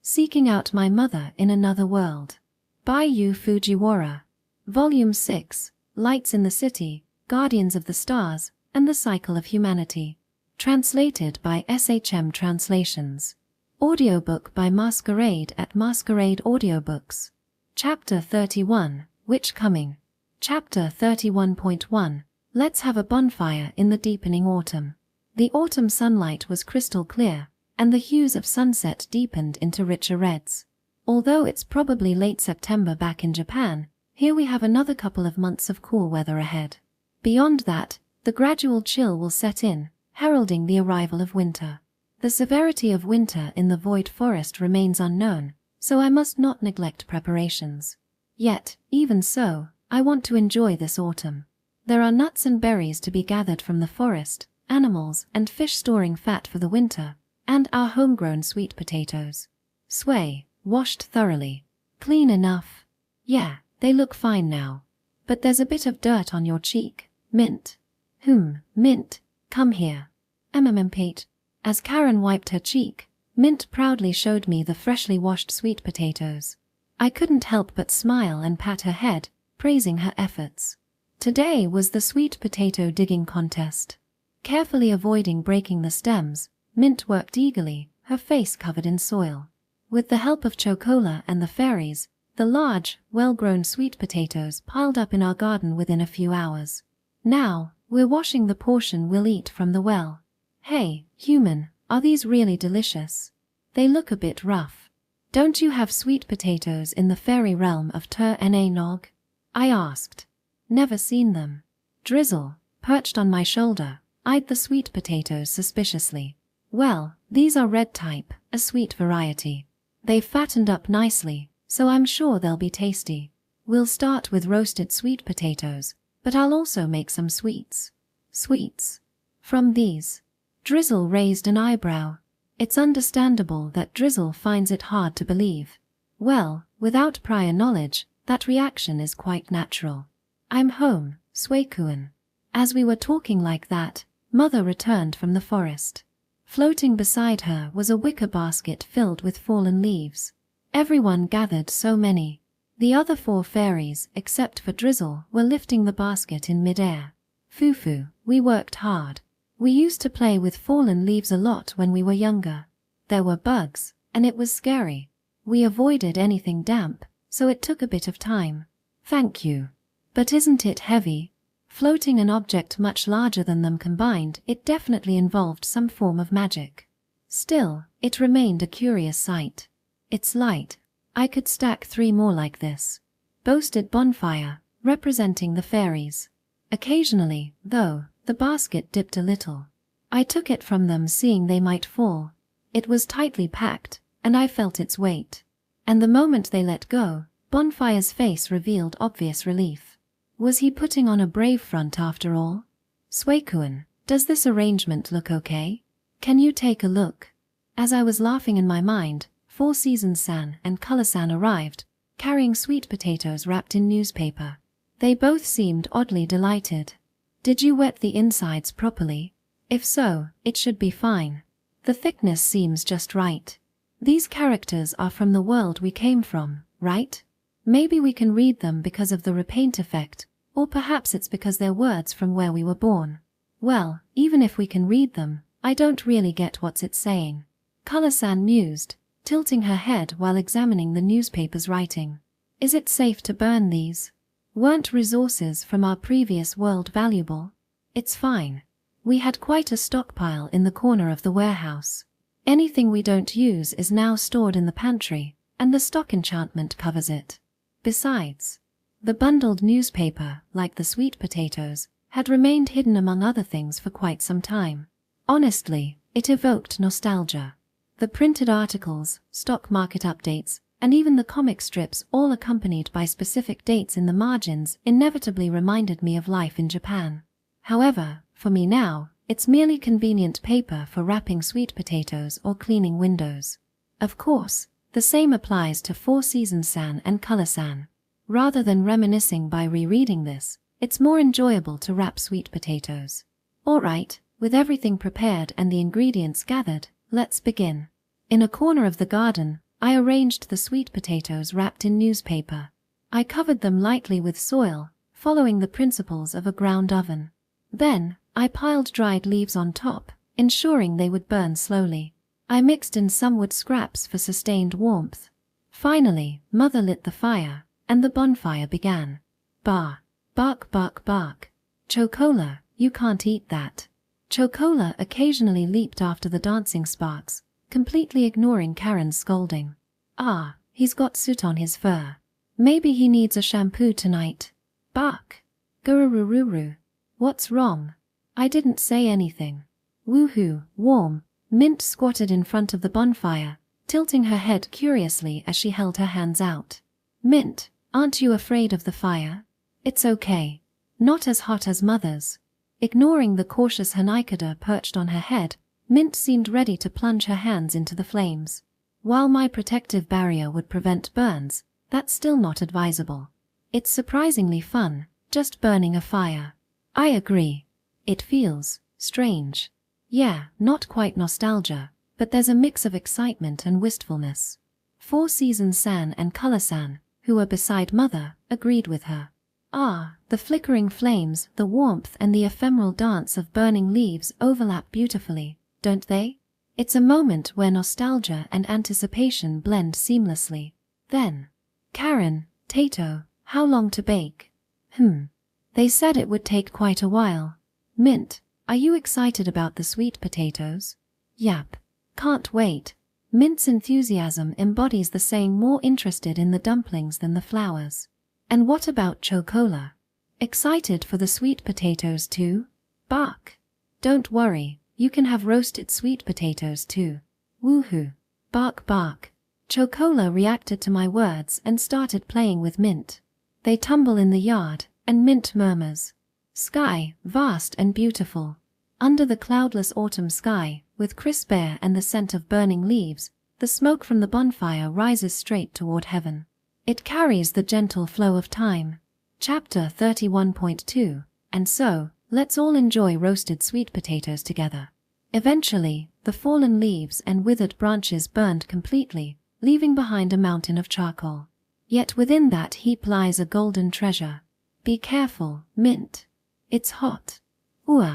Seeking Out My Mother in Another World. By Yu Fujiwara. Volume 6, Lights in the City, Guardians of the Stars, and the Cycle of Humanity. Translated by SHM Translations. Audiobook by Masquerade at Masquerade Audiobooks. Chapter 31, Witch Coming. Chapter 31.1, Let's Have a Bonfire in the Deepening Autumn. The autumn sunlight was crystal clear, and the hues of sunset deepened into richer reds. Although it's probably late September back in Japan, here we have another couple of months of cool weather ahead. Beyond that, the gradual chill will set in, heralding the arrival of winter. The severity of winter in the Void Forest remains unknown, so I must not neglect preparations. Yet, even so, I want to enjoy this autumn. There are nuts and berries to be gathered from the forest, animals and fish storing fat for the winter, and our homegrown sweet potatoes. Sway, washed thoroughly. Clean enough. Yeah, they look fine now. But there's a bit of dirt on your cheek. Mint. Mint, come here. Pete. As Karen wiped her cheek, Mint proudly showed me the freshly washed sweet potatoes. I couldn't help but smile and pat her head, praising her efforts. Today was the sweet potato digging contest. Carefully avoiding breaking the stems, Mint worked eagerly, her face covered in soil. With the help of Chocola and the fairies, the large, well-grown sweet potatoes piled up in our garden within a few hours. Now, we're washing the portion we'll eat from the well. Hey, human, are these really delicious? They look a bit rough. Don't you have sweet potatoes in the fairy realm of Nog? I asked. Never seen them. Drizzle, perched on my shoulder, eyed the sweet potatoes suspiciously. Well, these are red type, a sweet variety. They've fattened up nicely, so I'm sure they'll be tasty. We'll start with roasted sweet potatoes, but I'll also make some sweets. Sweets? From these? Drizzle raised an eyebrow. It's understandable that Drizzle finds it hard to believe. Well, without prior knowledge, that reaction is quite natural. I'm home, Suekuen. As we were talking like that, Mother returned from the forest. Floating beside her was a wicker basket filled with fallen leaves. Everyone gathered so many. The other 4 fairies, except for Drizzle, were lifting the basket in midair. Fufu, we worked hard. We used to play with fallen leaves a lot when we were younger. There were bugs, and it was scary. We avoided anything damp, so it took a bit of time. Thank you. But isn't it heavy? Floating an object much larger than them combined, it definitely involved some form of magic. Still, it remained a curious sight. It's light. I could stack 3 more like this, boasted Bonfire, representing the fairies. Occasionally, though, the basket dipped a little. I took it from them, seeing they might fall. It was tightly packed, and I felt its weight. And the moment they let go, Bonfire's face revealed obvious relief. Was he putting on a brave front after all? Suekuen, does this arrangement look okay? Can you take a look? As I was laughing in my mind, 4 Seasons-san and Color-san arrived, carrying sweet potatoes wrapped in newspaper. They both seemed oddly delighted. Did you wet the insides properly? If so, it should be fine. The thickness seems just right. These characters are from the world we came from, right? Maybe we can read them because of the repaint effect, or perhaps it's because they're words from where we were born. Well, even if we can read them, I don't really get what's it saying. Color-san mused, tilting her head while examining the newspaper's writing. Is it safe to burn these? Weren't resources from our previous world valuable? It's fine. We had quite a stockpile in the corner of the warehouse. Anything we don't use is now stored in the pantry, and the stock enchantment covers it. Besides, the bundled newspaper, like the sweet potatoes, had remained hidden among other things for quite some time. Honestly, it evoked nostalgia. The printed articles, stock market updates, and even the comic strips, all accompanied by specific dates in the margins, inevitably reminded me of life in Japan. However, for me now, it's merely convenient paper for wrapping sweet potatoes or cleaning windows. Of course, the same applies to 4 Seasons-san and Color-san. Rather than reminiscing by rereading this, it's more enjoyable to wrap sweet potatoes. Alright, with everything prepared and the ingredients gathered, let's begin. In a corner of the garden, I arranged the sweet potatoes wrapped in newspaper. I covered them lightly with soil, following the principles of a ground oven. Then, I piled dried leaves on top, ensuring they would burn slowly. I mixed in some wood scraps for sustained warmth. Finally, Mother lit the fire, and the bonfire began. Bah! Bark, bark, bark. Chocola, you can't eat that. Chocola occasionally leaped after the dancing sparks, completely ignoring Karen's scolding. Ah, he's got soot on his fur. Maybe he needs a shampoo tonight. Bark. Gururururu. What's wrong? I didn't say anything. Woohoo, warm. Mint squatted in front of the bonfire, tilting her head curiously as she held her hands out. Mint, aren't you afraid of the fire? It's okay. Not as hot as Mother's. Ignoring the cautious Hanakada perched on her head, Mint seemed ready to plunge her hands into the flames. While my protective barrier would prevent burns, that's still not advisable. It's surprisingly fun, just burning a fire. I agree. It feels strange. Yeah, not quite nostalgia, but there's a mix of excitement and wistfulness. 4-Season-san and Color-san, who were beside Mother, agreed with her. Ah, the flickering flames, the warmth and the ephemeral dance of burning leaves overlap beautifully, don't they? It's a moment where nostalgia and anticipation blend seamlessly. Then, Karen, Tato, how long to bake? They said it would take quite a while. Mint, are you excited about the sweet potatoes? Yap. Can't wait. Mint's enthusiasm embodies the saying more interested in the dumplings than the flowers. And what about Chocola? Excited for the sweet potatoes too? Bark. Don't worry, you can have roasted sweet potatoes too. Woohoo. Bark, bark. Chocola reacted to my words and started playing with Mint. They tumble in the yard, and Mint murmurs. Sky, vast and beautiful. Under the cloudless autumn sky, with crisp air and the scent of burning leaves, the smoke from the bonfire rises straight toward heaven. It carries the gentle flow of time. Chapter 31.2. And so, let's all enjoy roasted sweet potatoes together. Eventually, the fallen leaves and withered branches burned completely, leaving behind a mountain of charcoal. Yet within that heap lies a golden treasure. Be careful, Mint. It's hot. Ooh.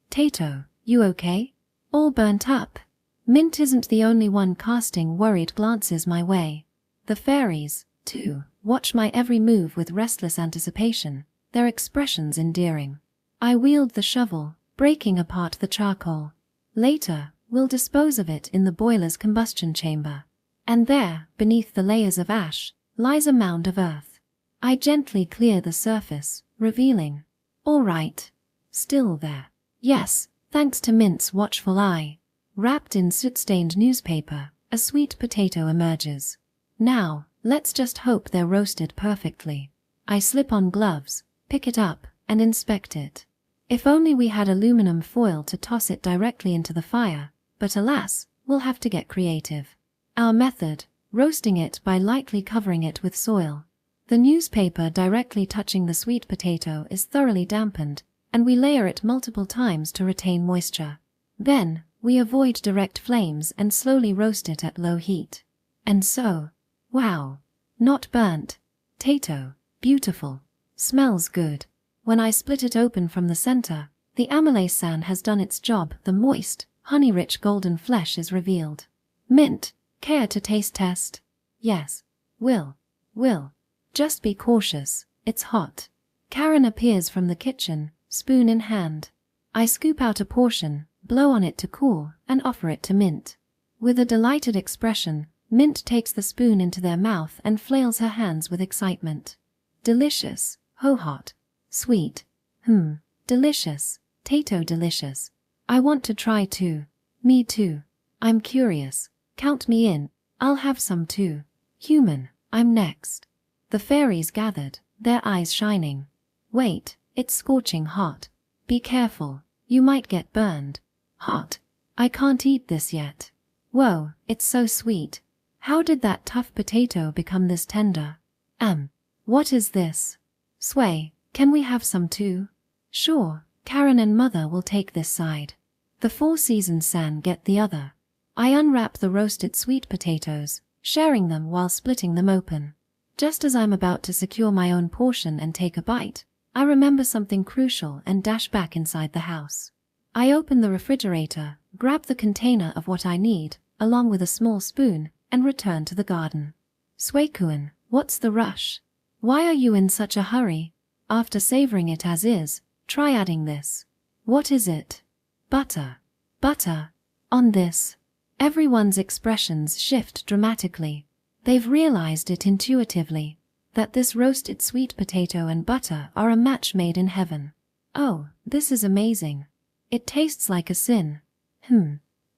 Tato, you okay? All burnt up. Mint isn't the only one casting worried glances my way. The fairies, too, watch my every move with restless anticipation, their expressions endearing. I wield the shovel, breaking apart the charcoal. Later, we'll dispose of it in the boiler's combustion chamber. And there, beneath the layers of ash, lies a mound of earth. I gently clear the surface, revealing. All right. Still there. Yes, thanks to Mint's watchful eye. Wrapped in soot-stained newspaper, a sweet potato emerges. Now, let's just hope they're roasted perfectly. I slip on gloves, pick it up, and inspect it. If only we had aluminum foil to toss it directly into the fire, but alas, we'll have to get creative. Our method, roasting it by lightly covering it with soil. The newspaper directly touching the sweet potato is thoroughly dampened, and we layer it multiple times to retain moisture. Then, we avoid direct flames and slowly roast it at low heat. And so, wow, not burnt. Tato, beautiful. Smells good. When I split it open from the center, the amylase has done its job. The moist, honey-rich golden flesh is revealed. Mint, care to taste test? Yes. Will. Just be cautious, it's hot. Karen appears from the kitchen, spoon in hand. I scoop out a portion, blow on it to cool, and offer it to Mint. With a delighted expression, Mint takes the spoon into their mouth and flails her hands with excitement. Delicious, hot, sweet. Delicious, Tato delicious. I want to try too. Me too. I'm curious. Count me in, I'll have some too. Human, I'm next. The fairies gathered, their eyes shining. Wait, it's scorching hot. Be careful, you might get burned. Hot. I can't eat this yet. Whoa, it's so sweet. How did that tough potato become this tender? What is this? Sway, can we have some too? Sure, Karen and Mother will take this side. The 4-Season-san get the other. I unwrap the roasted sweet potatoes, sharing them while splitting them open. Just as I'm about to secure my own portion and take a bite, I remember something crucial and dash back inside the house. I open the refrigerator, grab the container of what I need, along with a small spoon, and return to the garden. Suekuen, what's the rush? Why are you in such a hurry? After savoring it as is, try adding this. What is it? Butter. Butter. On this. Everyone's expressions shift dramatically. They've realized it intuitively, that this roasted sweet potato and butter are a match made in heaven. Oh, this is amazing. It tastes like a sin.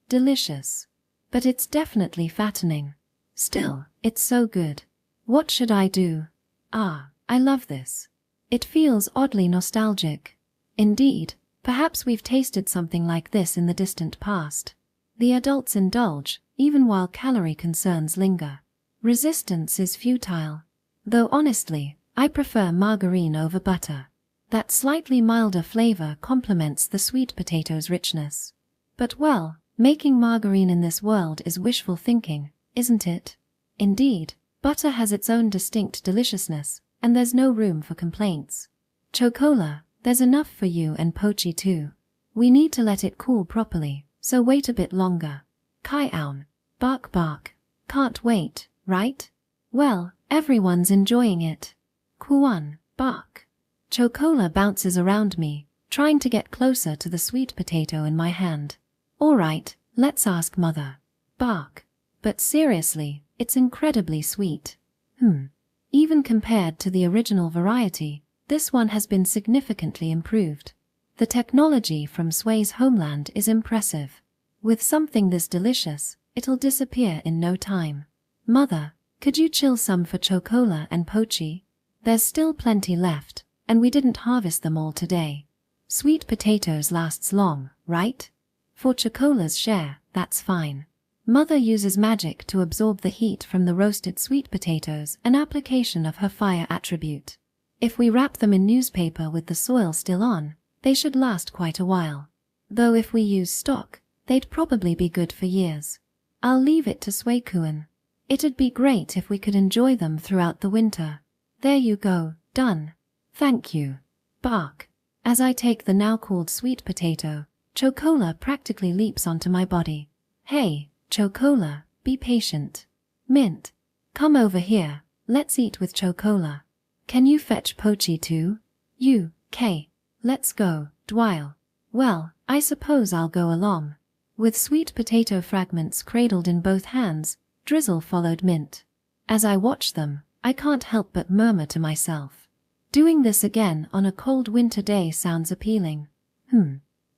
Delicious. But it's definitely fattening. Still, it's so good. What should I do? Ah, I love this. It feels oddly nostalgic. Indeed, perhaps we've tasted something like this in the distant past. The adults indulge, even while calorie concerns linger. Resistance is futile. Though honestly, I prefer margarine over butter. That slightly milder flavor complements the sweet potato's richness. But well, making margarine in this world is wishful thinking, isn't it? Indeed, butter has its own distinct deliciousness, and there's no room for complaints. Chocola, there's enough for you and Pochi too. We need to let it cool properly, so wait a bit longer. Kai-aun. Bark bark. Can't wait, right? Well, everyone's enjoying it. Kuan. Bark. Chocola bounces around me, trying to get closer to the sweet potato in my hand. Alright, let's ask Mother. Bark. But seriously, it's incredibly sweet. Even compared to the original variety, this one has been significantly improved. The technology from Sway's homeland is impressive. With something this delicious, it'll disappear in no time. Mother, could you chill some for Chocola and Pochi? There's still plenty left, and we didn't harvest them all today. Sweet potatoes lasts long, right? For Chocola's share, that's fine. Mother uses magic to absorb the heat from the roasted sweet potatoes, an application of her fire attribute. If we wrap them in newspaper with the soil still on, they should last quite a while. Though if we use stock, they'd probably be good for years. I'll leave it to Suekuen. It'd be great if we could enjoy them throughout the winter. There you go, done. Thank you. Bark. As I take the now cooled sweet potato, Chocola practically leaps onto my body. Hey, Chocola, be patient. Mint. Come over here, let's eat with Chocola. Can you fetch Pochi too? Let's go, Dwyle. Well, I suppose I'll go along. With sweet potato fragments cradled in both hands, Drizzle followed Mint. As I watch them, I can't help but murmur to myself. Doing this again on a cold winter day sounds appealing.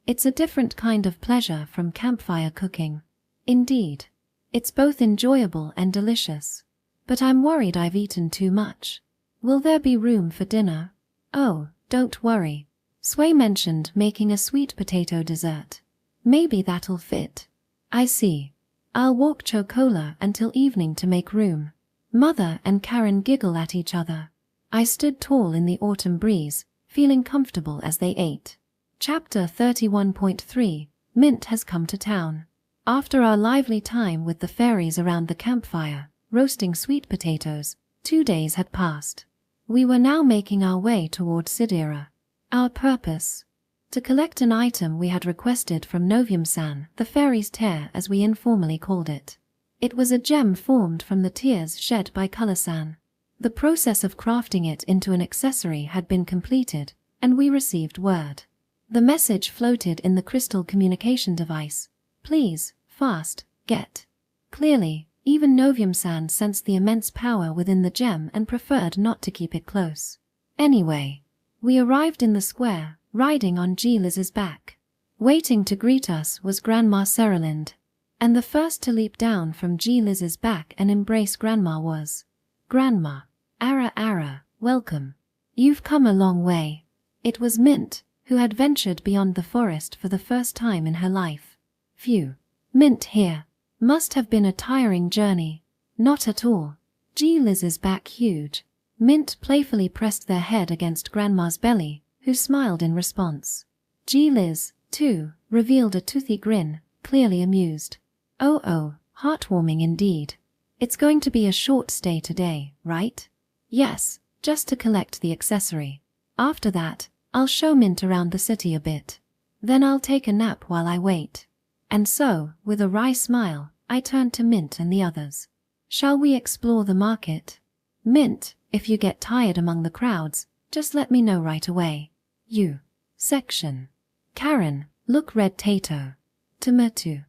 It's a different kind of pleasure from campfire cooking. Indeed. It's both enjoyable and delicious. But I'm worried I've eaten too much. Will there be room for dinner? Oh, don't worry. Sway mentioned making a sweet potato dessert. Maybe that'll fit. I see. I'll walk Chocola until evening to make room. Mother and Karen giggle at each other. I stood tall in the autumn breeze, feeling comfortable as they ate. Chapter 31.3 Mint has come to town. After our lively time with the fairies around the campfire, roasting sweet potatoes, 2 days had passed. We were now making our way toward Sidir. Our purpose? To collect an item we had requested from Novium-san, the fairy's tear as we informally called it. It was a gem formed from the tears shed by Color-san. The process of crafting it into an accessory had been completed, and we received word. The message floated in the crystal communication device. Please, fast, get. Clearly, even Novium-san sensed the immense power within the gem and preferred not to keep it close. Anyway, we arrived in the square, riding on G-Liz's back. Waiting to greet us was Grandma Seralind, and the first to leap down from G-Liz's back and embrace Grandma was, Grandma, Ara, welcome. You've come a long way. It was Mint, who had ventured beyond the forest for the first time in her life. Phew. Mint here. Must have been a tiring journey. Not at all. G-Liz's back huge. Mint playfully pressed their head against Grandma's belly, who smiled in response. G-Liz, too, revealed a toothy grin, clearly amused. Oh, heartwarming indeed. It's going to be a short stay today, right? Yes, just to collect the accessory. After that, I'll show Mint around the city a bit. Then I'll take a nap while I wait. And so, with a wry smile, I turned to Mint and the others. Shall we explore the market? Mint, if you get tired among the crowds, just let me know right away. You. Section. Karen, look red tato. Tomato.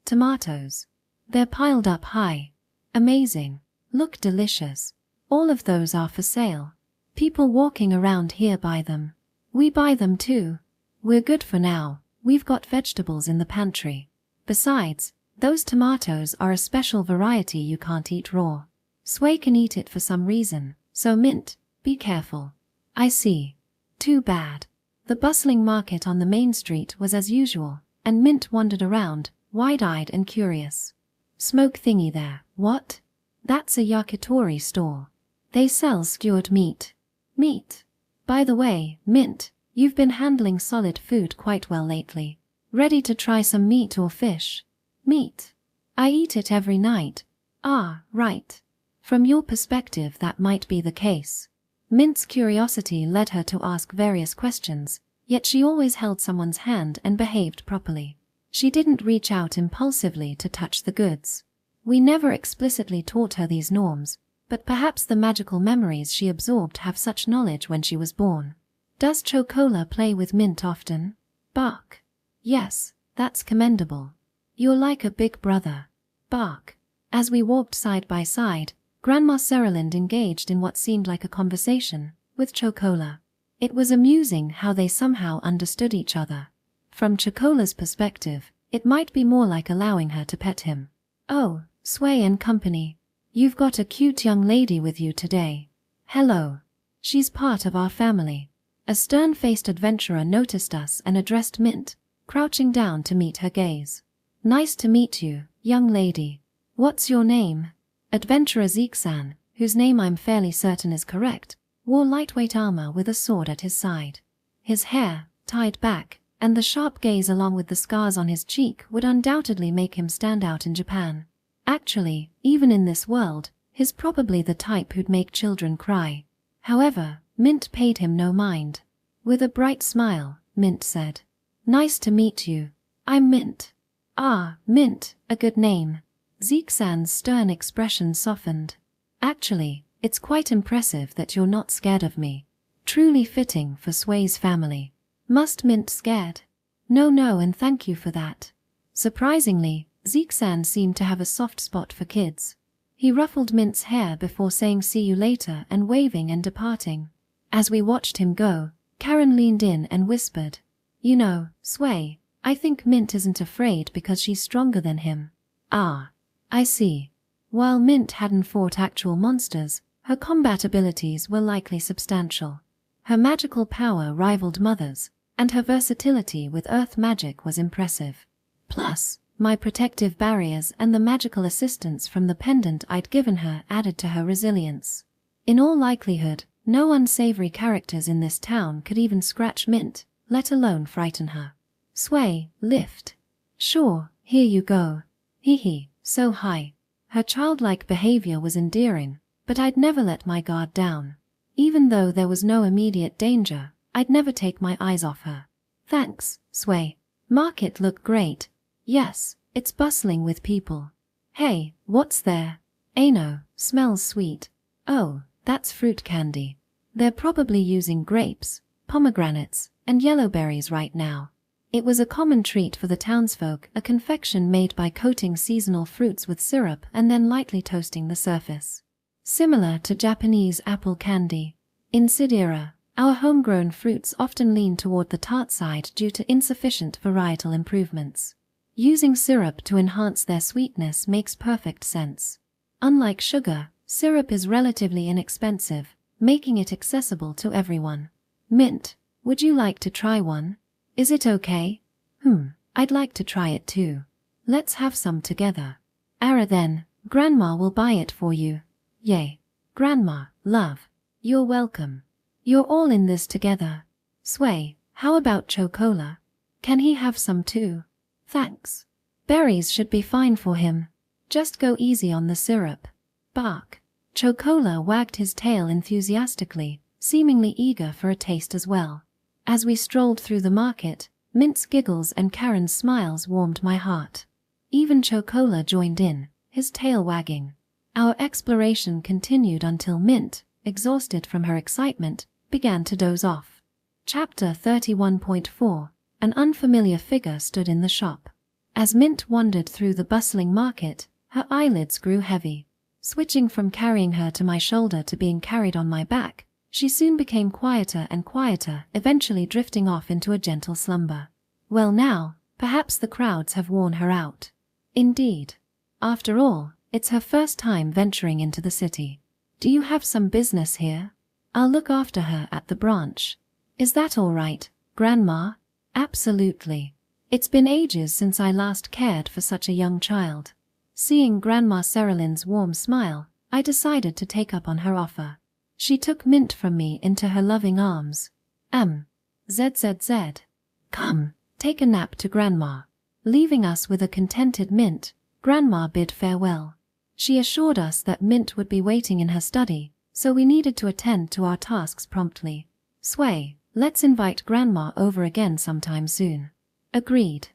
Tomatoes. They're piled up high. Amazing. Look delicious. All of those are for sale. People walking around here buy them. We buy them too. We're good for now. We've got vegetables in the pantry. Besides, those tomatoes are a special variety you can't eat raw. Sway can eat it for some reason, so Mint, be careful. I see. Too bad. The bustling market on the main street was as usual, and Mint wandered around, wide-eyed and curious. Smoke thingy there, what? That's a yakitori stall. They sell skewered meat. Meat. By the way, Mint, you've been handling solid food quite well lately. Ready to try some meat or fish? Meat. I eat it every night. Ah, right. From your perspective that might be the case. Mint's curiosity led her to ask various questions, yet she always held someone's hand and behaved properly. She didn't reach out impulsively to touch the goods. We never explicitly taught her these norms, but perhaps the magical memories she absorbed have such knowledge when she was born. Does Chocola play with Mint often? Bark. Yes, that's commendable. You're like a big brother. Bark. As we walked side by side, Grandma Seralind engaged in what seemed like a conversation with Chocola. It was amusing how they somehow understood each other. From Chocola's perspective, it might be more like allowing her to pet him. Oh, Sway and company. You've got a cute young lady with you today. Hello. She's part of our family. A stern-faced adventurer noticed us and addressed Mint, crouching down to meet her gaze. Nice to meet you, young lady. What's your name? Adventurer Zeeksan, whose name I'm fairly certain is correct, wore lightweight armor with a sword at his side. His hair, tied back, and the sharp gaze along with the scars on his cheek would undoubtedly make him stand out in Japan. Actually, even in this world, he's probably the type who'd make children cry. However, Mint paid him no mind. With a bright smile, Mint said, Nice to meet you. I'm Mint. Ah, Mint, a good name. Zeeksan's stern expression softened. Actually, it's quite impressive that you're not scared of me. Truly fitting for Sway's family. Must Mint scared? No, and thank you for that. Surprisingly, Zeeksan seemed to have a soft spot for kids. He ruffled Mint's hair before saying see you later and waving and departing. As we watched him go, Karen leaned in and whispered, You know, Sway, I think Mint isn't afraid because she's stronger than him. Ah, I see. While Mint hadn't fought actual monsters, her combat abilities were likely substantial. Her magical power rivaled Mother's, and her versatility with earth magic was impressive. Plus, my protective barriers and the magical assistance from the pendant I'd given her added to her resilience. In all likelihood, no unsavory characters in this town could even scratch Mint, let alone frighten her. Sway, lift. Sure, here you go. Hee, so high. Her childlike behavior was endearing, but I'd never let my guard down. Even though there was no immediate danger, I'd never take my eyes off her. Thanks, Sway. Market look great. Yes, it's bustling with people. Hey, what's there? Ano, smells sweet. Oh, that's fruit candy. They're probably using grapes, pomegranates, and yellowberries right now. It was a common treat for the townsfolk, a confection made by coating seasonal fruits with syrup and then lightly toasting the surface. Similar to Japanese apple candy. In Sidir, our homegrown fruits often lean toward the tart side due to insufficient varietal improvements. Using syrup to enhance their sweetness makes perfect sense. Unlike sugar, syrup is relatively inexpensive, making it accessible to everyone. Mint, would you like to try one? Is it okay? I'd like to try it too. Let's have some together. Ara then, Grandma will buy it for you. Yay. Grandma, love. You're welcome. You're all in this together. Sway, how about Chocola? Can he have some too? Thanks. Berries should be fine for him. Just go easy on the syrup. Bark. Chocola wagged his tail enthusiastically, seemingly eager for a taste as well. As we strolled through the market, Mint's giggles and Karen's smiles warmed my heart. Even Chocola joined in, his tail wagging. Our exploration continued until Mint, exhausted from her excitement, began to doze off. Chapter 31.4. An unfamiliar figure stood in the shop. As Mint wandered through the bustling market, her eyelids grew heavy. Switching from carrying her to my shoulder to being carried on my back, she soon became quieter and quieter, eventually drifting off into a gentle slumber. Well now, perhaps the crowds have worn her out. Indeed. After all, it's her first time venturing into the city. Do you have some business here? I'll look after her at the branch. Is that all right, Grandma? Absolutely. It's been ages since I last cared for such a young child. Seeing Grandma Ceraline's warm smile, I decided to take up on her offer. She took Mint from me into her loving arms. ZZZ. Come, take a nap to Grandma. Leaving us with a contented Mint, Grandma bid farewell. She assured us that Mint would be waiting in her study, so we needed to attend to our tasks promptly. Sway, let's invite Grandma over again sometime soon. Agreed.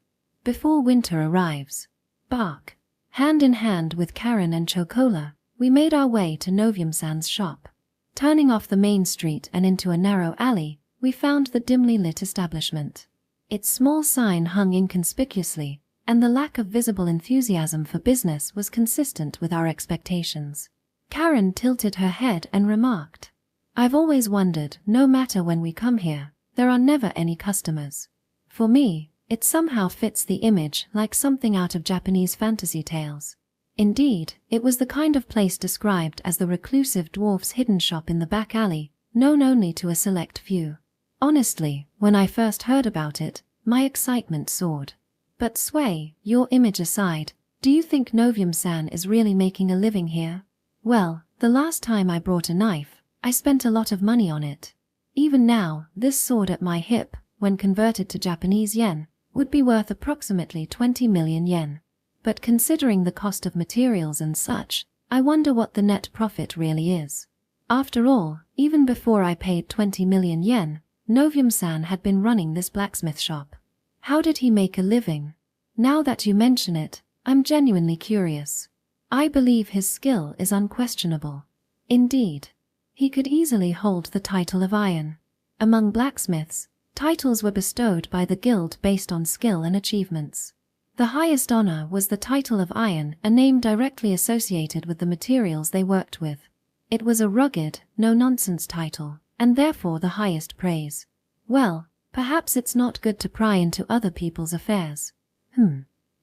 Before winter arrives. Bark. Hand in hand with Karen and Chocola, we made our way to Novium-san's shop. Turning off the main street and into a narrow alley, we found the dimly lit establishment. Its small sign hung inconspicuously, and the lack of visible enthusiasm for business was consistent with our expectations. Karen tilted her head and remarked, "I've always wondered, no matter when we come here, there are never any customers. For me, it somehow fits the image like something out of Japanese fantasy tales." Indeed, it was the kind of place described as the reclusive dwarf's hidden shop in the back alley, known only to a select few. Honestly, when I first heard about it, my excitement soared. But Sway, your image aside, do you think Novium-san is really making a living here? Well, the last time I brought a knife, I spent a lot of money on it. Even now, this sword at my hip, when converted to Japanese yen, would be worth approximately 20 million yen. But considering the cost of materials and such, I wonder what the net profit really is. After all, even before I paid 20 million yen, Novium-san had been running this blacksmith shop. How did he make a living? Now that you mention it, I'm genuinely curious. I believe his skill is unquestionable. Indeed, he could easily hold the title of Iron. Among blacksmiths, titles were bestowed by the guild based on skill and achievements. The highest honor was the title of Iron, a name directly associated with the materials they worked with. It was a rugged, no-nonsense title, and therefore the highest praise. Well, perhaps it's not good to pry into other people's affairs.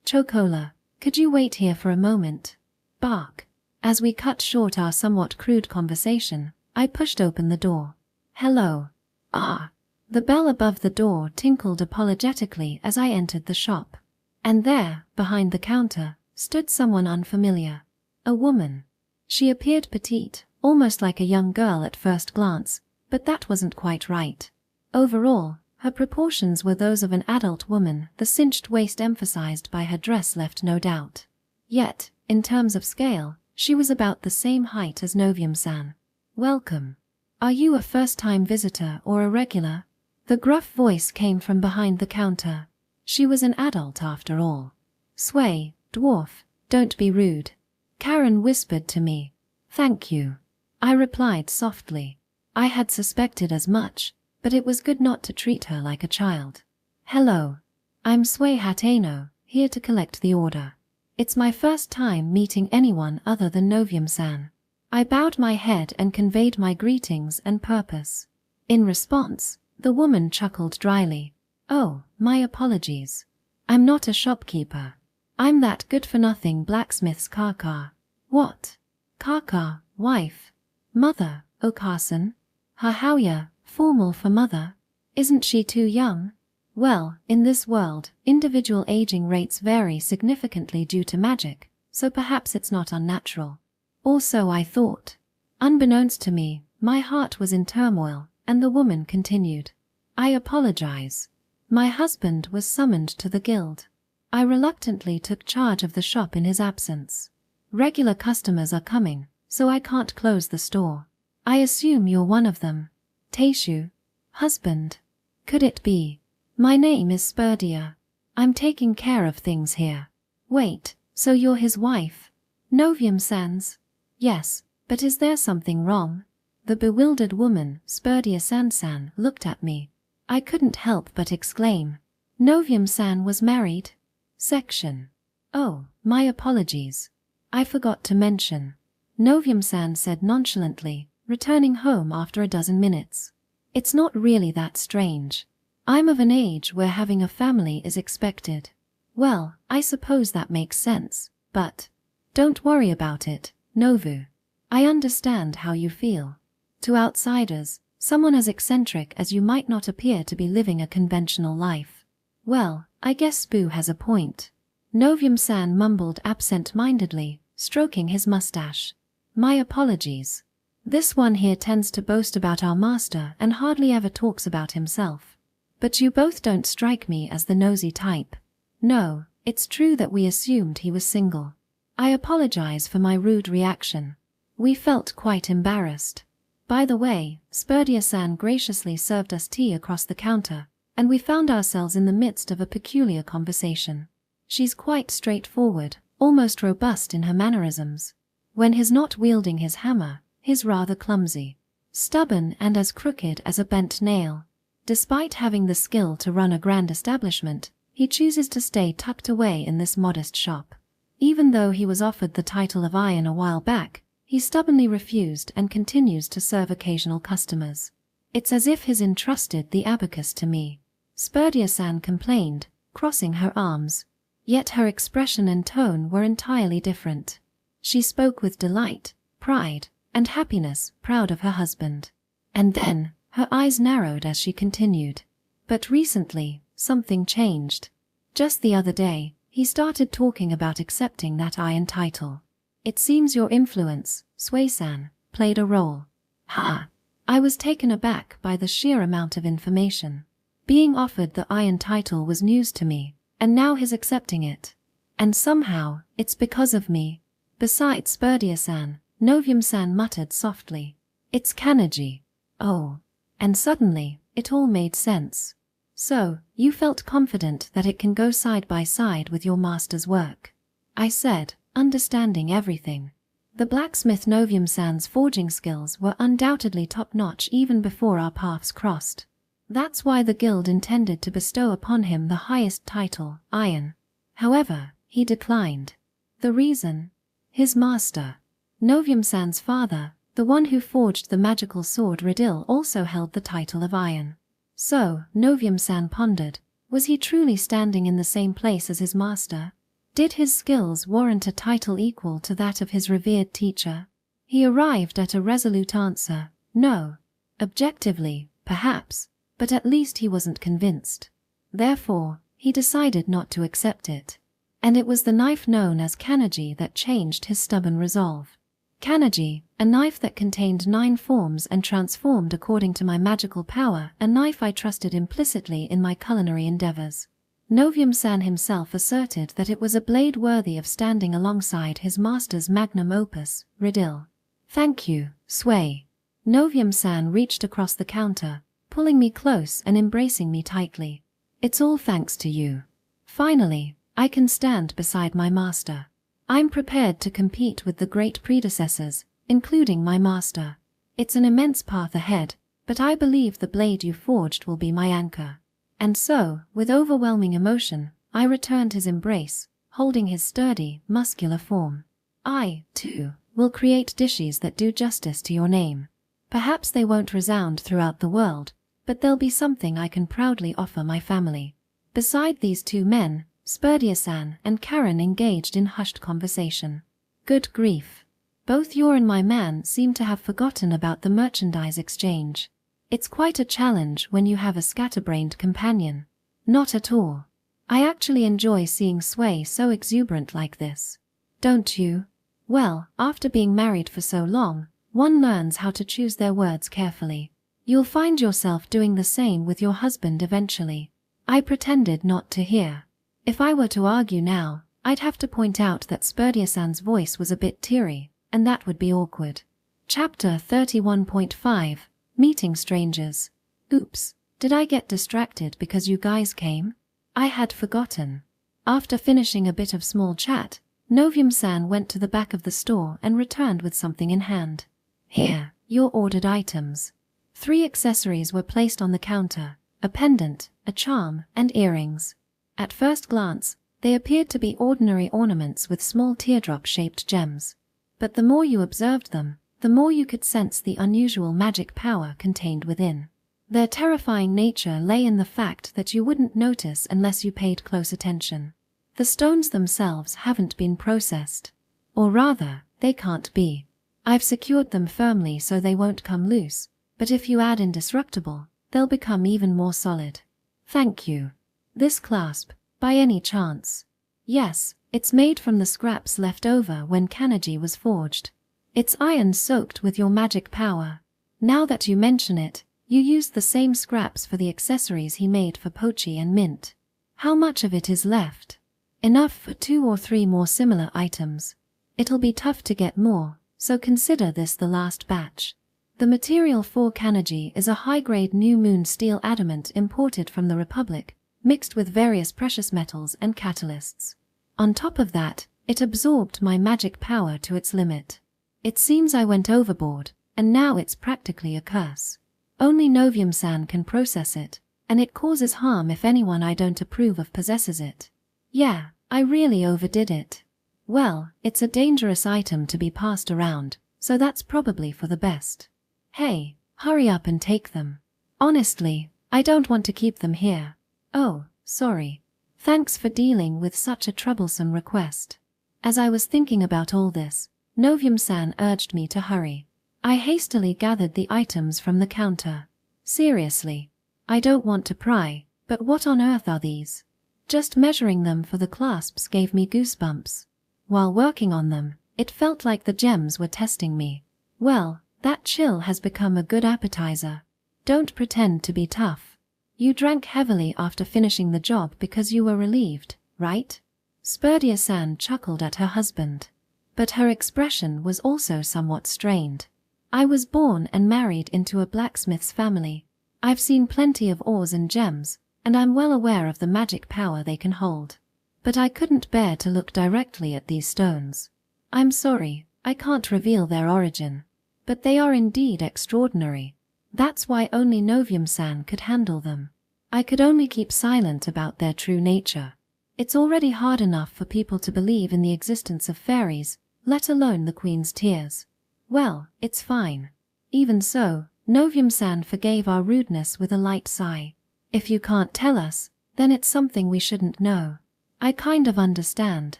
Chocola, could you wait here for a moment? Bark. As we cut short our somewhat crude conversation, I pushed open the door. Hello. The bell above the door tinkled apologetically as I entered the shop. And there, behind the counter, stood someone unfamiliar. A woman. She appeared petite, almost like a young girl at first glance, but that wasn't quite right. Overall, her proportions were those of an adult woman, the cinched waist emphasized by her dress left no doubt. Yet, in terms of scale, she was about the same height as Novium-san. Welcome. Are you a first-time visitor or a regular? The gruff voice came from behind the counter. She was an adult after all. Sway, dwarf, don't be rude. Karen whispered to me. Thank you. I replied softly. I had suspected as much, but it was good not to treat her like a child. Hello. I'm Sway Hateno, here to collect the order. It's my first time meeting anyone other than Novium-san. I bowed my head and conveyed my greetings and purpose. In response, the woman chuckled dryly. Oh, my apologies. I'm not a shopkeeper. I'm that good-for-nothing blacksmith's Kaka. What? Kaka, wife. Mother, Okasan? Hahaoya, formal for mother. Isn't she too young? Well, in this world, individual aging rates vary significantly due to magic, so perhaps it's not unnatural. Or so I thought. Unbeknownst to me, my heart was in turmoil, and the woman continued. I apologize. My husband was summoned to the guild. I reluctantly took charge of the shop in his absence. Regular customers are coming, so I can't close the store. I assume you're one of them. Teishu. Husband. Could it be? My name is Spurdia. I'm taking care of things here. Wait, so you're his wife? Novium-sans. Yes, but is there something wrong? The bewildered woman, Spurdia-san, looked at me. I couldn't help but exclaim. Novium-san was married? Section. Oh, my apologies. I forgot to mention. Novium-san said nonchalantly, returning home after a dozen minutes. It's not really that strange. I'm of an age where having a family is expected. Well, I suppose that makes sense, but don't worry about it, Novu. I understand how you feel. To outsiders, someone as eccentric as you might not appear to be living a conventional life. Well, I guess Spoo has a point. Novium-san mumbled absent-mindedly, stroking his mustache. My apologies. This one here tends to boast about our master and hardly ever talks about himself. But you both don't strike me as the nosy type. No, it's true that we assumed he was single. I apologize for my rude reaction. We felt quite embarrassed. By the way, Spurdia-san graciously served us tea across the counter, and we found ourselves in the midst of a peculiar conversation. She's quite straightforward, almost robust in her mannerisms. When he's not wielding his hammer, he's rather clumsy, stubborn and as crooked as a bent nail. Despite having the skill to run a grand establishment, he chooses to stay tucked away in this modest shop. Even though he was offered the title of Iron a while back, he stubbornly refused and continues to serve occasional customers. It's as if he's entrusted the abacus to me. Spurdia-san complained, crossing her arms. Yet her expression and tone were entirely different. She spoke with delight, pride, and happiness, proud of her husband. And then, her eyes narrowed as she continued. But recently, something changed. Just the other day, he started talking about accepting that Iron title. It seems your influence, Sway-san, played a role. Ha! I was taken aback by the sheer amount of information. Being offered the Iron title was news to me, and now he's accepting it. And somehow, it's because of me. Besides Spurdia-san, Novium-san muttered softly. It's Kanji. Oh. And suddenly, it all made sense. So, you felt confident that it can go side by side with your master's work. I said, understanding everything. The blacksmith Novium-san's forging skills were undoubtedly top-notch even before our paths crossed. That's why the guild intended to bestow upon him the highest title, Iron. However, he declined. The reason? His master. Novium-san's father, the one who forged the magical sword Ridil, also held the title of Iron. So, Novium-san pondered, was he truly standing in the same place as his master? Did his skills warrant a title equal to that of his revered teacher? He arrived at a resolute answer, no. Objectively, perhaps, but at least he wasn't convinced. Therefore, he decided not to accept it. And it was the knife known as Kanji that changed his stubborn resolve. Kanji, a knife that contained 9 forms and transformed according to my magical power, a knife I trusted implicitly in my culinary endeavors. Novium-san himself asserted that it was a blade worthy of standing alongside his master's magnum opus, Ridil. Thank you, Sway. Novium-san reached across the counter, pulling me close and embracing me tightly. It's all thanks to you. Finally, I can stand beside my master. I'm prepared to compete with the great predecessors, including my master. It's an immense path ahead, but I believe the blade you forged will be my anchor. And so, with overwhelming emotion, I returned his embrace, holding his sturdy, muscular form. I, too, will create dishes that do justice to your name. Perhaps they won't resound throughout the world, but they'll be something I can proudly offer my family. Beside these 2 men, Spurdia-san and Karen engaged in hushed conversation. Good grief. Both your and my man seem to have forgotten about the merchandise exchange. It's quite a challenge when you have a scatterbrained companion. Not at all. I actually enjoy seeing Sway so exuberant like this. Don't you? Well, after being married for so long, one learns how to choose their words carefully. You'll find yourself doing the same with your husband eventually. I pretended not to hear. If I were to argue now, I'd have to point out that Spurdia-san's voice was a bit teary, and that would be awkward. Chapter 31.5 Meeting Strangers. Oops, did I get distracted because you guys came? I had forgotten. After finishing a bit of small chat, Novium-san went to the back of the store and returned with something in hand. Here, your ordered items. 3 accessories were placed on the counter, a pendant, a charm, and earrings. At first glance, they appeared to be ordinary ornaments with small teardrop-shaped gems. But the more you observed them, the more you could sense the unusual magic power contained within. Their terrifying nature lay in the fact that you wouldn't notice unless you paid close attention. The stones themselves haven't been processed. Or rather, they can't be. I've secured them firmly so they won't come loose, but if you add indestructible, they'll become even more solid. Thank you. This clasp, by any chance? Yes, it's made from the scraps left over when Kanji was forged. It's iron-soaked with your magic power. Now that you mention it, you used the same scraps for the accessories he made for Pochi and Mint. How much of it is left? Enough for 2 or 3 more similar items. It'll be tough to get more, so consider this the last batch. The material for Kanji is a high-grade new moon steel adamant imported from the Republic, mixed with various precious metals and catalysts. On top of that, it absorbed my magic power to its limit. It seems I went overboard, and now it's practically a curse. Only Novium-san can process it, and it causes harm if anyone I don't approve of possesses it. Yeah, I really overdid it. Well, it's a dangerous item to be passed around, so that's probably for the best. Hey, hurry up and take them. Honestly, I don't want to keep them here. Oh, sorry. Thanks for dealing with such a troublesome request. As I was thinking about all this, Novium-san urged me to hurry. I hastily gathered the items from the counter. Seriously, I don't want to pry, but what on earth are these? Just measuring them for the clasps gave me goosebumps. While working on them, it felt like the gems were testing me. Well, that chill has become a good appetizer. Don't pretend to be tough. You drank heavily after finishing the job because you were relieved, right? Spurdia-san chuckled at her husband. But her expression was also somewhat strained. I was born and married into a blacksmith's family. I've seen plenty of ores and gems, and I'm well aware of the magic power they can hold. But I couldn't bear to look directly at these stones. I'm sorry, I can't reveal their origin. But they are indeed extraordinary. That's why only Novium-san could handle them. I could only keep silent about their true nature. It's already hard enough for people to believe in the existence of fairies, let alone the Queen's tears. Well, it's fine. Even so, Novium-san forgave our rudeness with a light sigh. If you can't tell us, then it's something we shouldn't know. I kind of understand.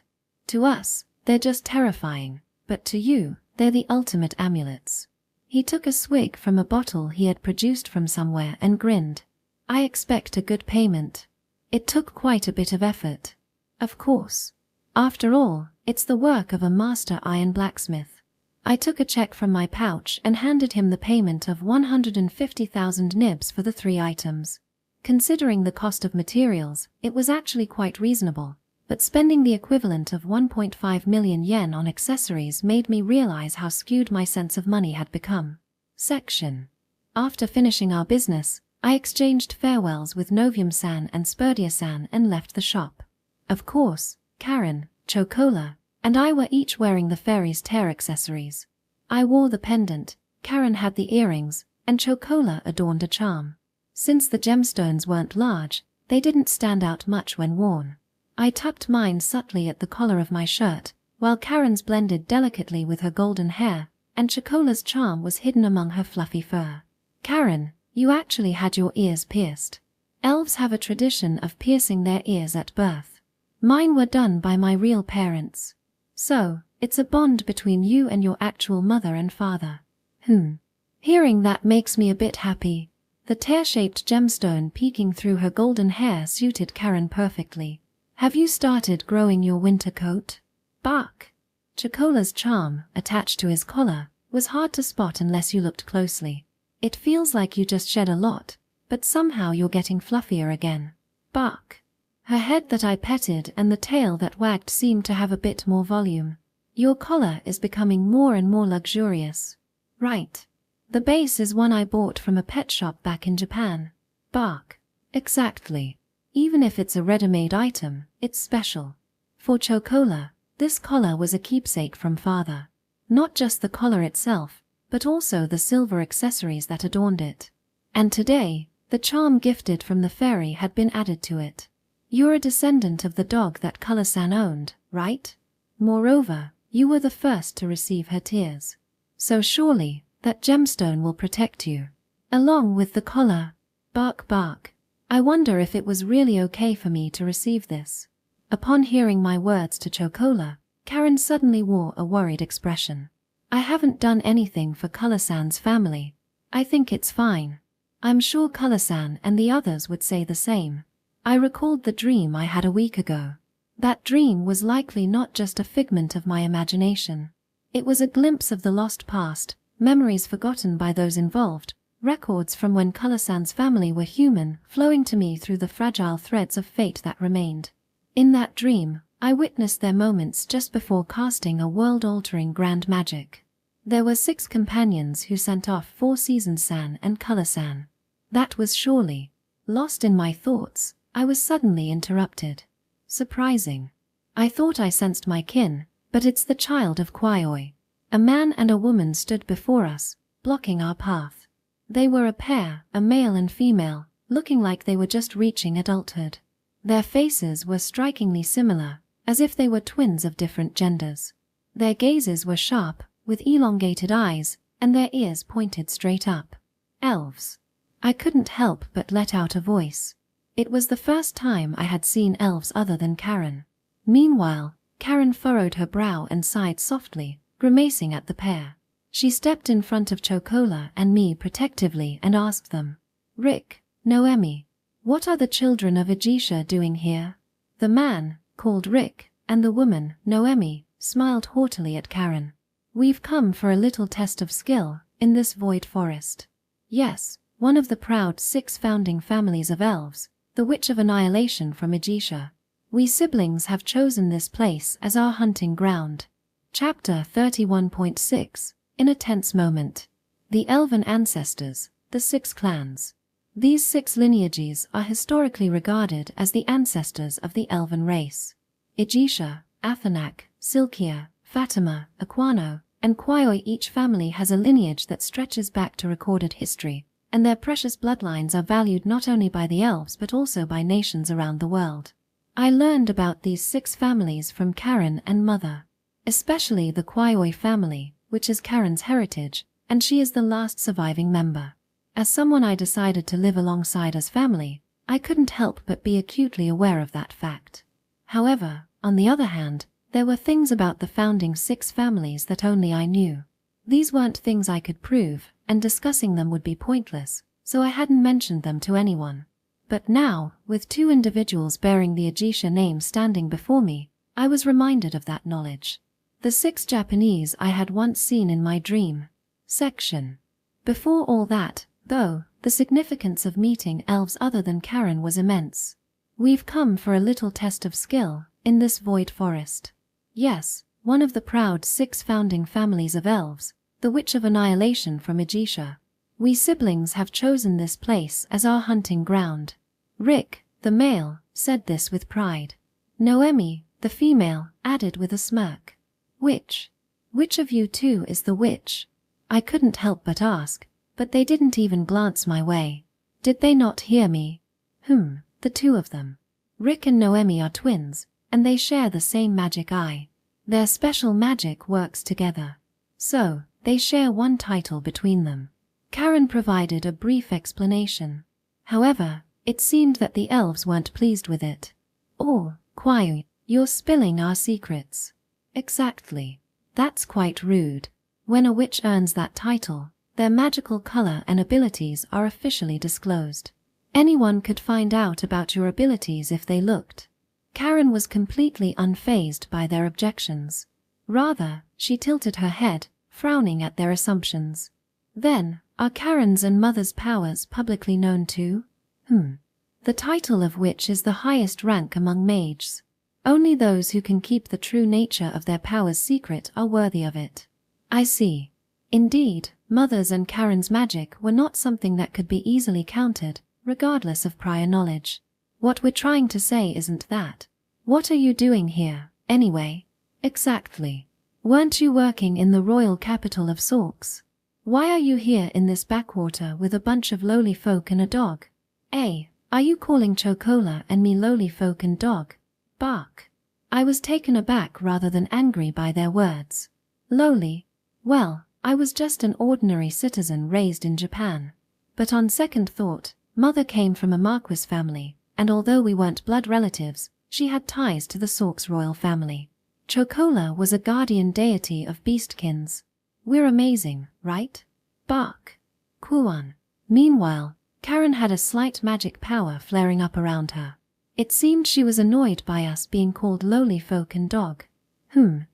To us, they're just terrifying, but to you, they're the ultimate amulets. He took a swig from a bottle he had produced from somewhere and grinned. I expect a good payment. It took quite a bit of effort. Of course. After all, it's the work of a master iron blacksmith. I took a check from my pouch and handed him the payment of 150,000 nibs for the 3 items. Considering the cost of materials, it was actually quite reasonable, but spending the equivalent of 1.5 million yen on accessories made me realize how skewed my sense of money had become. Section. After finishing our business, I exchanged farewells with Novium-san and Spurdia-san and left the shop. Of course, Karen, Chocola, and I were each wearing the fairy's tear accessories. I wore the pendant, Karen had the earrings, and Chocola adorned a charm. Since the gemstones weren't large, they didn't stand out much when worn. I tucked mine subtly at the collar of my shirt, while Karen's blended delicately with her golden hair, and Chocola's charm was hidden among her fluffy fur. Karen, you actually had your ears pierced. Elves have a tradition of piercing their ears at birth. Mine were done by my real parents. So, it's a bond between you and your actual mother and father. Hearing that makes me a bit happy. The tear-shaped gemstone peeking through her golden hair suited Karen perfectly. Have you started growing your winter coat? Bark. Chocola's charm, attached to his collar, was hard to spot unless you looked closely. It feels like you just shed a lot, but somehow you're getting fluffier again. Bark. Her head that I petted and the tail that wagged seemed to have a bit more volume. Your collar is becoming more and more luxurious. Right. The base is one I bought from a pet shop back in Japan. Bark. Exactly. Even if it's a ready-made item, it's special. For Chocola, this collar was a keepsake from father. Not just the collar itself, but also the silver accessories that adorned it. And today, the charm gifted from the fairy had been added to it. You're a descendant of the dog that Color-san owned, right? Moreover, you were the first to receive her tears. So surely, that gemstone will protect you. Along with the collar. Bark bark. I wonder if it was really okay for me to receive this. Upon hearing my words to Chocola, Karen suddenly wore a worried expression. I haven't done anything for Color-san's family. I think it's fine. I'm sure Color-san and the others would say the same. I recalled the dream I had a week ago. That dream was likely not just a figment of my imagination. It was a glimpse of the lost past, memories forgotten by those involved, records from when Color-san's family were human flowing to me through the fragile threads of fate that remained. In that dream, I witnessed their moments just before casting a world-altering grand magic. There were 6 companions who sent off 4 Season-san and Color-san. That was surely. Lost in my thoughts, I was suddenly interrupted. Surprising. I thought I sensed my kin, but it's the child of Kwaioi. A man and a woman stood before us, blocking our path. They were a pair, a male and female, looking like they were just reaching adulthood. Their faces were strikingly similar, as if they were twins of different genders. Their gazes were sharp, with elongated eyes, and their ears pointed straight up. Elves. I couldn't help but let out a voice. It was the first time I had seen elves other than Karen. Meanwhile, Karen furrowed her brow and sighed softly, grimacing at the pair. She stepped in front of Chocola and me protectively and asked them, "Rick, Noemi, what are the children of Aisha doing here?" The man, called Rick, and the woman, Noemi, smiled haughtily at Karen. "We've come for a little test of skill, in this void forest." Yes, one of the proud 6 founding families of elves, the Witch of Annihilation from Aisha. We siblings have chosen this place as our hunting ground. Chapter 31.6. In a tense moment. The Elven ancestors, the 6 clans. These 6 lineages are historically regarded as the ancestors of the Elven race. Aisha, Athanak, Silkia, Fatima, Aquano, and Kwaioi. Each family has a lineage that stretches back to recorded history, and their precious bloodlines are valued not only by the elves but also by nations around the world. I learned about these 6 families from Karen and Mother. Especially the Kwaioi family, which is Karen's heritage, and she is the last surviving member. As someone I decided to live alongside as family, I couldn't help but be acutely aware of that fact. However, on the other hand, there were things about the founding 6 families that only I knew. These weren't things I could prove, and discussing them would be pointless, so I hadn't mentioned them to anyone. But now, with 2 individuals bearing the Aisha name standing before me, I was reminded of that knowledge. The 6 Japanese I had once seen in my dream. Section. Before all that, though, the significance of meeting elves other than Karen was immense. We've come for a little test of skill, in this void forest. Yes, one of the proud 6 founding families of elves, the Witch of Annihilation from Aisha. We siblings have chosen this place as our hunting ground. Rick, the male, said this with pride. Noemi, the female, added with a smirk. Which of you 2 is the witch? I couldn't help but ask, but they didn't even glance my way. Did they not hear me? The 2 of them. Rick and Noemi are twins, and they share the same magic eye. Their special magic works together. So, they share one title between them. Karen provided a brief explanation. However, it seemed that the elves weren't pleased with it. "Oh, Kwaioi, you're spilling our secrets." Exactly. That's quite rude. When a witch earns that title, their magical color and abilities are officially disclosed. Anyone could find out about your abilities if they looked. Karen was completely unfazed by their objections. Rather, she tilted her head, frowning at their assumptions. Then, are Karen's and Mother's powers publicly known too? the title of which is the highest rank among mages. Only those who can keep the true nature of their powers secret are worthy of it. I see. Indeed, Mother's and Karen's magic were not something that could be easily countered, regardless of prior knowledge. What we're trying to say isn't that. What are you doing here, anyway? Exactly. Weren't you working in the royal capital of Sorks? Why are you here in this backwater with a bunch of lowly folk and a dog? Are you calling Chocola and me lowly folk and dog? Bark. I was taken aback rather than angry by their words. Lowly? Well, I was just an ordinary citizen raised in Japan. But on second thought, Mother came from a Marquis family, and although we weren't blood relatives, she had ties to the Sorks royal family. Chocola was a guardian deity of beastkins. We're amazing, right? Bark. Kuan. Meanwhile, Karen had a slight magic power flaring up around her. It seemed she was annoyed by us being called lowly folk and dog.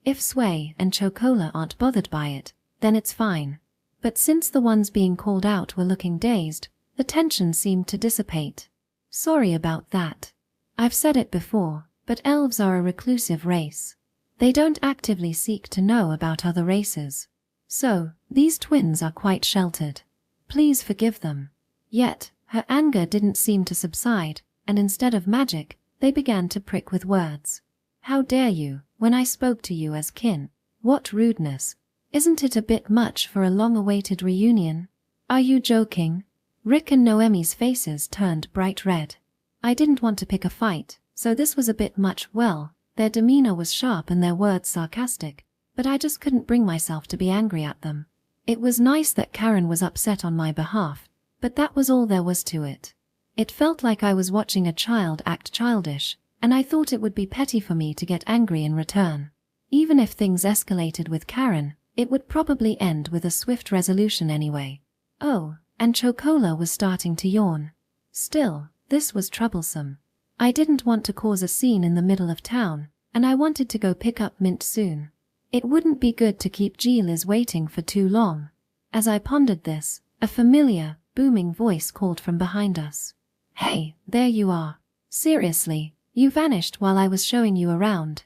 If Sway and Chocola aren't bothered by it, then it's fine. But since the ones being called out were looking dazed, the tension seemed to dissipate. Sorry about that. I've said it before, but elves are a reclusive race. They don't actively seek to know about other races. So, these twins are quite sheltered. Please forgive them. Yet, her anger didn't seem to subside, and instead of magic, they began to prick with words. How dare you, when I spoke to you as kin? What rudeness. Isn't it a bit much for a long-awaited reunion? Are you joking? Rick and Noemi's faces turned bright red. I didn't want to pick a fight, so this was a bit much. Well, their demeanor was sharp and their words sarcastic, but I just couldn't bring myself to be angry at them. It was nice that Karen was upset on my behalf, but that was all there was to it. It felt like I was watching a child act childish, and I thought it would be petty for me to get angry in return. Even if things escalated with Karen, it would probably end with a swift resolution anyway. Oh, and Chocola was starting to yawn. Still, this was troublesome. I didn't want to cause a scene in the middle of town, and I wanted to go pick up Mint soon. It wouldn't be good to keep Liz waiting for too long. As I pondered this, a familiar, booming voice called from behind us. Hey, there you are. Seriously, you vanished while I was showing you around.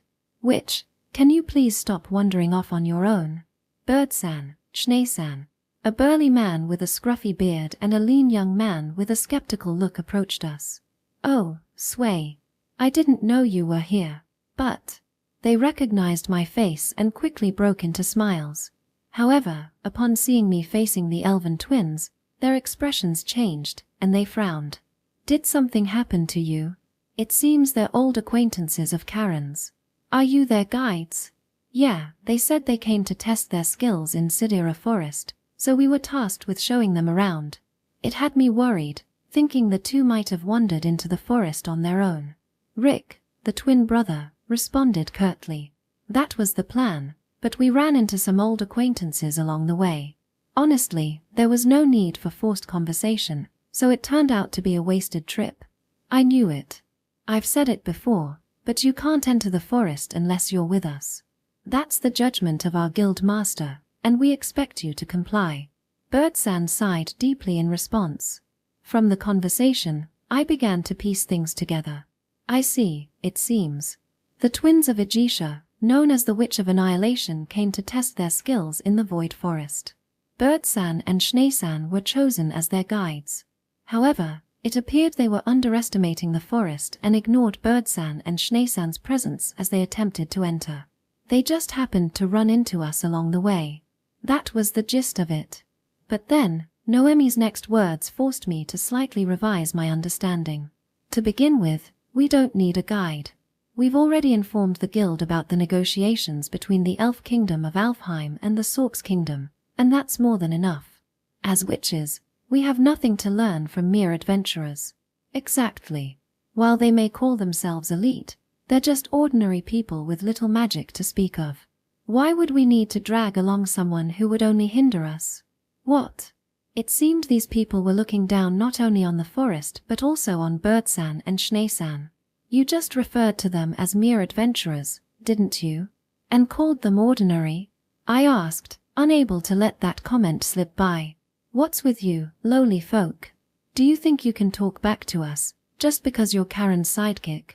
Can you please stop wandering off on your own? Bird-san, Schnee-san. A burly man with a scruffy beard and a lean young man with a skeptical look approached us. Oh, Sway. I didn't know you were here, but... They recognized my face and quickly broke into smiles. However, upon seeing me facing the Elven twins, their expressions changed, and they frowned. Did something happen to you? It seems they're old acquaintances of Karen's. Are you their guides? Yeah, they said they came to test their skills in Sidir forest, so we were tasked with showing them around. It had me worried, thinking the two might have wandered into the forest on their own. Rick, the twin brother, responded curtly. That was the plan, but we ran into some old acquaintances along the way. Honestly, there was no need for forced conversation, so it turned out to be a wasted trip. I knew it. I've said it before, but you can't enter the forest unless you're with us. That's the judgment of our guild master, and we expect you to comply. Bird-san sighed deeply in response. From the conversation, I began to piece things together. I see, it seems. The twins of Aisha, known as the Witch of Annihilation, came to test their skills in the Void Forest. Bird-san and Schnee-san were chosen as their guides. However, it appeared they were underestimating the forest and ignored Bird-san and Schnee-san's presence as they attempted to enter. They just happened to run into us along the way. That was the gist of it. But then, Noemi's next words forced me to slightly revise my understanding. To begin with, we don't need a guide. We've already informed the guild about the negotiations between the Elf Kingdom of Alfheim and the Sorks Kingdom, and that's more than enough. As witches, we have nothing to learn from mere adventurers. Exactly. While they may call themselves elite, they're just ordinary people with little magic to speak of. Why would we need to drag along someone who would only hinder us? What? It seemed these people were looking down not only on the forest but also on Bird-san and Schnee-san. You just referred to them as mere adventurers, didn't you? And called them ordinary? I asked, unable to let that comment slip by. What's with you, lowly folk? Do you think you can talk back to us, Just because you're Karen's sidekick?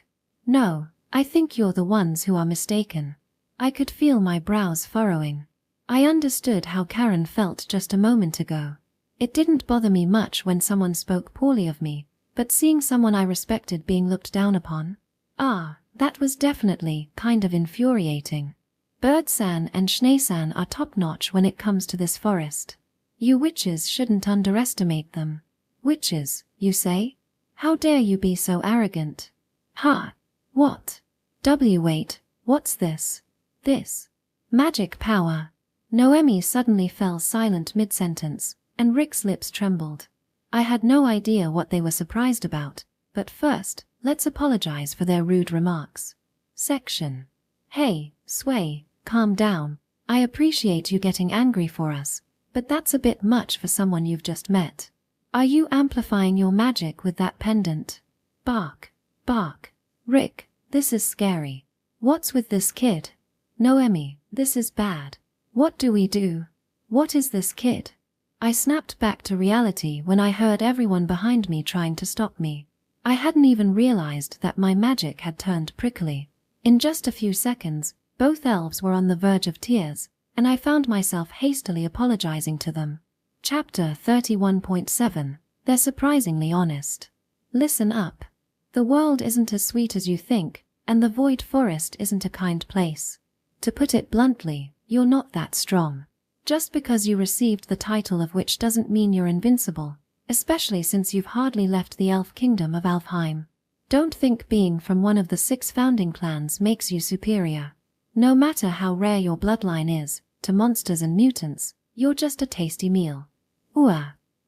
No, I think you're the ones who are mistaken. I could feel my brows furrowing. I understood how Karen felt just a moment ago. It didn't bother me much when someone spoke poorly of me, but seeing someone I respected being looked down upon? That was definitely kind of infuriating. Bird-san and Schnee-san are top-notch when it comes to this forest. You witches shouldn't underestimate them. Witches, you say? How dare you be so arrogant? What? Wait, what's this? This. Magic power. Noemi suddenly fell silent mid-sentence, and Rick's lips trembled. I had no idea what they were surprised about, but first, let's apologize for their rude remarks. Section. Hey, Sway, calm down. I appreciate you getting angry for us, but that's a bit much for someone you've just met. Are you amplifying your magic with that pendant? Bark. Rick, this is scary. What's with this kid? Noemi, this is bad. What do we do? What is this kid? I snapped back to reality when I heard everyone behind me trying to stop me. I hadn't even realized that my magic had turned prickly. In just a few seconds, both elves were on the verge of tears, and I found myself hastily apologizing to them. Chapter 31.7. They're surprisingly honest. Listen up. The world isn't as sweet as you think, and the Void Forest isn't a kind place. To put it bluntly, you're not that strong. Just because you received the title of witch doesn't mean you're invincible, especially since you've hardly left the elf kingdom of Alfheim. Don't think being from one of the 6 founding clans makes you superior. No matter how rare your bloodline is, to monsters and mutants, you're just a tasty meal.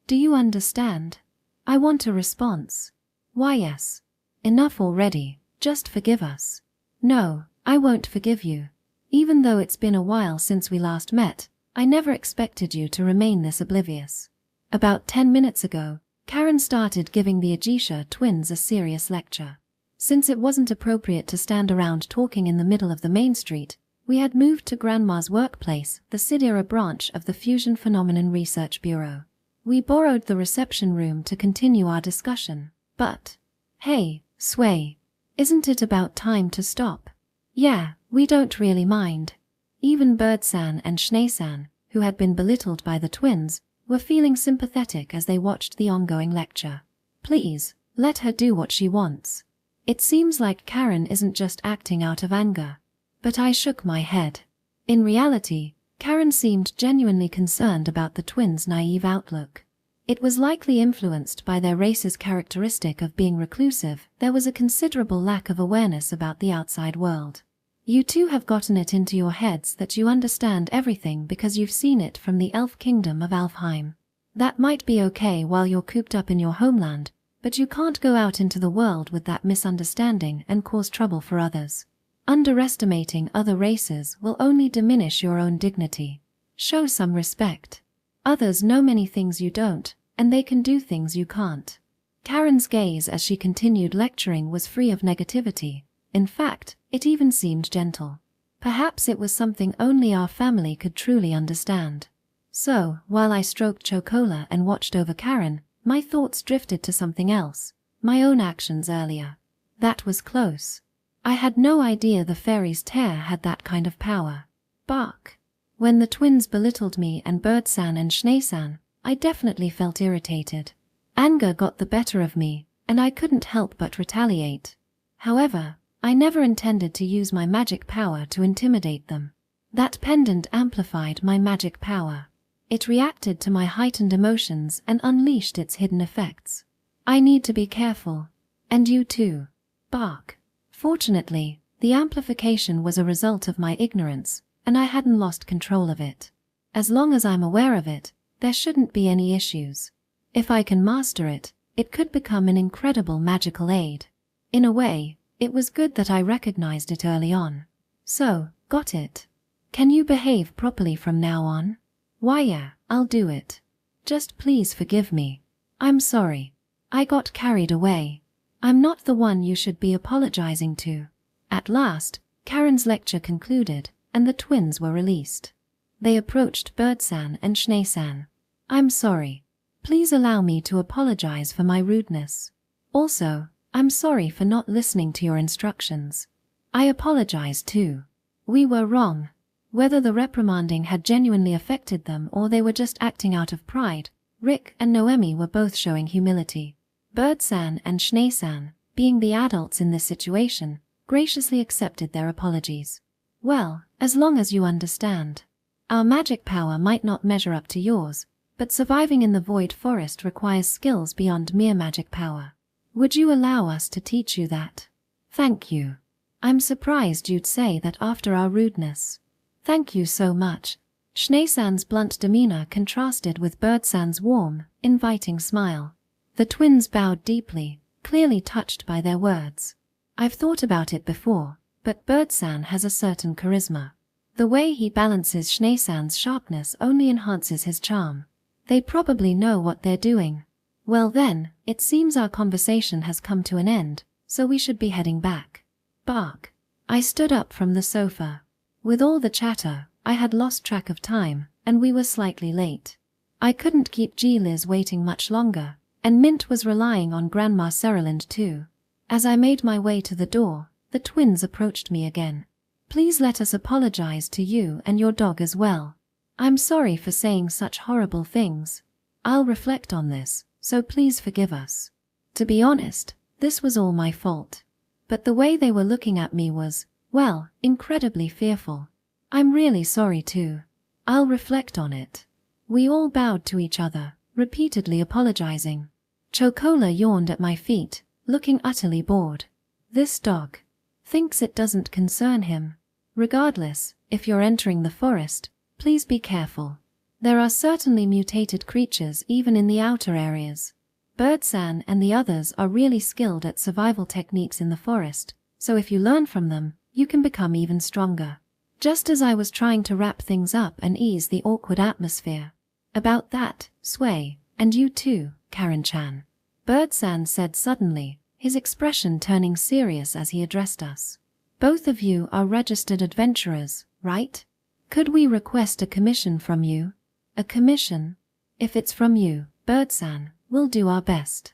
Do you understand? I want a response. Why yes. Enough already, just forgive us. No, I won't forgive you. Even though it's been a while since we last met, I never expected you to remain this oblivious. About 10 minutes ago, Karen started giving the Aisha twins a serious lecture. Since it wasn't appropriate to stand around talking in the middle of the main street, we had moved to Grandma's workplace, the Sidir branch of the Fusion Phenomenon Research Bureau. We borrowed the reception room to continue our discussion, but... Hey, Sway. Isn't it about time to stop? Yeah, we don't really mind. Even Bird-san and Schnee-san, who had been belittled by the twins, were feeling sympathetic as they watched the ongoing lecture. Please, let her do what she wants. It seems like Karen isn't just acting out of anger. But I shook my head. In reality, Karen seemed genuinely concerned about the twins' naive outlook. It was likely influenced by their race's characteristic of being reclusive. There was a considerable lack of awareness about the outside world. You two have gotten it into your heads that you understand everything because you've seen it from the elf kingdom of Alfheim. That might be okay while you're cooped up in your homeland, but you can't go out into the world with that misunderstanding and cause trouble for others. Underestimating other races will only diminish your own dignity. Show some respect. Others know many things you don't, and they can do things you can't. Karen's gaze as she continued lecturing was free of negativity. In fact, it even seemed gentle. Perhaps it was something only our family could truly understand. So, while I stroked Chocola and watched over Karen, my thoughts drifted to something else, my own actions earlier. That was close. I had no idea the fairy's tear had that kind of power. Bark. When the twins belittled me and Bird-san and Schnee-san, I definitely felt irritated. Anger got the better of me, and I couldn't help but retaliate. However, I never intended to use my magic power to intimidate them. That pendant amplified my magic power. It reacted to my heightened emotions and unleashed its hidden effects. I need to be careful. And you too. Bark. Fortunately, the amplification was a result of my ignorance, and I hadn't lost control of it. As long as I'm aware of it, there shouldn't be any issues. If I can master it, it could become an incredible magical aid. In a way, it was good that I recognized it early on. So, got it. Can you behave properly from now on? Why yeah, I'll do it. Just please forgive me. I'm sorry. I got carried away. I'm not the one you should be apologizing to. At last, Karen's lecture concluded, and the twins were released. They approached Bird-san and Schnee-san. I'm sorry. Please allow me to apologize for my rudeness. Also, I'm sorry for not listening to your instructions. I apologize too. We were wrong. Whether the reprimanding had genuinely affected them or they were just acting out of pride, Rick and Noemi were both showing humility. Bird-san and Schnee-san, being the adults in this situation, graciously accepted their apologies. Well, as long as you understand. Our magic power might not measure up to yours, but surviving in the Void Forest requires skills beyond mere magic power. Would you allow us to teach you that? Thank you. I'm surprised you'd say that after our rudeness. Thank you so much. Schnee-san's blunt demeanor contrasted with Bird-san's warm, inviting smile. The twins bowed deeply, clearly touched by their words. I've thought about it before, but Bird-san has a certain charisma. The way he balances Schnee-san's sharpness only enhances his charm. They probably know what they're doing. Well then, it seems our conversation has come to an end, so we should be heading back. Bark. I stood up from the sofa. With all the chatter, I had lost track of time, and we were slightly late. I couldn't keep G-Liz waiting much longer, and Mint was relying on Grandma Seriland too. As I made my way to the door, the twins approached me again. Please let us apologize to you and your dog as well. I'm sorry for saying such horrible things. I'll reflect on this, so please forgive us. To be honest, this was all my fault. But the way they were looking at me was, well, incredibly fearful. I'm really sorry too. I'll reflect on it. We all bowed to each other, repeatedly apologizing. Chocola yawned at my feet, looking utterly bored. This dog thinks it doesn't concern him. Regardless, if you're entering the forest, please be careful. There are certainly mutated creatures even in the outer areas. Bird-san and the others are really skilled at survival techniques in the forest, so if you learn from them, you can become even stronger. Just as I was trying to wrap things up and ease the awkward atmosphere. About that, Sway, and you too, Karen-chan. Bird-san said suddenly, his expression turning serious as he addressed us. Both of you are registered adventurers, right? Could we request a commission from you? A commission? If it's from you, Bird-san, we'll do our best.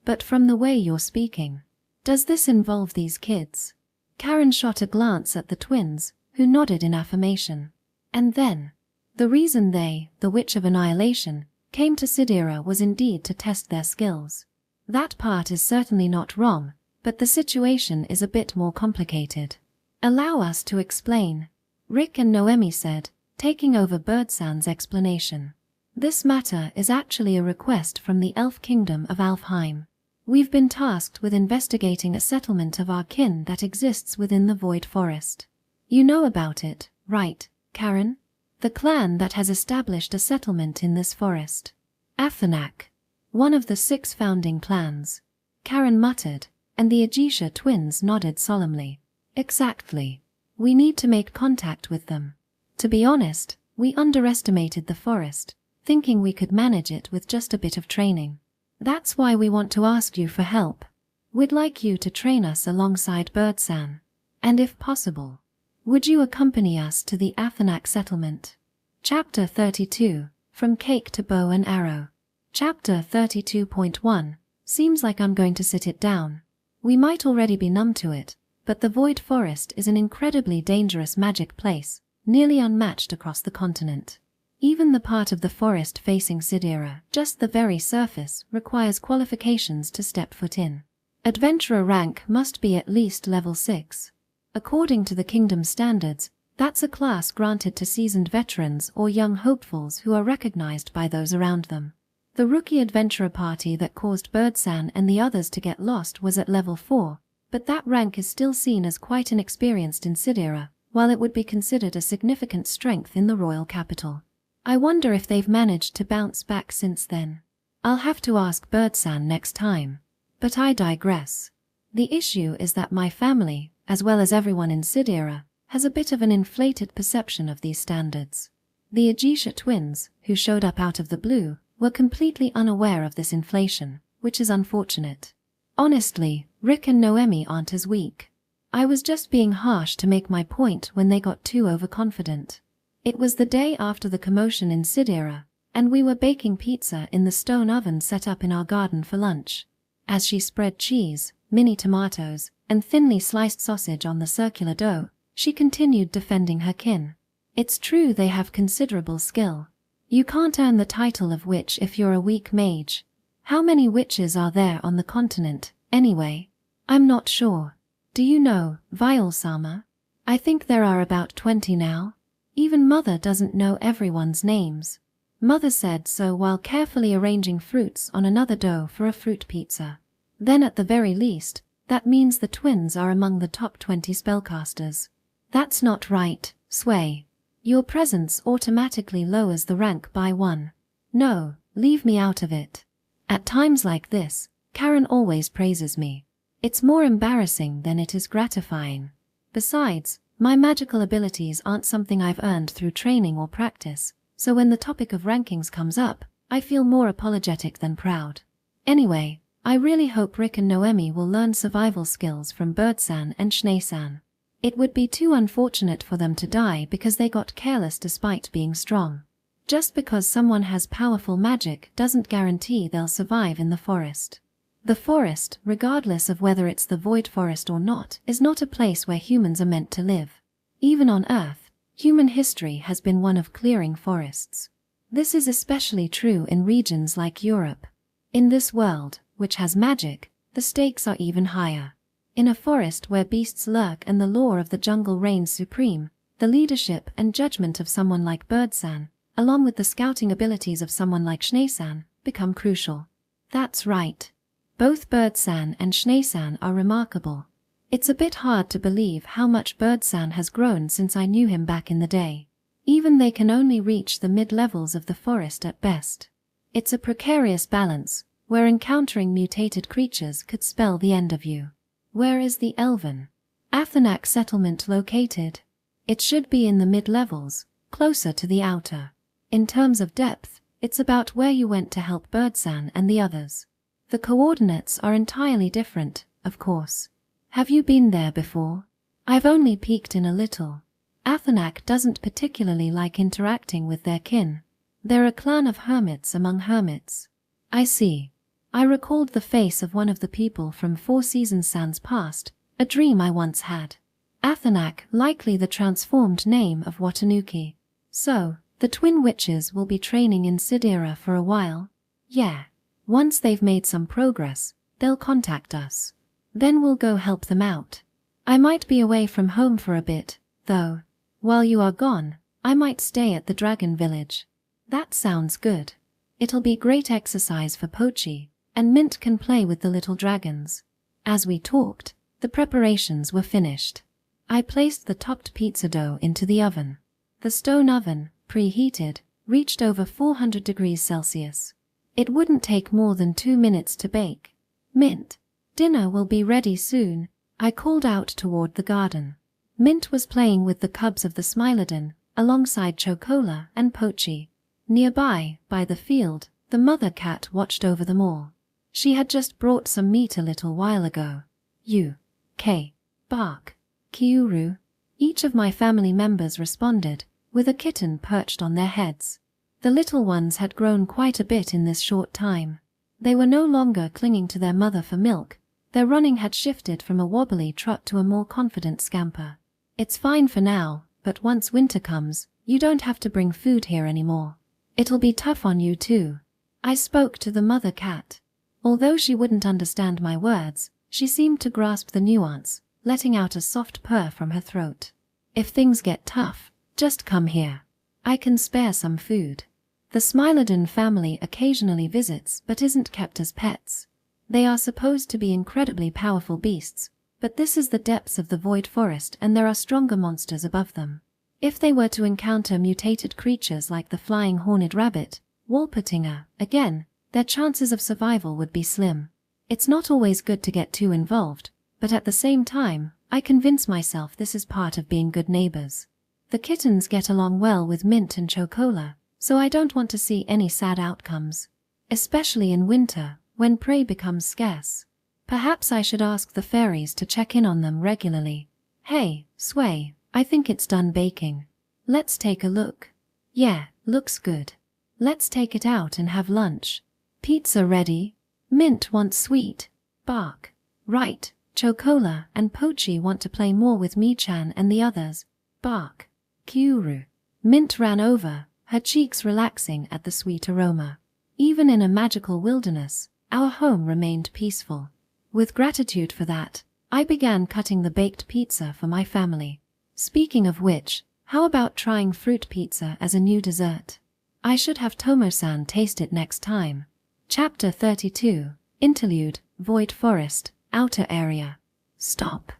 But from the way you're speaking, does this involve these kids? Karen shot a glance at the twins, who nodded in affirmation. And then, the reason they, the Witch of Annihilation, came to Sidir was indeed to test their skills. That part is certainly not wrong, but the situation is a bit more complicated. Allow us to explain, Rick and Noemi said, taking over Bird-san's explanation. This matter is actually a request from the Elf Kingdom of Alfheim. We've been tasked with investigating a settlement of our kin that exists within the Void Forest. You know about it, right, Karen? The clan that has established a settlement in this forest. Athenak, one of the 6 founding clans. Karen muttered, and the Aisha twins nodded solemnly. Exactly. We need to make contact with them. To be honest, we underestimated the forest, thinking we could manage it with just a bit of training. That's why we want to ask you for help. We'd like you to train us alongside Bird-san. And if possible, would you accompany us to the Athenak settlement? Chapter 32, From Cake to Bow and Arrow. Chapter 32.1, Seems like I'm going to sit it down. We might already be numb to it, but the Void Forest is an incredibly dangerous magic place, nearly unmatched across the continent. Even the part of the forest facing Sidir, just the very surface, requires qualifications to step foot in. Adventurer rank must be at least level 6. According to the kingdom standards, that's a class granted to seasoned veterans or young hopefuls who are recognized by those around them. The rookie adventurer party that caused Bird-san and the others to get lost was at level 4, but that rank is still seen as quite inexperienced in Sidir, while it would be considered a significant strength in the royal capital. I wonder if they've managed to bounce back since then. I'll have to ask Bird-san next time. But I digress. The issue is that my family, as well as everyone in Sidir, has a bit of an inflated perception of these standards. The Aisha twins, who showed up out of the blue, were completely unaware of this inflation, which is unfortunate. Honestly, Rick and Noemi aren't as weak. I was just being harsh to make my point when they got too overconfident. It was the day after the commotion in Sidir, and we were baking pizza in the stone oven set up in our garden for lunch. As she spread cheese, mini tomatoes, and thinly sliced sausage on the circular dough, she continued defending her kin. It's true they have considerable skill. You can't earn the title of witch if you're a weak mage. How many witches are there on the continent, anyway? I'm not sure. Do you know, Viol-sama? I think there are about 20 now. Even Mother doesn't know everyone's names. Mother said so while carefully arranging fruits on another dough for a fruit pizza. Then at the very least, that means the twins are among the top 20 spellcasters. That's not right, Sway. Your presence automatically lowers the rank by 1. No, leave me out of it. At times like this, Karen always praises me. It's more embarrassing than it is gratifying. Besides, my magical abilities aren't something I've earned through training or practice, so when the topic of rankings comes up, I feel more apologetic than proud. Anyway, I really hope Rick and Noemi will learn survival skills from Bird-san and Schnee-san. It would be too unfortunate for them to die because they got careless despite being strong. Just because someone has powerful magic doesn't guarantee they'll survive in the forest. The forest, regardless of whether it's the Void Forest or not, is not a place where humans are meant to live. Even on Earth, human history has been one of clearing forests. This is especially true in regions like Europe. In this world, which has magic, the stakes are even higher. In a forest where beasts lurk and the law of the jungle reigns supreme, the leadership and judgment of someone like Bird-san, along with the scouting abilities of someone like Schnee-san, become crucial. That's right. Both Bird-san and Schnee-san are remarkable. It's a bit hard to believe how much Bird-san has grown since I knew him back in the day. Even they can only reach the mid-levels of the forest at best. It's a precarious balance, where encountering mutated creatures could spell the end of you. Where is the Elven Athanak settlement located? It should be in the mid-levels, closer to the outer. In terms of depth, it's about where you went to help Bird-san and the others. The coordinates are entirely different, of course. Have you been there before? I've only peeked in a little. Athanak doesn't particularly like interacting with their kin. They're a clan of hermits among hermits. I see. I recalled the face of one of the people from 4 Seasons Sans past, a dream I once had. Athanak, likely the transformed name of Watanuki. So, the twin witches will be training in Sidir for a while? Yeah. Once they've made some progress, they'll contact us. Then we'll go help them out. I might be away from home for a bit, though. While you are gone, I might stay at the dragon village. That sounds good. It'll be great exercise for Pochi, and Mint can play with the little dragons. As we talked, the preparations were finished. I placed the topped pizza dough into the oven. The stone oven, preheated, reached over 400 degrees Celsius. It wouldn't take more than 2 minutes to bake. Mint, dinner will be ready soon, I called out toward the garden. Mint was playing with the cubs of the Smilodon, alongside Chocola and Pochi. Nearby, by the field, the mother cat watched over them all. She had just brought some meat a little while ago. U.K. Bark. Kiuru. Each of my family members responded, with a kitten perched on their heads. The little ones had grown quite a bit in this short time. They were no longer clinging to their mother for milk. Their running had shifted from a wobbly trot to a more confident scamper. It's fine for now, but once winter comes, you don't have to bring food here anymore. It'll be tough on you too. I spoke to the mother cat. Although she wouldn't understand my words, she seemed to grasp the nuance, letting out a soft purr from her throat. If things get tough, just come here. I can spare some food. The Smilodon family occasionally visits but isn't kept as pets. They are supposed to be incredibly powerful beasts, but this is the depths of the Void Forest and there are stronger monsters above them. If they were to encounter mutated creatures like the flying horned rabbit, Wolpertinger, again, their chances of survival would be slim. It's not always good to get too involved, but at the same time, I convince myself this is part of being good neighbors. The kittens get along well with Mint and Chocola, so I don't want to see any sad outcomes. Especially in winter, when prey becomes scarce. Perhaps I should ask the fairies to check in on them regularly. Hey, Sway, I think it's done baking. Let's take a look. Yeah, looks good. Let's take it out and have lunch. Pizza ready? Mint wants sweet. Bark. Right, Chocola and Pochi want to play more with Michan and the others. Bark. Kyuru. Mint ran over, her cheeks relaxing at the sweet aroma. Even in a magical wilderness, our home remained peaceful. With gratitude for that, I began cutting the baked pizza for my family. Speaking of which, how about trying fruit pizza as a new dessert? I should have Tomo-san taste it next time. Chapter 32, Interlude, Void Forest, Outer Area. Stop.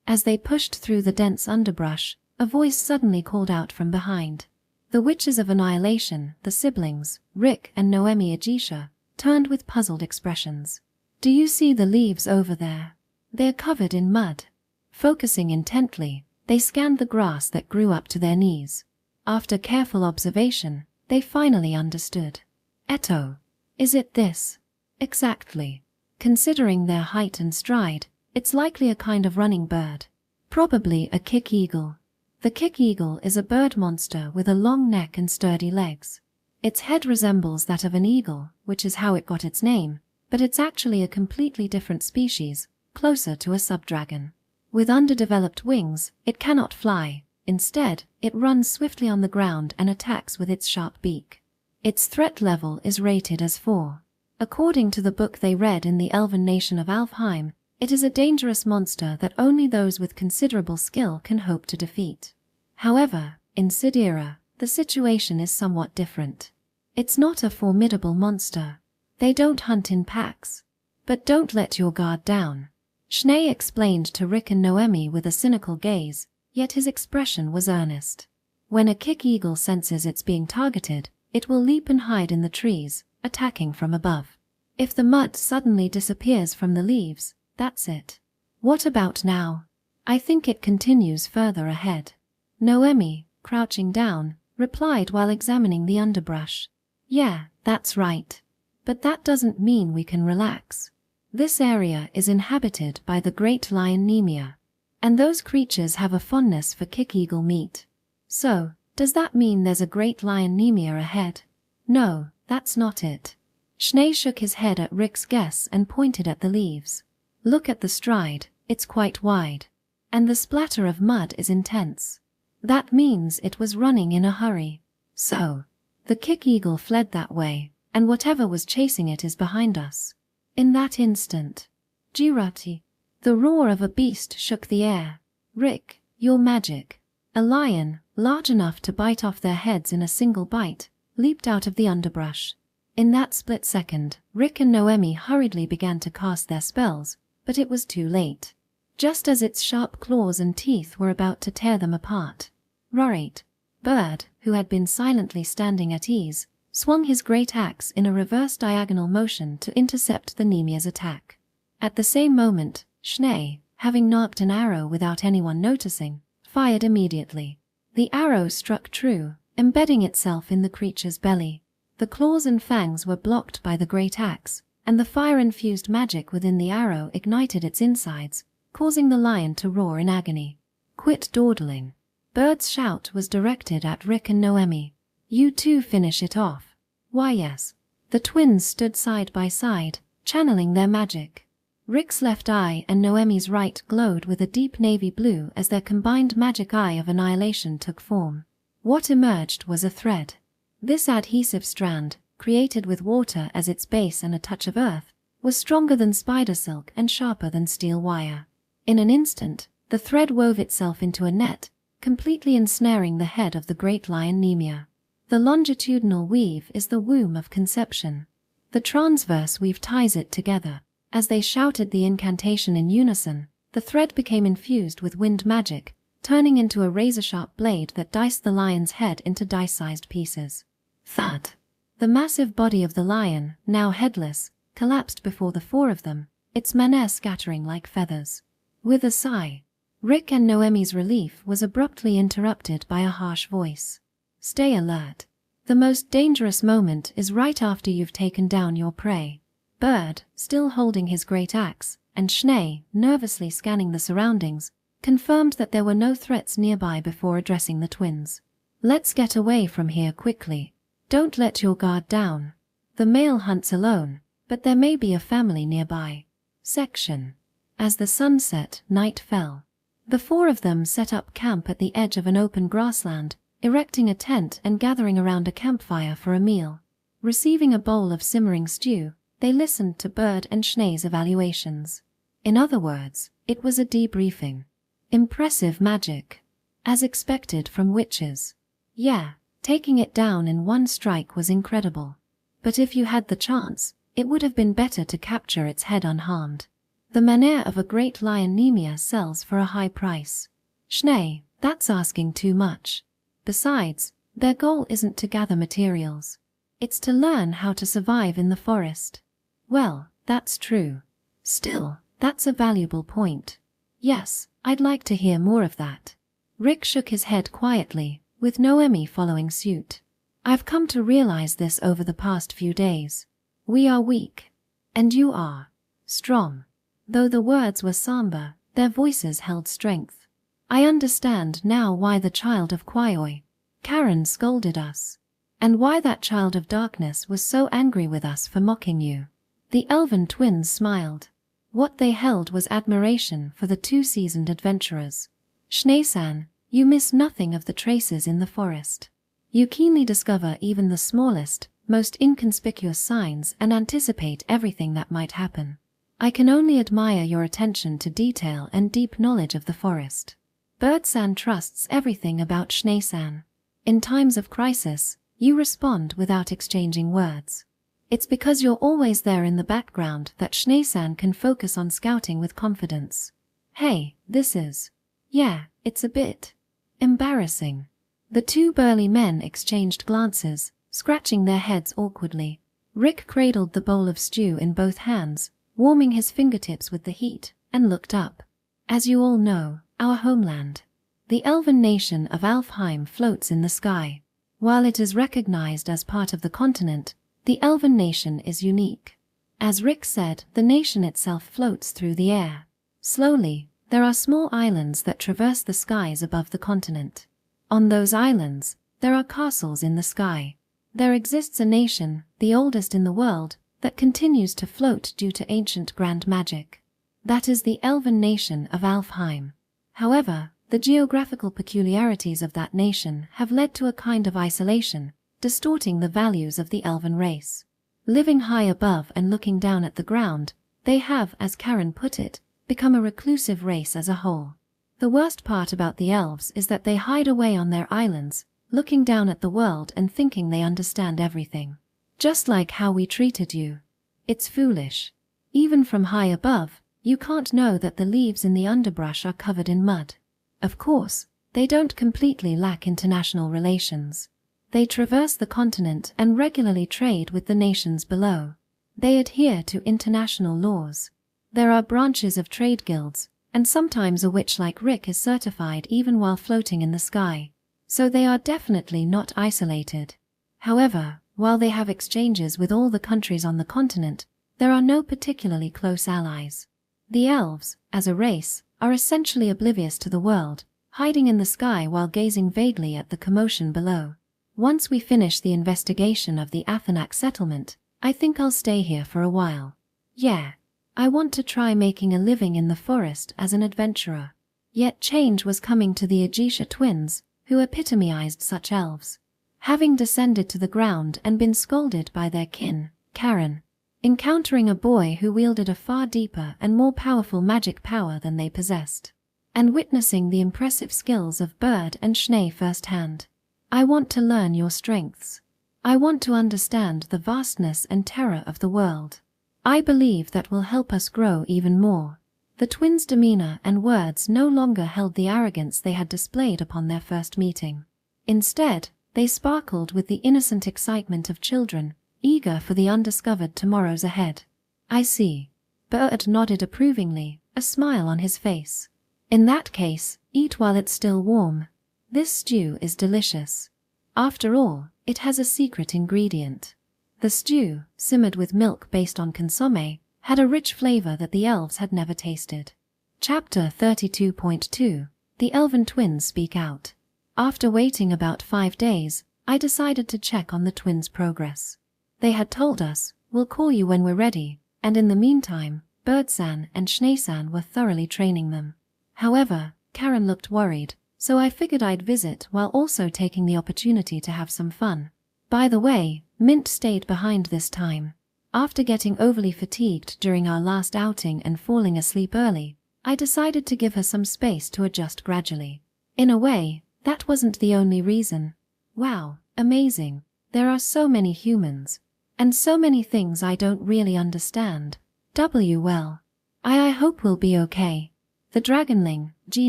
As they pushed through the dense underbrush, a voice suddenly called out from behind. The Witches of Annihilation, the siblings, Rick and Noemi Aisha, turned with puzzled expressions. Do you see the leaves over there? They're covered in mud. Focusing intently, they scanned the grass that grew up to their knees. After careful observation, they finally understood. Eto. Is it this? Exactly. Considering their height and stride, it's likely a kind of running bird. Probably a kick eagle. The kick eagle is a bird monster with a long neck and sturdy legs. Its head resembles that of an eagle, which is how it got its name, but it's actually a completely different species, closer to a subdragon. With underdeveloped wings, it cannot fly. Instead, it runs swiftly on the ground and attacks with its sharp beak. Its threat level is rated as 4. According to the book they read in the Elven nation of Alfheim, it is a dangerous monster that only those with considerable skill can hope to defeat. However, in Sidir, the situation is somewhat different. It's not a formidable monster. They don't hunt in packs. But don't let your guard down. Schnee explained to Rick and Noemi with a cynical gaze, yet his expression was earnest. When a kick eagle senses it's being targeted, it will leap and hide in the trees, attacking from above. If the mud suddenly disappears from the leaves, that's it. What about now? I think it continues further ahead. Noemi, crouching down, replied while examining the underbrush. Yeah, that's right. But that doesn't mean we can relax. This area is inhabited by the great lion Nemia, and those creatures have a fondness for kick eagle meat. So, does that mean there's a great lion Nemia ahead? No, that's not it. Schnee shook his head at Rick's guess and pointed at the leaves. Look at the stride, it's quite wide. And the splatter of mud is intense. That means it was running in a hurry. So, the kick eagle fled that way, and whatever was chasing it is behind us. In that instant, Jirati, the roar of a beast shook the air. Rick, your magic. A lion, large enough to bite off their heads in a single bite, leaped out of the underbrush. In that split second, Rick and Noemi hurriedly began to cast their spells, but it was too late. Just as its sharp claws and teeth were about to tear them apart, Rorate, Bird, who had been silently standing at ease, swung his great axe in a reverse diagonal motion to intercept the Nemia's attack. At the same moment, Schnee, having knocked an arrow without anyone noticing, fired immediately. The arrow struck true, embedding itself in the creature's belly. The claws and fangs were blocked by the great axe, and the fire-infused magic within the arrow ignited its insides, causing the lion to roar in agony. Quit dawdling. Bird's shout was directed at Rick and Noemi. You two finish it off. Why yes. The twins stood side by side, channeling their magic. Rick's left eye and Noemi's right glowed with a deep navy blue as their combined magic eye of annihilation took form. What emerged was a thread. This adhesive strand, created with water as its base and a touch of earth, was stronger than spider silk and sharper than steel wire. In an instant, the thread wove itself into a net, completely ensnaring the head of the great lion Nemia. The longitudinal weave is the womb of conception. The transverse weave ties it together. As they shouted the incantation in unison, the thread became infused with wind magic, turning into a razor-sharp blade that diced the lion's head into dice-sized pieces. Thud! The massive body of the lion, now headless, collapsed before the four of them, its manner scattering like feathers. With a sigh, Rick and Noemi's relief was abruptly interrupted by a harsh voice. Stay alert. The most dangerous moment is right after you've taken down your prey. Bird, still holding his great axe, and Schnee, nervously scanning the surroundings, confirmed that there were no threats nearby before addressing the twins. Let's get away from here quickly. Don't let your guard down. The male hunts alone, but there may be a family nearby. Section. As the sun set, night fell. The four of them set up camp at the edge of an open grassland, erecting a tent and gathering around a campfire for a meal. Receiving a bowl of simmering stew, they listened to Bird and Schnei's evaluations. In other words, it was a debriefing. Impressive magic. As expected from witches. Yeah, taking it down in one strike was incredible. But if you had the chance, it would have been better to capture its head unharmed. The manner of a great lion Nemia sells for a high price. Schnee, that's asking too much. Besides, their goal isn't to gather materials. It's to learn how to survive in the forest. Well, that's true. Still, that's a valuable point. Yes, I'd like to hear more of that. Rick shook his head quietly, with Noemi following suit. I've come to realize this over the past few days. We are weak. And you are strong. Though the words were somber, their voices held strength. I understand now why the child of Kwaioi, Karen, scolded us. And why that child of darkness was so angry with us for mocking you. The Elven twins smiled. What they held was admiration for the two seasoned adventurers. Schnee-san, you miss nothing of the traces in the forest. You keenly discover even the smallest, most inconspicuous signs and anticipate everything that might happen. I can only admire your attention to detail and deep knowledge of the forest. Bird-san trusts everything about Schnee-san. In times of crisis, you respond without exchanging words. It's because you're always there in the background that Schnee-san can focus on scouting with confidence. Hey, this is... Yeah, it's a bit... embarrassing. The two burly men exchanged glances, scratching their heads awkwardly. Rick cradled the bowl of stew in both hands, warming his fingertips with the heat, and looked up. As you all know, our homeland, the Elven nation of Alfheim, floats in the sky. While it is recognized as part of the continent, the Elven nation is unique. As Rick said, the nation itself floats through the air. Slowly, there are small islands that traverse the skies above the continent. On those islands, there are castles in the sky. There exists a nation, the oldest in the world, that continues to float due to ancient grand magic. That is the Elven nation of Alfheim. However, the geographical peculiarities of that nation have led to a kind of isolation, distorting the values of the Elven race. Living high above and looking down at the ground, they have, as Karen put it, become a reclusive race as a whole. The worst part about the elves is that they hide away on their islands, looking down at the world and thinking they understand everything. Just like how we treated you. It's foolish. Even from high above, you can't know that the leaves in the underbrush are covered in mud. Of course, they don't completely lack international relations. They traverse the continent and regularly trade with the nations below. They adhere to international laws. There are branches of trade guilds, and sometimes a witch like Rick is certified even while floating in the sky. So they are definitely not isolated. However, while they have exchanges with all the countries on the continent, there are no particularly close allies. The elves, as a race, are essentially oblivious to the world, hiding in the sky while gazing vaguely at the commotion below. Once we finish the investigation of the Athanak settlement, I think I'll stay here for a while. Yeah, I want to try making a living in the forest as an adventurer. Yet change was coming to the Aisha twins, who epitomized such elves. Having descended to the ground and been scolded by their kin, Karen, encountering a boy who wielded a far deeper and more powerful magic power than they possessed, and witnessing the impressive skills of Bird and Schnee firsthand. I want to learn your strengths. I want to understand the vastness and terror of the world. I believe that will help us grow even more. The twins' demeanor and words no longer held the arrogance they had displayed upon their first meeting. Instead, they sparkled with the innocent excitement of children, eager for the undiscovered tomorrows ahead. I see. Bird nodded approvingly, a smile on his face. In that case, eat while it's still warm. This stew is delicious. After all, it has a secret ingredient. The stew, simmered with milk based on consommé, had a rich flavor that the elves had never tasted. Chapter 32.2 The Elven Twins Speak Out. After waiting about 5 days, I decided to check on the twins' progress. They had told us, "We'll call you when we're ready," and in the meantime, Bird-san and Schnee-san were thoroughly training them. However, Karen looked worried, so I figured I'd visit while also taking the opportunity to have some fun. By the way, Mint stayed behind this time. After getting overly fatigued during our last outing and falling asleep early, I decided to give her some space to adjust gradually. In a way, that wasn't the only reason. Wow, amazing. There are so many humans. And so many things I don't really understand. Well, I hope we'll be okay. The Dragonling, G.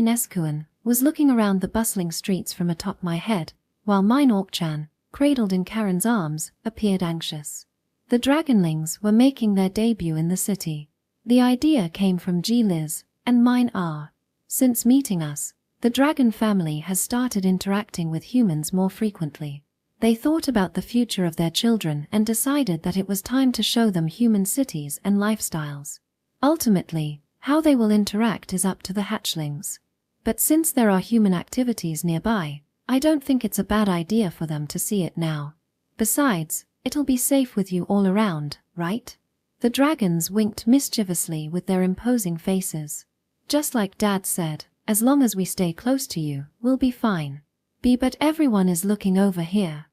Neskuan, was looking around the bustling streets from atop my head, while mine Ork-chan, cradled in Karen's arms, appeared anxious. The Dragonlings were making their debut in the city. The idea came from G. Liz, and mine R. Since meeting us, the Dragon family has started interacting with humans more frequently. They thought about the future of their children and decided that it was time to show them human cities and lifestyles. Ultimately, how they will interact is up to the hatchlings. But since there are human activities nearby, I don't think it's a bad idea for them to see it now. Besides, it'll be safe with you all around, right? The dragons winked mischievously with their imposing faces. Just like Dad said, as long as we stay close to you, we'll be fine. But everyone is looking over here.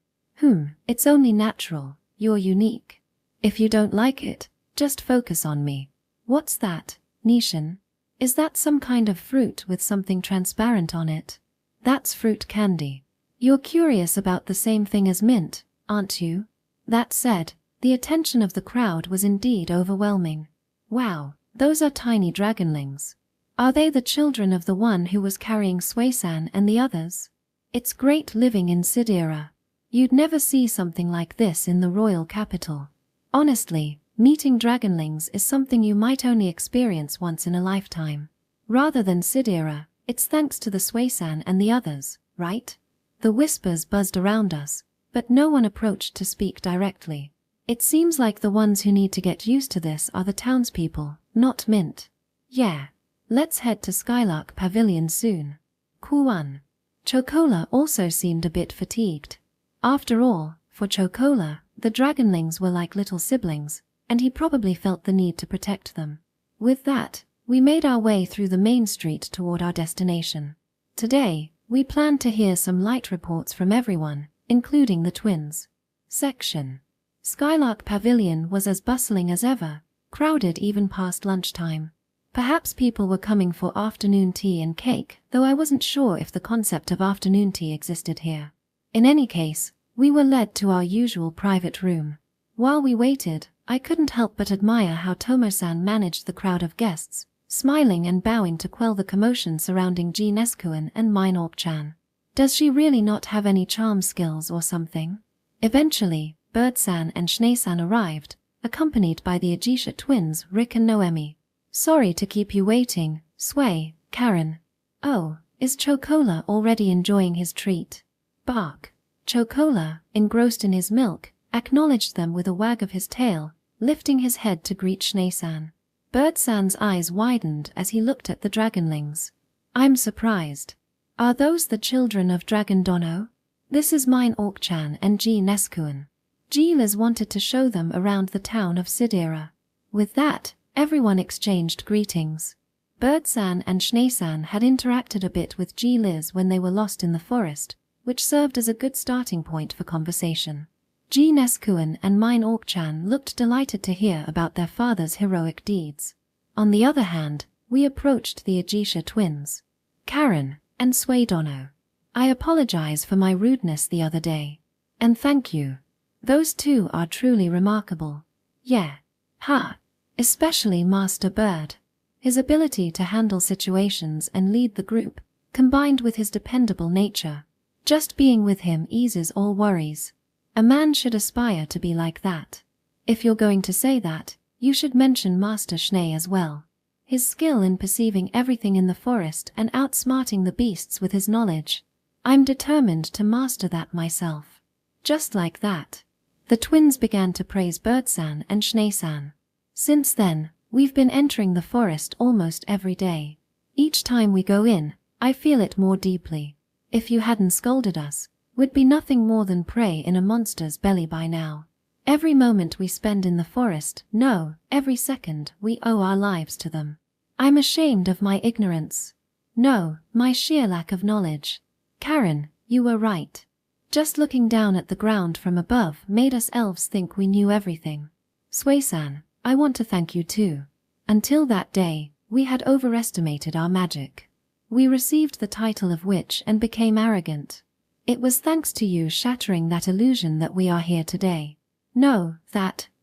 It's only natural. You're unique. If you don't like it, just focus on me. What's that, Nishan? Is that some kind of fruit with something transparent on it? That's fruit candy. You're curious about the same thing as Mint, aren't you? That said, the attention of the crowd was indeed overwhelming. Wow, those are tiny dragonlings. Are they the children of the one who was carrying Sway-san and the others? It's great living in Sidir. You'd never see something like this in the royal capital. Honestly, meeting dragonlings is something you might only experience once in a lifetime. Rather than Sidir, it's thanks to the Sway-san and the others, right? The whispers buzzed around us, but no one approached to speak directly. It seems like the ones who need to get used to this are the townspeople, not Mint. Yeah. Let's head to Skylark Pavilion soon. Kuan. Chocola also seemed a bit fatigued. After all, for Chocola, the dragonlings were like little siblings, and he probably felt the need to protect them. With that, we made our way through the main street toward our destination. Today, we planned to hear some light reports from everyone, including the twins. Section. Skylark Pavilion was as bustling as ever, crowded even past lunchtime. Perhaps people were coming for afternoon tea and cake, though I wasn't sure if the concept of afternoon tea existed here. In any case, we were led to our usual private room. While we waited, I couldn't help but admire how Tomo-san managed the crowd of guests, smiling and bowing to quell the commotion surrounding G. Neskuan and mine Ork-chan. Does she really not have any charm skills or something? Eventually, Bird-san and Schnee-san arrived, accompanied by the Aisha twins Rick and Noemi. Sorry to keep you waiting, Sway, Karen. Oh, is Chocola already enjoying his treat? Bark. Chocola, engrossed in his milk, acknowledged them with a wag of his tail, lifting his head to greet Schnee-san. Bird-san's eyes widened as he looked at the dragonlings. I'm surprised. Are those the children of Dragon Dono? This is mine Ork-chan and G. Neskuan. G. Liz wanted to show them around the town of Sidir. With that, everyone exchanged greetings. Bird-san and Schnee-san had interacted a bit with G. Liz when they were lost in the forest, which served as a good starting point for conversation. G. Neskuan and mine Ork-chan looked delighted to hear about their father's heroic deeds. On the other hand, we approached the Aisha twins, Karen and Sway Dono. I apologize for my rudeness the other day. And thank you. Those two are truly remarkable. Yeah. Ha. Especially Master Bird. His ability to handle situations and lead the group, combined with his dependable nature. Just being with him eases all worries. A man should aspire to be like that. If you're going to say that, you should mention Master Schnee as well. His skill in perceiving everything in the forest and outsmarting the beasts with his knowledge. I'm determined to master that myself. Just like that. The twins began to praise Bird-san and Schnee-san. Since then, we've been entering the forest almost every day. Each time we go in, I feel it more deeply. If you hadn't scolded us, we'd be nothing more than prey in a monster's belly by now. Every moment we spend in the forest, no, every second, we owe our lives to them. I'm ashamed of my ignorance. No, my sheer lack of knowledge. Karen, you were right. Just looking down at the ground from above made us elves think we knew everything. Sui-san, I want to thank you too. Until that day, we had overestimated our magic. We received the title of witch and became arrogant. It was thanks to you shattering that illusion that we are here today. No,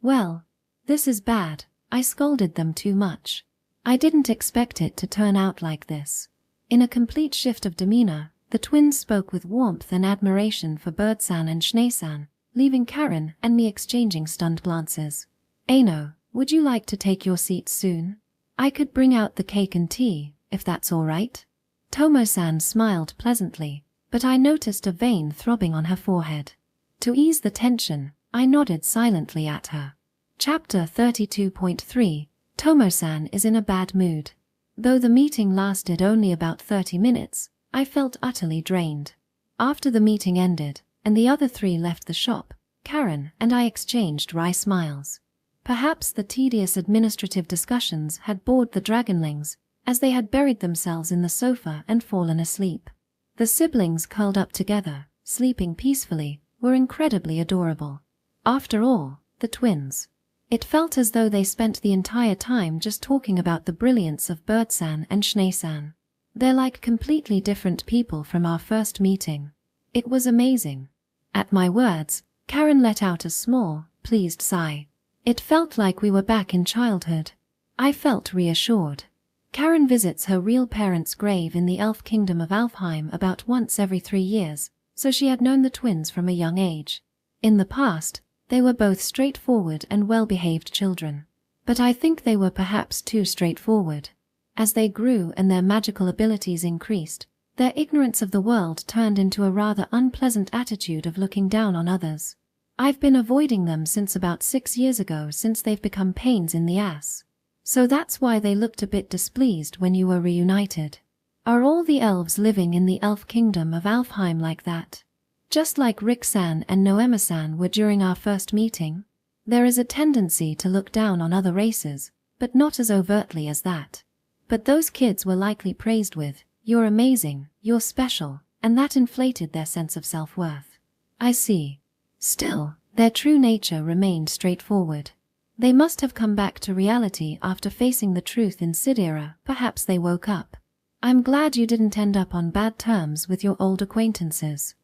well, this is bad. I scolded them too much. I didn't expect it to turn out like this. In a complete shift of demeanor, the twins spoke with warmth and admiration for Bird-san and Schnee-san, leaving Karen and me exchanging stunned glances. Aino, would you like to take your seat soon? I could bring out the cake and tea, if that's all right. Tomo-san smiled pleasantly, but I noticed a vein throbbing on her forehead. To ease the tension, I nodded silently at her. Chapter 32.3 Tomo-san is in a bad mood. Though the meeting lasted only about 30 minutes, I felt utterly drained. After the meeting ended, and the other three left the shop, Karen and I exchanged wry smiles. Perhaps the tedious administrative discussions had bored the Dragonlings, as they had buried themselves in the sofa and fallen asleep. The siblings curled up together, sleeping peacefully, were incredibly adorable. After all, the twins. It felt as though they spent the entire time just talking about the brilliance of Bird-san and Schnee-san. They're like completely different people from our first meeting. It was amazing. At my words, Karen let out a small, pleased sigh. It felt like we were back in childhood. I felt reassured. Karen visits her real parents' grave in the elf kingdom of Alfheim about once every 3 years, so she had known the twins from a young age. In the past, they were both straightforward and well-behaved children. But I think they were perhaps too straightforward. As they grew and their magical abilities increased, their ignorance of the world turned into a rather unpleasant attitude of looking down on others. I've been avoiding them since about 6 years ago since they've become pains in the ass. So that's why they looked a bit displeased when you were reunited. Are all the elves living in the elf kingdom of Alfheim like that? Just like Rick-san and Noema-san were during our first meeting? There is a tendency to look down on other races, but not as overtly as that. But those kids were likely praised with, "You're amazing, you're special," and that inflated their sense of self-worth. I see. Still, their true nature remained straightforward. They must have come back to reality after facing the truth in Sidir. Perhaps they woke up. I'm glad you didn't end up on bad terms with your old acquaintances.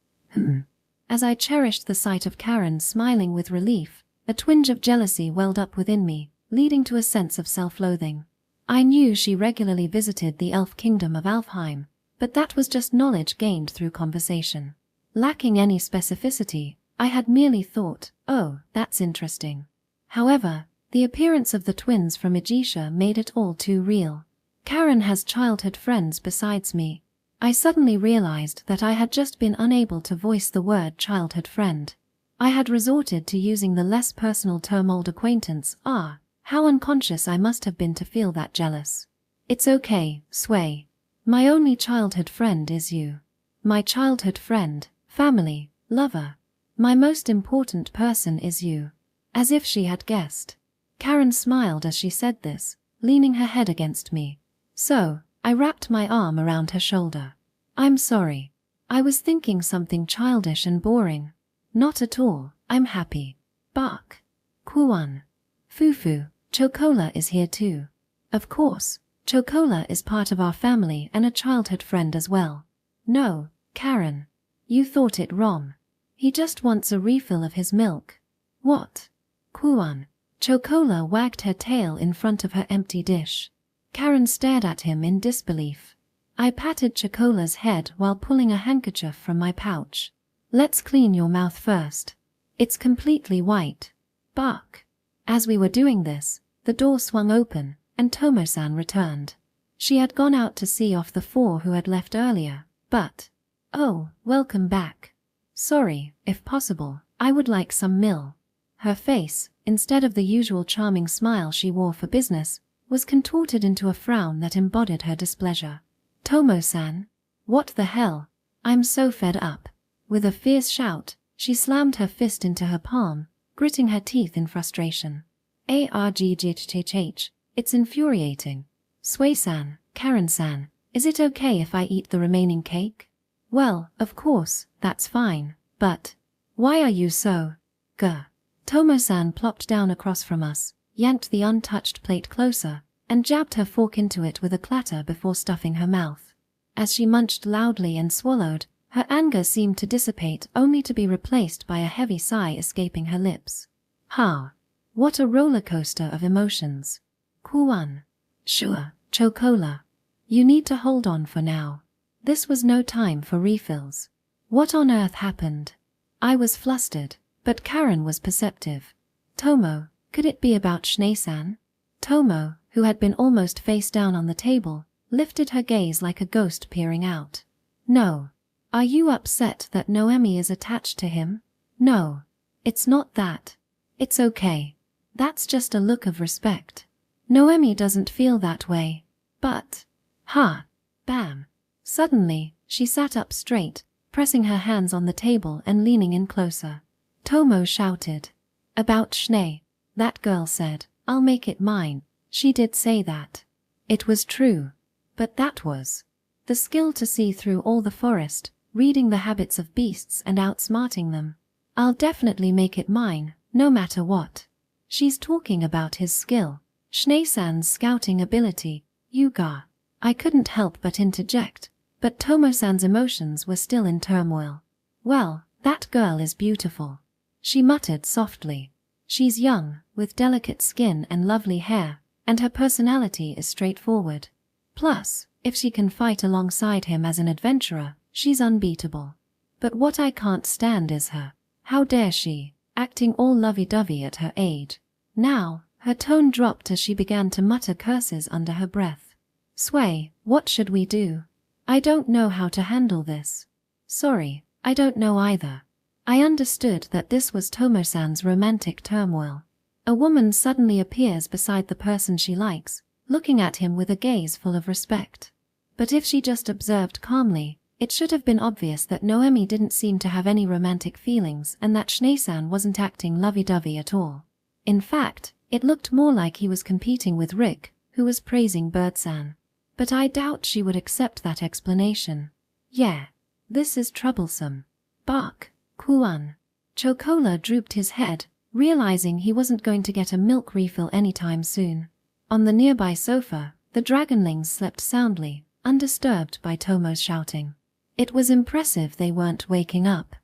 As I cherished the sight of Karen smiling with relief, a twinge of jealousy welled up within me, leading to a sense of self-loathing. I knew she regularly visited the elf kingdom of Alfheim, but that was just knowledge gained through conversation. Lacking any specificity, I had merely thought, oh, that's interesting. However, the appearance of the twins from Aisha made it all too real. Karen has childhood friends besides me. I suddenly realized that I had just been unable to voice the word childhood friend. I had resorted to using the less personal term old acquaintance. How unconscious I must have been to feel that jealous. It's okay, Sway. My only childhood friend is you. My childhood friend, family, lover. My most important person is you. As if she had guessed. Karen smiled as she said this, leaning her head against me. So, I wrapped my arm around her shoulder. I'm sorry. I was thinking something childish and boring. Not at all, I'm happy. Bark. Kuan. Fufu, Chocola is here too. Of course, Chocola is part of our family and a childhood friend as well. No, Karen. You thought it wrong. He just wants a refill of his milk. What? Kuan. Chocola wagged her tail in front of her empty dish. Karen stared at him in disbelief. I patted Chocola's head while pulling a handkerchief from my pouch. Let's clean your mouth first. It's completely white. Bark. As we were doing this, the door swung open, and Tomo-san returned. She had gone out to see off the 4 who had left earlier, but... Oh, welcome back. Sorry, if possible, I would like some mill. Her face, instead of the usual charming smile she wore for business, was contorted into a frown that embodied her displeasure. Tomo-san? What the hell? I'm so fed up. With a fierce shout, she slammed her fist into her palm, gritting her teeth in frustration. Argghh, it's infuriating. Sway-san, Karen-san, is it okay if I eat the remaining cake? Well, of course, that's fine, but why are you so? Gah. Tomo-san plopped down across from us, yanked the untouched plate closer, and jabbed her fork into it with a clatter before stuffing her mouth. As she munched loudly and swallowed, her anger seemed to dissipate only to be replaced by a heavy sigh escaping her lips. Ha! What a roller coaster of emotions. Kuan. Sure, Chocola. You need to hold on for now. This was no time for refills. What on earth happened? I was flustered, but Karen was perceptive. Tomo, could it be about Schnee-san? Tomo, who had been almost face down on the table, lifted her gaze like a ghost peering out. No. Are you upset that Noemi is attached to him? No. It's not that. It's okay. That's just a look of respect. Noemi doesn't feel that way. But... Ha! Bam! Suddenly, she sat up straight, pressing her hands on the table and leaning in closer. Tomo shouted. About Schnee. That girl said, I'll make it mine. She did say that. It was true. But that was the skill to see through all the forest, reading the habits of beasts and outsmarting them. I'll definitely make it mine, no matter what. She's talking about his skill. Schnee-san's scouting ability. Yuga. I couldn't help but interject, but Tomo-san's emotions were still in turmoil. Well, that girl is beautiful. She muttered softly. She's young, with delicate skin and lovely hair, and her personality is straightforward. Plus, if she can fight alongside him as an adventurer, she's unbeatable. But what I can't stand is her. How dare she, acting all lovey-dovey at her age. Now, her tone dropped as she began to mutter curses under her breath. Sway, what should we do? I don't know how to handle this. Sorry, I don't know either. I understood that this was Tomo-san's romantic turmoil. A woman suddenly appears beside the person she likes, looking at him with a gaze full of respect. But if she just observed calmly, it should have been obvious that Noemi didn't seem to have any romantic feelings and that Schnee-san wasn't acting lovey-dovey at all. In fact, it looked more like he was competing with Rick, who was praising Bird-san. But I doubt she would accept that explanation. Yeah, this is troublesome. Bark, Kuan. Chocola drooped his head, realizing he wasn't going to get a milk refill anytime soon. On the nearby sofa, the Dragonlings slept soundly, undisturbed by Tomo's shouting. It was impressive they weren't waking up.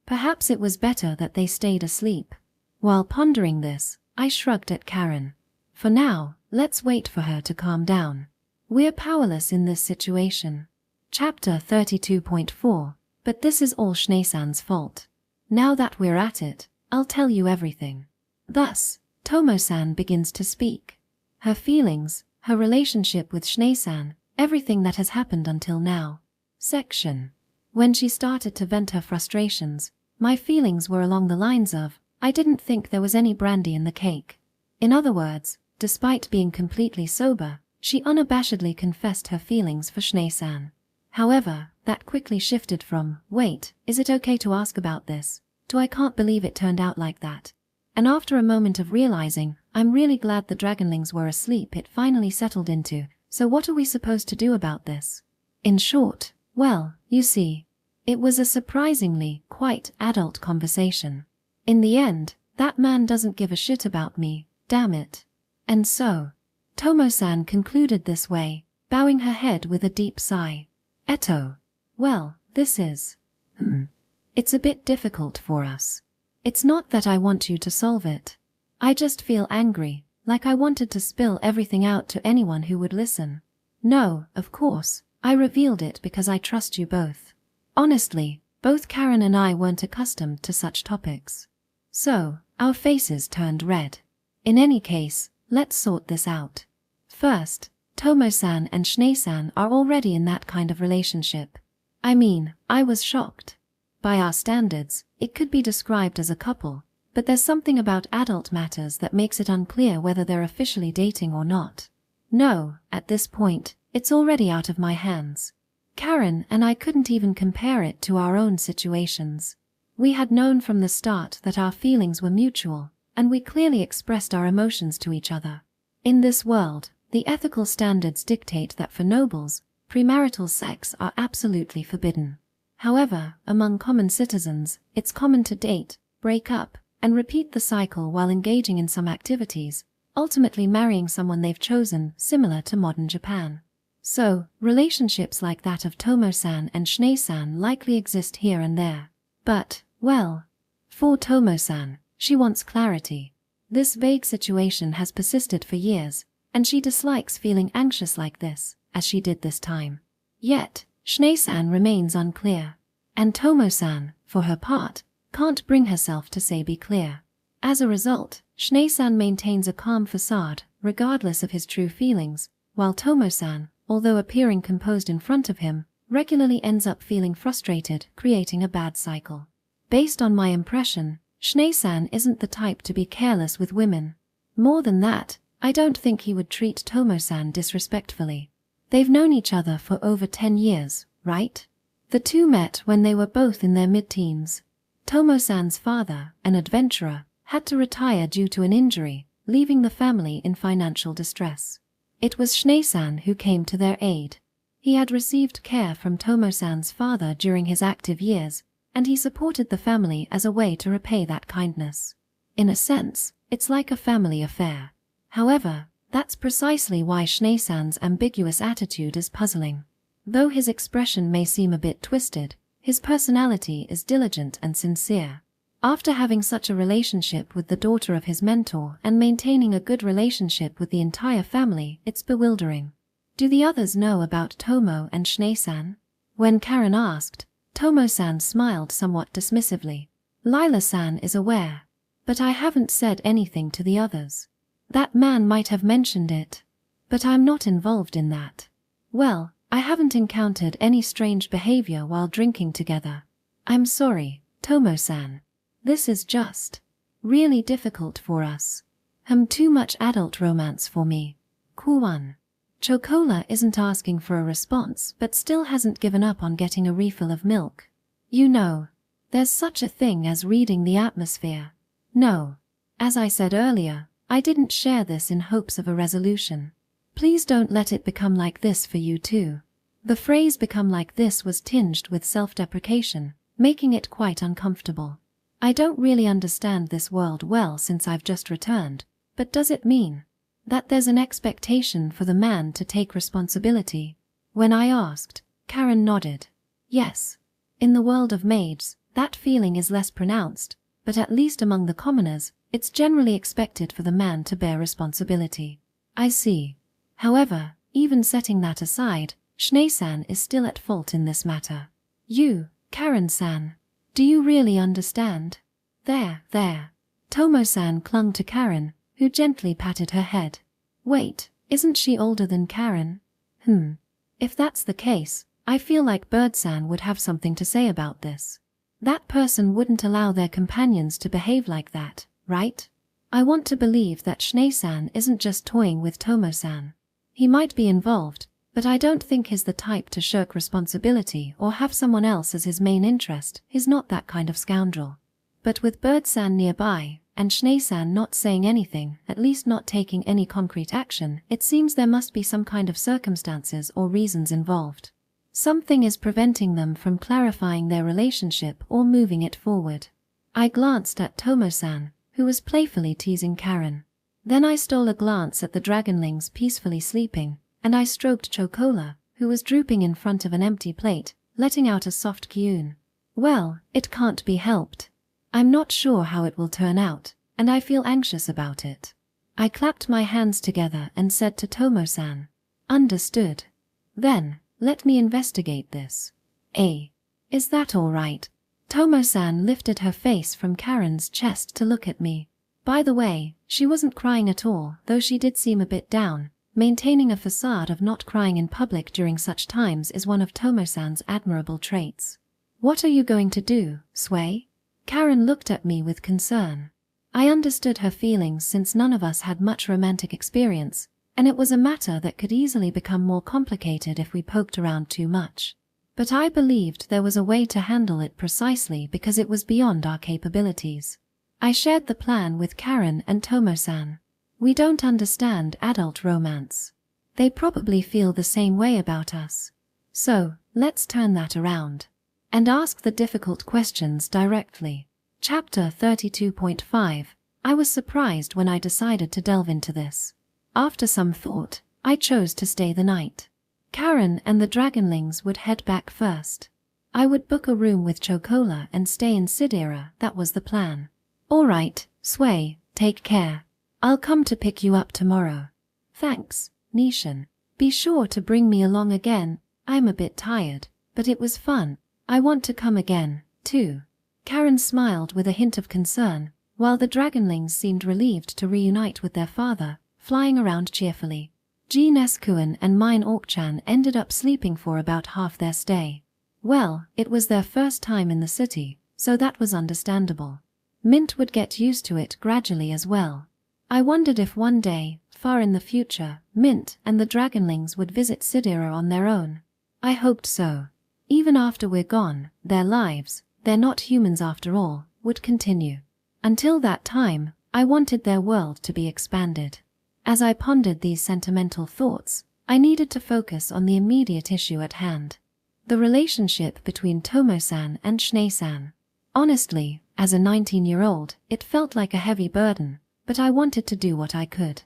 Perhaps it was better that they stayed asleep. While pondering this, I shrugged at Karen. For now, let's wait for her to calm down. We're powerless in this situation. Chapter 32.4. But this is all Schnee-san's fault. Now that we're at it, I'll tell you everything. Thus, Tomo-san begins to speak. Her feelings, her relationship with Schnee-san, everything that has happened until now. Section. When she started to vent her frustrations, my feelings were along the lines of, I didn't think there was any brandy in the cake. In other words, despite being completely sober, she unabashedly confessed her feelings for Schnee-san. However, that quickly shifted from, wait, is it okay to ask about this, to I can't believe it turned out like that. And after a moment of realizing, I'm really glad the Dragonlings were asleep, it finally settled into, so what are we supposed to do about this? In short, well, you see, it was a surprisingly, quite adult conversation. In the end, that man doesn't give a shit about me, damn it. And so, Tomo-san concluded this way, bowing her head with a deep sigh. Eto. Well, this is... It's a bit difficult for us. It's not that I want you to solve it. I just feel angry, like I wanted to spill everything out to anyone who would listen. No, of course, I revealed it because I trust you both. Honestly, both Karen and I weren't accustomed to such topics. So, our faces turned red. In any case, let's sort this out. First, Tomo-san and Schnee-san are already in that kind of relationship. I mean, I was shocked. By our standards, it could be described as a couple, but there's something about adult matters that makes it unclear whether they're officially dating or not. No, at this point, it's already out of my hands. Karen and I couldn't even compare it to our own situations. We had known from the start that our feelings were mutual, and we clearly expressed our emotions to each other. In this world, the ethical standards dictate that for nobles, premarital sex are absolutely forbidden. However, among common citizens, it's common to date, break up, and repeat the cycle while engaging in some activities, ultimately marrying someone they've chosen, similar to modern Japan. So, relationships like that of Tomo-san and Schnee-san likely exist here and there. But, well, for Tomo-san, she wants clarity. This vague situation has persisted for years, and she dislikes feeling anxious like this, as she did this time. Yet, Schnee-san remains unclear. And Tomo-san, for her part, can't bring herself to say be clear. As a result, Schnee-san maintains a calm facade, regardless of his true feelings, while Tomo-san, although appearing composed in front of him, regularly ends up feeling frustrated, creating a bad cycle. Based on my impression, Schnee-san isn't the type to be careless with women. More than that, I don't think he would treat Tomo-san disrespectfully. They've known each other for over 10 years, right? The two met when they were both in their mid-teens. Tomo-san's father, an adventurer, had to retire due to an injury, leaving the family in financial distress. It was Schnee-san who came to their aid. He had received care from Tomo-san's father during his active years, and he supported the family as a way to repay that kindness. In a sense, it's like a family affair. However, that's precisely why Schnee-san's ambiguous attitude is puzzling. Though his expression may seem a bit twisted, his personality is diligent and sincere. After having such a relationship with the daughter of his mentor and maintaining a good relationship with the entire family, it's bewildering. Do the others know about Tomo and Schnee-san? When Karen asked, Tomo-san smiled somewhat dismissively. Lila-san is aware, but I haven't said anything to the others. That man might have mentioned it, but I'm not involved in that. Well, I haven't encountered any strange behavior while drinking together. I'm sorry, Tomo-san. This is just really difficult for us. Too much adult romance for me. Kuwan. Chocola isn't asking for a response but still hasn't given up on getting a refill of milk. You know, there's such a thing as reading the atmosphere. No. As I said earlier, I didn't share this in hopes of a resolution. Please don't let it become like this for you too. The phrase become like this was tinged with self-deprecation, making it quite uncomfortable. I don't really understand this world well since I've just returned, but does it mean that there's an expectation for the man to take responsibility? When I asked, Karen nodded. Yes. In the world of maids, that feeling is less pronounced, but at least among the commoners, it's generally expected for the man to bear responsibility. I see. However, even setting that aside, Schnee-san is still at fault in this matter. You, Karen-san, do you really understand? There. Tomo-san clung to Karen, who gently patted her head. Wait, isn't she older than Karen? If that's the case, I feel like Bird-san would have something to say about this. That person wouldn't allow their companions to behave like that, right? I want to believe that Schnee-san isn't just toying with Tomo-san. He might be involved, but I don't think he's the type to shirk responsibility or have someone else as his main interest. He's not that kind of scoundrel. But with Bird-san nearby, and Schnee-san not saying anything, at least not taking any concrete action, it seems there must be some kind of circumstances or reasons involved. Something is preventing them from clarifying their relationship or moving it forward. I glanced at Tomo-san, who was playfully teasing Karen. Then I stole a glance at the Dragonlings peacefully sleeping, and I stroked Chocola, who was drooping in front of an empty plate, letting out a soft kiun. Well, it can't be helped. I'm not sure how it will turn out, and I feel anxious about it. I clapped my hands together and said to Tomo-san, Understood. Then, let me investigate this. Is that all right? Tomo-san lifted her face from Karen's chest to look at me. By the way, she wasn't crying at all, though she did seem a bit down. Maintaining a facade of not crying in public during such times is one of Tomo-san's admirable traits. What are you going to do, Sway? Karen looked at me with concern. I understood her feelings since none of us had much romantic experience, and it was a matter that could easily become more complicated if we poked around too much. but I believed there was a way to handle it precisely because it was beyond our capabilities. I shared the plan with Karen and Tomo-san. We don't understand adult romance. They probably feel the same way about us. So, let's turn that around and ask the difficult questions directly. Chapter 32.5. I was surprised when I decided to delve into this. After some thought, I chose to stay the night. Karen and the Dragonlings would head back first. I would book a room with Chocola and stay in Sidir. That was the plan. All right, Sway, take care. I'll come to pick you up tomorrow. Thanks, Nishan. Be sure to bring me along again. I'm a bit tired, but it was fun. I want to come again, too. Karen smiled with a hint of concern, while the Dragonlings seemed relieved to reunite with their father, flying around cheerfully. Jean Eskuan and Mine Orkchan ended up sleeping for about half their stay. Well, it was their first time in the city, so that was understandable. Mint would get used to it gradually as well. I wondered if one day, far in the future, Mint and the Dragonlings would visit Sidir on their own. I hoped so. Even after we're gone, their lives, they're not humans after all, would continue. Until that time, I wanted their world to be expanded. As I pondered these sentimental thoughts, I needed to focus on the immediate issue at hand. The relationship between Tomo-san and Schnee-san. Honestly, as a 19-year-old, it felt like a heavy burden, but I wanted to do what I could.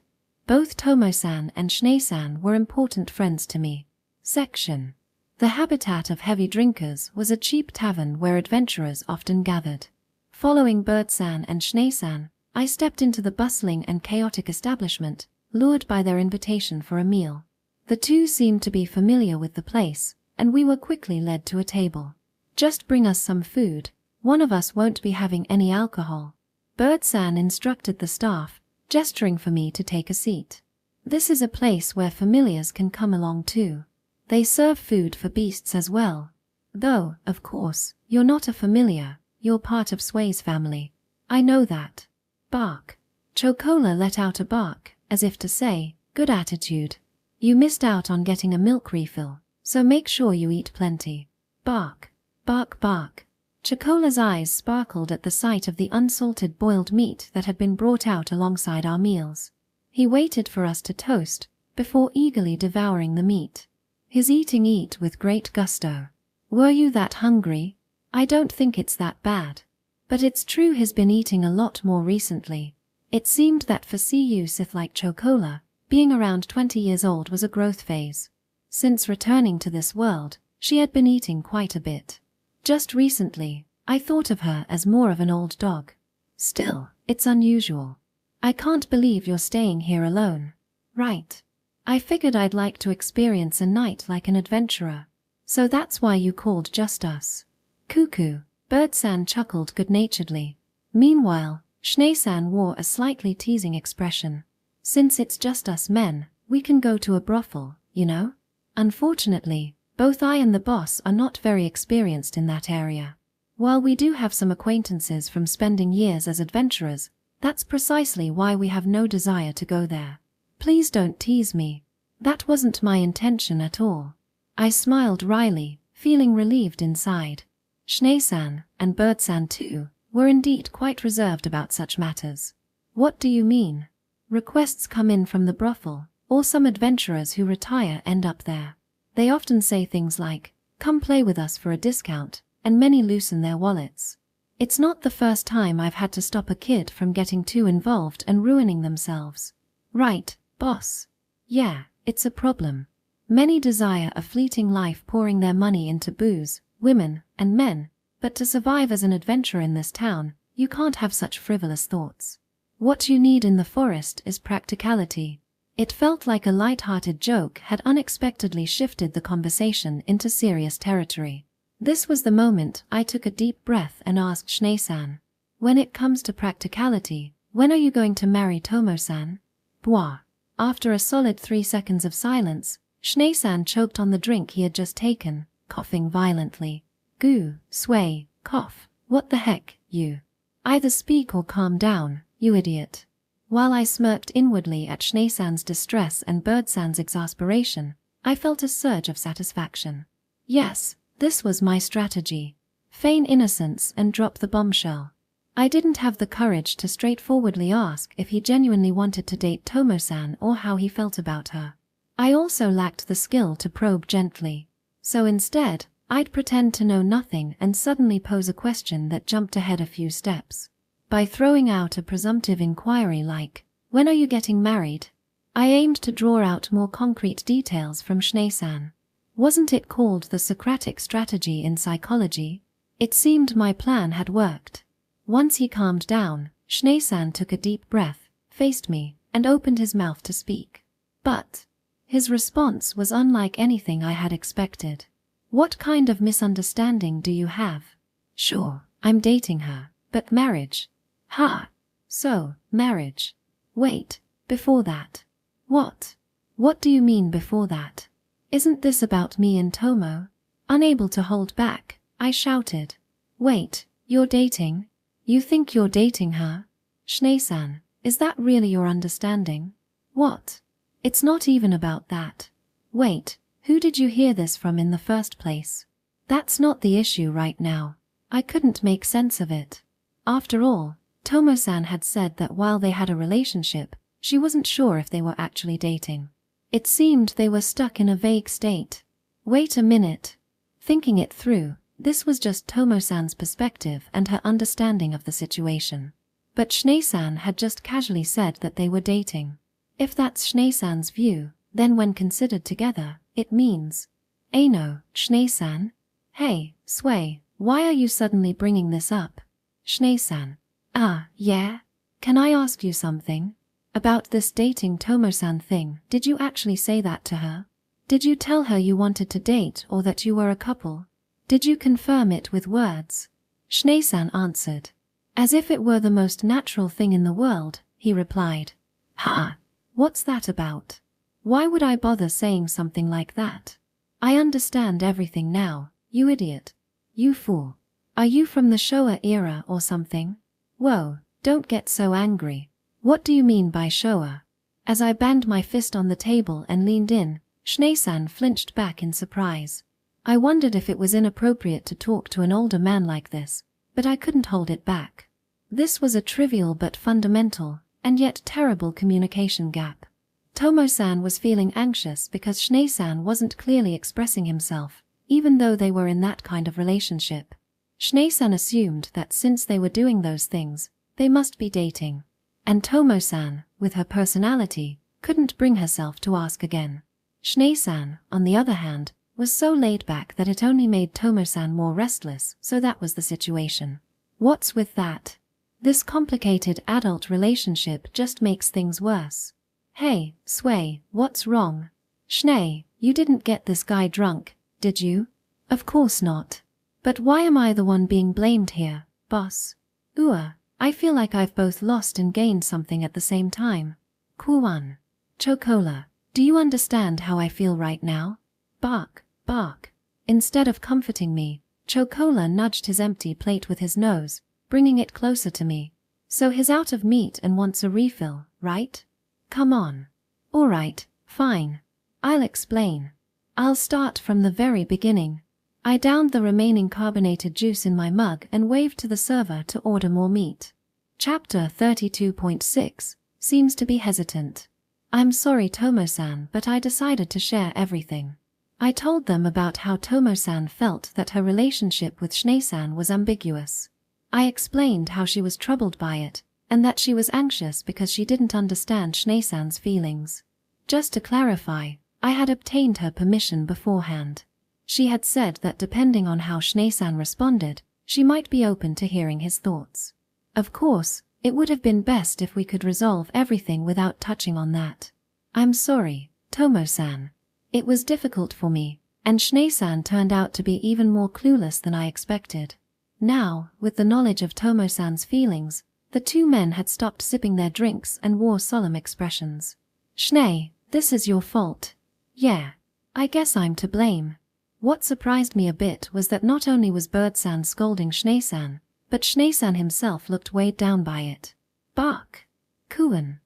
Both Tomo-san and Schnee-san were important friends to me. Section. The habitat of heavy drinkers was a cheap tavern where adventurers often gathered. Following Bird-san and Schnee-san, I stepped into the bustling and chaotic establishment, lured by their invitation for a meal. The two seemed to be familiar with the place, and we were quickly led to a table. Just bring us some food. One of us won't be having any alcohol. Bird-san instructed the staff, gesturing for me to take a seat. This is a place where familiars can come along too. They serve food for beasts as well. Though, of course, you're not a familiar, you're part of Sway's family. I know that. Bark. Chocola let out a bark, as if to say, good attitude. You missed out on getting a milk refill, so make sure you eat plenty. Bark. Bark, bark. Chocola's eyes sparkled at the sight of the unsalted boiled meat that had been brought out alongside our meals. He waited for us to toast, before eagerly devouring the meat. His eating with great gusto. Were you that hungry? I don't think it's that bad. But it's true he's been eating a lot more recently. It seemed that for CU Sith like Chocola, being around 20 years old was a growth phase. Since returning to this world, she had been eating quite a bit. Just recently, I thought of her as more of an old dog. Still, it's unusual. I can't believe you're staying here alone. Right. I figured I'd like to experience a night like an adventurer. So that's why you called just us. Cuckoo. Bird-san chuckled good-naturedly. Meanwhile, Schnee-san wore a slightly teasing expression. Since it's just us men, we can go to a brothel, you know? Unfortunately, both I and the boss are not very experienced in that area. While we do have some acquaintances from spending years as adventurers, that's precisely why we have no desire to go there. Please don't tease me. That wasn't my intention at all. I smiled wryly, feeling relieved inside. Schnee-san, and Bird-san too, were indeed quite reserved about such matters. What do you mean? Requests come in from the brothel, or some adventurers who retire end up there. They often say things like, come play with us for a discount, and many loosen their wallets. It's not the first time I've had to stop a kid from getting too involved and ruining themselves. Right, boss. Yeah, it's a problem. Many desire a fleeting life pouring their money into booze, women, and men, but to survive as an adventurer in this town, you can't have such frivolous thoughts. What you need in the forest is practicality. It felt like a light-hearted joke had unexpectedly shifted the conversation into serious territory. This was the moment I took a deep breath and asked Schnee-san, when it comes to practicality, when are you going to marry Tomo-san? Bwah. After a solid 3 seconds of silence, Schnee-san choked on the drink he had just taken, coughing violently. Goo, Sway, cough. What the heck, you? Either speak or calm down, you idiot. While I smirked inwardly at Schnee-san's distress and Bird-san's exasperation, I felt a surge of satisfaction. Yes, This was my strategy. Feign innocence and drop the bombshell. I didn't have the courage to straightforwardly ask if he genuinely wanted to date Tomo-san or how he felt about her. I also lacked the skill to probe gently. So instead, I'd pretend to know nothing and suddenly pose a question that jumped ahead a few steps. By throwing out a presumptive inquiry like, "When are you getting married?" I aimed to draw out more concrete details from Schan. Wasn't it called the Socratic strategy in psychology? It seemed my plan had worked. Once he calmed down, Schan took a deep breath, faced me, and opened his mouth to speak. But his response was unlike anything I had expected. "What kind of misunderstanding do you have?" "Sure, I'm dating her, but marriage." "Ha! So, marriage. Wait, before that." "What? What do you mean before that? Isn't this about me and Tomo?" Unable to hold back, I shouted. "Wait, you're dating? You think you're dating her? Schan, is that really your understanding?" "What? It's not even about that." "Wait, who did you hear this from in the first place?" "That's not the issue right now." I couldn't make sense of it. After all, Tomo-san had said that while they had a relationship, she wasn't sure if they were actually dating. It seemed they were stuck in a vague state. Wait a minute. Thinking it through, this was just Tomo-san's perspective and her understanding of the situation. But Schan had just casually said that they were dating. If that's Schan-san's view, then when considered together, it means... "Ano, Schan? Hey, Sway, why are you suddenly bringing this up?" Schan. "Ah, yeah? Can I ask you something? About this dating Tomo-san thing, did you actually say that to her? Did you tell her you wanted to date or that you were a couple? Did you confirm it with words?" Schan answered. As if it were the most natural thing in the world, he replied, "Ha! What's that about? Why would I bother saying something like that? I understand everything now, you idiot. You fool. Are you from the Showa era or something? Whoa, don't get so angry. What do you mean by Showa?" As I banged my fist on the table and leaned in, Schan flinched back in surprise. I wondered if it was inappropriate to talk to an older man like this, but I couldn't hold it back. This was a trivial but fundamental, and yet terrible communication gap. Tomo-san was feeling anxious because Schan wasn't clearly expressing himself, even though they were in that kind of relationship. Schan assumed that since they were doing those things, they must be dating. And Tomo-san, with her personality, couldn't bring herself to ask again. Schan, on the other hand, was so laid back that it only made Tomo-san more restless, so that was the situation. What's with that? This complicated adult relationship just makes things worse. Hey, Sway, what's wrong? Schnee, you didn't get this guy drunk, did you? Of course not. But why am I the one being blamed here, boss? I feel like I've both lost and gained something at the same time. Kuwan. Chocola, do you understand how I feel right now? Bark, bark. Instead of comforting me, Chocola nudged his empty plate with his nose, bringing it closer to me. So he's out of meat and wants a refill, right? Come on. Alright, fine. I'll explain. I'll start from the very beginning. I downed the remaining carbonated juice in my mug and waved to the server to order more meat. Chapter 32.6 seems to be hesitant. I'm sorry Tomo-san, but I decided to share everything. I told them about how Tomo-san felt that her relationship with Schan was ambiguous. I explained how she was troubled by it, and that she was anxious because she didn't understand Schan's feelings. Just to clarify, I had obtained her permission beforehand. She had said that depending on how Schan responded, she might be open to hearing his thoughts. Of course, it would have been best if we could resolve everything without touching on that. I'm sorry, Tomo-san. It was difficult for me, and Schan turned out to be even more clueless than I expected. Now, with the knowledge of Tomo-san's feelings, the two men had stopped sipping their drinks and wore solemn expressions. Schnee, this is your fault. Yeah, I guess I'm to blame. What surprised me a bit was that not only was Bird-san scolding Schan, but Schan himself looked weighed down by it. Bark. Kuan.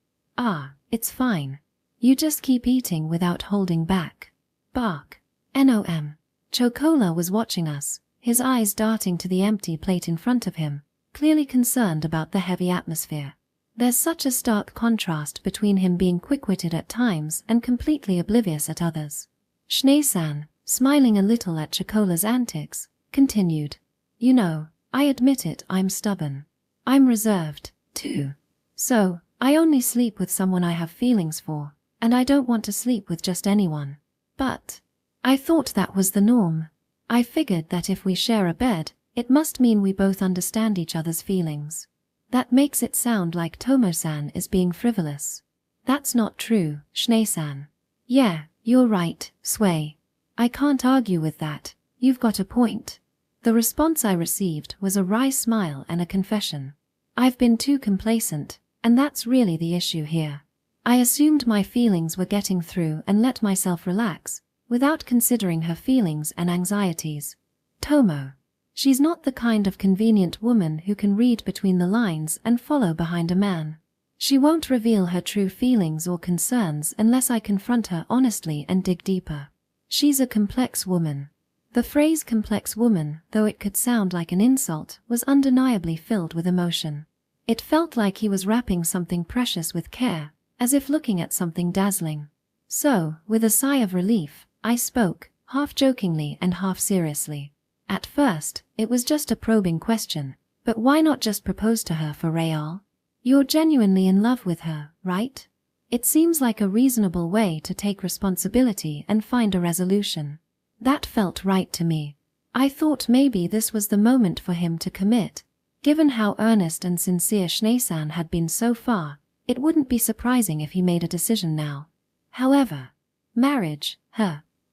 It's fine. You just keep eating without holding back. Bark. Nom. Chocola was watching us, his eyes darting to the empty plate in front of him, clearly concerned about the heavy atmosphere. There's such a stark contrast between him being quick-witted at times and completely oblivious at others. Schnee-san, smiling a little at Chocola's antics, continued, "You know, I admit it, I'm stubborn. I'm reserved, too. So, I only sleep with someone I have feelings for, and I don't want to sleep with just anyone. But I thought that was the norm. I figured that if we share a bed, it must mean we both understand each other's feelings. That makes it sound like Tomo-san is being frivolous." "That's not true, Schnee-san." "Yeah, you're right, Sway. I can't argue with that, you've got a point." The response I received was a wry smile and a confession. I've been too complacent, and that's really the issue here. I assumed my feelings were getting through and let myself relax, without considering her feelings and anxieties. Tomo. She's not the kind of convenient woman who can read between the lines and follow behind a man. She won't reveal her true feelings or concerns unless I confront her honestly and dig deeper. She's a complex woman. The phrase complex woman, though it could sound like an insult, was undeniably filled with emotion. It felt like he was wrapping something precious with care, as if looking at something dazzling. So, with a sigh of relief, I spoke, half jokingly and half seriously. "At first, it was just a probing question, but why not just propose to her for real? You're genuinely in love with her, right? It seems like a reasonable way to take responsibility and find a resolution." That felt right to me. I thought maybe this was the moment for him to commit. Given how earnest and sincere Schnee-san had been so far, it wouldn't be surprising if he made a decision now. However, marriage,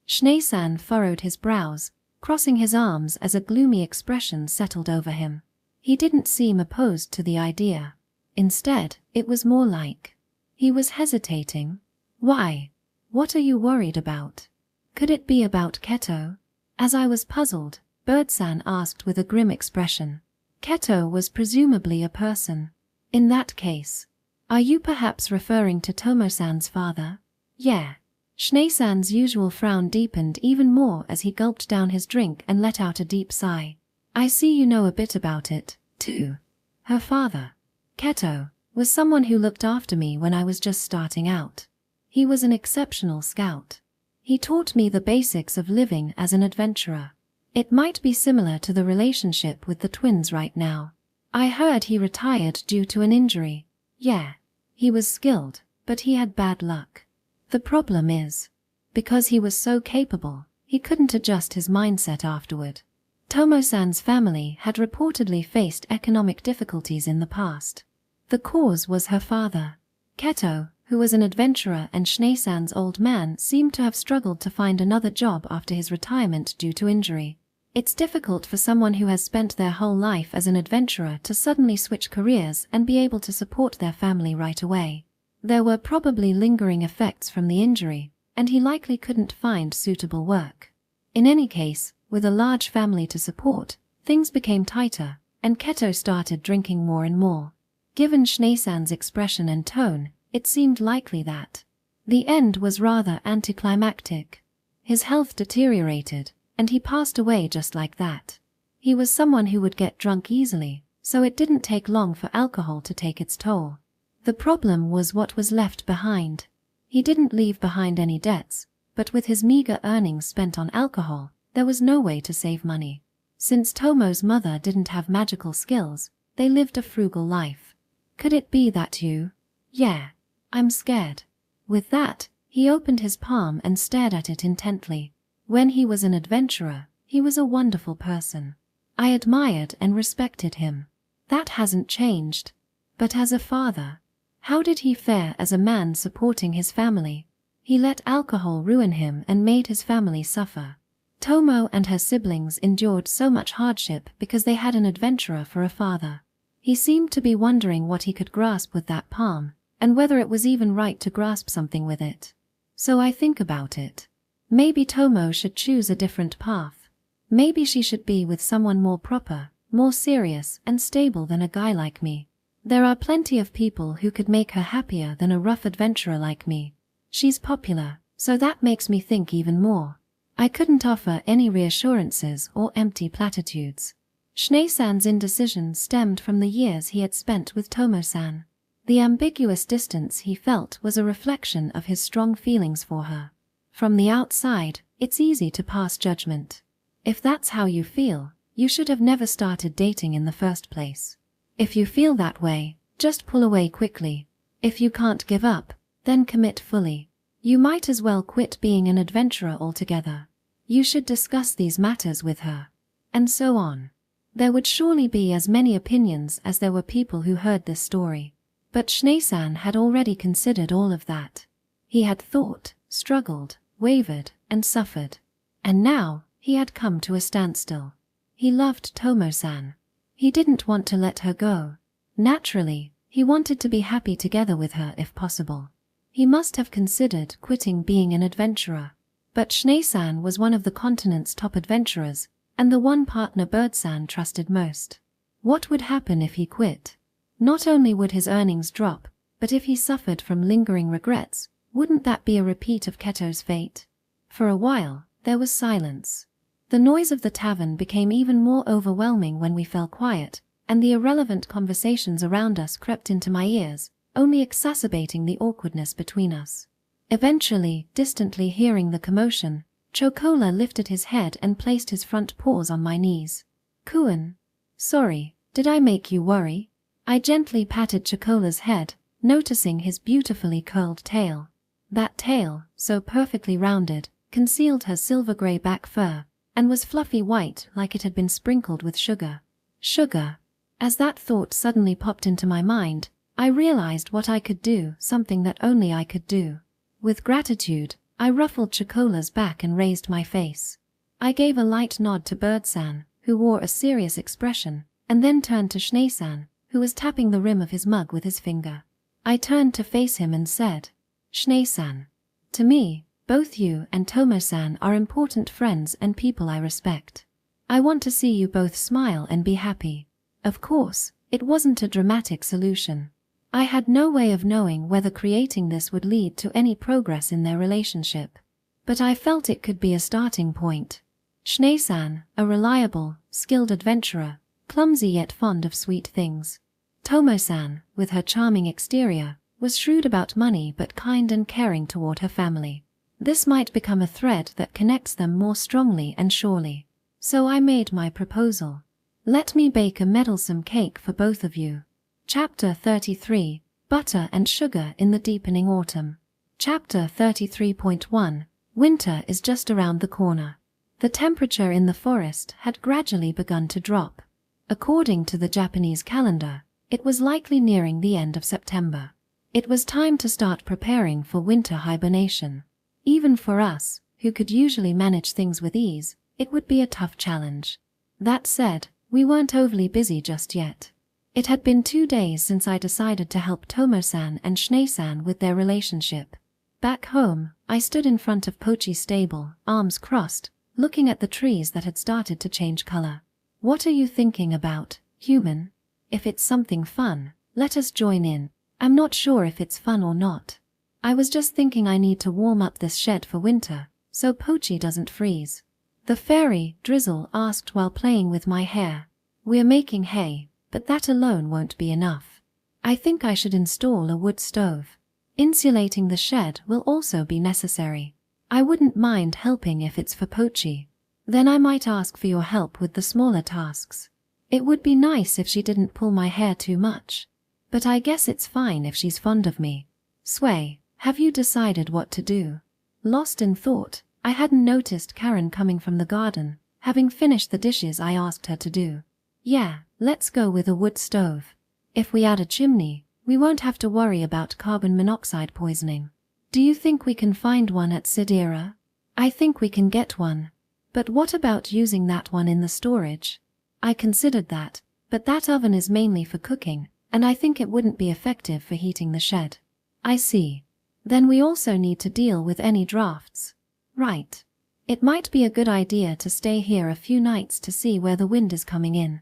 Schnee-san furrowed his brows, crossing his arms as a gloomy expression settled over him. He didn't seem opposed to the idea. Instead, it was more like he was hesitating. "Why? What are you worried about? Could it be about Keto?" As I was puzzled, Bird-san asked with a grim expression. Keto was presumably a person. "In that case, are you perhaps referring to Tomo-san's father?" "Yeah." Schnee-san's usual frown deepened even more as he gulped down his drink and let out a deep sigh. "I see you know a bit about it, too." Her father, Keto, was someone who looked after me when I was just starting out. He was an exceptional scout. He taught me the basics of living as an adventurer. It might be similar to the relationship with the twins right now. I heard he retired due to an injury. Yeah, he was skilled, but he had bad luck. The problem is, because he was so capable, he couldn't adjust his mindset afterward. Tomo-san's family had reportedly faced economic difficulties in the past. The cause was her father. Keto, who was an adventurer, and Schnee-san's old man seemed to have struggled to find another job after his retirement due to injury. It's difficult for someone who has spent their whole life as an adventurer to suddenly switch careers and be able to support their family right away. There were probably lingering effects from the injury, and he likely couldn't find suitable work. In any case, with a large family to support, things became tighter, and Keto started drinking more and more. Given Schnee-san's expression and tone, it seemed likely that the end was rather anticlimactic. His health deteriorated, and he passed away just like that. He was someone who would get drunk easily, so it didn't take long for alcohol to take its toll. The problem was what was left behind. He didn't leave behind any debts, but with his meager earnings spent on alcohol, there was no way to save money. Since Tomo's mother didn't have magical skills, they lived a frugal life. Could it be that you? Yeah. I'm scared. With that, he opened his palm and stared at it intently. When he was an adventurer, he was a wonderful person. I admired and respected him. That hasn't changed. But as a father, how did he fare as a man supporting his family? He let alcohol ruin him and made his family suffer. Tomo and her siblings endured so much hardship because they had an adventurer for a father. He seemed to be wondering what he could grasp with that palm, and whether it was even right to grasp something with it. So I think about it. Maybe Tomo should choose a different path. Maybe she should be with someone more proper, more serious and stable than a guy like me. There are plenty of people who could make her happier than a rough adventurer like me. She's popular, so that makes me think even more. I couldn't offer any reassurances or empty platitudes. Schnee-san's indecision stemmed from the years he had spent with Tomo-san. The ambiguous distance he felt was a reflection of his strong feelings for her. From the outside, it's easy to pass judgment. If that's how you feel, you should have never started dating in the first place. If you feel that way, just pull away quickly. If you can't give up, then commit fully. You might as well quit being an adventurer altogether. You should discuss these matters with her. And so on. There would surely be as many opinions as there were people who heard this story. But Schnee-san had already considered all of that. He had thought, struggled, wavered, and suffered. And now, he had come to a standstill. He loved Tomo-san. He didn't want to let her go. Naturally, he wanted to be happy together with her if possible. He must have considered quitting being an adventurer. But Schnee-san was one of the continent's top adventurers, and the one partner Bird-san trusted most. What would happen if he quit? Not only would his earnings drop, but if he suffered from lingering regrets, wouldn't that be a repeat of Keto's fate? For a while, there was silence. The noise of the tavern became even more overwhelming when we fell quiet, and the irrelevant conversations around us crept into my ears, only exacerbating the awkwardness between us. Eventually, distantly hearing the commotion, Chocola lifted his head and placed his front paws on my knees. "Kuan. Sorry, did I make you worry?" I gently patted Chocola's head, noticing his beautifully curled tail. That tail, so perfectly rounded, concealed her silver-gray back fur, and was fluffy white like it had been sprinkled with sugar. Sugar. As that thought suddenly popped into my mind, I realized what I could do, something that only I could do. With gratitude, I ruffled Chocola's back and raised my face. I gave a light nod to Bird-san, who wore a serious expression, and then turned to Schnee-san, who was tapping the rim of his mug with his finger. I turned to face him and said, "Schnee-san. To me, both you and Tomo-san are important friends and people I respect. I want to see you both smile and be happy." Of course, it wasn't a dramatic solution. I had no way of knowing whether creating this would lead to any progress in their relationship. But I felt it could be a starting point. Schnee-san, a reliable, skilled adventurer, clumsy yet fond of sweet things. Tomo-san, with her charming exterior, was shrewd about money but kind and caring toward her family. This might become a thread that connects them more strongly and surely. So I made my proposal. Let me bake a meddlesome cake for both of you. Chapter 33, Butter and Sugar in the Deepening Autumn. Chapter 33.1, Winter is just around the corner. The temperature in the forest had gradually begun to drop. According to the Japanese calendar, it was likely nearing the end of September. It was time to start preparing for winter hibernation. Even for us, who could usually manage things with ease, it would be a tough challenge. That said, we weren't overly busy just yet. It had been 2 days since I decided to help Tomo-san and Schnee-san with their relationship. Back home, I stood in front of Pochi's stable, arms crossed, looking at the trees that had started to change color. "What are you thinking about, human? If it's something fun, let us join in. I'm not sure if it's fun or not. I was just thinking I need to warm up this shed for winter, so Pochi doesn't freeze." The fairy, Drizzle, asked while playing with my hair. "We're making hay, but that alone won't be enough. I think I should install a wood stove. Insulating the shed will also be necessary. I wouldn't mind helping if it's for Pochi. Then I might ask for your help with the smaller tasks. It would be nice if she didn't pull my hair too much. But I guess it's fine if she's fond of me. Sway, have you decided what to do?" Lost in thought, I hadn't noticed Karen coming from the garden, having finished the dishes I asked her to do. "Yeah, let's go with a wood stove. If we add a chimney, we won't have to worry about carbon monoxide poisoning. Do you think we can find one at Sidir? I think we can get one. But what about using that one in the storage?" I considered that, but that oven is mainly for cooking, and I think it wouldn't be effective for heating the shed. "I see. Then we also need to deal with any drafts." "Right. It might be a good idea to stay here a few nights to see where the wind is coming in."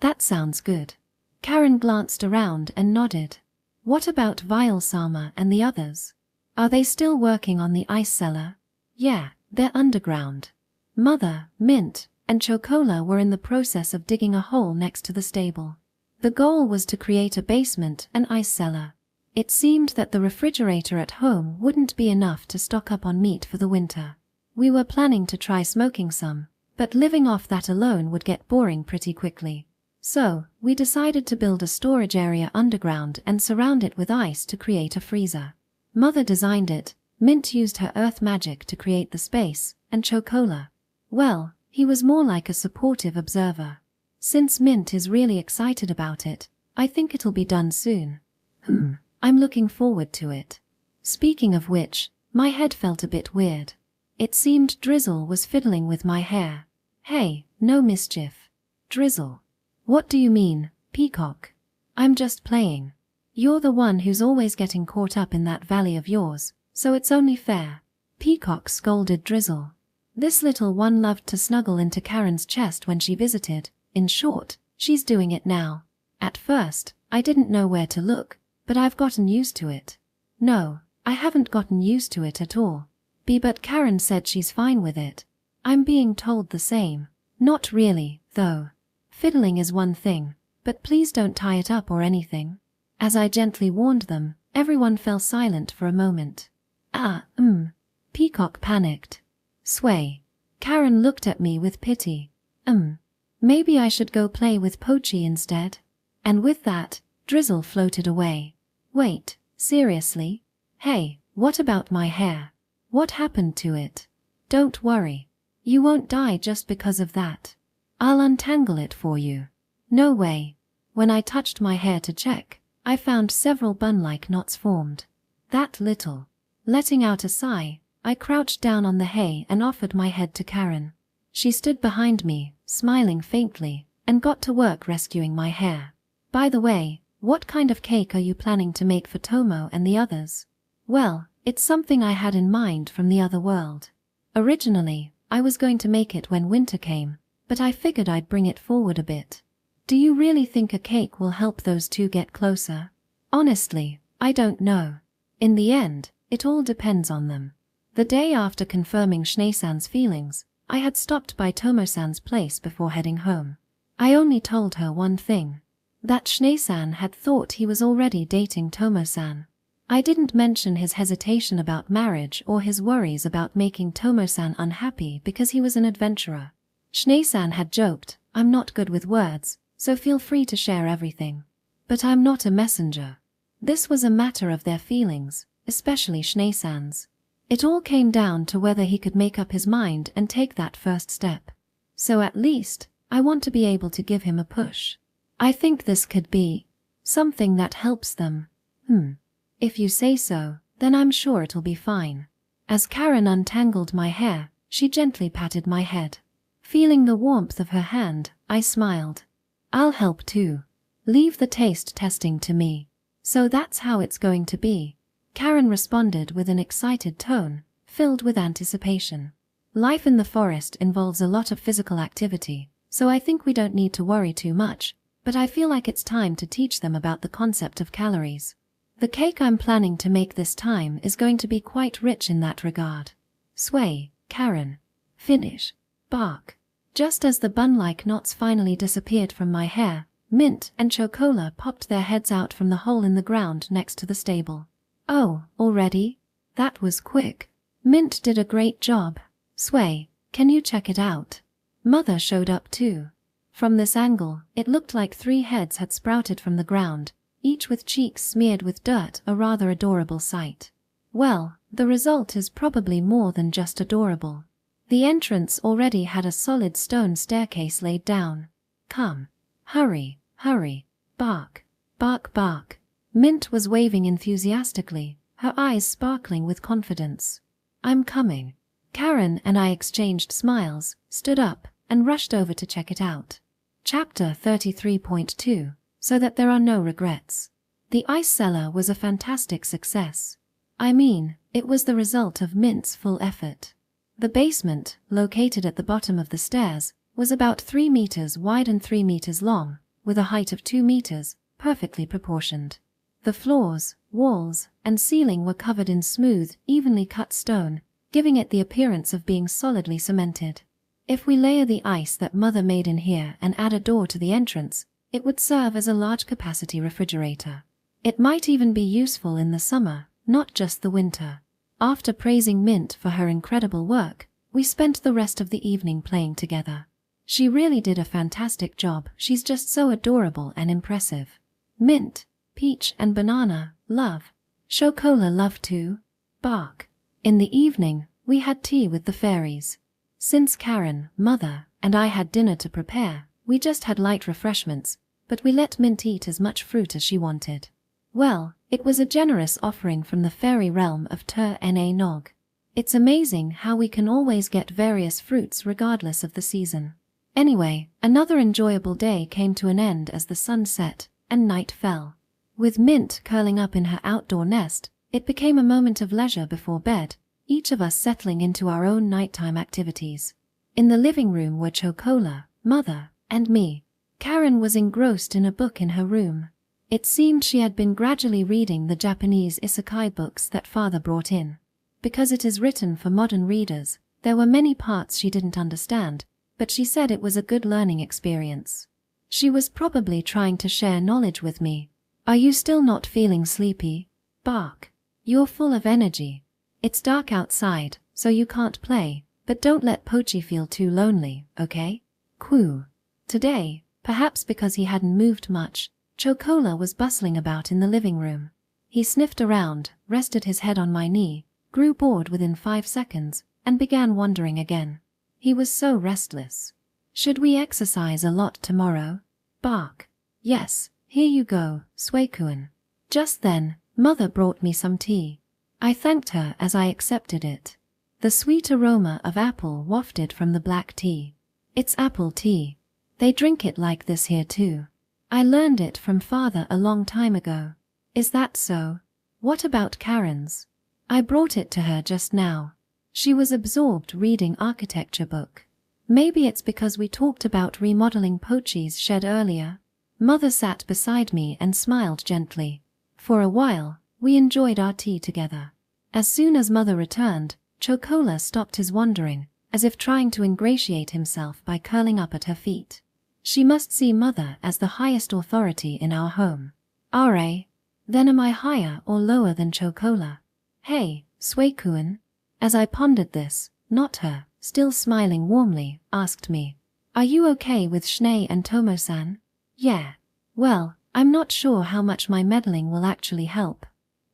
That sounds good." Karen glanced around and nodded. "What about Vile Sama and the others? Are they still working on the ice cellar?" "Yeah, They're underground. Mother, Mint, and Chocola were in the process of digging a hole next to the stable. The goal was to create a basement and ice cellar. It seemed that the refrigerator at home wouldn't be enough to stock up on meat for the winter. We were planning to try smoking some, but living off that alone would get boring pretty quickly. So, we decided to build a storage area underground and surround it with ice to create a freezer. Mother designed it, Mint used her earth magic to create the space, and Chocola, well, he was more like a supportive observer. Since Mint is really excited about it, I think it'll be done soon. I'm looking forward to it. Speaking of which, my head felt a bit weird. It seemed Drizzle was fiddling with my hair. Hey, no mischief. Drizzle. What do you mean, Peacock? I'm just playing. You're the one who's always getting caught up in that valley of yours, so it's only fair. Peacock scolded Drizzle. This little one loved to snuggle into Karen's chest when she visited. In short, she's doing it now. At first, I didn't know where to look, but I've gotten used to it. No, I haven't gotten used to it at all. But Karen said she's fine with it. I'm being told the same. Not really, though. Fiddling is one thing, but please don't tie it up or anything. As I gently warned them, everyone fell silent for a moment. Peacock panicked. Sway. Karen looked at me with pity. Maybe I should go play with Pochi instead. And with that, Drizzle floated away. Wait, seriously? Hey, what about my hair? What happened to it? Don't worry. You won't die just because of that. I'll untangle it for you. No way. When I touched my hair to check, I found several bun-like knots formed. That little. Letting out a sigh, I crouched down on the hay and offered my head to Karen. She stood behind me, smiling faintly, and got to work rescuing my hair. By the way, what kind of cake are you planning to make for Tomo and the others? Well, it's something I had in mind from the other world. Originally, I was going to make it when winter came, but I figured I'd bring it forward a bit. Do you really think a cake will help those two get closer? Honestly, I don't know. In the end, it all depends on them. The day after confirming Schnee-san's feelings, I had stopped by Tomo-san's place before heading home. I only told her one thing. That Schnee-san had thought he was already dating Tomo-san. I didn't mention his hesitation about marriage or his worries about making Tomo-san unhappy because he was an adventurer. Schnee-san had joked, I'm not good with words, so feel free to share everything. But I'm not a messenger. This was a matter of their feelings, especially Schnee-san's. It all came down to whether he could make up his mind and take that first step. So at least, I want to be able to give him a push. I think this could be something that helps them. If you say so, then I'm sure it'll be fine. As Karen untangled my hair, she gently patted my head. Feeling the warmth of her hand, I smiled. I'll help too. Leave the taste testing to me. So that's how it's going to be. Karen responded with an excited tone, filled with anticipation. Life in the forest involves a lot of physical activity, so I think we don't need to worry too much, but I feel like it's time to teach them about the concept of calories. The cake I'm planning to make this time is going to be quite rich in that regard. Sway, Karen. Finish. Bark. Just as the bun-like knots finally disappeared from my hair, Mint and Chocola popped their heads out from the hole in the ground next to the stable. Oh, already? That was quick. Mint did a great job. Sway, can you check it out? Mother showed up too. From this angle, it looked like 3 heads had sprouted from the ground, each with cheeks smeared with dirt, a rather adorable sight. Well, the result is probably more than just adorable. The entrance already had a solid stone staircase laid down. Come. Hurry, hurry. Bark. Bark, bark. Mint was waving enthusiastically, her eyes sparkling with confidence. I'm coming. Karen and I exchanged smiles, stood up, and rushed over to check it out. Chapter 33.2. So that there are no regrets. The ice cellar was a fantastic success. I mean, it was the result of Mint's full effort. The basement, located at the bottom of the stairs, was about 3 meters wide and 3 meters long, with a height of 2 meters, perfectly proportioned. The floors, walls, and ceiling were covered in smooth, evenly cut stone, giving it the appearance of being solidly cemented. If we layer the ice that Mother made in here and add a door to the entrance, it would serve as a large-capacity refrigerator. It might even be useful in the summer, not just the winter. After praising Mint for her incredible work, we spent the rest of the evening playing together. She really did a fantastic job. She's just so adorable and impressive. Mint, Peach and Banana, love. Chocola, love too. Bark. In the evening, we had tea with the fairies. Since Karen, Mother, and I had dinner to prepare, we just had light refreshments, but we let Mint eat as much fruit as she wanted. Well, it was a generous offering from the fairy realm of Tur-Na Nog. It's amazing how we can always get various fruits regardless of the season. Anyway, another enjoyable day came to an end as the sun set and night fell. With Mint curling up in her outdoor nest, it became a moment of leisure before bed, each of us settling into our own nighttime activities. In the living room were Chocola, Mother, and me. Karen was engrossed in a book in her room. It seemed she had been gradually reading the Japanese Isekai books that Father brought in. Because it is written for modern readers, there were many parts she didn't understand, but she said it was a good learning experience. She was probably trying to share knowledge with me. Are you still not feeling sleepy? Bark. You're full of energy. It's dark outside, so you can't play, but don't let Pochi feel too lonely, okay? Quoo. Today, perhaps because he hadn't moved much, Chocola was bustling about in the living room. He sniffed around, rested his head on my knee, grew bored within 5 seconds, and began wandering again. He was so restless. Should we exercise a lot tomorrow? Bark. Yes, here you go, Suekuen. Just then, Mother brought me some tea. I thanked her as I accepted it. The sweet aroma of apple wafted from the black tea. It's apple tea. They drink it like this here too. I learned it from Father a long time ago. Is that so? What about Karen's? I brought it to her just now. She was absorbed reading architecture book. Maybe it's because we talked about remodeling Pochi's shed earlier. Mother sat beside me and smiled gently. For a while, we enjoyed our tea together. As soon as Mother returned, Chocola stopped his wandering, as if trying to ingratiate himself by curling up at her feet. She must see Mother as the highest authority in our home. Ra. Then am I higher or lower than Chocola? Hey, Suekuen. As I pondered this, not her, still smiling warmly, asked me, are you okay with Schnee and Tomo-san? Yeah. Well, I'm not sure how much my meddling will actually help.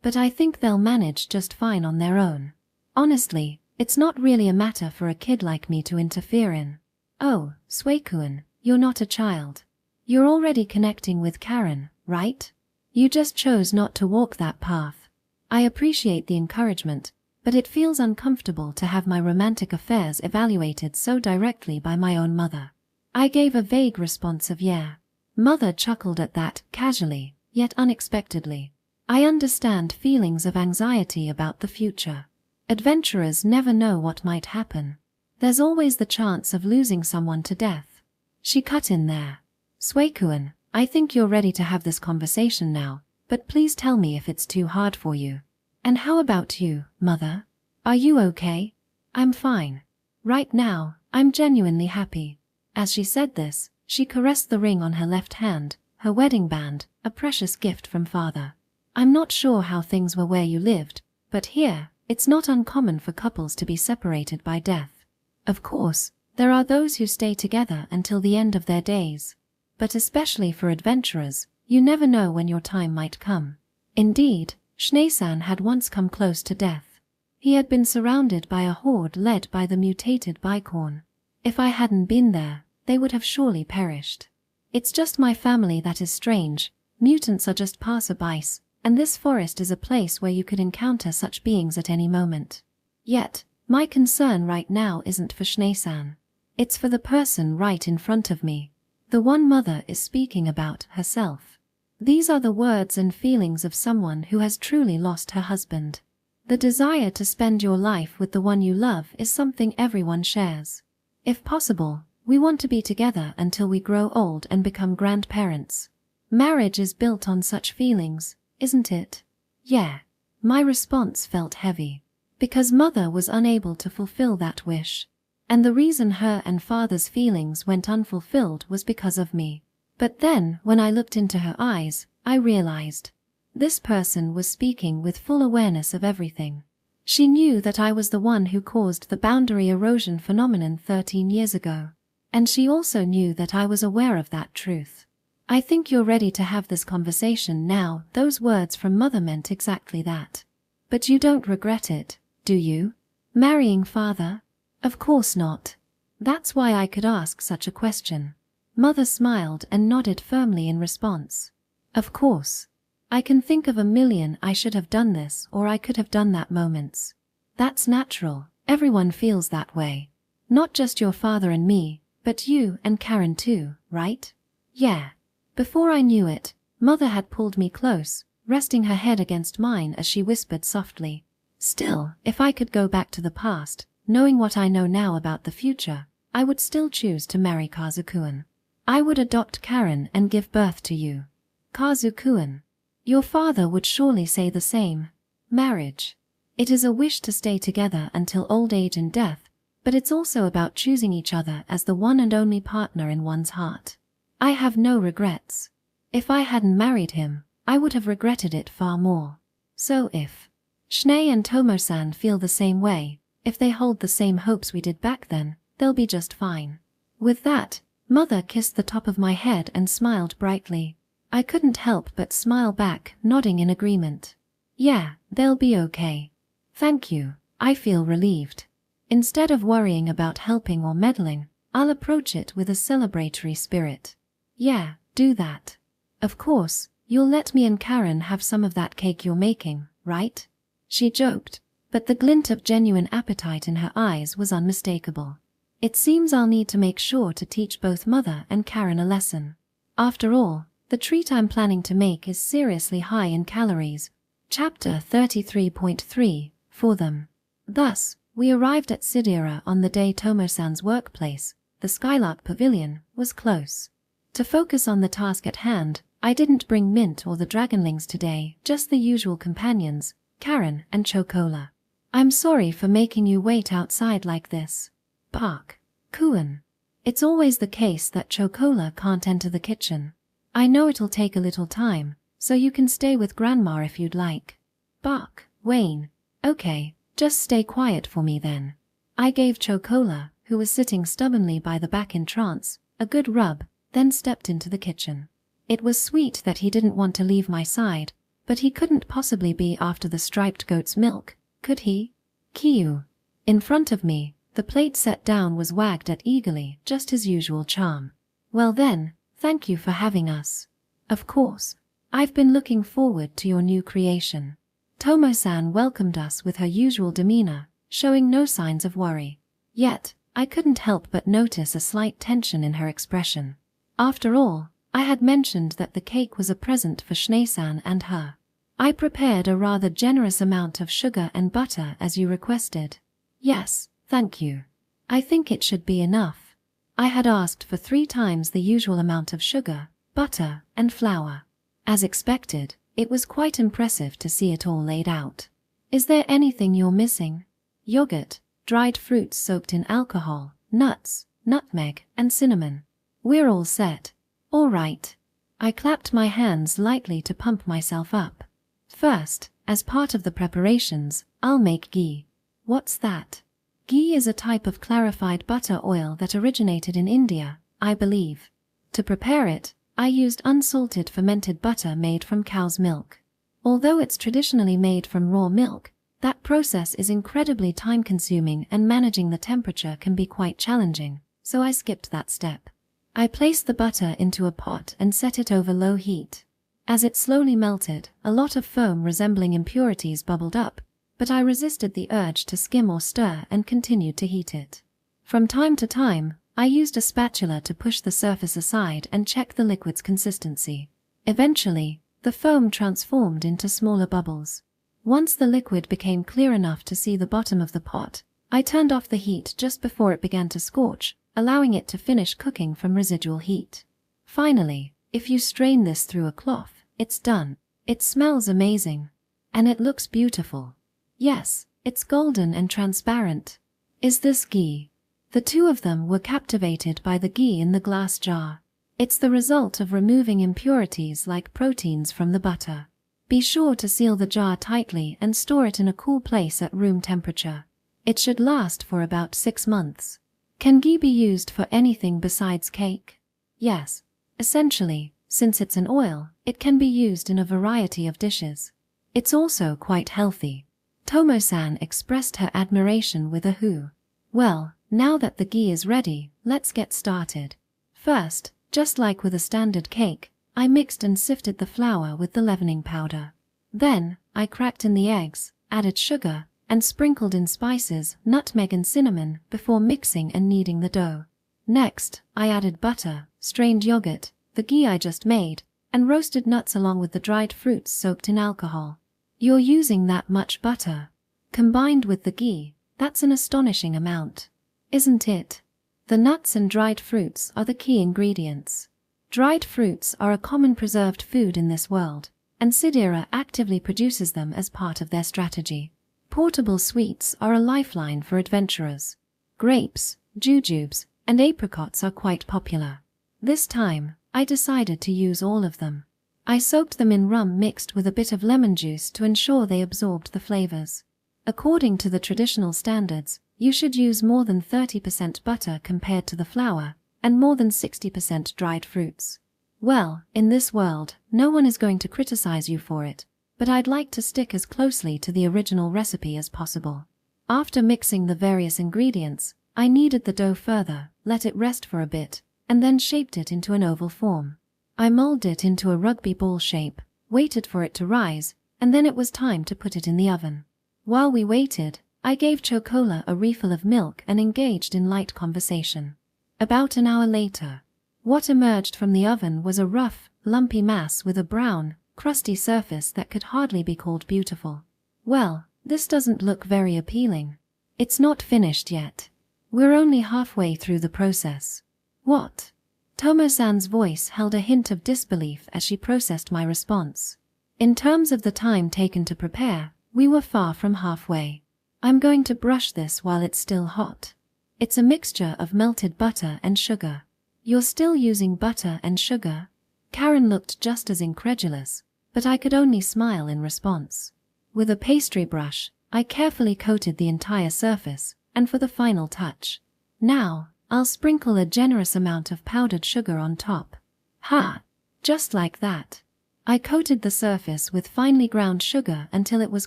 But I think they'll manage just fine on their own. Honestly, it's not really a matter for a kid like me to interfere in. Oh, Suekuen, you're not a child. You're already connecting with Karen, right? You just chose not to walk that path. I appreciate the encouragement, but it feels uncomfortable to have my romantic affairs evaluated so directly by my own mother. I gave a vague response of yeah. Mother chuckled at that, casually, yet unexpectedly. I understand feelings of anxiety about the future. Adventurers never know what might happen. There's always the chance of losing someone to death. She cut in there. Suekuen, I think you're ready to have this conversation now, but please tell me if it's too hard for you. And how about you, Mother? Are you okay? I'm fine. Right now, I'm genuinely happy. As she said this, she caressed the ring on her left hand, her wedding band, a precious gift from Father. I'm not sure how things were where you lived, but here, it's not uncommon for couples to be separated by death. Of course, there are those who stay together until the end of their days. But especially for adventurers, you never know when your time might come. Indeed, Schnee-san had once come close to death. He had been surrounded by a horde led by the mutated bicorn. If I hadn't been there, they would have surely perished. It's just my family that is strange. Mutants are just passerbys, and this forest is a place where you could encounter such beings at any moment. Yet, my concern right now isn't for Schnee-san. It's for the person right in front of me. The one Mother is speaking about herself. These are the words and feelings of someone who has truly lost her husband. The desire to spend your life with the one you love is something everyone shares. If possible, we want to be together until we grow old and become grandparents. Marriage is built on such feelings, isn't it? Yeah. My response felt heavy. Because mother was unable to fulfill that wish. And the reason her and father's feelings went unfulfilled was because of me. But then, when I looked into her eyes, I realized. This person was speaking with full awareness of everything. She knew that I was the one who caused the boundary erosion phenomenon 13 years ago. And she also knew that I was aware of that truth. I think you're ready to have this conversation now. Those words from mother meant exactly that. But you don't regret it, do you? Marrying father? Of course not. That's why I could ask such a question. Mother smiled and nodded firmly in response. Of course. I can think of a million I should have done this or I could have done that moments. That's natural. Everyone feels that way. Not just your father and me, but you and Karen too, right? Yeah. Before I knew it, mother had pulled me close, resting her head against mine as she whispered softly. Still, if I could go back to the past, knowing what I know now about the future, I would still choose to marry Kazu-kun. I would adopt Karen and give birth to you. Kazu-kun. Your father would surely say the same. Marriage. It is a wish to stay together until old age and death, but it's also about choosing each other as the one and only partner in one's heart. I have no regrets. If I hadn't married him, I would have regretted it far more. So if Schnee and Tomo-san feel the same way, if they hold the same hopes we did back then, they'll be just fine. With that, mother kissed the top of my head and smiled brightly. I couldn't help but smile back, nodding in agreement. Yeah, they'll be okay. Thank you, I feel relieved. Instead of worrying about helping or meddling, I'll approach it with a celebratory spirit. Yeah, do that. Of course, you'll let me and Karen have some of that cake you're making, right? She joked, but the glint of genuine appetite in her eyes was unmistakable. It seems I'll need to make sure to teach both mother and Karen a lesson. After all, the treat I'm planning to make is seriously high in calories. Chapter 33.3, for them. Thus, we arrived at Sidir on the day Tomo-san's workplace, the Skylark Pavilion, was close. To focus on the task at hand, I didn't bring Mint or the Dragonlings today, just the usual companions, Karen and Chocola. I'm sorry for making you wait outside like this. Bark. Kuan. It's always the case that Chocola can't enter the kitchen. I know it'll take a little time, so you can stay with Grandma if you'd like. Bark. Wayne. Okay, just stay quiet for me then. I gave Chocola, who was sitting stubbornly by the back in trance, a good rub, then stepped into the kitchen. It was sweet that he didn't want to leave my side, but he couldn't possibly be after the striped goat's milk, could he? Kiyu. In front of me, the plate set down was wagged at eagerly, just his usual charm. Well then, thank you for having us. Of course. I've been looking forward to your new creation. Tomo-san welcomed us with her usual demeanor, showing no signs of worry. Yet, I couldn't help but notice a slight tension in her expression. After all, I had mentioned that the cake was a present for Schnee-san and her. I prepared a rather generous amount of sugar and butter as you requested. Yes, thank you. I think it should be enough. I had asked for 3 times the usual amount of sugar, butter, and flour. As expected, it was quite impressive to see it all laid out. Is there anything you're missing? Yogurt, dried fruits soaked in alcohol, nuts, nutmeg, and cinnamon. We're all set. All right. I clapped my hands lightly to pump myself up. First, as part of the preparations, I'll make ghee. What's that? Ghee is a type of clarified butter oil that originated in India, I believe. To prepare it, I used unsalted fermented butter made from cow's milk. Although it's traditionally made from raw milk, that process is incredibly time-consuming and managing the temperature can be quite challenging, so I skipped that step. I placed the butter into a pot and set it over low heat. As it slowly melted, a lot of foam resembling impurities bubbled up, but I resisted the urge to skim or stir and continued to heat it. From time to time, I used a spatula to push the surface aside and check the liquid's consistency. Eventually, the foam transformed into smaller bubbles. Once the liquid became clear enough to see the bottom of the pot, I turned off the heat just before it began to scorch, allowing it to finish cooking from residual heat. Finally, if you strain this through a cloth, it's done. It smells amazing. And it looks beautiful. Yes, It's golden and transparent. Is this ghee? The two of them were captivated by the ghee in the glass jar. It's the result of removing impurities like proteins from the butter. Be sure to seal the jar tightly and store it in a cool place at room temperature. It should last for about 6 months. Can ghee be used for anything besides cake? Yes. Essentially, since it's an oil, it can be used in a variety of dishes. It's also quite healthy. Tomo-san expressed her admiration with a hoo. Well, now that the ghee is ready, let's get started. First, just like with a standard cake, I mixed and sifted the flour with the leavening powder. Then, I cracked in the eggs, added sugar, and sprinkled in spices, nutmeg and cinnamon before mixing and kneading the dough. Next, I added butter, strained yogurt, the ghee I just made, and roasted nuts along with the dried fruits soaked in alcohol. You're using that much butter. Combined with the ghee, that's an astonishing amount. Isn't it? The nuts and dried fruits are the key ingredients. Dried fruits are a common preserved food in this world, and Sidir actively produces them as part of their strategy. Portable sweets are a lifeline for adventurers. Grapes, jujubes, and apricots are quite popular. This time, I decided to use all of them. I soaked them in rum mixed with a bit of lemon juice to ensure they absorbed the flavors. According to the traditional standards, you should use more than 30% butter compared to the flour, and more than 60% dried fruits. Well, in this world, no one is going to criticize you for it, but I'd like to stick as closely to the original recipe as possible. After mixing the various ingredients, I kneaded the dough further, let it rest for a bit, and then shaped it into an oval form. I molded it into a rugby ball shape, waited for it to rise, and then it was time to put it in the oven. While we waited, I gave Chocola a refill of milk and engaged in light conversation. About an hour later, what emerged from the oven was a rough, lumpy mass with a brown, crusty surface that could hardly be called beautiful. Well, this doesn't look very appealing. It's not finished yet. We're only halfway through the process. What? Tomo-san's voice held a hint of disbelief as she processed my response. In terms of the time taken to prepare, we were far from halfway. I'm going to brush this while it's still hot. It's a mixture of melted butter and sugar. You're still using butter and sugar? Karen looked just as incredulous, but I could only smile in response. With a pastry brush, I carefully coated the entire surface, and for the final touch. Now, I'll sprinkle a generous amount of powdered sugar on top. Ha! Just like that. I coated the surface with finely ground sugar until it was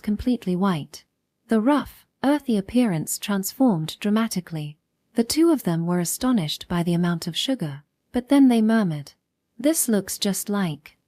completely white. The rough, earthy appearance transformed dramatically. The two of them were astonished by the amount of sugar, but then they murmured, "This looks just like...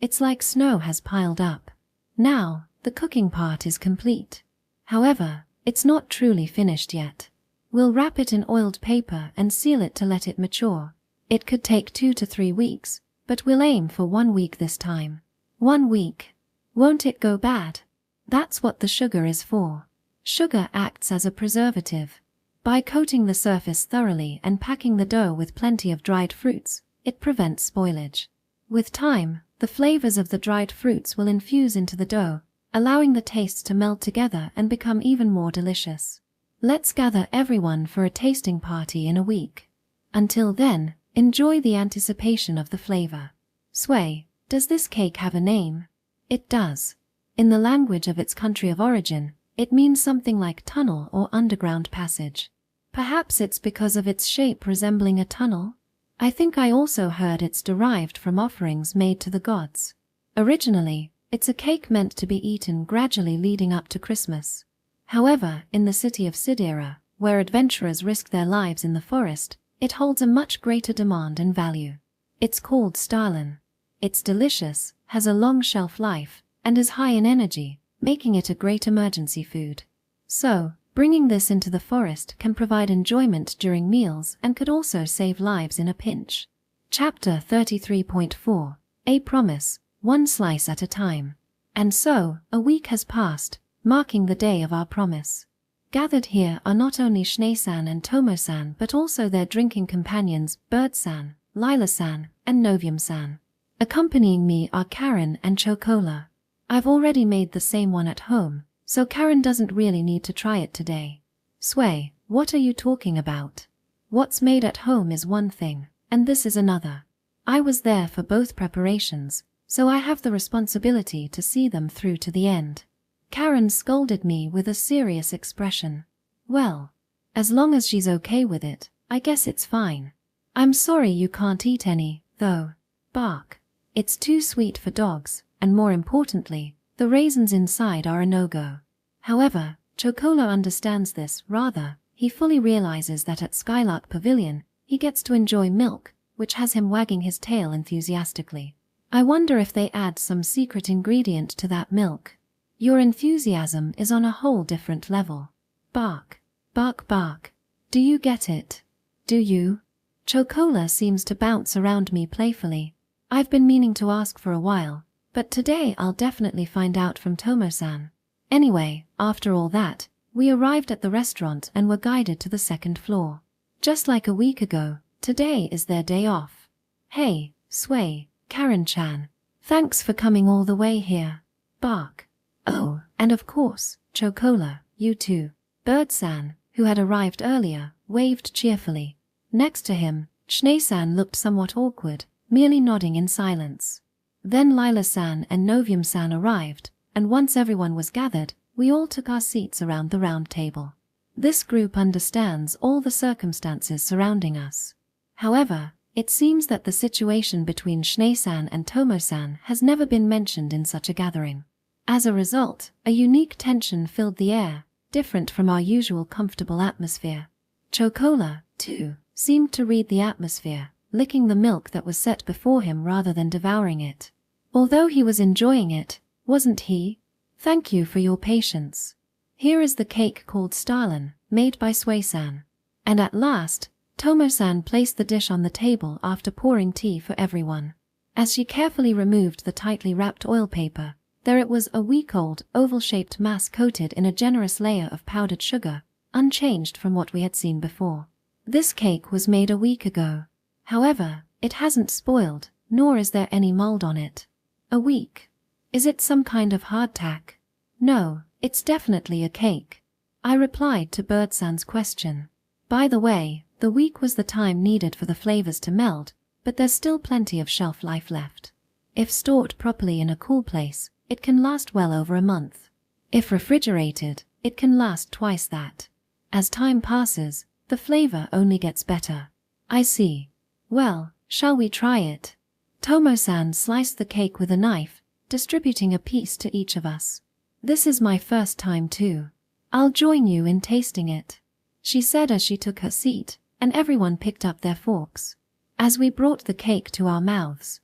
It's like snow has piled up." Now, the cooking part is complete. However, it's not truly finished yet. We'll wrap it in oiled paper and seal it to let it mature. It could take 2 to 3 weeks, but we'll aim for 1 week this time. 1 week. Won't it go bad? That's what the sugar is for. Sugar acts as a preservative. By coating the surface thoroughly and packing the dough with plenty of dried fruits, it prevents spoilage. With time, the flavors of the dried fruits will infuse into the dough, allowing the tastes to meld together and become even more delicious. Let's gather everyone for a tasting party in a week. Until then, enjoy the anticipation of the flavor. Sway, does this cake have a name? It does. In the language of its country of origin, it means something like tunnel or underground passage. Perhaps it's because of its shape resembling a tunnel? I think I also heard it's derived from offerings made to the gods. Originally, it's a cake meant to be eaten gradually leading up to Christmas. However, in the city of Sidir, where adventurers risk their lives in the forest, it holds a much greater demand and value. It's called Stollen. It's delicious, has a long shelf life, and is high in energy, making it a great emergency food. So, bringing this into the forest can provide enjoyment during meals and could also save lives in a pinch. Chapter 33.4. A Promise, One Slice at a Time. And so, a week has passed, marking the day of our promise. Gathered here are not only Schnee-san and Tomo-san but also their drinking companions Bird-san, Lila-san, and Novium-san. Accompanying me are Karen and Chocola. I've already made the same one at home, so Karen doesn't really need to try it today. Sway, what are you talking about? What's made at home is one thing, and this is another. I was there for both preparations, so I have the responsibility to see them through to the end. Karen scolded me with a serious expression. Well, as long as she's okay with it, I guess it's fine. I'm sorry you can't eat any, though. Bark. It's too sweet for dogs, and more importantly, the raisins inside are a no-go. However, Chocola understands this. Rather, he fully realizes that at Skylark Pavilion, he gets to enjoy milk, which has him wagging his tail enthusiastically. I wonder if they add some secret ingredient to that milk. Your enthusiasm is on a whole different level. Bark. Bark bark. Do you get it? Do you? Chocola seems to bounce around me playfully. I've been meaning to ask for a while, but today I'll definitely find out from Tomo-san. Anyway, after all that, we arrived at the restaurant and were guided to the second floor. Just like a week ago, today is their day off. Hey, Sway, Karen-chan. Thanks for coming all the way here. Bark. Oh, and of course, Chocola, you too. Bird-san, who had arrived earlier, waved cheerfully. Next to him, Schnee-san looked somewhat awkward, merely nodding in silence. Then Lila-san and Novium-san arrived, and once everyone was gathered, we all took our seats around the round table. This group understands all the circumstances surrounding us. However, it seems that the situation between Schnee-san and Tomo-san has never been mentioned in such a gathering. As a result, a unique tension filled the air, different from our usual comfortable atmosphere. Chocola, too, seemed to read the atmosphere, licking the milk that was set before him rather than devouring it. Although he was enjoying it, wasn't he? Thank you for your patience. Here is the cake called Stollen, made by Sway-san. And at last, Tomo-san placed the dish on the table after pouring tea for everyone. As she carefully removed the tightly wrapped oil paper, there it was, a week-old, oval-shaped mass coated in a generous layer of powdered sugar, unchanged from what we had seen before. This cake was made a week ago. However, it hasn't spoiled, nor is there any mold on it. A week. Is it some kind of hardtack? No, it's definitely a cake. I replied to Bird-san's question. By the way, the week was the time needed for the flavors to meld, but there's still plenty of shelf life left. If stored properly in a cool place, it can last well over a month. If refrigerated, it can last twice that. As time passes, the flavor only gets better. I see. Well, shall we try it? Tomo-san sliced the cake with a knife, distributing a piece to each of us. This is my first time too. I'll join you in tasting it, she said as she took her seat, and everyone picked up their forks. As we brought the cake to our mouths,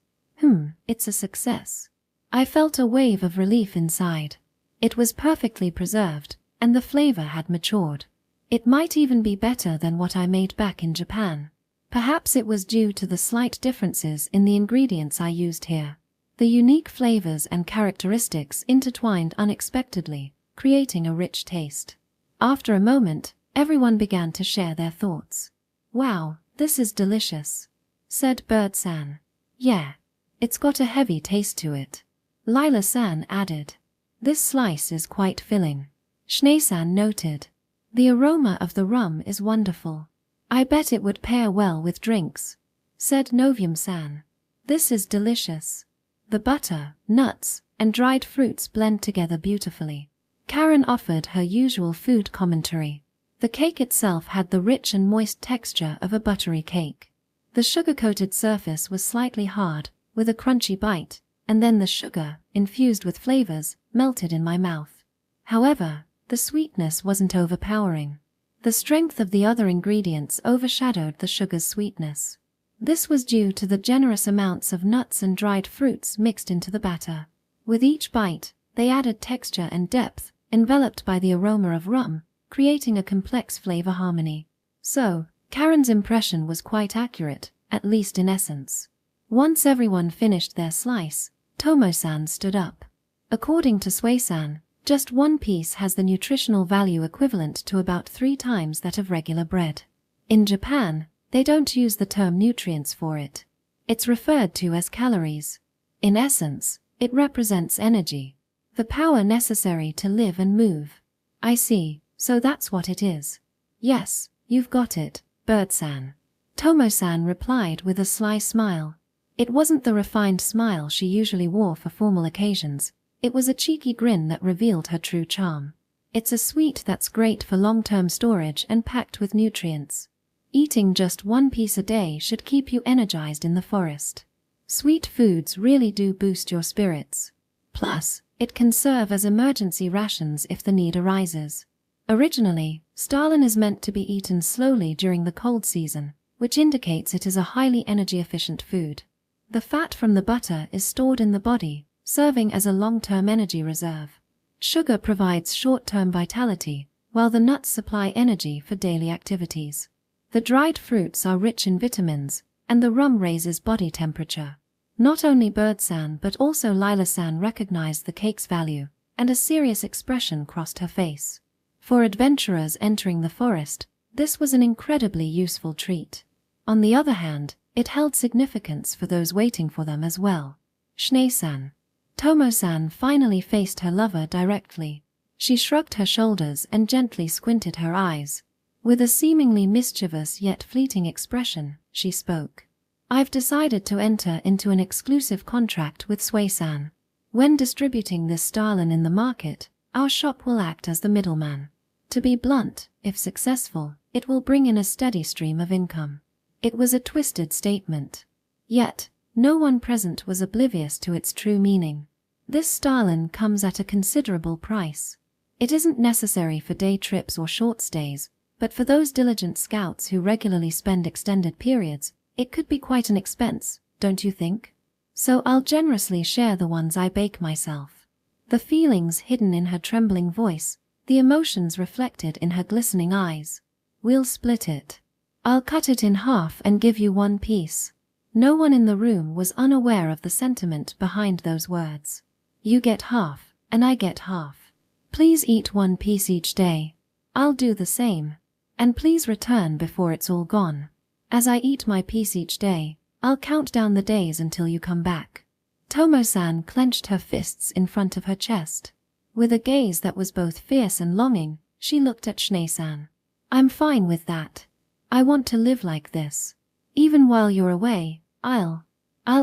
it's a success. I felt a wave of relief inside. It was perfectly preserved, and the flavor had matured. It might even be better than what I made back in Japan. Perhaps it was due to the slight differences in the ingredients I used here. The unique flavors and characteristics intertwined unexpectedly, creating a rich taste. After a moment, everyone began to share their thoughts. Wow, this is delicious, said Bird-san. Yeah, it's got a heavy taste to it. Lila-san added. This slice is quite filling. Schnee-san noted. The aroma of the rum is wonderful. I bet it would pair well with drinks, said Novium-san. This is delicious. The butter, nuts, and dried fruits blend together beautifully. Karen offered her usual food commentary. The cake itself had the rich and moist texture of a buttery cake. The sugar-coated surface was slightly hard, with a crunchy bite, and then the sugar, infused with flavors, melted in my mouth. However, the sweetness wasn't overpowering. The strength of the other ingredients overshadowed the sugar's sweetness. This was due to the generous amounts of nuts and dried fruits mixed into the batter. With each bite, they added texture and depth, enveloped by the aroma of rum, creating a complex flavor harmony. So, Karen's impression was quite accurate, at least in essence. Once everyone finished their slice, Tomo-san stood up. According to Sway-san, just one piece has the nutritional value equivalent to about 3 times that of regular bread. In Japan, they don't use the term nutrients for it. It's referred to as calories. In essence, it represents energy. The power necessary to live and move. I see, so that's what it is. Yes, you've got it, Bird-san. Tomo-san replied with a sly smile. It wasn't the refined smile she usually wore for formal occasions. It was a cheeky grin that revealed her true charm. It's a sweet that's great for long-term storage and packed with nutrients. Eating just one piece a day should keep you energized in the forest. Sweet foods really do boost your spirits. Plus, it can serve as emergency rations if the need arises. Originally, Stollen is meant to be eaten slowly during the cold season, which indicates it is a highly energy-efficient food. The fat from the butter is stored in the body, serving as a long-term energy reserve. Sugar provides short-term vitality, while the nuts supply energy for daily activities. The dried fruits are rich in vitamins, and the rum raises body temperature. Not only Bird-san but also Lila-san recognized the cake's value, and a serious expression crossed her face. For adventurers entering the forest, this was an incredibly useful treat. On the other hand, it held significance for those waiting for them as well. Schnee-san. Tomo-san finally faced her lover directly. She shrugged her shoulders and gently squinted her eyes. With a seemingly mischievous yet fleeting expression, she spoke. I've decided to enter into an exclusive contract with Sui-san. When distributing this Stollen in the market, our shop will act as the middleman. To be blunt, if successful, it will bring in a steady stream of income. It was a twisted statement. Yet, no one present was oblivious to its true meaning. This Stollen comes at a considerable price. It isn't necessary for day trips or short stays, but for those diligent scouts who regularly spend extended periods, it could be quite an expense, don't you think? So I'll generously share the ones I bake myself. The feelings hidden in her trembling voice, the emotions reflected in her glistening eyes. We'll split it. I'll cut it in half and give you one piece. No one in the room was unaware of the sentiment behind those words. You get half, and I get half. Please eat one piece each day. I'll do the same. And please return before it's all gone. As I eat my piece each day, I'll count down the days until you come back. Tomo-san clenched her fists in front of her chest. With a gaze that was both fierce and longing, she looked at Schnee-san. I'm fine with that. I want to live like this. Even while you're away, I'll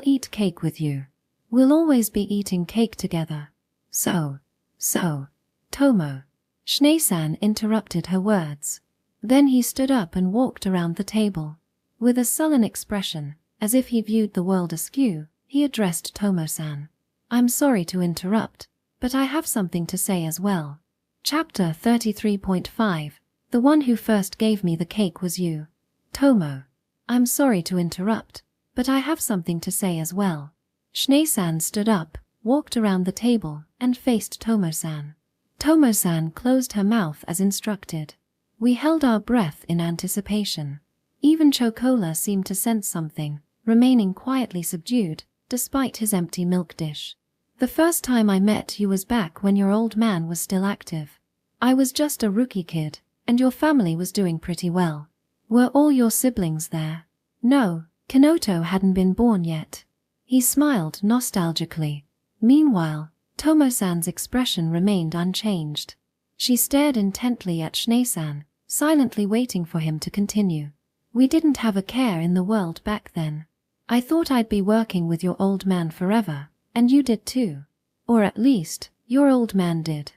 eat cake with you. We'll always be eating cake together. So, Tomo. Schnee-san interrupted her words. Then he stood up and walked around the table. With a sullen expression, as if he viewed the world askew, he addressed Tomo-san. I'm sorry to interrupt, but I have something to say as well. Chapter 33.5. The one who first gave me the cake was you. Tomo. I'm sorry to interrupt, but I have something to say as well. Schnee-san stood up, walked around the table, and faced Tomo-san. Tomo-san closed her mouth as instructed. We held our breath in anticipation. Even Chocola seemed to sense something, remaining quietly subdued, despite his empty milk dish. The first time I met you was back when your old man was still active. I was just a rookie kid, and your family was doing pretty well. Were all your siblings there? No, Kinoto hadn't been born yet. He smiled nostalgically. Meanwhile, Tomo-san's expression remained unchanged. She stared intently at Schnee-san, silently waiting for him to continue. We didn't have a care in the world back then. I thought I'd be working with your old man forever, and you did too. Or at least, your old man did.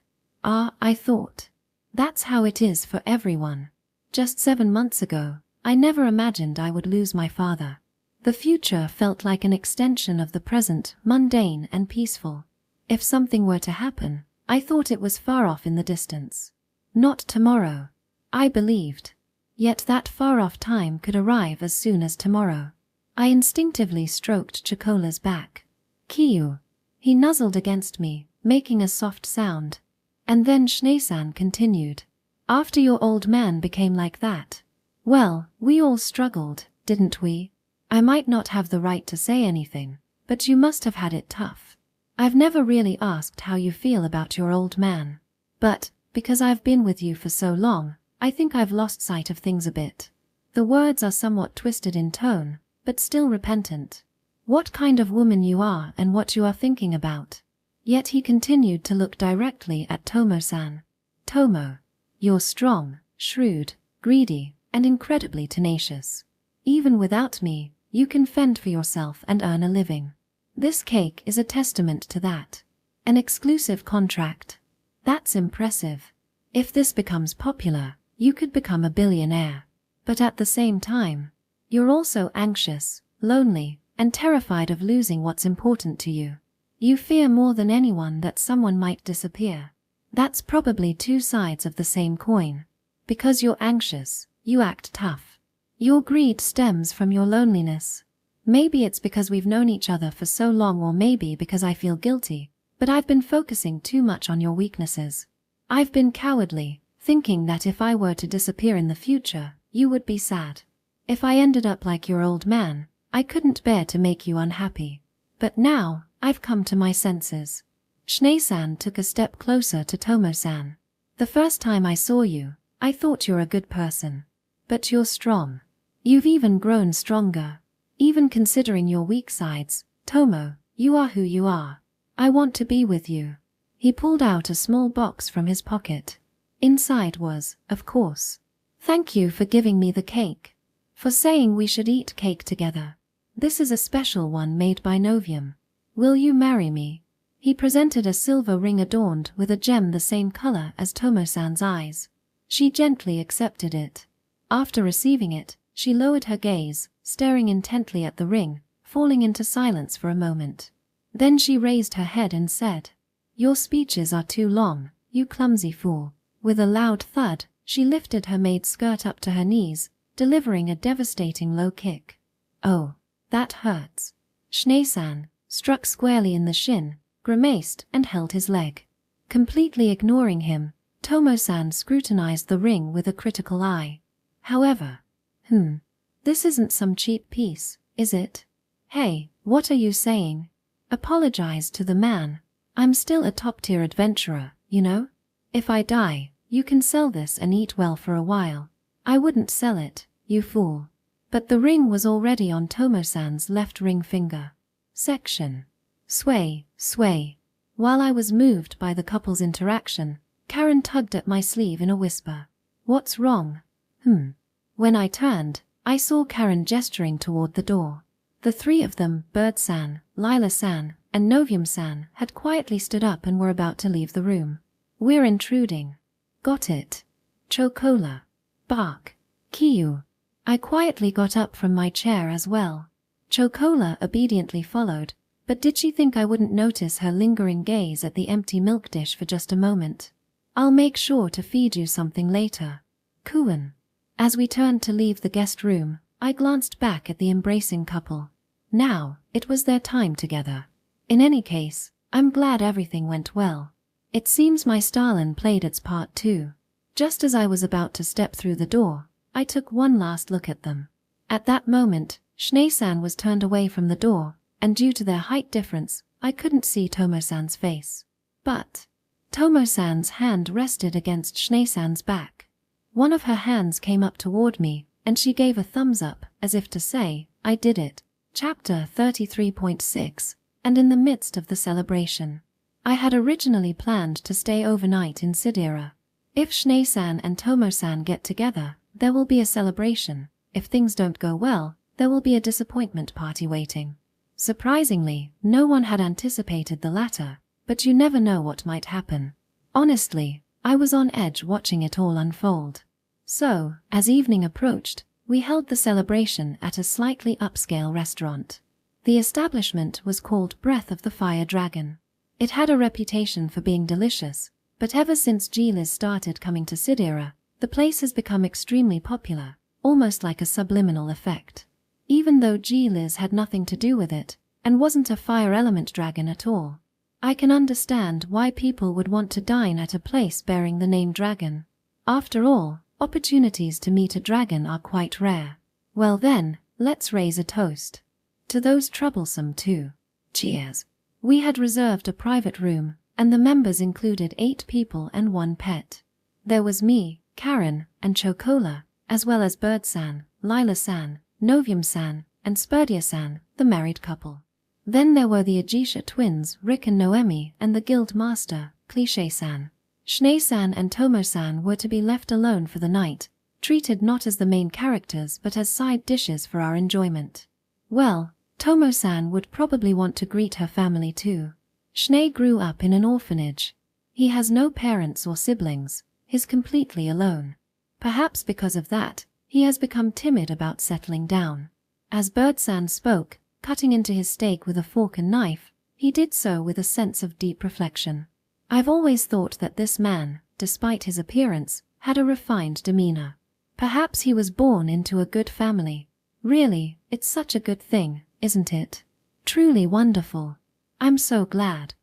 I thought. That's how it is for everyone. Just 7 months ago, I never imagined I would lose my father. The future felt like an extension of the present, mundane and peaceful. If something were to happen, I thought it was far off in the distance. Not tomorrow. I believed. Yet that far-off time could arrive as soon as tomorrow. I instinctively stroked Chocola's back. Kiyu. He nuzzled against me, making a soft sound. And then Schnee-san continued. After your old man became like that. Well, we all struggled, didn't we? I might not have the right to say anything, but you must have had it tough. I've never really asked how you feel about your old man. But, because I've been with you for so long, I think I've lost sight of things a bit. The words are somewhat twisted in tone, but still repentant. What kind of woman you are and what you are thinking about. Yet he continued to look directly at Tomo-san. Tomo, you're strong, shrewd, greedy, and incredibly tenacious. Even without me, you can fend for yourself and earn a living. This cake is a testament to that. An exclusive contract. That's impressive. If this becomes popular, you could become a billionaire. But at the same time, you're also anxious, lonely, and terrified of losing what's important to you. You fear more than anyone that someone might disappear. That's probably two sides of the same coin. Because you're anxious, you act tough. Your greed stems from your loneliness. Maybe it's because we've known each other for so long, or maybe because I feel guilty, but I've been focusing too much on your weaknesses. I've been cowardly, thinking that if I were to disappear in the future, you would be sad. If I ended up like your old man, I couldn't bear to make you unhappy. But now, I've come to my senses. Schnee-san took a step closer to Tomo-san. The first time I saw you, I thought you're a good person. But you're strong. You've even grown stronger. Even considering your weak sides, Tomo, you are who you are. I want to be with you. He pulled out a small box from his pocket. Inside was, of course. Thank you for giving me the cake. For saying we should eat cake together. This is a special one made by Novium. Will you marry me? He presented a silver ring adorned with a gem the same color as Tomo-san's eyes. She gently accepted it. After receiving it, she lowered her gaze, staring intently at the ring, falling into silence for a moment. Then she raised her head and said, "Your speeches are too long, you clumsy fool." With a loud thud, she lifted her maid's skirt up to her knees, delivering a devastating low kick. "Oh, that hurts." Schnee-san, struck squarely in the shin, grimaced and held his leg. Completely ignoring him, Tomo-san scrutinized the ring with a critical eye. However, this isn't some cheap piece, is it? Hey, what are you saying? Apologize to the man. I'm still a top-tier adventurer, you know? If I die, you can sell this and eat well for a while. I wouldn't sell it, you fool. But the ring was already on Tomo-san's left ring finger. Section. Sway, sway. While I was moved by the couple's interaction, Karen tugged at my sleeve in a whisper. What's wrong? When I turned, I saw Karen gesturing toward the door. The three of them, Bird-san, Lila-san, and Novium-san, had quietly stood up and were about to leave the room. We're intruding. Got it. Chocola. Bark. Kiyu. I quietly got up from my chair as well. Chocola obediently followed, but did she think I wouldn't notice her lingering gaze at the empty milk dish for just a moment? I'll make sure to feed you something later. Kuan. As we turned to leave the guest room, I glanced back at the embracing couple. Now, it was their time together. In any case, I'm glad everything went well. It seems my Stollen played its part too. Just as I was about to step through the door, I took one last look at them. At that moment, Schnee-san was turned away from the door, and due to their height difference, I couldn't see Tomo-san's face. But Tomo-san's hand rested against Schnee-san's back. One of her hands came up toward me, and she gave a thumbs up, as if to say, I did it. Chapter 33.6. And in the midst of the celebration. I had originally planned to stay overnight in Sidir. If Schnee-san and Tomo-san get together, there will be a celebration. If things don't go well, there will be a disappointment party waiting. Surprisingly, no one had anticipated the latter, but you never know what might happen. Honestly, I was on edge watching it all unfold. So, as evening approached, we held the celebration at a slightly upscale restaurant. The establishment was called Breath of the Fire Dragon. It had a reputation for being delicious, but ever since G-Liz started coming to Sidir, the place has become extremely popular, almost like a subliminal effect. Even though G-Liz had nothing to do with it, and wasn't a fire element dragon at all. I can understand why people would want to dine at a place bearing the name dragon. After all, opportunities to meet a dragon are quite rare. Well then, let's raise a toast. To those troublesome too. Cheers. We had reserved a private room, and the members included 8 people and 1 pet. There was me, Karen, and Chocola, as well as Bird-san, Lila-san, Novium-san, and Spurdia-san, the married couple. Then there were the Aisha twins, Rick and Noemi, and the guild master, Cliché-san. Schnee-san and Tomo-san were to be left alone for the night, treated not as the main characters but as side dishes for our enjoyment. Well, Tomo-san would probably want to greet her family too. Schnee grew up in an orphanage. He has no parents or siblings, he's completely alone. Perhaps because of that, he has become timid about settling down. As Bird-san spoke, cutting into his steak with a fork and knife, he did so with a sense of deep reflection. I've always thought that this man, despite his appearance, had a refined demeanor. Perhaps he was born into a good family. Really, it's such a good thing, isn't it? Truly wonderful. I'm so glad.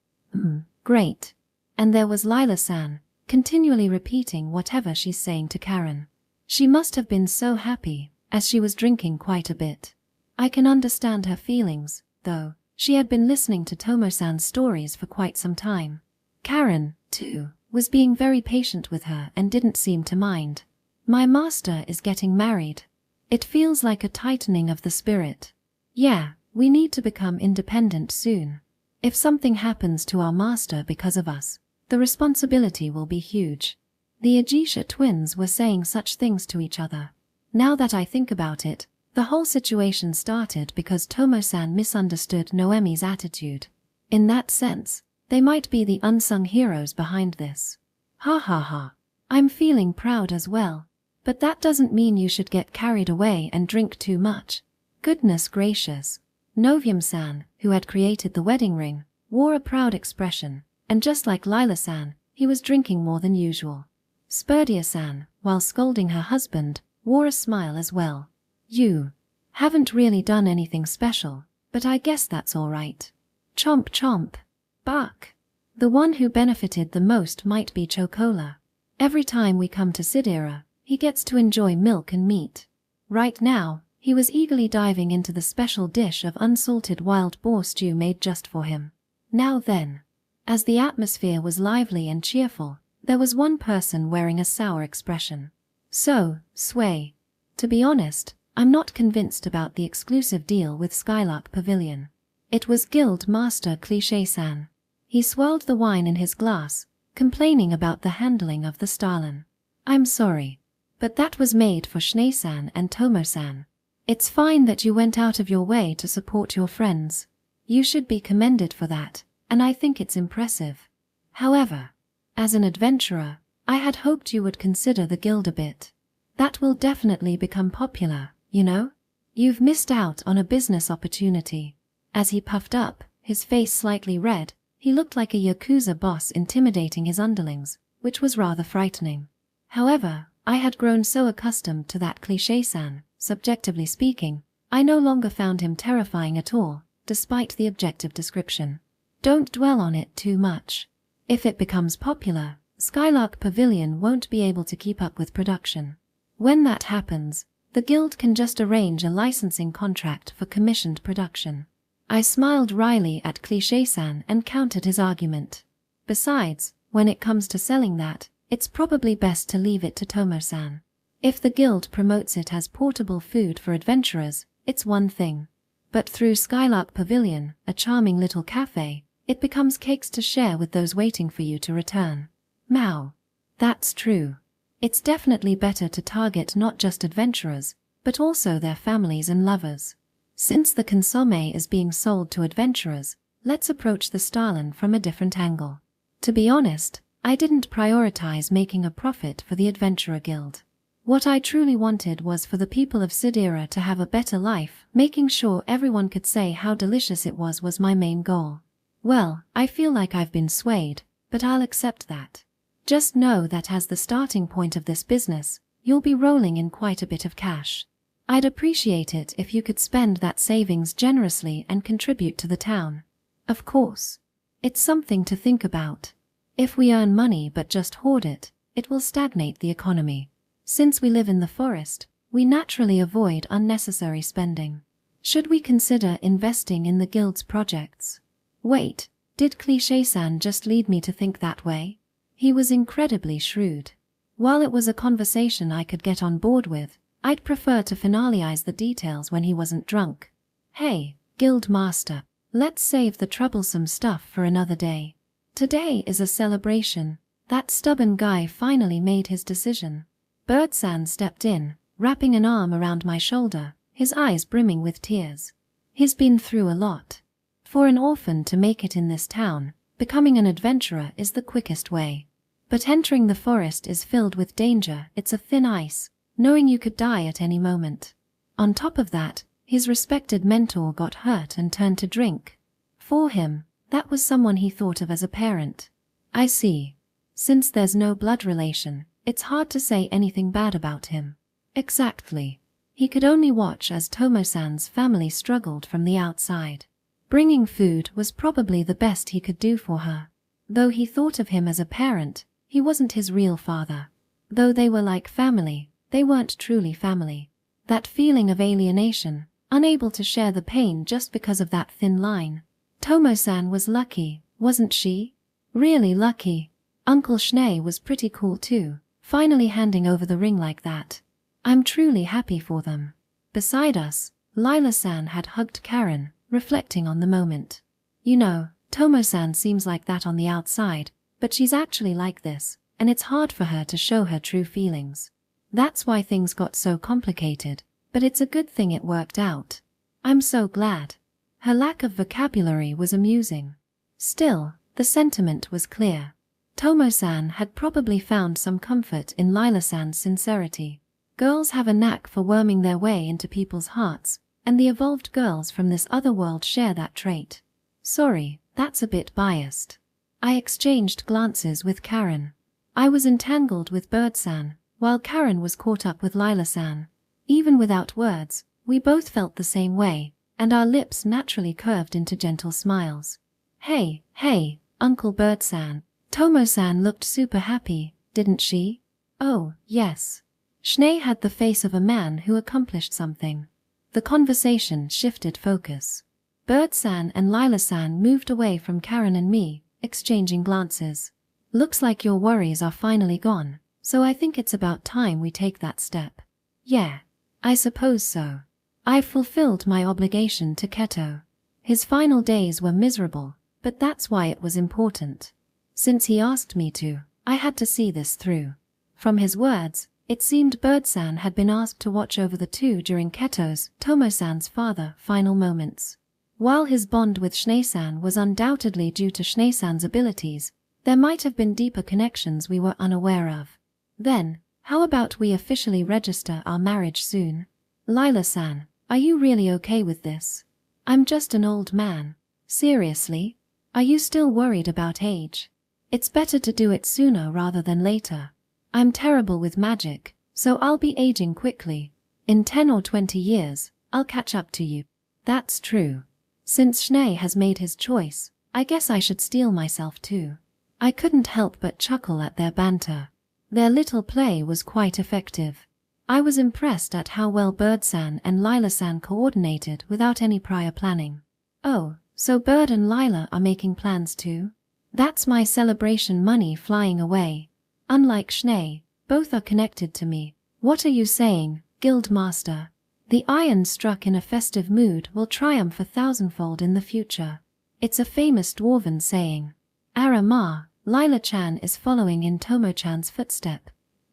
Great. And there was Lila-san, continually repeating whatever she's saying to Karen. She must have been so happy, as she was drinking quite a bit. I can understand her feelings, though. She had been listening to Tomo-san's stories for quite some time. Karen, too, was being very patient with her and didn't seem to mind. My master is getting married. It feels like a tightening of the spirit. Yeah, we need to become independent soon. If something happens to our master because of us, the responsibility will be huge. The Aisha twins were saying such things to each other. Now that I think about it, the whole situation started because Tomo-san misunderstood Noemi's attitude. In that sense, they might be the unsung heroes behind this. Ha ha ha. I'm feeling proud as well. But that doesn't mean you should get carried away and drink too much. Goodness gracious. Novium-san, who had created the wedding ring, wore a proud expression, and just like Lila-san, he was drinking more than usual. Spurdia-san, while scolding her husband, wore a smile as well. You haven't really done anything special, but I guess that's all right. Chomp chomp. Bark. The one who benefited the most might be Chocola. Every time we come to Sidir, he gets to enjoy milk and meat. Right now, he was eagerly diving into the special dish of unsalted wild boar stew made just for him. Now then. As the atmosphere was lively and cheerful, there was one person wearing a sour expression. So, Sway. To be honest, I'm not convinced about the exclusive deal with Skylark Pavilion. It was Guild Master Cliché-san. He swirled the wine in his glass, complaining about the handling of the Stollen. I'm sorry, but that was made for Schnee-san and Tomo-san. It's fine that you went out of your way to support your friends. You should be commended for that, and I think it's impressive. However, as an adventurer, I had hoped you would consider the guild a bit. That will definitely become popular, you know? You've missed out on a business opportunity. As he puffed up, his face slightly red, he looked like a Yakuza boss intimidating his underlings, which was rather frightening. However, I had grown so accustomed to that Cliché-san, subjectively speaking, I no longer found him terrifying at all, despite the objective description. Don't dwell on it too much. If it becomes popular, Skylark Pavilion won't be able to keep up with production. When that happens, the guild can just arrange a licensing contract for commissioned production. I smiled wryly at Cliché-san and countered his argument. Besides, when it comes to selling that, it's probably best to leave it to Tomo-san. If the guild promotes it as portable food for adventurers, it's one thing. But through Skylark Pavilion, a charming little cafe, it becomes cakes to share with those waiting for you to return. Mao. That's true. It's definitely better to target not just adventurers, but also their families and lovers. Since the consommé is being sold to adventurers, let's approach the Stollen from a different angle. To be honest, I didn't prioritize making a profit for the Adventurer Guild. What I truly wanted was for the people of Sidir to have a better life, making sure everyone could say how delicious it was my main goal. Well, I feel like I've been swayed, but I'll accept that. Just know that as the starting point of this business, you'll be rolling in quite a bit of cash. I'd appreciate it if you could spend that savings generously and contribute to the town. Of course. It's something to think about. If we earn money but just hoard it, it will stagnate the economy. Since we live in the forest, we naturally avoid unnecessary spending. Should we consider investing in the guild's projects? Wait, did Cliché-san just lead me to think that way? He was incredibly shrewd. While it was a conversation I could get on board with, I'd prefer to finalize the details when he wasn't drunk. Hey, Guild Master, Let's save the troublesome stuff for another day. Today is a celebration. That stubborn guy finally made his decision. Bird-san stepped in, wrapping an arm around my shoulder, his eyes brimming with tears. He's been through a lot. For an orphan to make it in this town, becoming an adventurer is the quickest way. But entering the forest is filled with danger. It's a thin ice, knowing you could die at any moment. On top of that, his respected mentor got hurt and turned to drink. For him, that was someone he thought of as a parent. I see. Since there's no blood relation, it's hard to say anything bad about him. Exactly. He could only watch as Tomo-san's family struggled from the outside. Bringing food was probably the best he could do for her. Though he thought of him as a parent, he wasn't his real father. Though they were like family, they weren't truly family. That feeling of alienation, unable to share the pain just because of that thin line. Tomo-san was lucky, wasn't she? Really lucky. Uncle Schnee was pretty cool too, finally handing over the ring like that. I'm truly happy for them. Beside us, Lila-san had hugged Karen, reflecting on the moment. You know, Tomo-san seems like that on the outside, but she's actually like this, and it's hard for her to show her true feelings. That's why things got so complicated, but it's a good thing it worked out. I'm so glad. Her lack of vocabulary was amusing. Still, the sentiment was clear. Tomo-san had probably found some comfort in Lila-san's sincerity. Girls have a knack for worming their way into people's hearts, and the evolved girls from this other world share that trait. Sorry, that's a bit biased. I exchanged glances with Karen. I was entangled with Bird-san, while Karen was caught up with Lila-san. Even without words, we both felt the same way, and our lips naturally curved into gentle smiles. Hey, Uncle Bird-san. Tomo-san looked super happy, didn't she? Oh, yes. Schnee had the face of a man who accomplished something. The conversation shifted focus. Bird-san and Lila-san moved away from Karen and me, exchanging glances. Looks like your worries are finally gone, so I think it's about time we take that step. Yeah, I suppose so. I've fulfilled my obligation to Keto. His final days were miserable, but that's why it was important. Since he asked me to, I had to see this through. From his words, it seemed Bird-san had been asked to watch over the two during Keto's, Tomo-san's father, final moments. While his bond with Schnee-san was undoubtedly due to Schnee-san's abilities, there might have been deeper connections we were unaware of. Then, how about we officially register our marriage soon? Lila-san, are you really okay with this? I'm just an old man. Seriously? Are you still worried about age? It's better to do it sooner rather than later. I'm terrible with magic, so I'll be aging quickly. In 10 or 20 years, I'll catch up to you. That's true. Since Schnee has made his choice, I guess I should steel myself too. I couldn't help but chuckle at their banter. Their little play was quite effective. I was impressed at how well Bird-san and Lila-san coordinated without any prior planning. Oh, so Bird and Lila are making plans too? That's my celebration money flying away. Unlike Schnee, both are connected to me. What are you saying, Guild Master? The iron struck in a festive mood will triumph 1,000-fold in the future. It's a famous dwarven saying. Arama, Lila-chan is following in Tomo-chan's footstep.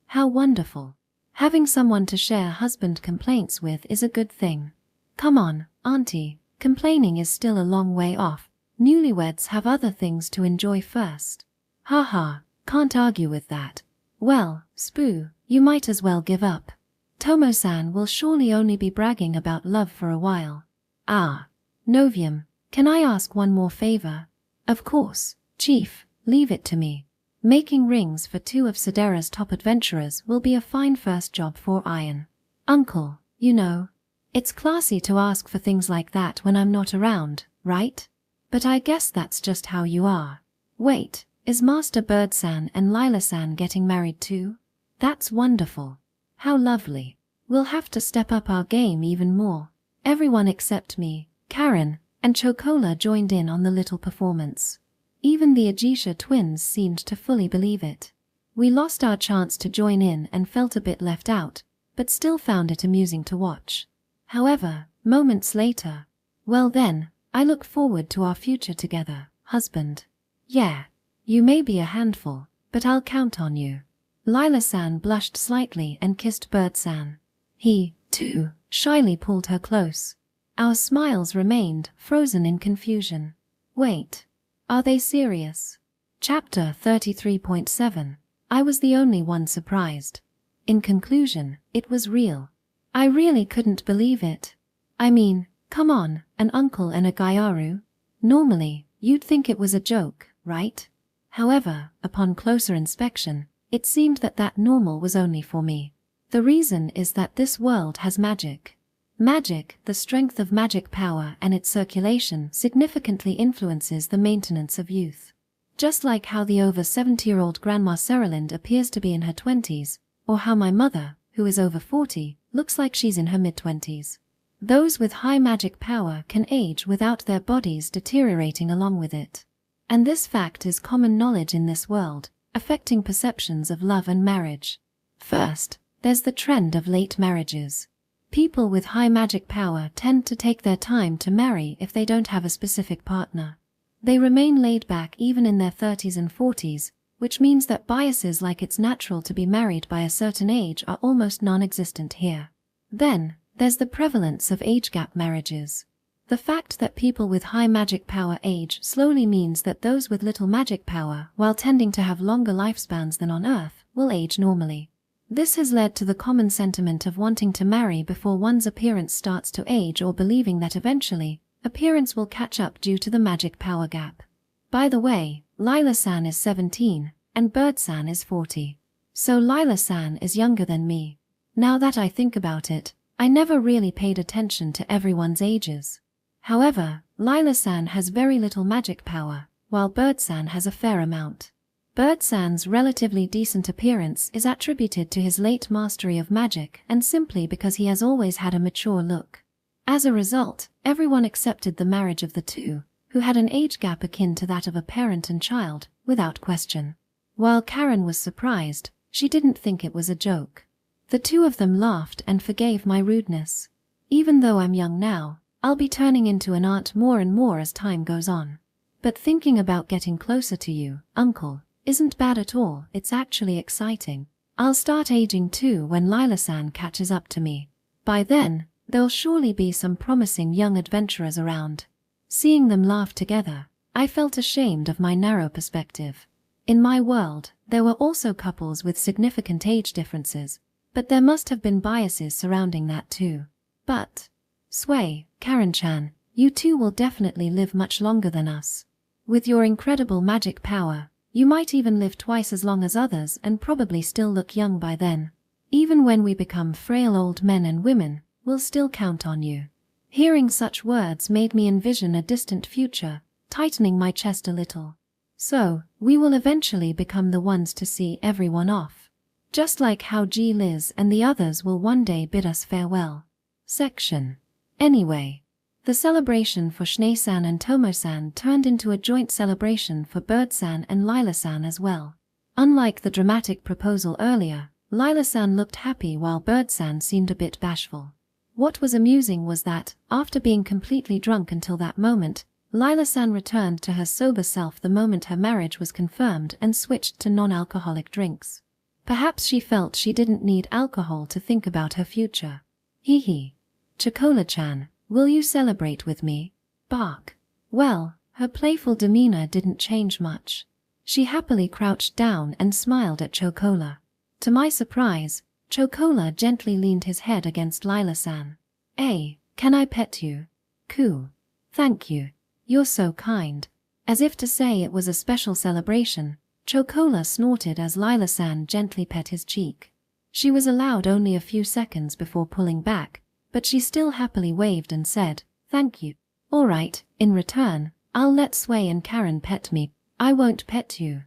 How wonderful. Having someone to share husband complaints with is a good thing. Come on, Auntie, complaining is still a long way off. Newlyweds have other things to enjoy first. Haha, can't argue with that. Well, Spoo, you might as well give up. Tomo-san will surely only be bragging about love for a while. Ah, Novium, can I ask one more favor? Of course, Chief, leave it to me. Making rings for 2 of Sidera's top adventurers will be a fine first job for Iron. Uncle, you know, it's classy to ask for things like that when I'm not around, right? But I guess that's just how you are. Wait, is Master Bird-san and Lila-san getting married too? That's wonderful. How lovely. We'll have to step up our game even more. Everyone except me, Karen, and Chocola joined in on the little performance. Even the Aisha twins seemed to fully believe it. We lost our chance to join in and felt a bit left out, but still found it amusing to watch. However, moments later, well then, I look forward to our future together, husband. Yeah. You may be a handful, but I'll count on you. Lila-san blushed slightly and kissed Bird-san. He, too, shyly pulled her close. Our smiles remained frozen in confusion. Wait. Are they serious? Chapter 33.7. I was the only one surprised. In conclusion, it was real. I really couldn't believe it. I mean, come on, an uncle and a Gyaru? Normally, you'd think it was a joke, right? However, upon closer inspection, it seemed that normal was only for me. The reason is that this world has magic. Magic, the strength of magic power and its circulation significantly influences the maintenance of youth. Just like how the over 70-year-old Grandma Ceralind appears to be in her 20s, or how my mother, who is over 40, looks like she's in her mid-20s. Those with high magic power can age without their bodies deteriorating along with it. And this fact is common knowledge in this world, affecting perceptions of love and marriage. First, there's the trend of late marriages. People with high magic power tend to take their time to marry if they don't have a specific partner. They remain laid back even in their 30s and 40s, which means that biases like it's natural to be married by a certain age are almost non-existent here. Then, there's the prevalence of age gap marriages. The fact that people with high magic power age slowly means that those with little magic power, while tending to have longer lifespans than on Earth, will age normally. This has led to the common sentiment of wanting to marry before one's appearance starts to age, or believing that eventually, appearance will catch up due to the magic power gap. By the way, Lila-san is 17, and Bird-san is 40. So Lila-san is younger than me. Now that I think about it, I never really paid attention to everyone's ages. However, Lila-san has very little magic power, while Bird-san has a fair amount. Bird-san's relatively decent appearance is attributed to his late mastery of magic and simply because he has always had a mature look. As a result, everyone accepted the marriage of the two, who had an age gap akin to that of a parent and child, without question. While Karen was surprised, she didn't think it was a joke. The two of them laughed and forgave my rudeness. Even though I'm young now, I'll be turning into an aunt more and more as time goes on. But thinking about getting closer to you, uncle, isn't bad at all. It's actually exciting. I'll start aging too when Lila-san catches up to me. By then, there'll surely be some promising young adventurers around. Seeing them laugh together, I felt ashamed of my narrow perspective. In my world, there were also couples with significant age differences, but there must have been biases surrounding that too. But, Sway, Karen-chan, you two will definitely live much longer than us. With your incredible magic power, you might even live twice as long as others and probably still look young by then. Even when we become frail old men and women, we'll still count on you. Hearing such words made me envision a distant future, tightening my chest a little. So, we will eventually become the ones to see everyone off. Just like how Liz and the others will one day bid us farewell. Section. Anyway, the celebration for Schnee-san and Tomo-san turned into a joint celebration for Bird-san and Lila-san as well. Unlike the dramatic proposal earlier, Lila-san looked happy while Bird-san seemed a bit bashful. What was amusing was that, after being completely drunk until that moment, Lila-san returned to her sober self the moment her marriage was confirmed and switched to non-alcoholic drinks. Perhaps she felt she didn't need alcohol to think about her future. Hee. Chocola-chan, will you celebrate with me? Bark. Well, her playful demeanor didn't change much. She happily crouched down and smiled at Chocola. To my surprise, Chocola gently leaned his head against Lila-san. Hey, can I pet you? Coo. Thank you. You're so kind. As if to say it was a special celebration, Chocola snorted as Lila-san gently pet his cheek. She was allowed only a few seconds before pulling back, but she still happily waved and said, thank you. All right, in return, I'll let Sway and Karen pet me. I won't pet you.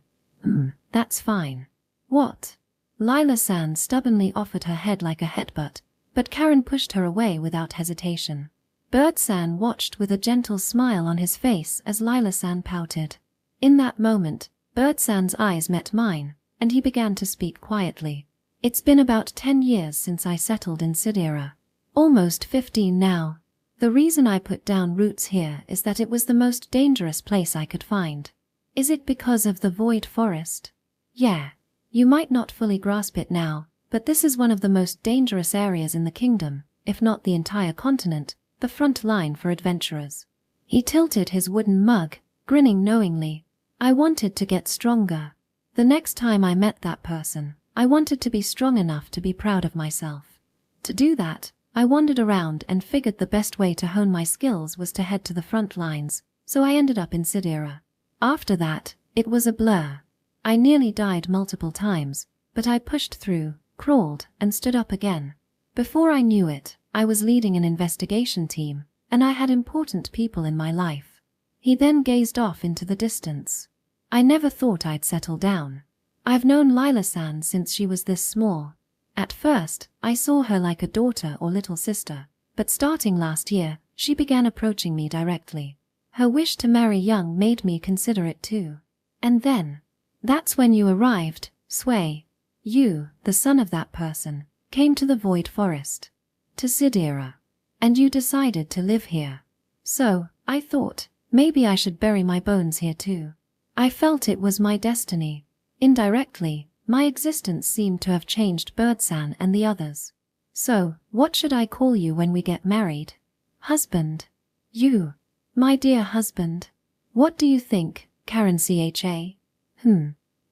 That's fine. What? Lila-san stubbornly offered her head like a headbutt, but Karen pushed her away without hesitation. Bird-san watched with a gentle smile on his face as Lila-san pouted. In that moment, Bird-san's eyes met mine, and he began to speak quietly. It's been about 10 years since I settled in Sidir. Almost 15 now. The reason I put down roots here is that it was the most dangerous place I could find. Is it because of the void forest? Yeah. You might not fully grasp it now, but this is one of the most dangerous areas in the kingdom, if not the entire continent, the front line for adventurers. He tilted his wooden mug, grinning knowingly. I wanted to get stronger. The next time I met that person, I wanted to be strong enough to be proud of myself. To do that, I wandered around and figured the best way to hone my skills was to head to the front lines, so I ended up in Sidir. After that, it was a blur. I nearly died multiple times, but I pushed through, crawled, and stood up again. Before I knew it, I was leading an investigation team, and I had important people in my life. He then gazed off into the distance. I never thought I'd settle down. I've known Lila-san since she was this small. At first, I saw her like a daughter or little sister, but starting last year, she began approaching me directly. Her wish to marry young made me consider it too. And then, that's when you arrived, Sway. You, the son of that person, came to the Void Forest. To Sidir. And you decided to live here. So, I thought, maybe I should bury my bones here too. I felt it was my destiny. Indirectly, my existence seemed to have changed Bird-san and the others. So, what should I call you when we get married? Husband. You. My dear husband. What do you think, Karen Cha?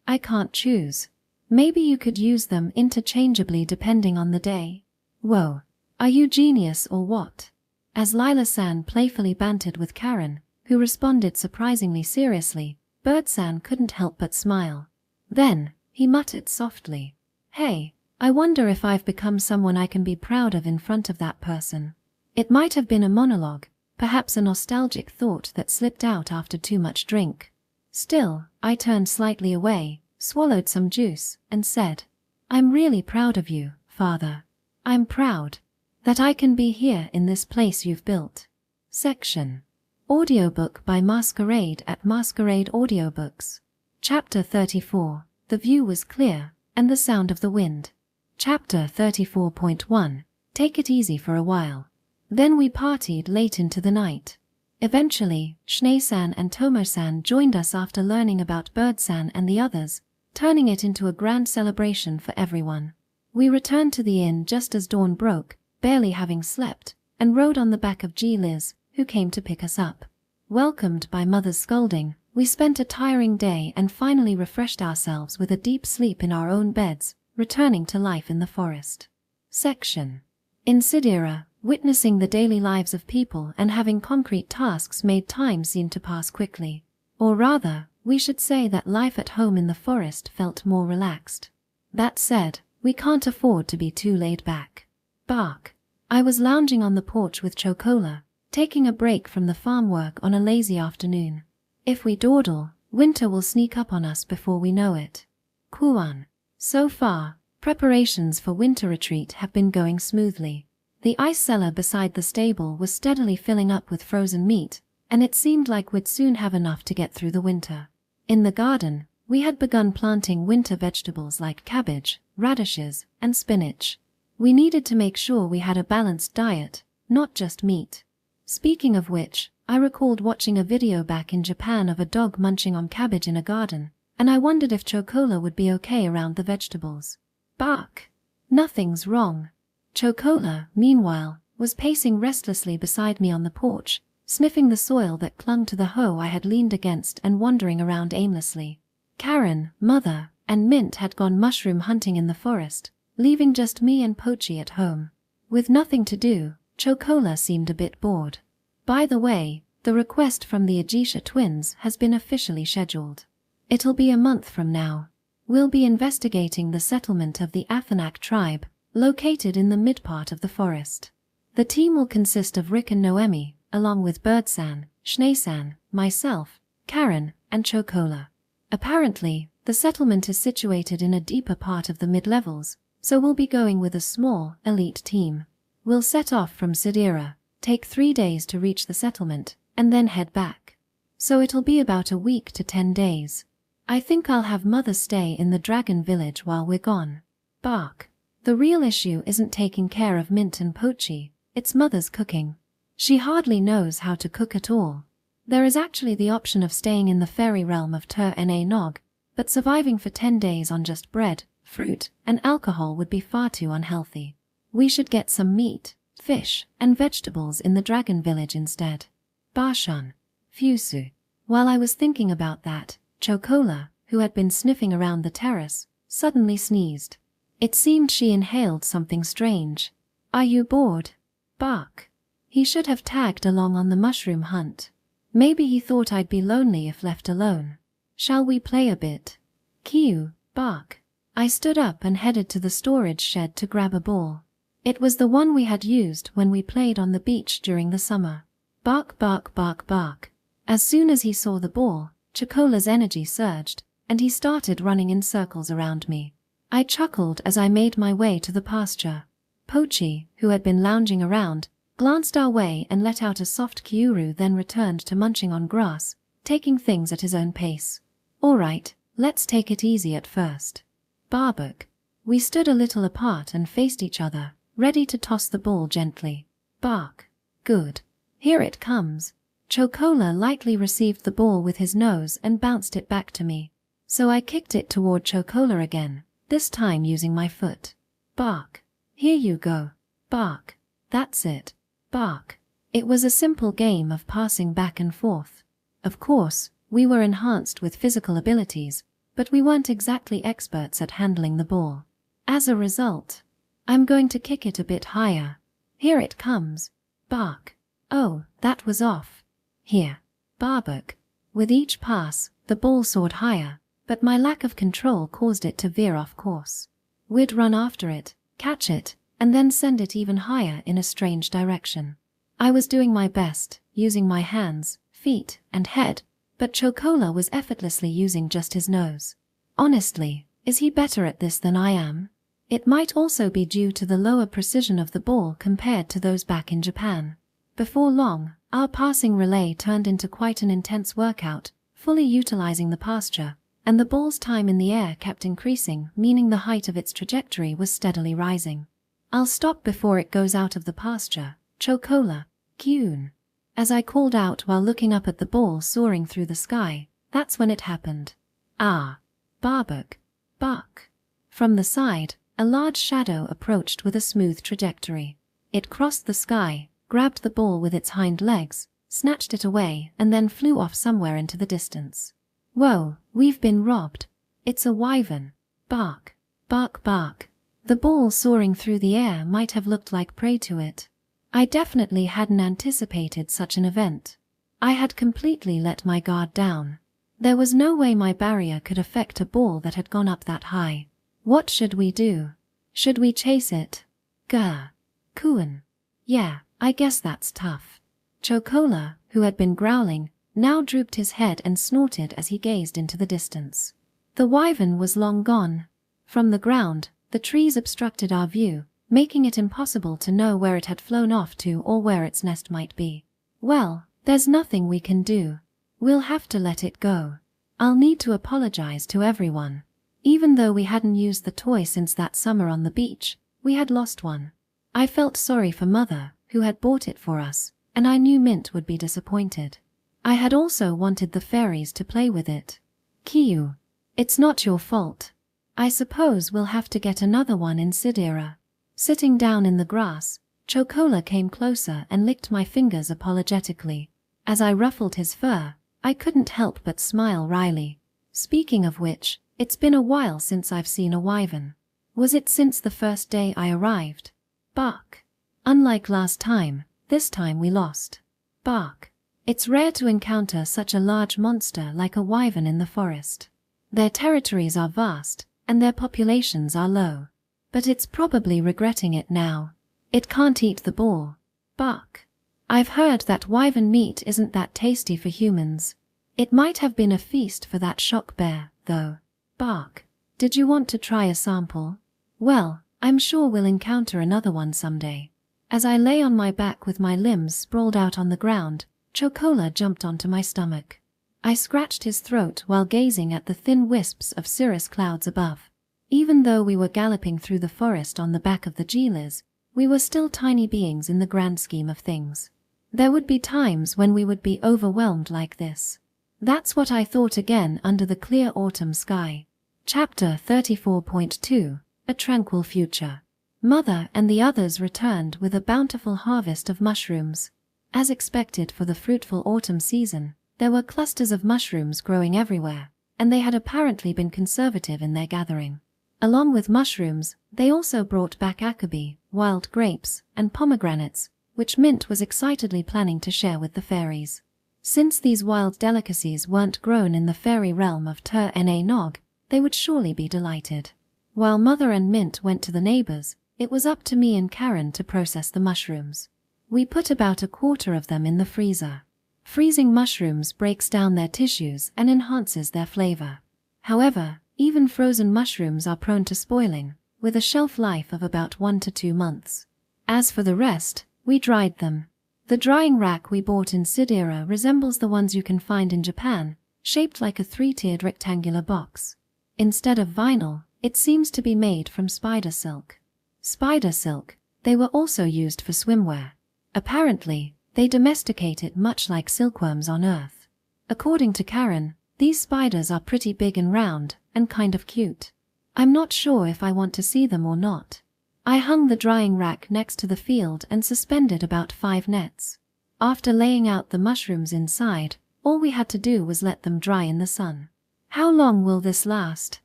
I can't choose. Maybe you could use them interchangeably depending on the day. Whoa. Are you genius or what? As Lila-san playfully bantered with Karen, who responded surprisingly seriously, Bird-san couldn't help but smile. Then, he muttered softly. Hey, I wonder if I've become someone I can be proud of in front of that person. It might have been a monologue, perhaps a nostalgic thought that slipped out after too much drink. Still, I turned slightly away, swallowed some juice, and said, I'm really proud of you, Father. I'm proud that I can be here in this place you've built. Section. Audiobook by Masquerade at Masquerade Audiobooks. Chapter 34. The view was clear, and the sound of the wind. Chapter 34.1. Take it easy for a while. Then we partied late into the night. Eventually, Schnee-san and Tomo-san joined us after learning about Bird-san and the others, turning it into a grand celebration for everyone. We returned to the inn just as dawn broke, barely having slept, and rode on the back of Liz, who came to pick us up. Welcomed by Mother's scolding, we spent a tiring day and finally refreshed ourselves with a deep sleep in our own beds, returning to life in the forest. Section. In Sidir, witnessing the daily lives of people and having concrete tasks made time seem to pass quickly. Or rather, we should say that life at home in the forest felt more relaxed. That said, we can't afford to be too laid back. Bark. I was lounging on the porch with Chocola, taking a break from the farm work on a lazy afternoon. If we dawdle, winter will sneak up on us before we know it. Kuan. So far, preparations for winter retreat have been going smoothly. The ice cellar beside the stable was steadily filling up with frozen meat, and it seemed like we'd soon have enough to get through the winter. In the garden, we had begun planting winter vegetables like cabbage, radishes, and spinach. We needed to make sure we had a balanced diet, not just meat. Speaking of which, I recalled watching a video back in Japan of a dog munching on cabbage in a garden, and I wondered if Chocola would be okay around the vegetables. Bark. Nothing's wrong. Chocola, meanwhile, was pacing restlessly beside me on the porch, sniffing the soil that clung to the hoe I had leaned against and wandering around aimlessly. Karen, Mother, and Mint had gone mushroom hunting in the forest, leaving just me and Pochi at home. With nothing to do, Chocola seemed a bit bored. By the way, the request from the Aisha twins has been officially scheduled. It'll be a month from now. We'll be investigating the settlement of the Athanak tribe, located in the mid-part of the forest. The team will consist of Rick and Noemi, along with Bird-san, Schnee-san, myself, Karen, and Chocola. Apparently, the settlement is situated in a deeper part of the mid-levels, so we'll be going with a small, elite team. We'll set off from Sidir, take 3 days to reach the settlement, and then head back. So it'll be about a week to 10 days. I think I'll have Mother stay in the dragon village while we're gone. Bark. The real issue isn't taking care of Mint and Pochi, it's Mother's cooking. She hardly knows how to cook at all. There is actually the option of staying in the fairy realm of Tur Na Nog, but surviving for 10 days on just bread, fruit, and alcohol would be far too unhealthy. We should get some meat, fish, and vegetables in the dragon village instead. Barshan. Fusu. While I was thinking about that, Chocola, who had been sniffing around the terrace, suddenly sneezed. It seemed she inhaled something strange. Are you bored? Bark. He should have tagged along on the mushroom hunt. Maybe he thought I'd be lonely if left alone. Shall we play a bit? Kiu. Bark. I stood up and headed to the storage shed to grab a ball. It was the one we had used when we played on the beach during the summer. Bark, bark, bark, bark. As soon as he saw the ball, Chocola's energy surged, and he started running in circles around me. I chuckled as I made my way to the pasture. Pochi, who had been lounging around, glanced our way and let out a soft kiuru, then returned to munching on grass, taking things at his own pace. All right, let's take it easy at first. Barbook. We stood a little apart and faced each other, ready to toss the ball gently. Bark. Good. Here it comes. Chocola lightly received the ball with his nose and bounced it back to me. So I kicked it toward Chocola again, this time using my foot. Bark. Here you go. Bark. That's it. Bark. It was a simple game of passing back and forth. Of course, we were enhanced with physical abilities, but we weren't exactly experts at handling the ball. As a result, I'm going to kick it a bit higher. Here it comes. Bark. Oh, that was off. Here. Barbook. With each pass, the ball soared higher, but my lack of control caused it to veer off course. We'd run after it, catch it, and then send it even higher in a strange direction. I was doing my best, using my hands, feet, and head, but Chocola was effortlessly using just his nose. Honestly, is he better at this than I am? It might also be due to the lower precision of the ball compared to those back in Japan. Before long, our passing relay turned into quite an intense workout, fully utilizing the pasture, and the ball's time in the air kept increasing, meaning the height of its trajectory was steadily rising. I'll stop before it goes out of the pasture, Chocola, Kyun. As I called out while looking up at the ball soaring through the sky, that's when it happened. Ah. Barbook. Bark. From the side, a large shadow approached with a smooth trajectory. It crossed the sky, grabbed the ball with its hind legs, snatched it away, and then flew off somewhere into the distance. Whoa, we've been robbed. It's a wyvern. Bark. Bark, bark. The ball soaring through the air might have looked like prey to it. I definitely hadn't anticipated such an event. I had completely let my guard down. There was no way my barrier could affect a ball that had gone up that high. What should we do? Should we chase it? Grr. Kuan. Yeah, I guess that's tough. Chocola, who had been growling, now drooped his head and snorted as he gazed into the distance. The wyvern was long gone. From the ground, the trees obstructed our view, making it impossible to know where it had flown off to or where its nest might be. Well, there's nothing we can do. We'll have to let it go. I'll need to apologize to everyone. Even though we hadn't used the toy since that summer on the beach, we had lost one. I felt sorry for Mother, who had bought it for us, and I knew Mint would be disappointed. I had also wanted the fairies to play with it. Kiyu. It's not your fault. I suppose we'll have to get another one in Sidir. Sitting down in the grass, Chocola came closer and licked my fingers apologetically. As I ruffled his fur, I couldn't help but smile wryly. Speaking of which, it's been a while since I've seen a wyvern. Was it since the first day I arrived? Bark. Unlike last time, this time we lost. Bark. It's rare to encounter such a large monster like a wyvern in the forest. Their territories are vast, and their populations are low. But it's probably regretting it now. It can't eat the ball. Bark. I've heard that wyvern meat isn't that tasty for humans. It might have been a feast for that shock bear, though. Bark. Did you want to try a sample? Well, I'm sure we'll encounter another one someday. As I lay on my back with my limbs sprawled out on the ground, Chocola jumped onto my stomach. I scratched his throat while gazing at the thin wisps of cirrus clouds above. Even though we were galloping through the forest on the back of the Geelers, we were still tiny beings in the grand scheme of things. There would be times when we would be overwhelmed like this. That's what I thought again under the clear autumn sky. Chapter 34.2 A Tranquil Future. Mother and the others returned with a bountiful harvest of mushrooms. As expected for the fruitful autumn season, there were clusters of mushrooms growing everywhere, and they had apparently been conservative in their gathering. Along with mushrooms, they also brought back akabi, wild grapes, and pomegranates, which Mint was excitedly planning to share with the fairies. Since these wild delicacies weren't grown in the fairy realm of Nog, they would surely be delighted. While Mother and Mint went to the neighbors, it was up to me and Karen to process the mushrooms. We put about a quarter of them in the freezer. Freezing mushrooms breaks down their tissues and enhances their flavor. However, even frozen mushrooms are prone to spoiling, with a shelf life of about 1 to 2 months. As for the rest, we dried them. The drying rack we bought in Sidir resembles the ones you can find in Japan, shaped like a 3-tiered rectangular box. Instead of vinyl, it seems to be made from spider silk. Spider silk, they were also used for swimwear. Apparently, they domesticate it much like silkworms on Earth. According to Karen, these spiders are pretty big and round, and kind of cute. I'm not sure if I want to see them or not. I hung the drying rack next to the field and suspended about 5 nets. After laying out the mushrooms inside, all we had to do was let them dry in the sun. How long will this last?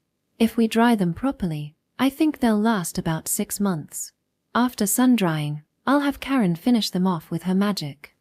If we dry them properly, I think they'll last about 6 months. After sun-drying, I'll have Karen finish them off with her magic.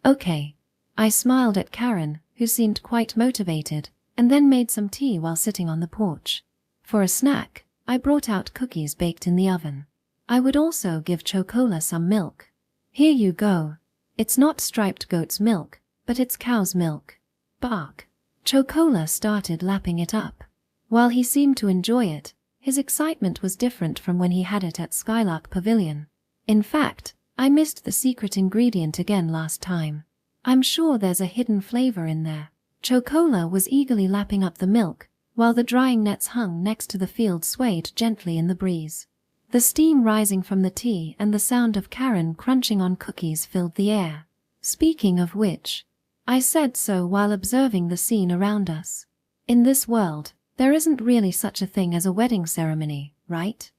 Okay. I smiled at Karen, who seemed quite motivated, and then made some tea while sitting on the porch. For a snack, I brought out cookies baked in the oven. I would also give Chocola some milk. Here you go. It's not striped goat's milk, but it's cow's milk. Bark. Chocola started lapping it up. While he seemed to enjoy it, his excitement was different from when he had it at Skylark Pavilion. In fact, I missed the secret ingredient again last time. I'm sure there's a hidden flavor in there. Chocola was eagerly lapping up the milk, while the drying nets hung next to the field swayed gently in the breeze. The steam rising from the tea and the sound of Karen crunching on cookies filled the air. Speaking of which, I said so while observing the scene around us. In this world, there isn't really such a thing as a wedding ceremony, right?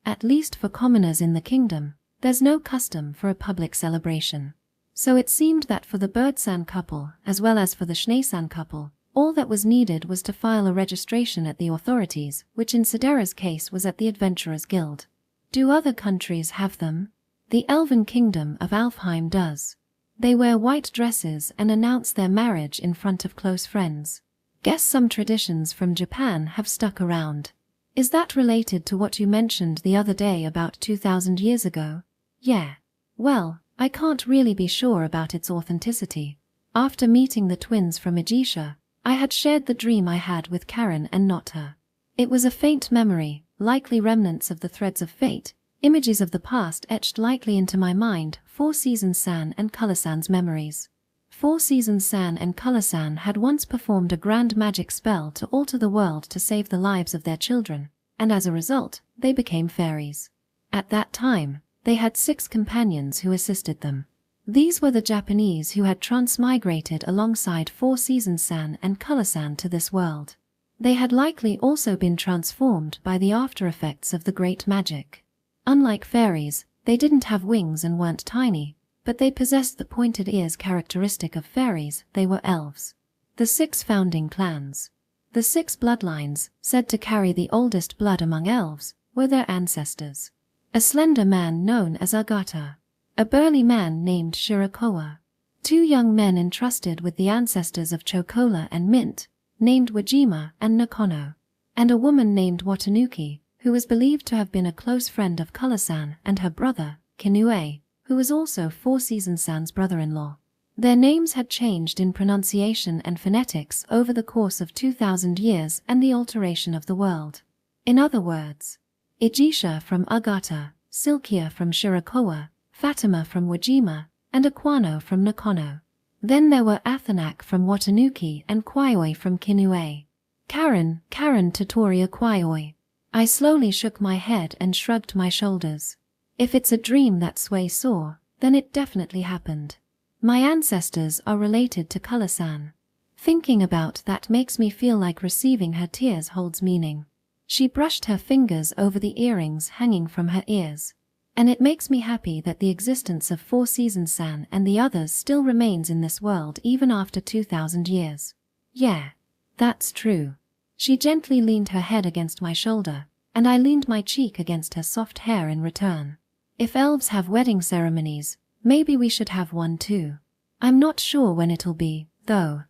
At least for commoners in the kingdom, there's no custom for a public celebration. So it seemed that for the Birdsan couple, as well as for the Schneesan couple, all that was needed was to file a registration at the authorities, which in Sidera's case was at the Adventurers Guild. Do other countries have them? The Elven kingdom of Alfheim does. They wear white dresses and announce their marriage in front of close friends. Guess some traditions from Japan have stuck around. Is that related to what you mentioned the other day about 2,000 years ago? Yeah. Well, I can't really be sure about its authenticity. After meeting the twins from Aisha, I had shared the dream I had with Karen and not her. It was a faint memory, likely remnants of the threads of fate, images of the past etched lightly into my mind, 4 Seasons San and Colorsan's memories. 4 Seasons San and Colorsan had once performed a grand magic spell to alter the world to save the lives of their children, and as a result, they became fairies. At that time, they had 6 companions who assisted them. These were the Japanese who had transmigrated alongside 4 Seasons San and Colorsan to this world. They had likely also been transformed by the after effects of the great magic. Unlike fairies, they didn't have wings and weren't tiny, but they possessed the pointed ears characteristic of fairies. They were elves. The 6 founding clans. The 6 bloodlines, said to carry the oldest blood among elves, were their ancestors. A slender man known as Agata. A burly man named Shirakoa. 2 young men entrusted with the ancestors of Chocola and Mint, named Wajima and Nakono. And a woman named Watanuki, who was believed to have been a close friend of Colorsan and her brother, Kinue, who was also 4 Seasons San's brother-in-law. Their names had changed in pronunciation and phonetics over the course of 2,000 years and the alteration of the world. In other words, Aisha from Agata, Silkia from Shirakoa, Fatima from Wajima, and Aquano from Nakono. Then there were Athanak from Watanuki and Kwaioi from Kinue. Karen Totori Kwaioi. I slowly shook my head and shrugged my shoulders. If it's a dream that Sway saw, then it definitely happened. My ancestors are related to Color-san. Thinking about that makes me feel like receiving her tears holds meaning. She brushed her fingers over the earrings hanging from her ears. And it makes me happy that the existence of Four Seasons-san and the others still remains in this world even after 2,000 years. Yeah, that's true. She gently leaned her head against my shoulder, and I leaned my cheek against her soft hair in return. If elves have wedding ceremonies, maybe we should have one too. I'm not sure when it'll be, though.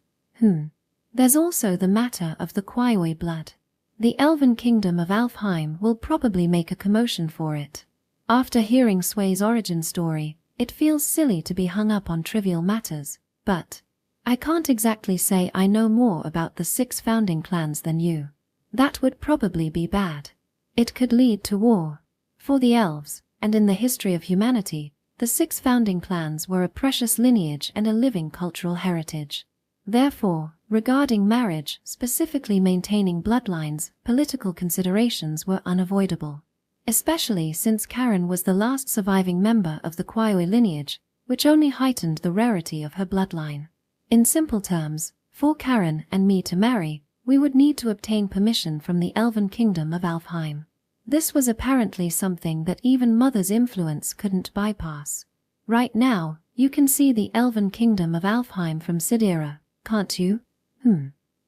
There's also the matter of the Kaioi blood. The Elven kingdom of Alfheim will probably make a commotion for it. After hearing Sway's origin story, it feels silly to be hung up on trivial matters, but I can't exactly say I know more about the 6 founding clans than you. That would probably be bad. It could lead to war. For the elves, and in the history of humanity, the 6 founding clans were a precious lineage and a living cultural heritage. Therefore, regarding marriage, specifically maintaining bloodlines, political considerations were unavoidable. Especially since Karen was the last surviving member of the Kaioi lineage, which only heightened the rarity of her bloodline. In simple terms, for Karen and me to marry, we would need to obtain permission from the Elven kingdom of Alfheim. This was apparently something that even Mother's influence couldn't bypass. Right now, you can see the Elven kingdom of Alfheim from Sidir, can't you?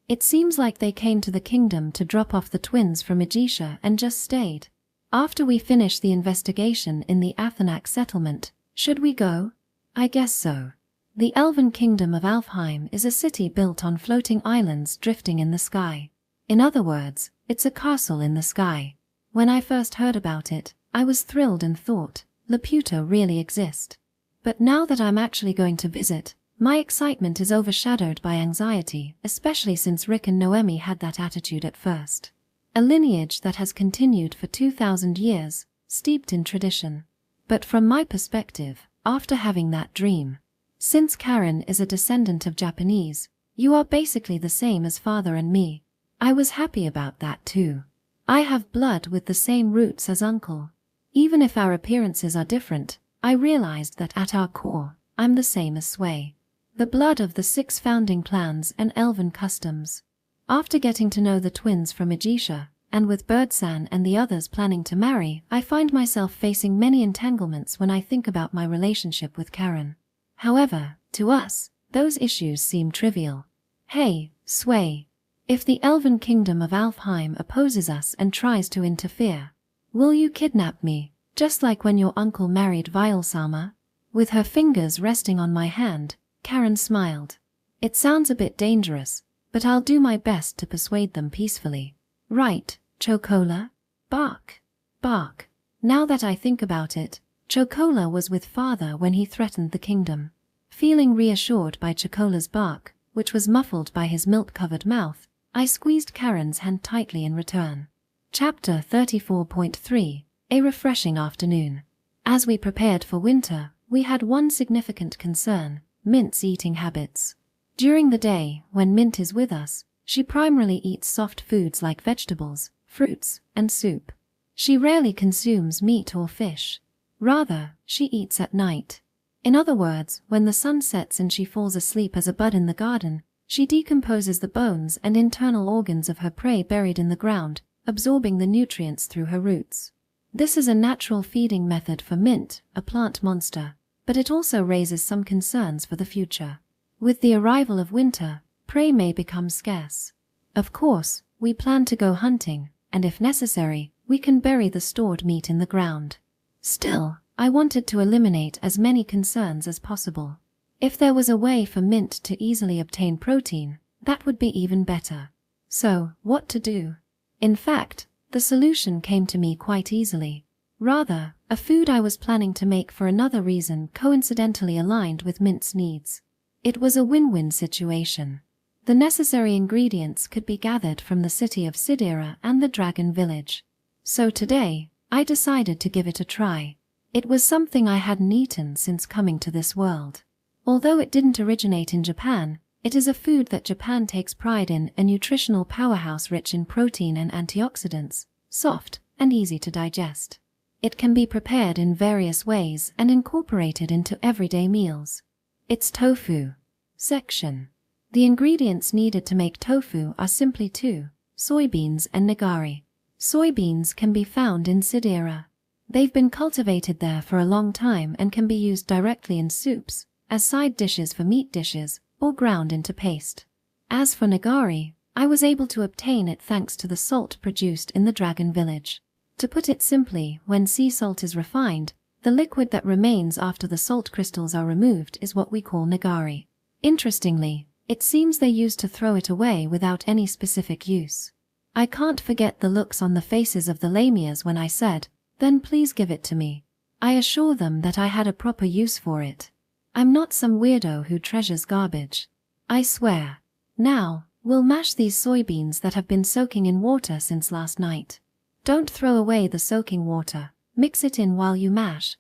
It seems like they came to the kingdom to drop off the twins from Aisha and just stayed. After we finish the investigation in the Athanak settlement, should we go? I guess so. The Elven kingdom of Alfheim is a city built on floating islands drifting in the sky. In other words, it's a castle in the sky. When I first heard about it, I was thrilled and thought, Laputa really exist. But now that I'm actually going to visit, my excitement is overshadowed by anxiety, especially since Rick and Noemi had that attitude at first. A lineage that has continued for 2,000 years, steeped in tradition. But from my perspective, after having that dream, since Karen is a descendant of Japanese, you are basically the same as father and me. I was happy about that too. I have blood with the same roots as uncle. Even if our appearances are different, I realized that at our core, I'm the same as Sway. The blood of the 6 founding clans and Elven customs. After getting to know the twins from Aisha, and with Birdsan and the others planning to marry, I find myself facing many entanglements when I think about my relationship with Karen. However, to us, those issues seem trivial. Hey, Sway. If the Elven kingdom of Alfheim opposes us and tries to interfere, will you kidnap me, just like when your uncle married Violsama? With her fingers resting on my hand, Karen smiled. It sounds a bit dangerous, but I'll do my best to persuade them peacefully. Right, Chocola? Bark. Bark. Now that I think about it, Chocola was with father when he threatened the kingdom. Feeling reassured by Chocola's bark, which was muffled by his milk-covered mouth, I squeezed Karen's hand tightly in return. Chapter 34.3 A refreshing afternoon. As we prepared for winter, we had one significant concern: Mint's eating habits. During the day, when Mint is with us, she primarily eats soft foods like vegetables, fruits, and soup. She rarely consumes meat or fish. Rather, she eats at night. In other words, when the sun sets and she falls asleep as a bud in the garden, she decomposes the bones and internal organs of her prey buried in the ground, absorbing the nutrients through her roots. This is a natural feeding method for Mint, a plant monster, but it also raises some concerns for the future. With the arrival of winter, prey may become scarce. Of course, we plan to go hunting, and if necessary, we can bury the stored meat in the ground. Still, I wanted to eliminate as many concerns as possible. If there was a way for Mint to easily obtain protein, that would be even better. So, what to do? In fact, the solution came to me quite easily. Rather, a food I was planning to make for another reason coincidentally aligned with Mint's needs. It was a win-win situation. The necessary ingredients could be gathered from the city of Sidir and the dragon village. So today, I decided to give it a try. It was something I hadn't eaten since coming to this world. Although it didn't originate in Japan, it is a food that Japan takes pride in, a nutritional powerhouse rich in protein and antioxidants, soft and easy to digest. It can be prepared in various ways and incorporated into everyday meals. It's tofu. Section. The ingredients needed to make tofu are simply 2, soybeans and nigari. Soybeans can be found in Sidir. They've been cultivated there for a long time and can be used directly in soups, as side dishes for meat dishes, or ground into paste. As for nigari, I was able to obtain it thanks to the salt produced in the dragon village. To put it simply, when sea salt is refined, the liquid that remains after the salt crystals are removed is what we call nigari. Interestingly, it seems they used to throw it away without any specific use. I can't forget the looks on the faces of the lamias when I said, "Then please give it to me." I assure them that I had a proper use for it. I'm not some weirdo who treasures garbage. I swear. Now, we'll mash these soybeans that have been soaking in water since last night. Don't throw away the soaking water, mix it in while you mash.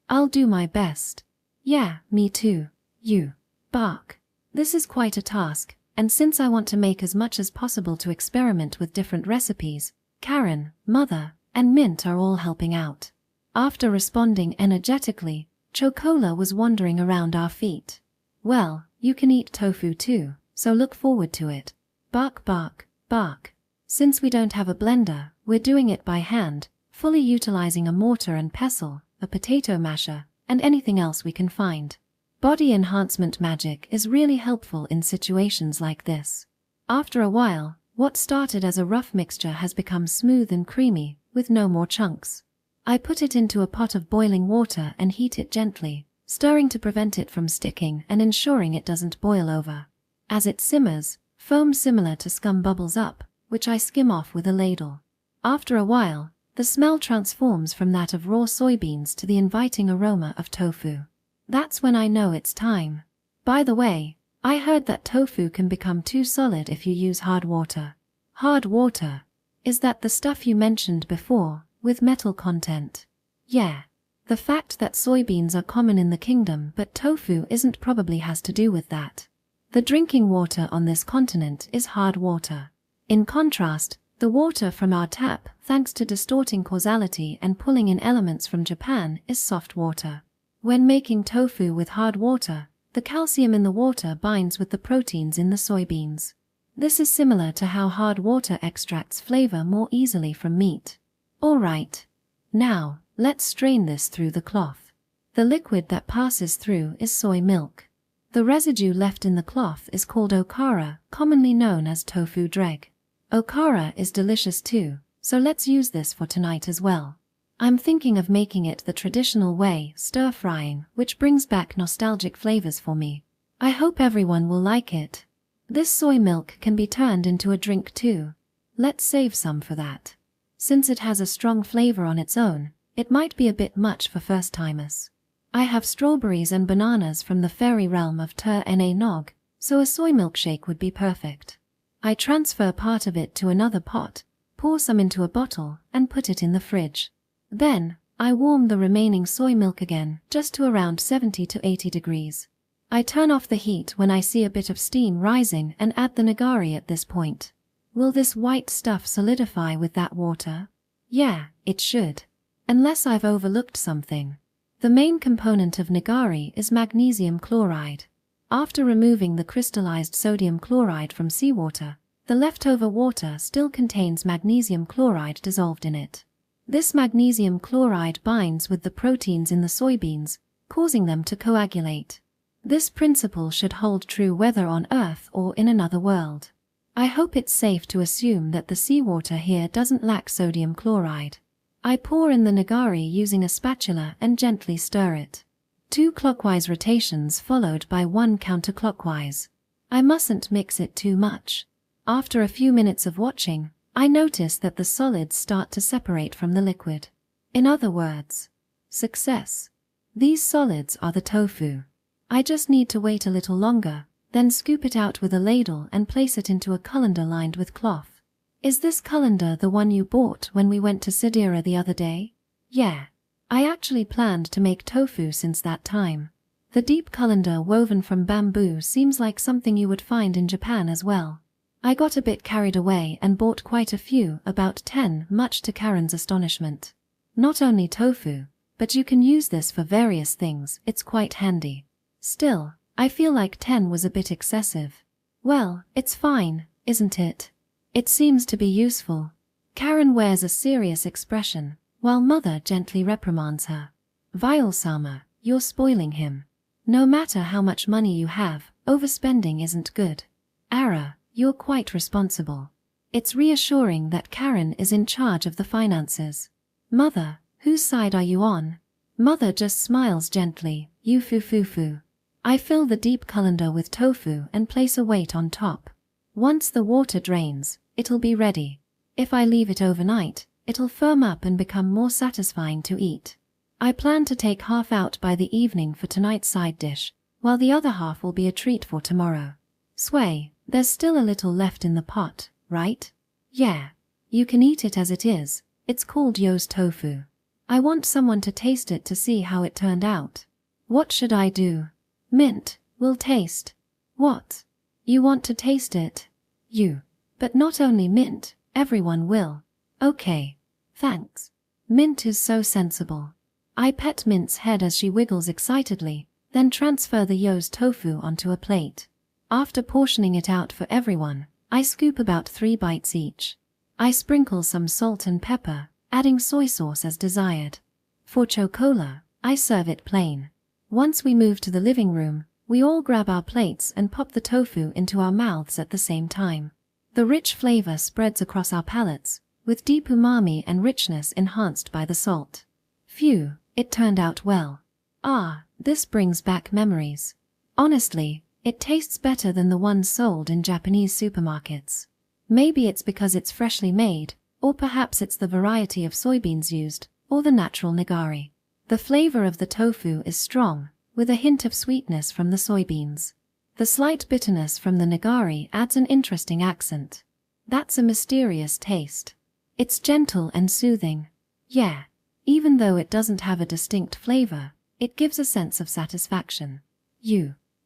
I'll do my best. Yeah, me too. You. Bark. This is quite a task, and since I want to make as much as possible to experiment with different recipes, Karen, Mother, and Mint are all helping out. After responding energetically, Chocola was wandering around our feet. Well, you can eat tofu too, so look forward to it. Bark, bark, bark. Since we don't have a blender, we're doing it by hand, fully utilizing a mortar and pestle, a potato masher, and anything else we can find. Body enhancement magic is really helpful in situations like this. After a while, what started as a rough mixture has become smooth and creamy, with no more chunks. I put it into a pot of boiling water and heat it gently, stirring to prevent it from sticking and ensuring it doesn't boil over. As it simmers, foam similar to scum bubbles up, which I skim off with a ladle. After a while, the smell transforms from that of raw soybeans to the inviting aroma of tofu. That's when I know it's time. By the way, I heard that tofu can become too solid if you use hard water. Hard water? Is that the stuff you mentioned before, with metal content? Yeah. The fact that soybeans are common in the kingdom but tofu isn't probably has to do with that. The drinking water on this continent is hard water. In contrast, the water from our tap, thanks to distorting causality and pulling in elements from Japan, is soft water. When making tofu with hard water, the calcium in the water binds with the proteins in the soybeans. This is similar to how hard water extracts flavor more easily from meat. Alright. Now, let's strain this through the cloth. The liquid that passes through is soy milk. The residue left in the cloth is called okara, commonly known as tofu dreg. Okara is delicious too, so let's use this for tonight as well. I'm thinking of making it the traditional way, stir-frying, which brings back nostalgic flavors for me. I hope everyone will like it. This soy milk can be turned into a drink too. Let's save some for that. Since it has a strong flavor on its own, it might be a bit much for first-timers. I have strawberries and bananas from the fairy realm of Ter Na Nog, so a soy milkshake would be perfect. I transfer part of it to another pot, pour some into a bottle, and put it in the fridge. Then, I warm the remaining soy milk again, just to around 70 to 80 degrees. I turn off the heat when I see a bit of steam rising and add the nigari at this point. Will this white stuff solidify with that water? Yeah, it should. Unless I've overlooked something. The main component of nigari is magnesium chloride. After removing the crystallized sodium chloride from seawater, the leftover water still contains magnesium chloride dissolved in it. This magnesium chloride binds with the proteins in the soybeans, causing them to coagulate. This principle should hold true whether on Earth or in another world. I hope it's safe to assume that the seawater here doesn't lack sodium chloride. I pour in the nigari using a spatula and gently stir it. 2 clockwise rotations followed by 1 counterclockwise. I mustn't mix it too much. After a few minutes of watching, I notice that the solids start to separate from the liquid. In other words, success. These solids are the tofu. I just need to wait a little longer, then scoop it out with a ladle and place it into a colander lined with cloth. Is this colander the one you bought when we went to Sidir the other day? Yeah. I actually planned to make tofu since that time. The deep colander woven from bamboo seems like something you would find in Japan as well. I got a bit carried away and bought quite a few, about 10, much to Karen's astonishment. Not only tofu, but you can use this for various things, it's quite handy. Still, I feel like 10 was a bit excessive. Well, it's fine, isn't it? It seems to be useful. Karen wears a serious expression, while Mother gently reprimands her. Vile-sama, you're spoiling him. No matter how much money you have, overspending isn't good. Ara, you're quite responsible. It's reassuring that Karen is in charge of the finances. Mother, whose side are you on? Mother just smiles gently, you foo-foo-foo. I fill the deep colander with tofu and place a weight on top. Once the water drains, it'll be ready. If I leave it overnight, it'll firm up and become more satisfying to eat. I plan to take half out by the evening for tonight's side dish, while the other half will be a treat for tomorrow. Sway, there's still a little left in the pot, right? Yeah. You can eat it as it is. It's called Yo's tofu. I want someone to taste it to see how it turned out. What should I do? Mint, will taste. What? You want to taste it? You. But not only Mint, everyone will. Okay. Thanks. Mint is so sensible. I pet Mint's head as she wiggles excitedly, then transfer the Yo's tofu onto a plate. After portioning it out for everyone, I scoop about 3 bites each. I sprinkle some salt and pepper, adding soy sauce as desired. For chocola, I serve it plain. Once we move to the living room, we all grab our plates and pop the tofu into our mouths at the same time. The rich flavor spreads across our palates, with deep umami and richness enhanced by the salt. Phew, it turned out well. Ah, this brings back memories. Honestly, it tastes better than the ones sold in Japanese supermarkets. Maybe it's because it's freshly made, or perhaps it's the variety of soybeans used, or the natural nigari. The flavor of the tofu is strong, with a hint of sweetness from the soybeans. The slight bitterness from the nigari adds an interesting accent. That's a mysterious taste. It's gentle and soothing. Yeah, even though it doesn't have a distinct flavor, it gives a sense of satisfaction.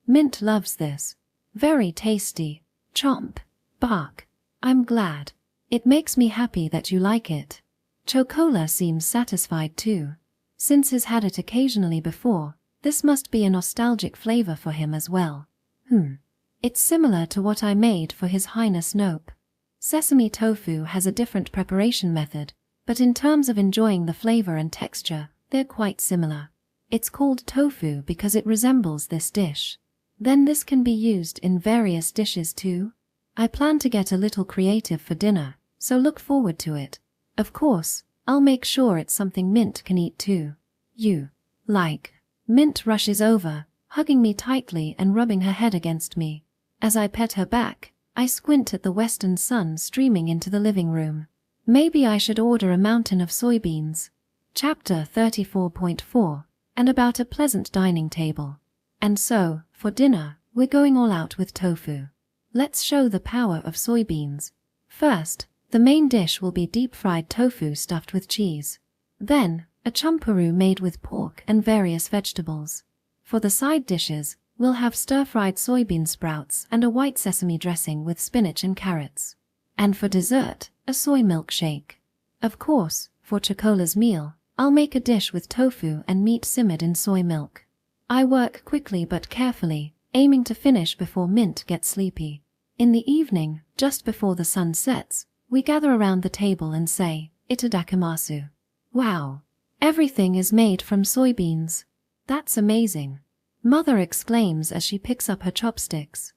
Mint loves this. Very tasty. Chomp. Bark. I'm glad. It makes me happy that you like it. Chocola seems satisfied too. Since he's had it occasionally before, this must be a nostalgic flavor for him as well. It's similar to what I made for His Highness Nope. Sesame tofu has a different preparation method, but in terms of enjoying the flavor and texture, they're quite similar. It's called tofu because it resembles this dish. Then this can be used in various dishes too. I plan to get a little creative for dinner, so look forward to it. Of course, I'll make sure it's something Mint can eat too. Mint rushes over, hugging me tightly and rubbing her head against me. As I pet her back, I squint at the western sun streaming into the living room. Maybe I should order a mountain of soybeans. Chapter 34.4, and about a pleasant dining table. And so, for dinner, we're going all out with tofu. Let's show the power of soybeans. First, the main dish will be deep-fried tofu stuffed with cheese. Then, a champuru made with pork and various vegetables. For the side dishes, we'll have stir-fried soybean sprouts and a white sesame dressing with spinach and carrots. And for dessert, a soy milkshake. Of course, for Chocola's meal, I'll make a dish with tofu and meat simmered in soy milk. I work quickly but carefully, aiming to finish before Mint gets sleepy. In the evening, just before the sun sets, we gather around the table and say, "Itadakimasu." Wow! Everything is made from soybeans. That's amazing. Mother exclaims as she picks up her chopsticks.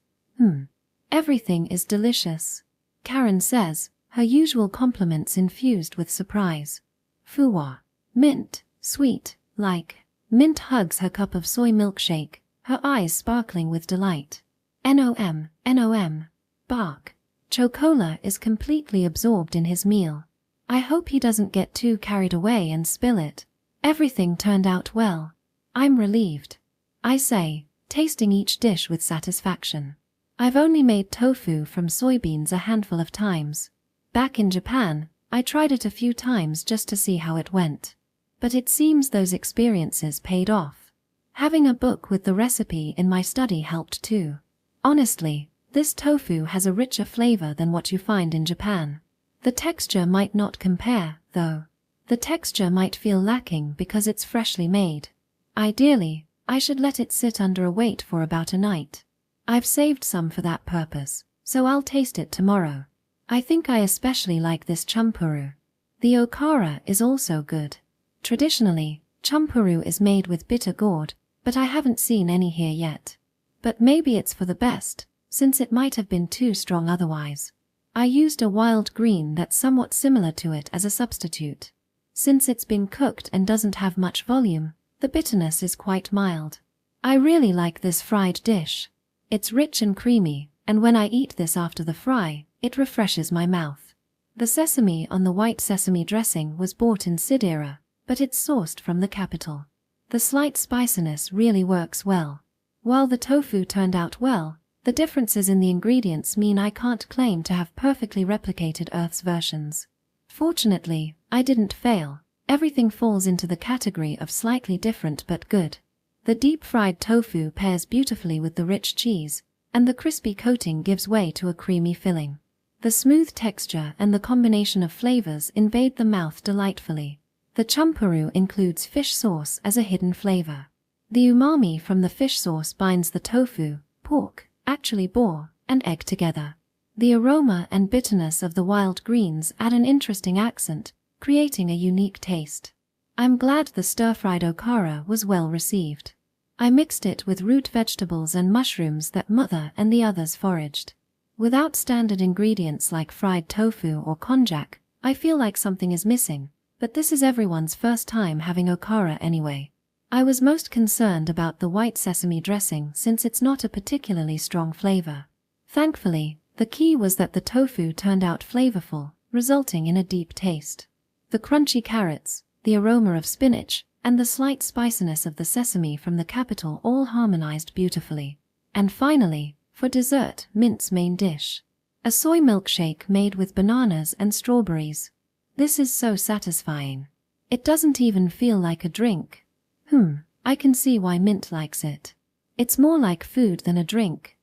Everything is delicious. Karen says, her usual compliments infused with surprise. Fuwa. Mint, sweet, like. Mint hugs her cup of soy milkshake, her eyes sparkling with delight. Nom, bark. Chocola is completely absorbed in his meal. I hope he doesn't get too carried away and spill it. Everything turned out well. I'm relieved. I say, tasting each dish with satisfaction. I've only made tofu from soybeans a handful of times. Back in Japan, I tried it a few times just to see how it went. But it seems those experiences paid off. Having a book with the recipe in my study helped too. Honestly, this tofu has a richer flavor than what you find in Japan. The texture might not compare, though. The texture might feel lacking because it's freshly made. Ideally, I should let it sit under a weight for about a night. I've saved some for that purpose, so I'll taste it tomorrow. I think I especially like this champuru. The okara is also good. Traditionally, champuru is made with bitter gourd, but I haven't seen any here yet. But maybe it's for the best, since it might have been too strong otherwise. I used a wild green that's somewhat similar to it as a substitute. Since it's been cooked and doesn't have much volume, the bitterness is quite mild. I really like this fried dish. It's rich and creamy, and when I eat this after the fry, it refreshes my mouth. The sesame on the white sesame dressing was bought in Sidir, but it's sourced from the capital. The slight spiciness really works well. While the tofu turned out well, the differences in the ingredients mean I can't claim to have perfectly replicated Earth's versions. Fortunately, I didn't fail. Everything falls into the category of slightly different but good. The deep-fried tofu pairs beautifully with the rich cheese, and the crispy coating gives way to a creamy filling. The smooth texture and the combination of flavors invade the mouth delightfully. The champuru includes fish sauce as a hidden flavor. The umami from the fish sauce binds the tofu, pork, actually boar, and egg together. The aroma and bitterness of the wild greens add an interesting accent, creating a unique taste. I'm glad the stir-fried okara was well received. I mixed it with root vegetables and mushrooms that Mother and the others foraged. Without standard ingredients like fried tofu or konjac, I feel like something is missing, but this is everyone's first time having okara anyway. I was most concerned about the white sesame dressing since it's not a particularly strong flavor. Thankfully, the key was that the tofu turned out flavorful, resulting in a deep taste. The crunchy carrots, the aroma of spinach, and the slight spiciness of the sesame from the capital all harmonized beautifully. And finally, for dessert, Mint's main dish. A soy milkshake made with bananas and strawberries. This is so satisfying. It doesn't even feel like a drink. I can see why Mint likes it. It's more like food than a drink.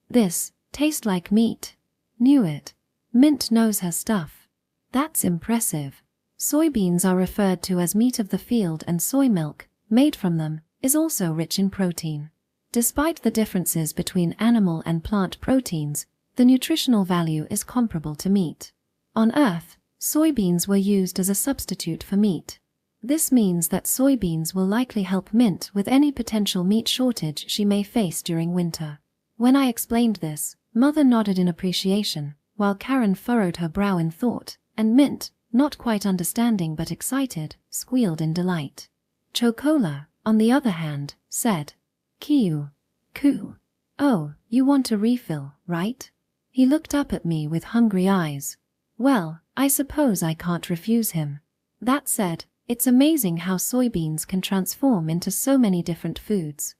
This, tastes like meat. Knew it. Mint knows her stuff. That's impressive. Soybeans are referred to as meat of the field, and soy milk, made from them, is also rich in protein. Despite the differences between animal and plant proteins, the nutritional value is comparable to meat. On Earth, soybeans were used as a substitute for meat. This means that soybeans will likely help Mint with any potential meat shortage she may face during winter. When I explained this, Mother nodded in appreciation, while Karen furrowed her brow in thought, and Mint, not quite understanding but excited, squealed in delight. Chocola, on the other hand, said, "Kiu. Ku. Oh, you want a refill, right?" He looked up at me with hungry eyes. Well, I suppose I can't refuse him. That said, it's amazing how soybeans can transform into so many different foods.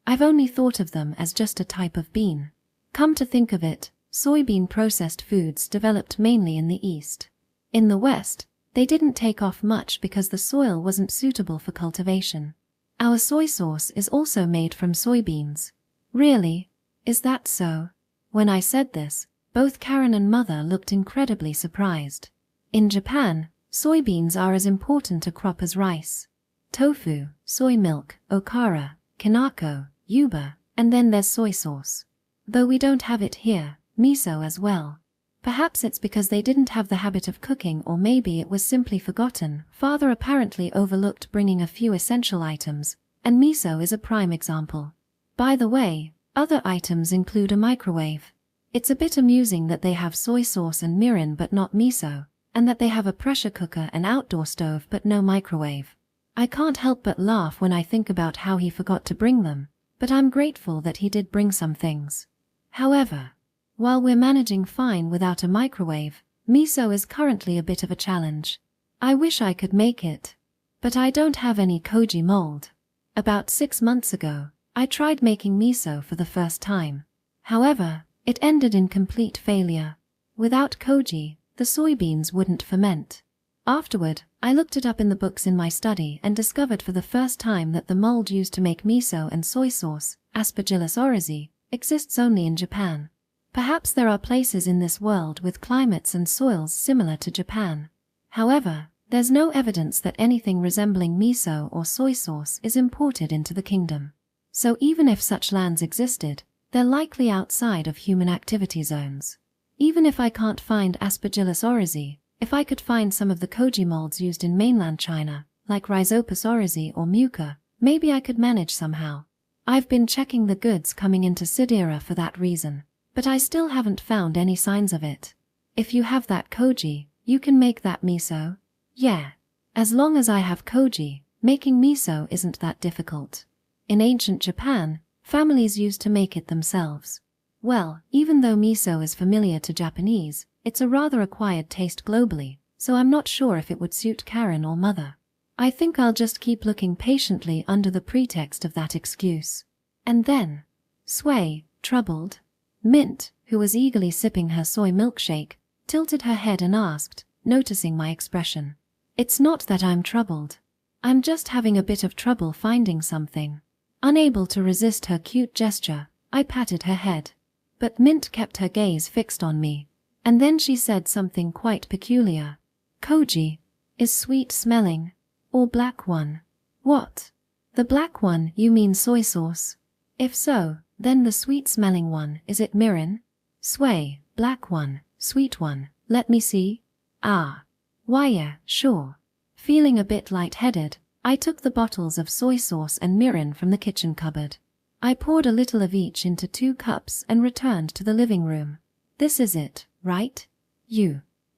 I've only thought of them as just a type of bean. Come to think of it, soybean processed foods developed mainly in the East. In the West, they didn't take off much because the soil wasn't suitable for cultivation. Our soy sauce is also made from soybeans. Really? Is that so? When I said this, both Karen and Mother looked incredibly surprised. In Japan, soybeans are as important a crop as rice. Tofu, soy milk, okara, kinako, yuba, and then there's soy sauce. Though we don't have it here, miso as well. Perhaps it's because they didn't have the habit of cooking, or maybe it was simply forgotten. Father apparently overlooked bringing a few essential items, and miso is a prime example. By the way, other items include a microwave. It's a bit amusing that they have soy sauce and mirin but not miso, and that they have a pressure cooker and outdoor stove but no microwave. I can't help but laugh when I think about how he forgot to bring them, but I'm grateful that he did bring some things. However, while we're managing fine without a microwave, miso is currently a bit of a challenge. I wish I could make it, but I don't have any koji mold. About 6 months ago, I tried making miso for the first time. However, it ended in complete failure. Without koji, the soybeans wouldn't ferment. Afterward, I looked it up in the books in my study and discovered for the first time that the mold used to make miso and soy sauce, Aspergillus oryzae, exists only in Japan. Perhaps there are places in this world with climates and soils similar to Japan. However, There's no evidence that anything resembling miso or soy sauce is imported into the kingdom. So even if such lands existed, they're likely outside of human activity zones. Even if I can't find Aspergillus oryzae, if I could find some of the koji molds used in mainland China, like Rhizopus oryzae or Mucor, maybe I could manage somehow. I've been checking the goods coming into Sidir for that reason, but I still haven't found any signs of it. If you have that koji, you can make that miso? Yeah. As long as I have koji, making miso isn't that difficult. In ancient Japan, families used to make it themselves. Well, even though miso is familiar to Japanese, it's a rather acquired taste globally, so I'm not sure if it would suit Karen or Mother. I think I'll just keep looking patiently under the pretext of that excuse. And then, Sway, troubled. Mint, who was eagerly sipping her soy milkshake, tilted her head and asked, noticing my expression. It's not that I'm troubled. I'm just having a bit of trouble finding something. Unable to resist her cute gesture, I patted her head. But Mint kept her gaze fixed on me. And then she said something quite peculiar. Koji is sweet-smelling. Or black one. What? The black one, you mean soy sauce? If so, then the sweet-smelling one, is it mirin? Sway, black one, sweet one, let me see. Ah. Why yeah, sure. Feeling a bit lightheaded, I took the bottles of soy sauce and mirin from the kitchen cupboard. I poured a little of each into 2 cups and returned to the living room. This is it, right?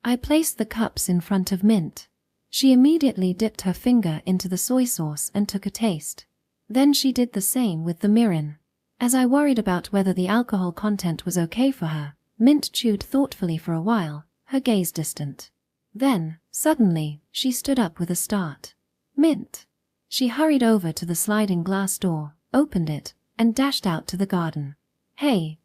I placed the cups in front of Mint. She immediately dipped her finger into the soy sauce and took a taste. Then she did the same with the mirin. As I worried about whether the alcohol content was okay for her, Mint chewed thoughtfully for a while, her gaze distant. Then, suddenly, she stood up with a start. Mint! She hurried over to the sliding glass door, opened it, and dashed out to the garden. Hey.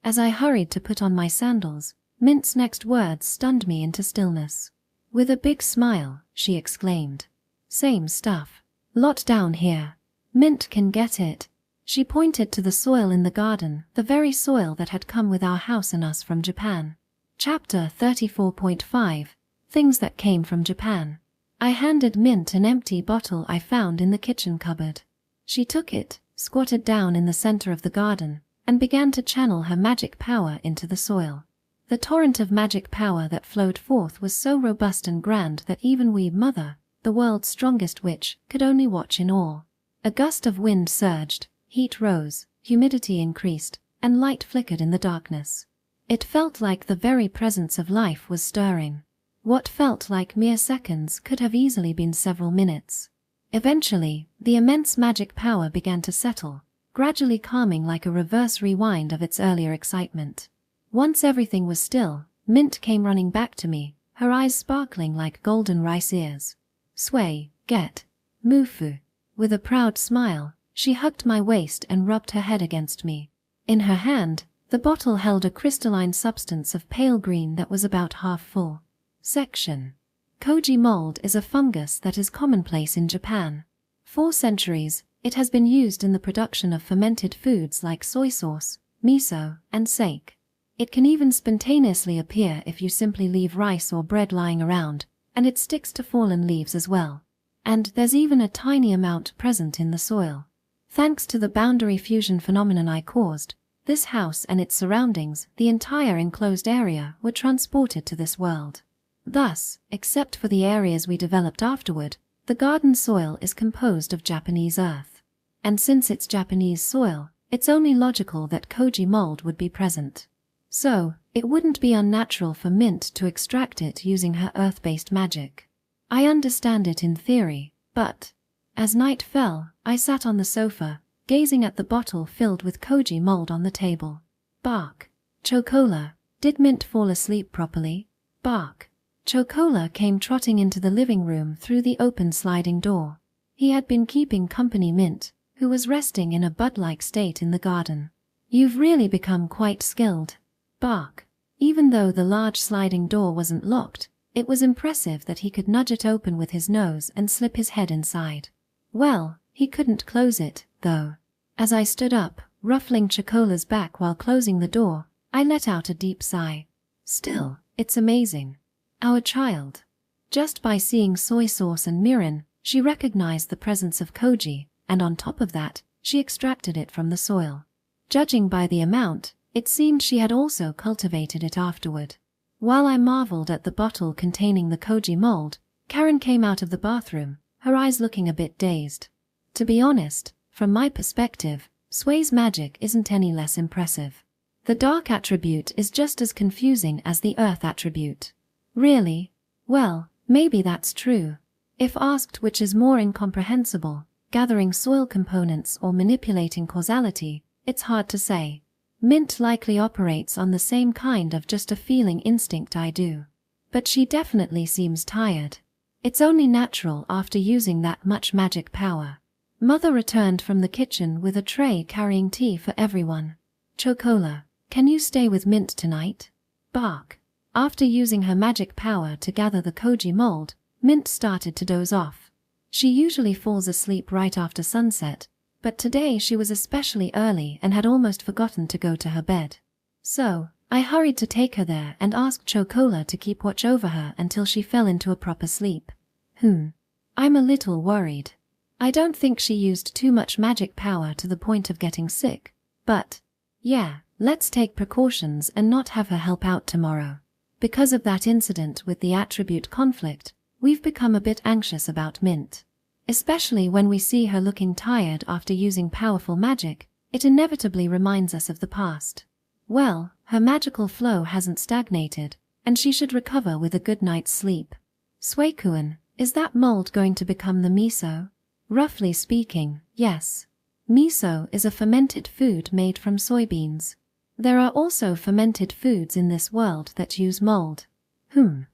As I hurried to put on my sandals, Mint's next words stunned me into stillness. With a big smile, she exclaimed. Same stuff. Lot down here. Mint can get it. She pointed to the soil in the garden, the very soil that had come with our house and us from Japan. Chapter 34.5 Things that came from Japan. I handed Mint an empty bottle I found in the kitchen cupboard. She took it, squatted down in the center of the garden, and began to channel her magic power into the soil. The torrent of magic power that flowed forth was so robust and grand that even we, Mother, the world's strongest witch, could only watch in awe. A gust of wind surged, heat rose, humidity increased, and light flickered in the darkness. It felt like the very presence of life was stirring. What felt like mere seconds could have easily been several minutes. Eventually, the immense magic power began to settle, gradually calming like a reverse rewind of its earlier excitement. Once everything was still, Mint came running back to me, her eyes sparkling like golden rice ears. Sway, get. Mufu. With a proud smile, she hugged my waist and rubbed her head against me. In her hand, the bottle held a crystalline substance of pale green that was about half full. Section. Koji mold is a fungus that is commonplace in Japan. For centuries, it has been used in the production of fermented foods like soy sauce, miso, and sake. It can even spontaneously appear if you simply leave rice or bread lying around, and it sticks to fallen leaves as well. And there's even a tiny amount present in the soil. Thanks to the boundary fusion phenomenon I caused, this house and its surroundings, the entire enclosed area, were transported to this world. Thus, except for the areas we developed afterward, the garden soil is composed of Japanese earth. And since it's Japanese soil, it's only logical that koji mold would be present. So, it wouldn't be unnatural for Mint to extract it using her earth-based magic. I understand it in theory, but as night fell, I sat on the sofa, gazing at the bottle filled with koji mold on the table. Bark. Chocola. Did Mint fall asleep properly? Bark. Chocola came trotting into the living room through the open sliding door. He had been keeping company Mint, who was resting in a bud-like state in the garden. You've really become quite skilled. Bark. Even though the large sliding door wasn't locked, it was impressive that he could nudge it open with his nose and slip his head inside. Well, he couldn't close it, though. As I stood up, ruffling Chocola's back while closing the door, I let out a deep sigh. Still, it's amazing. Our child. Just by seeing soy sauce and mirin, she recognized the presence of koji, and on top of that, she extracted it from the soil. Judging by the amount, it seemed she had also cultivated it afterward. While I marveled at the bottle containing the koji mold, Karen came out of the bathroom, her eyes looking a bit dazed. To be honest, from my perspective, Sway's magic isn't any less impressive. The dark attribute is just as confusing as the earth attribute. Really? Well, maybe that's true. If asked which is more incomprehensible, gathering soil components or manipulating causality, it's hard to say. Mint likely operates on the same kind of just a feeling instinct I do. But she definitely seems tired. It's only natural after using that much magic power. Mother returned from the kitchen with a tray carrying tea for everyone. Chocola, can you stay with Mint tonight? Bark. After using her magic power to gather the koji mold, Mint started to doze off. She usually falls asleep right after sunset, but today she was especially early and had almost forgotten to go to her bed. So, I hurried to take her there and asked Chocola to keep watch over her until she fell into a proper sleep. I'm a little worried. I don't think she used too much magic power to the point of getting sick, but, yeah, let's take precautions and not have her help out tomorrow. Because of that incident with the attribute conflict, we've become a bit anxious about Mint. Especially when we see her looking tired after using powerful magic, it inevitably reminds us of the past. Well, her magical flow hasn't stagnated, and she should recover with a good night's sleep. Suikuen, is that mold going to become the miso? Roughly speaking, yes. Miso is a fermented food made from soybeans. There are also fermented foods in this world that use mold.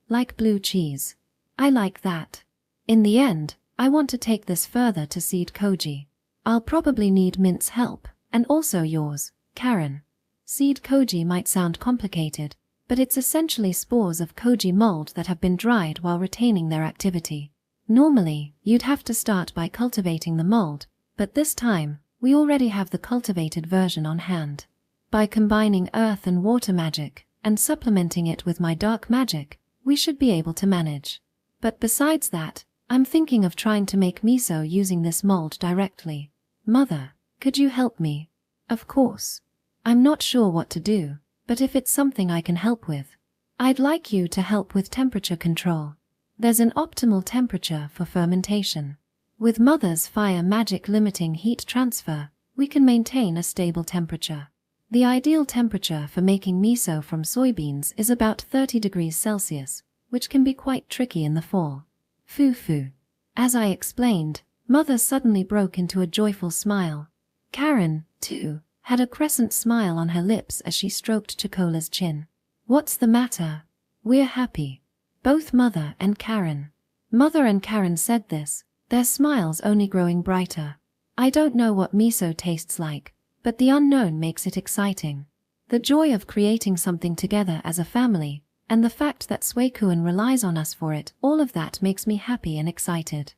Like blue cheese. I like that. In the end, I want to take this further to seed koji. I'll probably need Mint's help, and also yours, Karen. Seed koji might sound complicated, but it's essentially spores of koji mold that have been dried while retaining their activity. Normally, you'd have to start by cultivating the mold, but this time, we already have the cultivated version on hand. By combining earth and water magic, and supplementing it with my dark magic, we should be able to manage. But besides that, I'm thinking of trying to make miso using this mold directly. Mother, could you help me? Of course. I'm not sure what to do, but if it's something I can help with, I'd like you to help with temperature control. There's an optimal temperature for fermentation. With Mother's fire magic limiting heat transfer, we can maintain a stable temperature. The ideal temperature for making miso from soybeans is about 30 degrees Celsius, which can be quite tricky in the fall. Fufu. As I explained, Mother suddenly broke into a joyful smile. Karen, too, had a crescent smile on her lips as she stroked Chocola's chin. What's the matter? We're happy. Both Mother and Karen. Mother and Karen said this, their smiles only growing brighter. I don't know what miso tastes like, but the unknown makes it exciting. The joy of creating something together as a family, and the fact that Suikuen relies on us for it, all of that makes me happy and excited.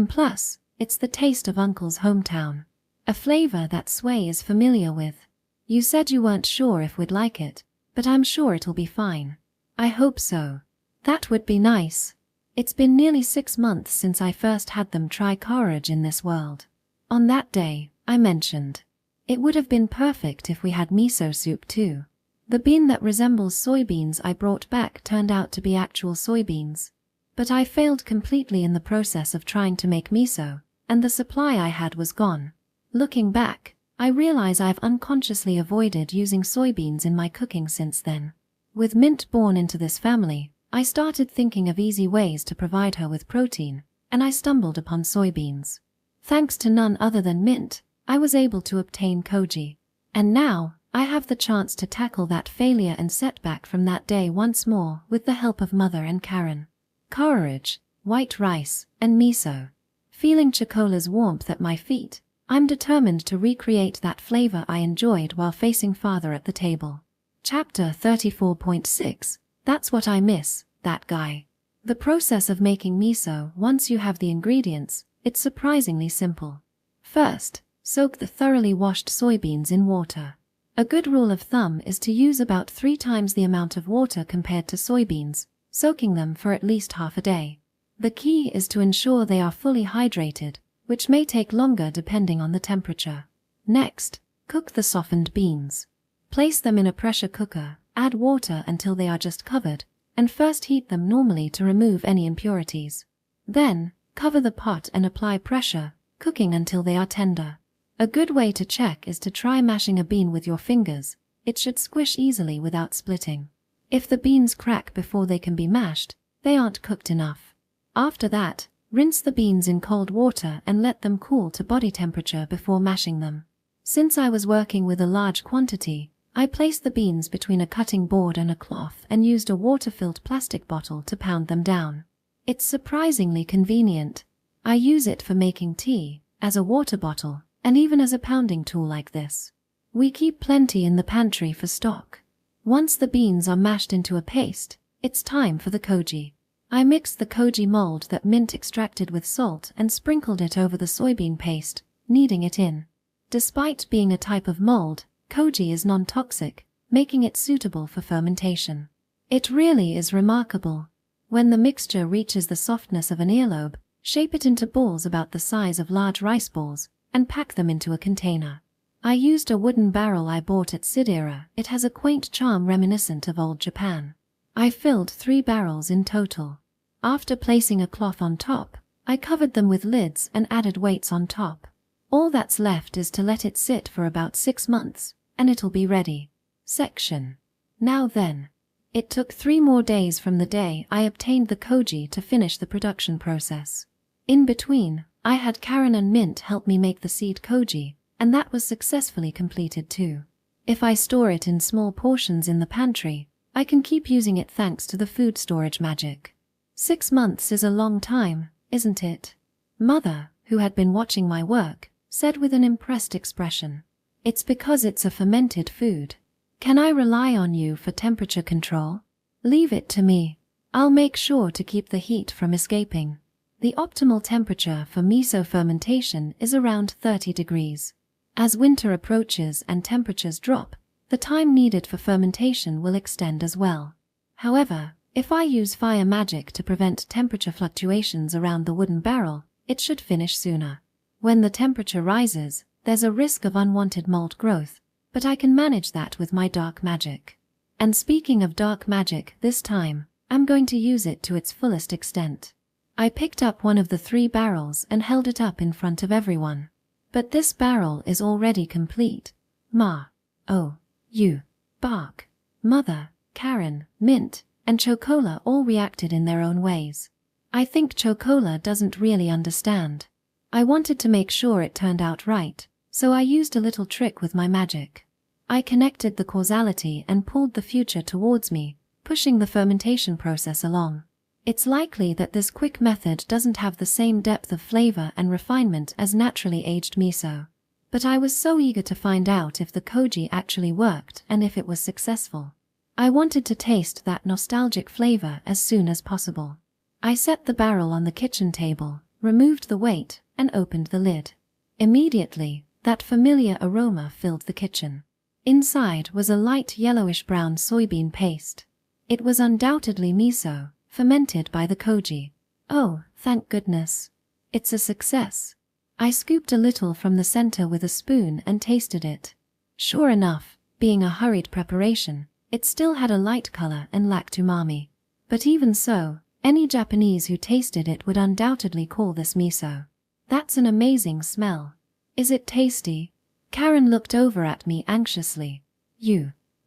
Plus, it's the taste of Uncle's hometown. A flavor that Sway is familiar with. You said you weren't sure if we'd like it, but I'm sure it'll be fine. I hope so. That would be nice. It's been nearly 6 months since I first had them try courage in this world. On that day, I mentioned, it would have been perfect if we had miso soup too. The bean that resembles soybeans I brought back turned out to be actual soybeans. But I failed completely in the process of trying to make miso, and the supply I had was gone. Looking back, I realize I've unconsciously avoided using soybeans in my cooking since then. With Mint born into this family, I started thinking of easy ways to provide her with protein, and I stumbled upon soybeans. Thanks to none other than Mint, I was able to obtain koji. And now, I have the chance to tackle that failure and setback from that day once more with the help of Mother and Karen. Courage, white rice, and miso. Feeling Chocola's warmth at my feet, I'm determined to recreate that flavor I enjoyed while facing Father at the table. Chapter 34.6. That's what I miss, that guy. The process of making miso, once you have the ingredients, it's surprisingly simple. First, soak the thoroughly washed soybeans in water. A good rule of thumb is to use about 3 times the amount of water compared to soybeans, soaking them for at least half a day. The key is to ensure they are fully hydrated, which may take longer depending on the temperature. Next, cook the softened beans. Place them in a pressure cooker, add water until they are just covered, and first heat them normally to remove any impurities. Then, cover the pot and apply pressure, cooking until they are tender. A good way to check is to try mashing a bean with your fingers. It should squish easily without splitting. If the beans crack before they can be mashed, they aren't cooked enough. After that, rinse the beans in cold water and let them cool to body temperature before mashing them. Since I was working with a large quantity, I placed the beans between a cutting board and a cloth and used a water-filled plastic bottle to pound them down. It's surprisingly convenient. I use it for making tea, as a water bottle, and even as a pounding tool like this. We keep plenty in the pantry for stock. Once the beans are mashed into a paste, it's time for the koji. I mixed the koji mold that Mint extracted with salt and sprinkled it over the soybean paste, kneading it in. Despite being a type of mold, koji is non-toxic, making it suitable for fermentation. It really is remarkable. When the mixture reaches the softness of an earlobe, shape it into balls about the size of large rice balls, and pack them into a container. I used a wooden barrel I bought at Sidir. It has a quaint charm reminiscent of old Japan. I filled 3 barrels in total. After placing a cloth on top, I covered them with lids and added weights on top. All that's left is to let it sit for about 6 months, and it'll be ready. Section. Now then. It took 3 more days from the day I obtained the koji to finish the production process. In between, I had Karen and Mint help me make the seed koji, and that was successfully completed too. If I store it in small portions in the pantry, I can keep using it thanks to the food storage magic. 6 months is a long time, isn't it? Mother, who had been watching my work, said with an impressed expression. It's because it's a fermented food. Can I rely on you for temperature control? Leave it to me. I'll make sure to keep the heat from escaping. The optimal temperature for miso fermentation is around 30 degrees. As winter approaches and temperatures drop, the time needed for fermentation will extend as well. However, if I use fire magic to prevent temperature fluctuations around the wooden barrel, it should finish sooner. When the temperature rises, there's a risk of unwanted mold growth, but I can manage that with my dark magic. And speaking of dark magic, this time, I'm going to use it to its fullest extent. I picked up one of the 3 barrels and held it up in front of everyone. But this barrel is already complete. Ma, oh, you, Bark, Mother, Karen, Mint, and Chocola all reacted in their own ways. I think Chocola doesn't really understand. I wanted to make sure it turned out right, so I used a little trick with my magic. I connected the causality and pulled the future towards me, pushing the fermentation process along. It's likely that this quick method doesn't have the same depth of flavor and refinement as naturally aged miso. But I was so eager to find out if the koji actually worked and if it was successful. I wanted to taste that nostalgic flavor as soon as possible. I set the barrel on the kitchen table, removed the weight, and opened the lid. Immediately, that familiar aroma filled the kitchen. Inside was a light yellowish-brown soybean paste. It was undoubtedly miso, fermented by the koji. Oh, thank goodness. It's a success. I scooped a little from the center with a spoon and tasted it. Sure enough, being a hurried preparation, it still had a light color and lacked umami. But even so, any Japanese who tasted it would undoubtedly call this miso. That's an amazing smell. Is it tasty? Karen looked over at me anxiously.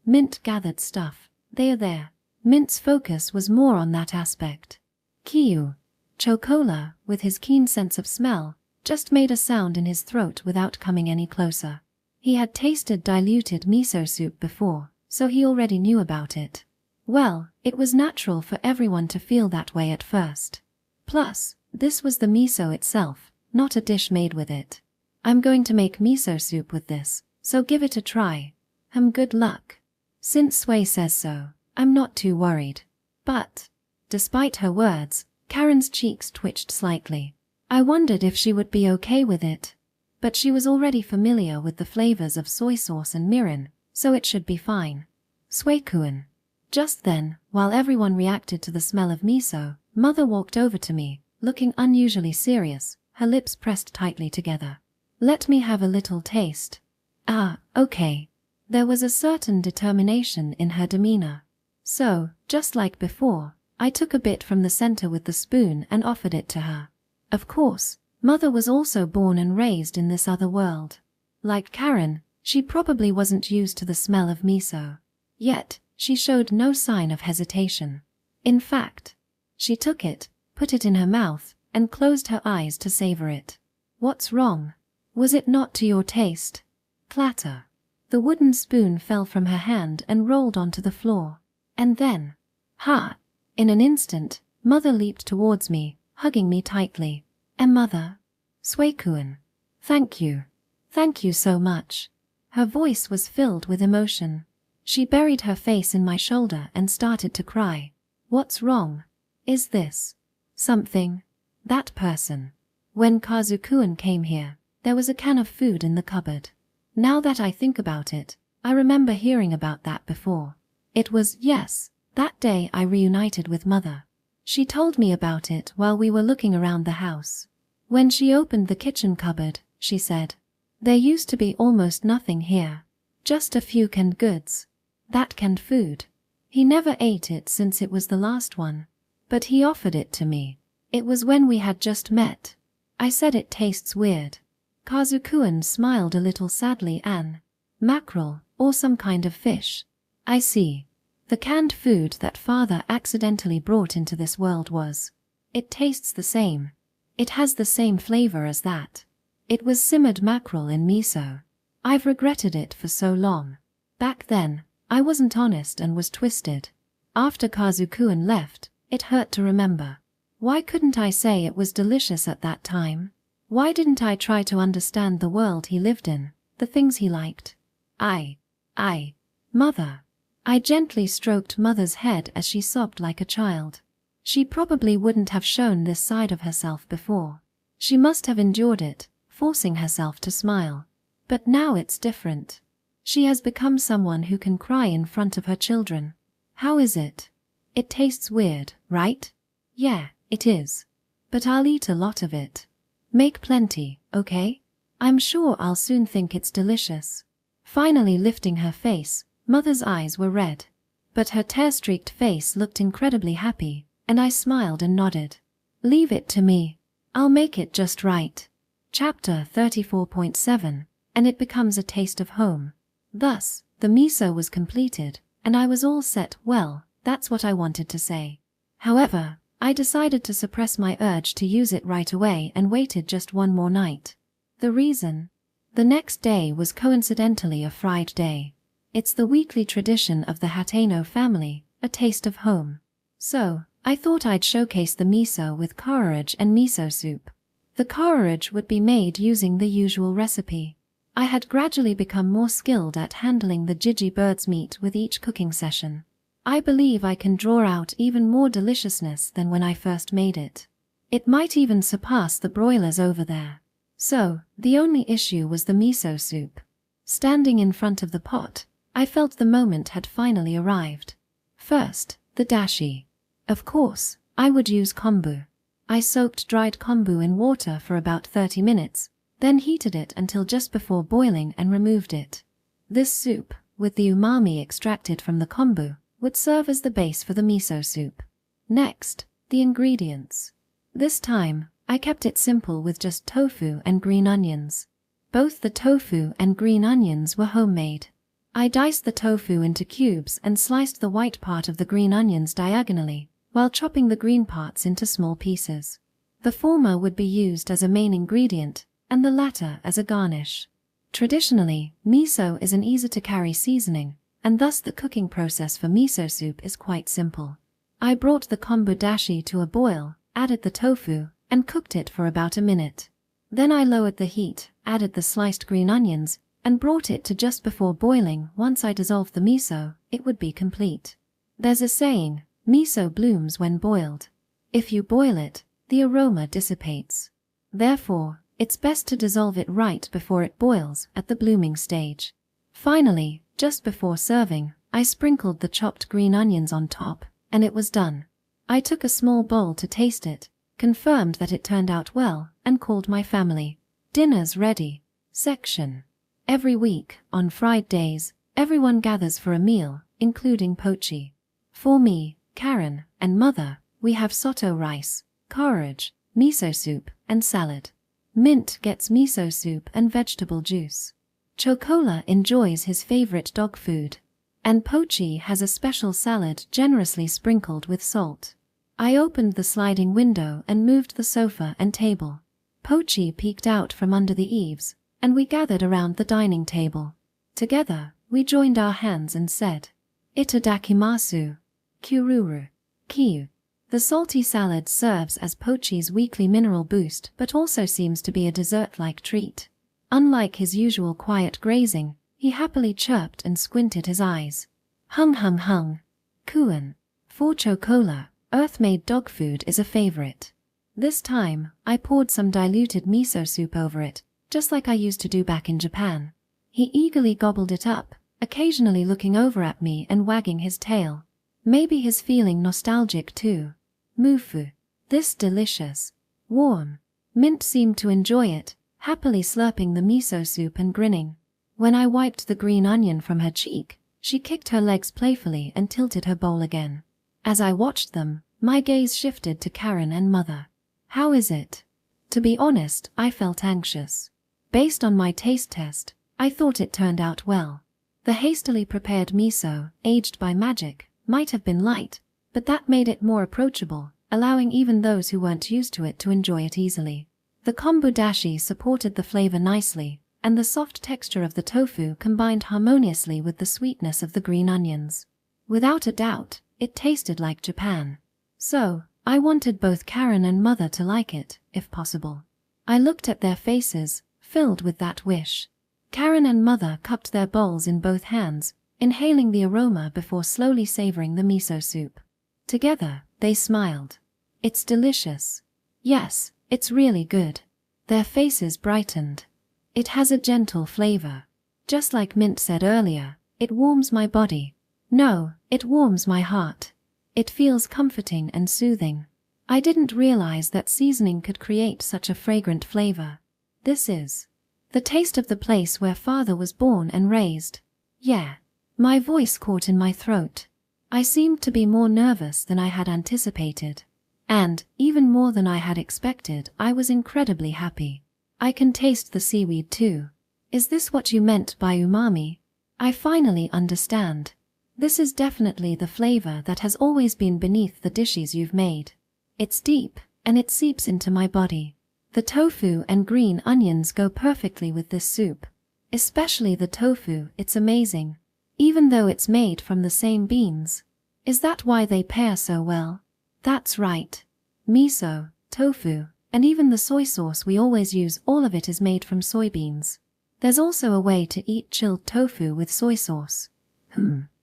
Mint gathered stuff. They are there. Mint's focus was more on that aspect. Kiyu. Chocola, with his keen sense of smell, just made a sound in his throat without coming any closer. He had tasted diluted miso soup before, so he already knew about it. Well, it was natural for everyone to feel that way at first. Plus, this was the miso itself, not a dish made with it. I'm going to make miso soup with this, so give it a try. Good luck. Since Sui says so, I'm not too worried. But, despite her words, Karen's cheeks twitched slightly. I wondered if she would be okay with it. But she was already familiar with the flavors of soy sauce and mirin, so it should be fine. Suikuen. Just then, while everyone reacted to the smell of miso, Mother walked over to me, looking unusually serious, her lips pressed tightly together. "Let me have a little taste." "Ah, okay." There was a certain determination in her demeanor. So, just like before, I took a bit from the center with the spoon and offered it to her. Of course, Mother was also born and raised in this other world. Like Karen, she probably wasn't used to the smell of miso. Yet, she showed no sign of hesitation. In fact, she took it, put it in her mouth, and closed her eyes to savor it. "What's wrong? Was it not to your taste?" Clatter. The wooden spoon fell from her hand and rolled onto the floor. And then, ha! In an instant, Mother leaped towards me, hugging me tightly. Mother. Suekuen. Thank you. Thank you so much." Her voice was filled with emotion. She buried her face in my shoulder and started to cry. "What's wrong? Is this something? That person?" When Kazukuen came here, there was a can of food in the cupboard. Now that I think about it, I remember hearing about that before. It was, yes, that day I reunited with Mother. She told me about it while we were looking around the house. When she opened the kitchen cupboard, she said, "There used to be almost nothing here. Just a few canned goods. That canned food. He never ate it since it was the last one. But he offered it to me. It was when we had just met. I said it tastes weird." Kazukuen smiled a little sadly. "Mackerel, or some kind of fish. I see. The canned food that Father accidentally brought into this world was. It tastes the same. It has the same flavor as that. It was simmered mackerel in miso. I've regretted it for so long. Back then, I wasn't honest and was twisted. After Kazukuen left, it hurt to remember. Why couldn't I say it was delicious at that time? Why didn't I try to understand the world he lived in, the things he liked? Mother." I gently stroked Mother's head as she sobbed like a child. She probably wouldn't have shown this side of herself before. She must have endured it, forcing herself to smile. But now it's different. She has become someone who can cry in front of her children. "How is it? It tastes weird, right?" "Yeah, it is. But I'll eat a lot of it. Make plenty, okay? I'm sure I'll soon think it's delicious." Finally lifting her face, Mother's eyes were red. But her tear-streaked face looked incredibly happy, and I smiled and nodded. "Leave it to me. I'll make it just right." Chapter 34.7, and it becomes a taste of home. Thus, the miso was completed, and I was all set. Well, that's what I wanted to say. However, I decided to suppress my urge to use it right away and waited just one more night. The reason? The next day was coincidentally a fried day. It's the weekly tradition of the Hateno family, a taste of home. So, I thought I'd showcase the miso with courage and miso soup. The courage would be made using the usual recipe. I had gradually become more skilled at handling the jiji bird's meat with each cooking session. I believe I can draw out even more deliciousness than when I first made it. It might even surpass the broilers over there. So, the only issue was the miso soup. Standing in front of the pot, I felt the moment had finally arrived. First, the dashi. Of course, I would use kombu. I soaked dried kombu in water for about 30 minutes, then heated it until just before boiling and removed it. This soup, with the umami extracted from the kombu, would serve as the base for the miso soup. Next, the ingredients. This time, I kept it simple with just tofu and green onions. Both the tofu and green onions were homemade. I diced the tofu into cubes and sliced the white part of the green onions diagonally, while chopping the green parts into small pieces. The former would be used as a main ingredient, and the latter as a garnish. Traditionally, miso is an easy-to-carry seasoning, and thus the cooking process for miso soup is quite simple. I brought the kombu dashi to a boil, added the tofu, and cooked it for about a minute. Then I lowered the heat, added the sliced green onions, and brought it to just before boiling. Once I dissolved the miso, it would be complete. There's a saying, miso blooms when boiled. If you boil it, the aroma dissipates. Therefore, it's best to dissolve it right before it boils at the blooming stage. Finally, just before serving, I sprinkled the chopped green onions on top, and it was done. I took a small bowl to taste it, confirmed that it turned out well, and called my family. Dinner's ready. Section. Every week, on Fridays, everyone gathers for a meal, including Pochi. For me, Karen, and Mother, we have soto rice, porridge, miso soup, and salad. Mint gets miso soup and vegetable juice. Chocola enjoys his favorite dog food. And Pochi has a special salad generously sprinkled with salt. I opened the sliding window and moved the sofa and table. Pochi peeked out from under the eaves, and we gathered around the dining table. Together, we joined our hands and said, Itadakimasu. Kururu. Kiyu. The salty salad serves as Pochi's weekly mineral boost but also seems to be a dessert-like treat. Unlike his usual quiet grazing, he happily chirped and squinted his eyes. Hung hung hung. Kuan. For Chocola, earth-made dog food is a favorite. This time, I poured some diluted miso soup over it, just like I used to do back in Japan. He eagerly gobbled it up, occasionally looking over at me and wagging his tail. Maybe he's feeling nostalgic too. Mufu. This delicious. Warm. Mint seemed to enjoy it, happily slurping the miso soup and grinning. When I wiped the green onion from her cheek, she kicked her legs playfully and tilted her bowl again. As I watched them, my gaze shifted to Karen and Mother. How is it? To be honest, I felt anxious. Based on my taste test, I thought it turned out well. The hastily prepared miso, aged by magic, might have been light, but that made it more approachable, allowing even those who weren't used to it to enjoy it easily. The kombu dashi supported the flavor nicely, and the soft texture of the tofu combined harmoniously with the sweetness of the green onions. Without a doubt, it tasted like Japan. So, I wanted both Karen and Mother to like it, if possible. I looked at their faces, filled with that wish. Karen and Mother cupped their bowls in both hands, inhaling the aroma before slowly savoring the miso soup. Together, they smiled. It's delicious. Yes, it's really good. Their faces brightened. It has a gentle flavor. Just like Mint said earlier, it warms my body. No, it warms my heart. It feels comforting and soothing. I didn't realize that seasoning could create such a fragrant flavor. This is the taste of the place where Father was born and raised. Yeah. My voice caught in my throat. I seemed to be more nervous than I had anticipated. And, even more than I had expected, I was incredibly happy. I can taste the seaweed too. Is this what you meant by umami? I finally understand. This is definitely the flavor that has always been beneath the dishes you've made. It's deep, and it seeps into my body. The tofu and green onions go perfectly with this soup. Especially the tofu, it's amazing. Even though it's made from the same beans. Is that why they pair so well? That's right. Miso, tofu, and even the soy sauce we always use, all of it is made from soybeans. There's also a way to eat chilled tofu with soy sauce.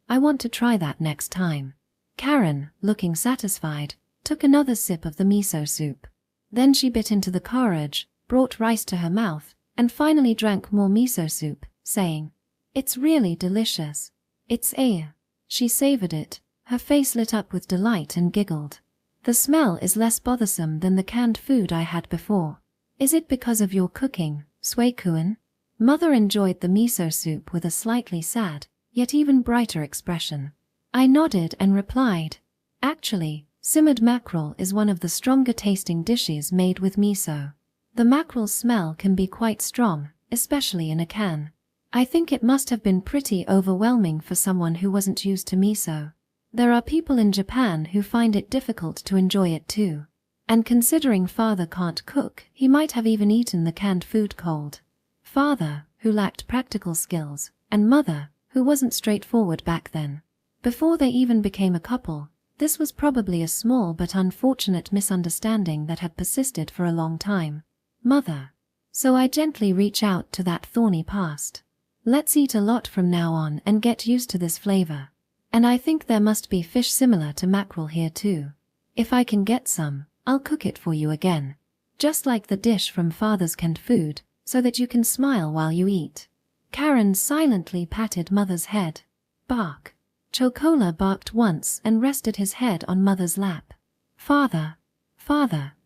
I want to try that next time. Karen, looking satisfied, took another sip of the miso soup. Then she bit into the porridge, brought rice to her mouth, and finally drank more miso soup, saying, It's really delicious. It's air. She savored it, her face lit up with delight and giggled. The smell is less bothersome than the canned food I had before. Is it because of your cooking, Suikuen? Mother enjoyed the miso soup with a slightly sad, yet even brighter expression. I nodded and replied, Actually, simmered mackerel is one of the stronger tasting dishes made with miso. The mackerel smell can be quite strong, especially in a can. I think it must have been pretty overwhelming for someone who wasn't used to miso. There are people in Japan who find it difficult to enjoy it too. And considering Father can't cook, he might have even eaten the canned food cold. Father, who lacked practical skills, and Mother, who wasn't straightforward back then. Before they even became a couple, this was probably a small but unfortunate misunderstanding that had persisted for a long time. Mother. So I gently reach out to that thorny past. Let's eat a lot from now on and get used to this flavor. And I think there must be fish similar to mackerel here too. If I can get some, I'll cook it for you again. Just like the dish from Father's canned food, so that you can smile while you eat. Karen silently patted Mother's head. Bark. Chocola barked once and rested his head on Mother's lap. Father,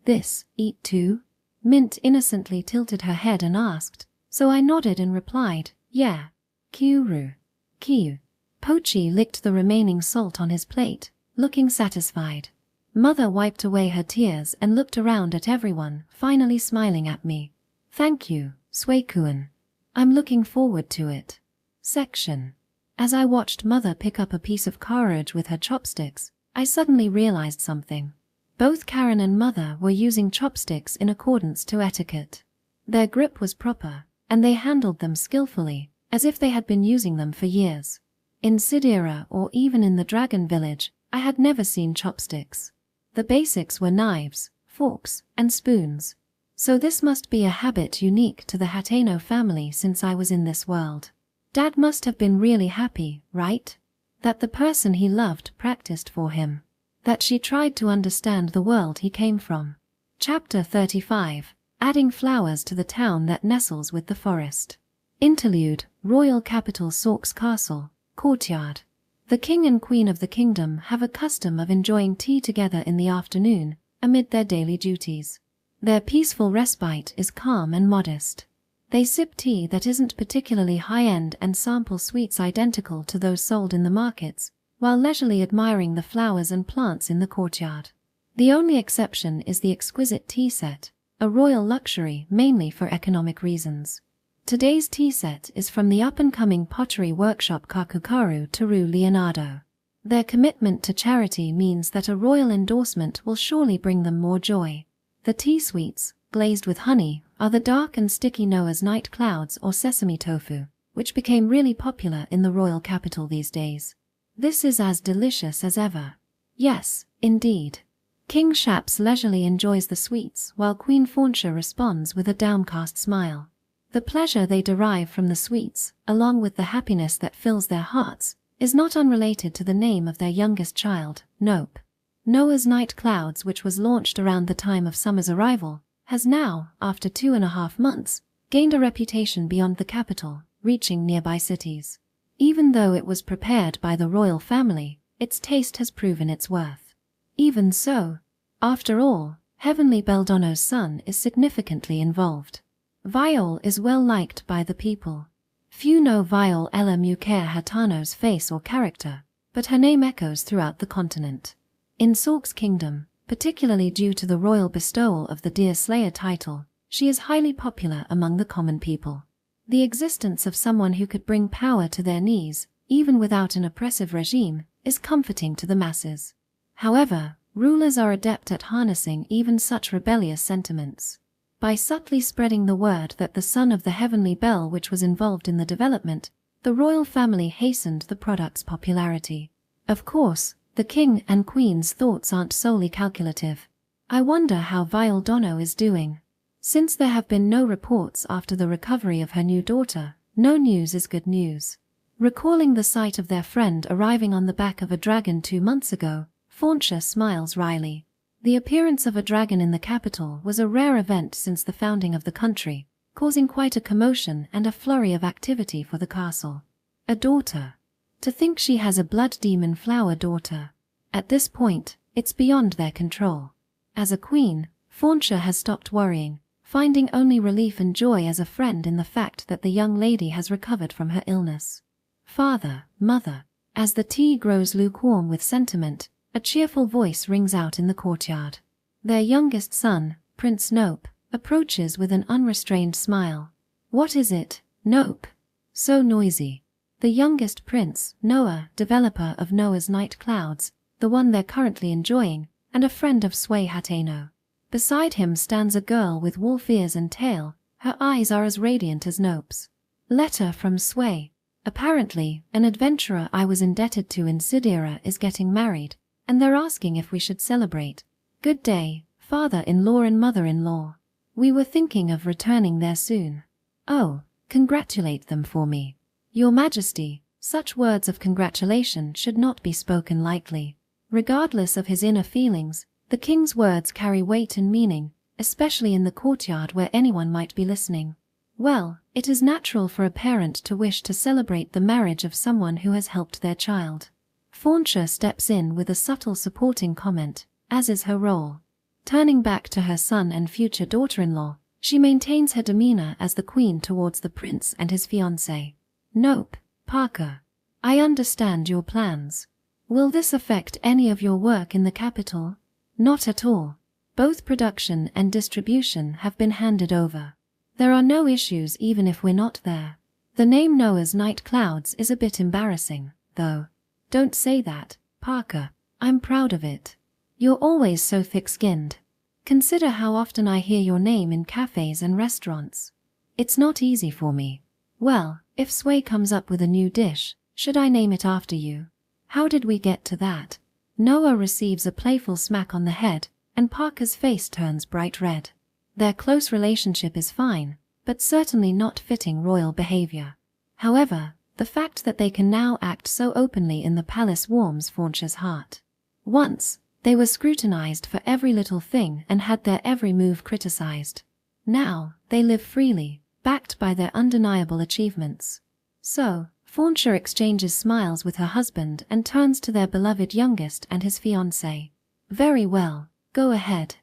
this, eat too? Mint innocently tilted her head and asked, so I nodded and replied, yeah. Kiuru. Pochi licked the remaining salt on his plate, looking satisfied. Mother wiped away her tears and looked around at everyone, finally smiling at me. Thank you, Suekuen. I'm looking forward to it. Section. As I watched Mother pick up a piece of carrot with her chopsticks, I suddenly realized something. Both Karen and Mother were using chopsticks in accordance to etiquette. Their grip was proper, and they handled them skillfully, as if they had been using them for years. In Sidir or even in the Dragon Village, I had never seen chopsticks. The basics were knives, forks, and spoons. So this must be a habit unique to the Hateno family since I was in this world. Dad must have been really happy, right? That the person he loved practiced for him. That she tried to understand the world he came from. Chapter 35. Adding flowers to the town that nestles with the forest. Interlude, Royal Capital Sork's Castle, Courtyard. The king and queen of the kingdom have a custom of enjoying tea together in the afternoon, amid their daily duties. Their peaceful respite is calm and modest. They sip tea that isn't particularly high-end and sample sweets identical to those sold in the markets, while leisurely admiring the flowers and plants in the courtyard. The only exception is the exquisite tea set, a royal luxury mainly for economic reasons. Today's tea set is from the up-and-coming pottery workshop Kakukaru Toru Leonardo. Their commitment to charity means that a royal endorsement will surely bring them more joy. The tea sweets, glazed with honey, are the dark and sticky Noah's night clouds or sesame tofu, which became really popular in the royal capital these days. This is as delicious as ever. Yes, indeed. King Shaps leisurely enjoys the sweets while Queen Fauntia responds with a downcast smile. The pleasure they derive from the sweets, along with the happiness that fills their hearts, is not unrelated to the name of their youngest child, Nope. Noah's Night Clouds, which was launched around the time of summer's arrival, has now, after 2.5 months, gained a reputation beyond the capital, reaching nearby cities. Even though it was prepared by the royal family, its taste has proven its worth. Even so, after all, Heavenly Beldono's son is significantly involved. Viol is well liked by the people. Few know Viol Ella Muker Hatano's face or character, but her name echoes throughout the continent. In Sork's kingdom, particularly due to the royal bestowal of the Deer Slayer title, she is highly popular among the common people. The existence of someone who could bring power to their knees, even without an oppressive regime, is comforting to the masses. However, rulers are adept at harnessing even such rebellious sentiments. By subtly spreading the word that the son of the Heavenly Bell which was involved in the development, the royal family hastened the product's popularity. Of course, the king and queen's thoughts aren't solely calculative. I wonder how Viol Dono is doing. Since there have been no reports after the recovery of her new daughter, no news is good news. Recalling the sight of their friend arriving on the back of a dragon 2 months ago, Fauntia smiles wryly. The appearance of a dragon in the capital was a rare event since the founding of the country, causing quite a commotion and a flurry of activity for the castle. A daughter. To think she has a blood demon flower daughter. At this point, it's beyond their control. As a queen, Fauntia has stopped worrying, finding only relief and joy as a friend in the fact that the young lady has recovered from her illness. Father, mother. As the tea grows lukewarm with sentiment, a cheerful voice rings out in the courtyard. Their youngest son, Prince Nope, approaches with an unrestrained smile. What is it, Nope? So noisy. The youngest prince, Noah, developer of Noah's Night Clouds, the one they're currently enjoying, and a friend of Sway Hateno. Beside him stands a girl with wolf ears and tail. Her eyes are as radiant as Nope's. Letter from Sway. Apparently, an adventurer I was indebted to in Sidir is getting married, and they're asking if we should celebrate. Good day, father-in-law and mother-in-law. We were thinking of returning there soon. Oh, congratulate them for me. Your Majesty, such words of congratulation should not be spoken lightly. Regardless of his inner feelings, the king's words carry weight and meaning, especially in the courtyard where anyone might be listening. Well, it is natural for a parent to wish to celebrate the marriage of someone who has helped their child. Fauncher steps in with a subtle supporting comment, as is her role. Turning back to her son and future daughter-in-law, she maintains her demeanor as the queen towards the prince and his fiancée. Nope, Parker. I understand your plans. Will this affect any of your work in the capital? Not at all. Both production and distribution have been handed over. There are no issues even if we're not there. The name Noah's Night Clouds is a bit embarrassing, though. Don't say that, Parker. I'm proud of it. You're always so thick-skinned. Consider how often I hear your name in cafes and restaurants. It's not easy for me. Well, if Sway comes up with a new dish, should I name it after you? How did we get to that? Noah receives a playful smack on the head, and Parker's face turns bright red. Their close relationship is fine, but certainly not fitting royal behavior. However, the fact that they can now act so openly in the palace warms Fauncher's heart. Once, they were scrutinized for every little thing and had their every move criticized. Now, they live freely, backed by their undeniable achievements. So, Fauncher exchanges smiles with her husband and turns to their beloved youngest and his fiancée. Very well, go ahead.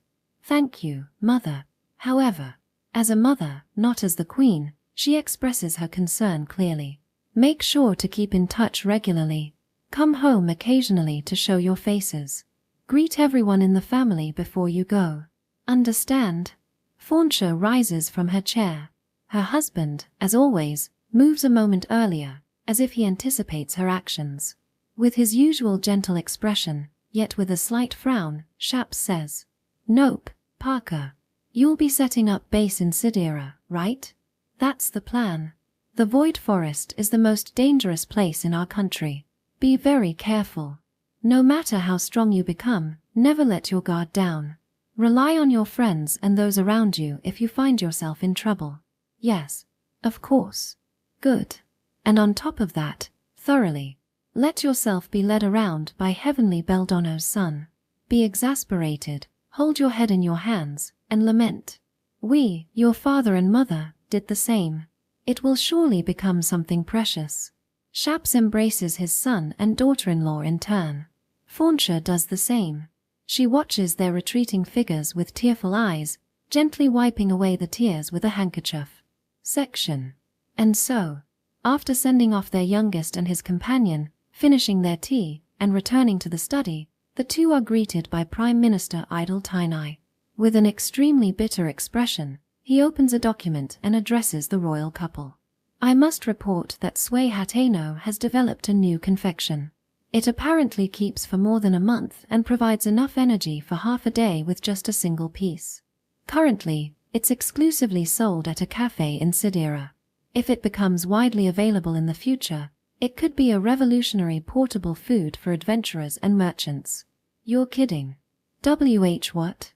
Thank you, mother. However, as a mother, not as the queen, she expresses her concern clearly. Make sure to keep in touch regularly. Come home occasionally to show your faces. Greet everyone in the family before you go. Understand? Fauncher rises from her chair. Her husband, as always, moves a moment earlier, as if he anticipates her actions. With his usual gentle expression, yet with a slight frown, Shaps says, Nope, Parker. You'll be setting up base in Sidir, right? That's the plan. The Void Forest is the most dangerous place in our country. Be very careful. No matter how strong you become, never let your guard down. Rely on your friends and those around you if you find yourself in trouble. Yes, of course. Good. And on top of that, thoroughly. Let yourself be led around by Heavenly Beldono's son. Be exasperated, hold your head in your hands, and lament. We, your father and mother, did the same. It will surely become something precious. Shaps embraces his son and daughter-in-law in turn. Fauncher does the same. She watches their retreating figures with tearful eyes, gently wiping away the tears with a handkerchief. Section. And so, after sending off their youngest and his companion, finishing their tea, and returning to the study, the two are greeted by Prime Minister Idle Tainai. With an extremely bitter expression, he opens a document and addresses the royal couple. I must report that Sway Hateno has developed a new confection. It apparently keeps for more than a month and provides enough energy for half a day with just a single piece. Currently, it's exclusively sold at a cafe in Sidir. If it becomes widely available in the future, it could be a revolutionary portable food for adventurers and merchants. You're kidding. What?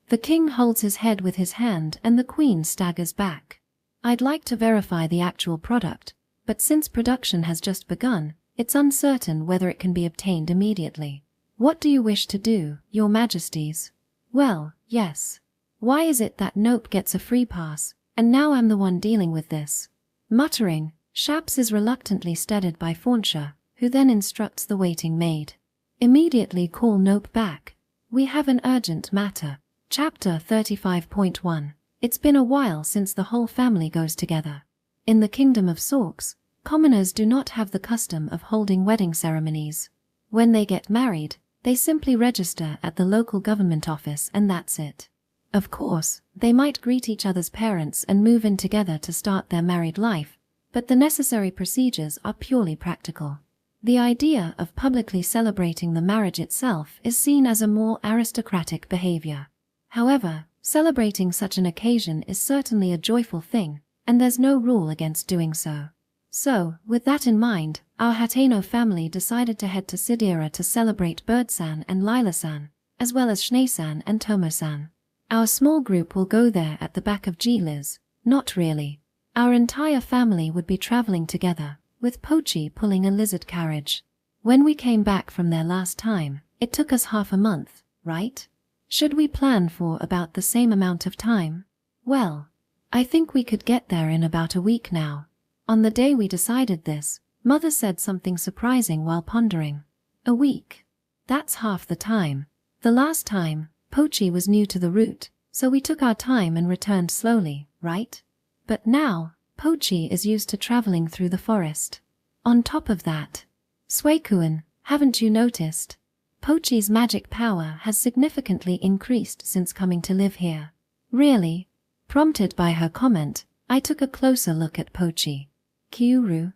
The king holds his head with his hand and the queen staggers back. I'd like to verify the actual product, but since production has just begun, it's uncertain whether it can be obtained immediately. What do you wish to do, your majesties? Well, yes. Why is it that Nope gets a free pass, and now I'm the one dealing with this? Muttering, Shaps is reluctantly steadied by Fauncher, who then instructs the waiting maid. Immediately call Nope back. We have an urgent matter. Chapter 35.1. It's been a while since the whole family goes together. In the Kingdom of Sorks, commoners do not have the custom of holding wedding ceremonies. When they get married, they simply register at the local government office and that's it. Of course, they might greet each other's parents and move in together to start their married life, but the necessary procedures are purely practical. The idea of publicly celebrating the marriage itself is seen as a more aristocratic behavior. However, celebrating such an occasion is certainly a joyful thing, and there's no rule against doing so. So, with that in mind, our Hateno family decided to head to Sidir to celebrate Bird-san and Lila-san, as well as Schnee-san and Tomo-san. Our small group will go there at the back of Gila's. Not really. Our entire family would be traveling together, with Pochi pulling a lizard carriage. When we came back from there last time, it took us half a month, right? Should we plan for about the same amount of time? Well, I think we could get there in about a week now. On the day we decided this, Mother said something surprising while pondering. A week. That's half the time. The last time, Pochi was new to the route, so we took our time and returned slowly, right? But now, Pochi is used to traveling through the forest. On top of that, Suekuin, haven't you noticed? Pochi's magic power has significantly increased since coming to live here. Really? Prompted by her comment, I took a closer look at Pochi. Kurururu.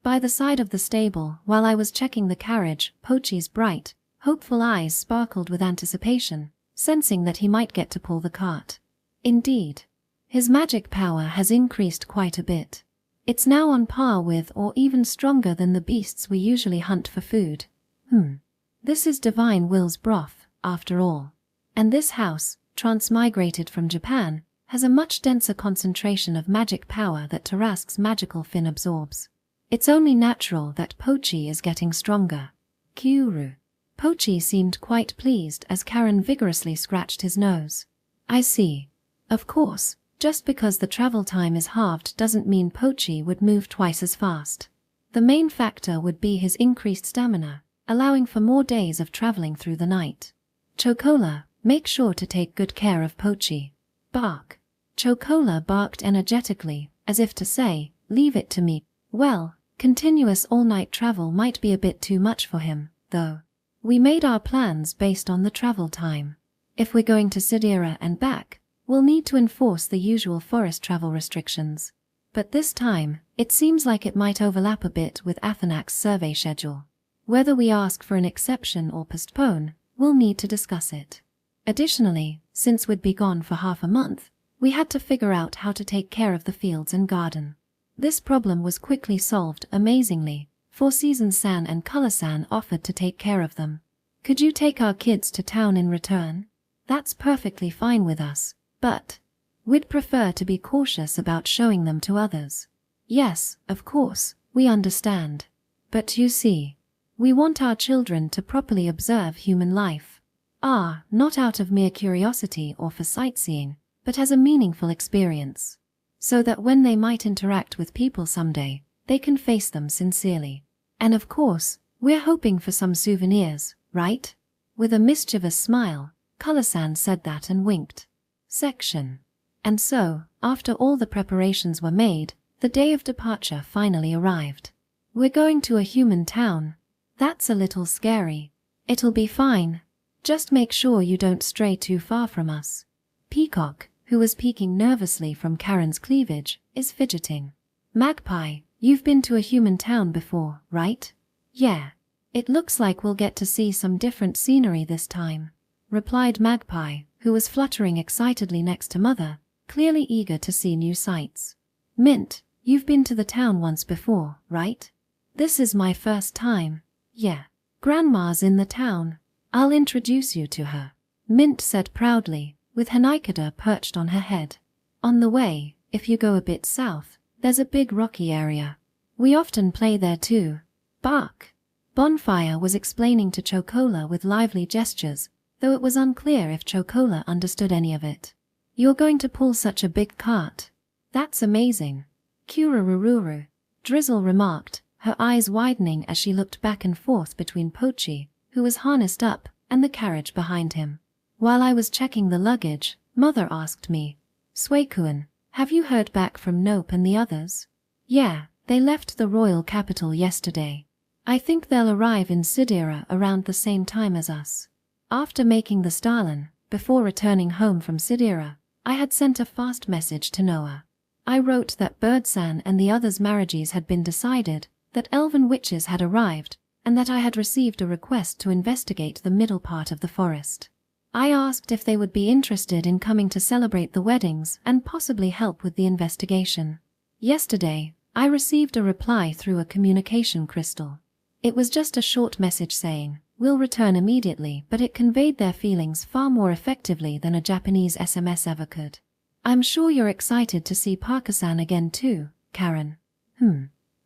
By the side of the stable, while I was checking the carriage, Pochi's bright, hopeful eyes sparkled with anticipation, sensing that he might get to pull the cart. Indeed. His magic power has increased quite a bit. It's now on par with or even stronger than the beasts we usually hunt for food. This is Divine Will's broth, after all. And this house, transmigrated from Japan, has a much denser concentration of magic power that Tarask's magical fin absorbs. It's only natural that Pochi is getting stronger. Kyuru. Pochi seemed quite pleased as Karen vigorously scratched his nose. I see. Of course, just because the travel time is halved doesn't mean Pochi would move twice as fast. The main factor would be his increased stamina, allowing for more days of traveling through the night. Chocola, make sure to take good care of Pochi. Bark. Chocola barked energetically, as if to say, leave it to me. Well, continuous all-night travel might be a bit too much for him, though. We made our plans based on the travel time. If we're going to Sidir and back, we'll need to enforce the usual forest travel restrictions. But this time, it seems like it might overlap a bit with Athanak's survey schedule. Whether we ask for an exception or postpone, we'll need to discuss it. Additionally, since we'd be gone for half a month, we had to figure out how to take care of the fields and garden. This problem was quickly solved amazingly. Four Seasons San and Color San offered to take care of them. Could you take our kids to town in return? That's perfectly fine with us, but we'd prefer to be cautious about showing them to others. Yes, of course, we understand. But you see, we want our children to properly observe human life. Not out of mere curiosity or for sightseeing, but as a meaningful experience. So that when they might interact with people someday, they can face them sincerely. And of course, we're hoping for some souvenirs, right? With a mischievous smile, Color-san said that and winked. Section. And so, after all the preparations were made, the day of departure finally arrived. We're going to a human town. That's a little scary. It'll be fine. Just make sure you don't stray too far from us. Peacock, who was peeking nervously from Karen's cleavage, is fidgeting. Magpie, you've been to a human town before, right? Yeah. It looks like we'll get to see some different scenery this time, replied Magpie, who was fluttering excitedly next to Mother, clearly eager to see new sights. Mint, you've been to the town once before, right? This is my first time. Yeah. Grandma's in the town. I'll introduce you to her, Mint said proudly, with Hanaikada perched on her head. On the way, if you go a bit south, there's a big rocky area. We often play there too. Bark. Bonfire was explaining to Chocola with lively gestures, though it was unclear if Chocola understood any of it. You're going to pull such a big cart. That's amazing. Kurururu, Drizzle remarked, her eyes widening as she looked back and forth between Pochi, who was harnessed up, and the carriage behind him. While I was checking the luggage, Mother asked me, Suekuin, have you heard back from Nope and the others? Yeah, they left the royal capital yesterday. I think they'll arrive in Sidir around the same time as us. After making the Stollen, before returning home from Sidir, I had sent a fast message to Noah. I wrote that Birdsan and the others' marriages had been decided, that Elven witches had arrived, and that I had received a request to investigate the middle part of the forest. I asked if they would be interested in coming to celebrate the weddings and possibly help with the investigation. Yesterday, I received a reply through a communication crystal. It was just a short message saying, "We'll return immediately," but it conveyed their feelings far more effectively than a Japanese SMS ever could. I'm sure you're excited to see Parker-san again too, Karen.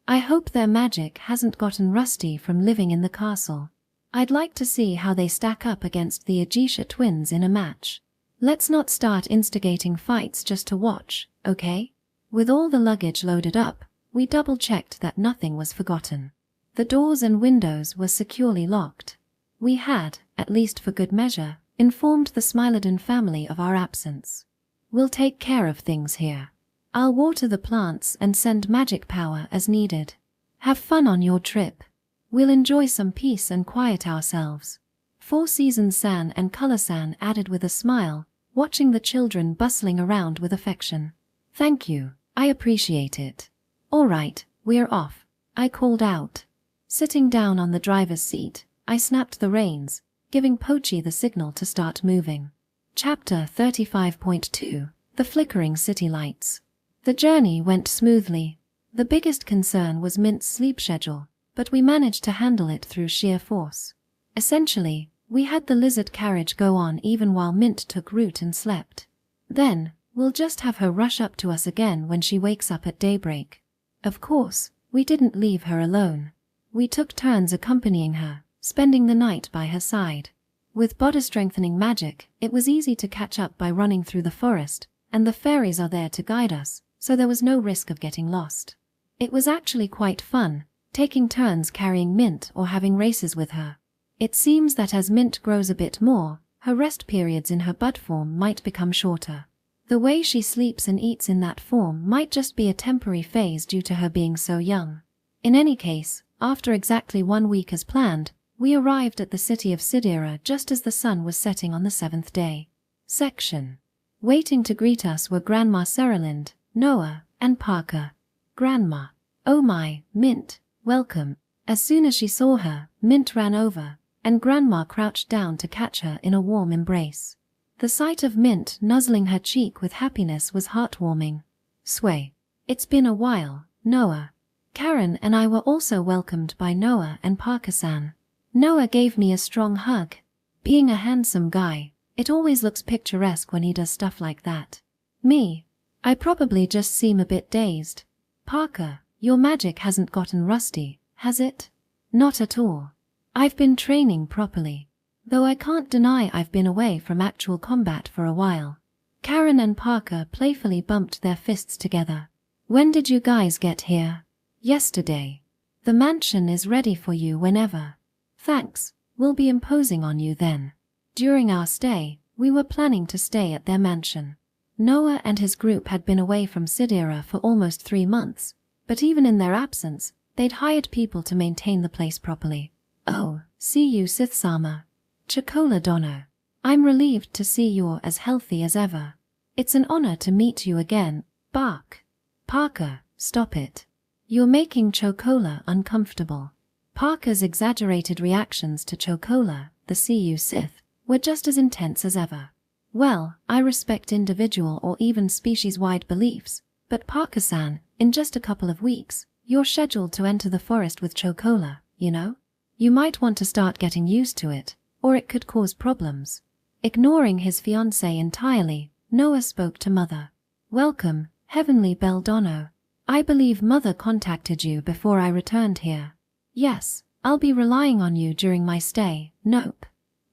I hope their magic hasn't gotten rusty from living in the castle. I'd like to see how they stack up against the Aisha twins in a match. Let's not start instigating fights just to watch, okay? With all the luggage loaded up, we double-checked that nothing was forgotten. The doors and windows were securely locked. We had, at least for good measure, informed the Smilodon family of our absence. We'll take care of things here. I'll water the plants and send magic power as needed. Have fun on your trip. We'll enjoy some peace and quiet ourselves. Four Seasons San and Color San added with a smile, watching the children bustling around with affection. Thank you, I appreciate it. All right, we're off, I called out. Sitting down on the driver's seat, I snapped the reins, giving Pochi the signal to start moving. Chapter 35.2 The Flickering City Lights. The journey went smoothly. The biggest concern was Mint's sleep schedule, but we managed to handle it through sheer force. Essentially, we had the lizard carriage go on even while Mint took root and slept. Then, we'll just have her rush up to us again when she wakes up at daybreak. Of course, we didn't leave her alone. We took turns accompanying her, spending the night by her side. With body-strengthening magic, it was easy to catch up by running through the forest, and the fairies are there to guide us, so there was no risk of getting lost. It was actually quite fun, taking turns carrying Mint or having races with her. It seems that as Mint grows a bit more, her rest periods in her bud form might become shorter. The way she sleeps and eats in that form might just be a temporary phase due to her being so young. In any case, after exactly 1 week as planned, we arrived at the city of Sidir just as the sun was setting on the 7th day. Section. Waiting to greet us were Grandma Seralind, Noah, and Parker. Grandma. Oh my, Mint, welcome. As soon as she saw her, Mint ran over, and Grandma crouched down to catch her in a warm embrace. The sight of Mint nuzzling her cheek with happiness was heartwarming. Sway. It's been a while, Noah. Karen and I were also welcomed by Noah and Parker-san. Noah gave me a strong hug. Being a handsome guy, it always looks picturesque when he does stuff like that. Me? I probably just seem a bit dazed. Parker, your magic hasn't gotten rusty, has it? Not at all. I've been training properly. Though I can't deny I've been away from actual combat for a while. Karen and Parker playfully bumped their fists together. When did you guys get here? Yesterday. The mansion is ready for you whenever. Thanks, we'll be imposing on you then. During our stay, we were planning to stay at their mansion. Noah and his group had been away from Sidir for almost 3 months, but even in their absence, they'd hired people to maintain the place properly. Oh, see you Sith-sama. Chocola Dono. I'm relieved to see you're as healthy as ever. It's an honor to meet you again, Bark. Parker, stop it. You're making Chocola uncomfortable. Parker's exaggerated reactions to Chocola, the CU Sith, were just as intense as ever. Well, I respect individual or even species-wide beliefs, but Parker-san, in just a couple of weeks, you're scheduled to enter the forest with Chocola, you know? You might want to start getting used to it, or it could cause problems. Ignoring his fiancée entirely, Noah spoke to Mother. Welcome, Heavenly Beldono. I believe Mother contacted you before I returned here. Yes, I'll be relying on you during my stay. Nope.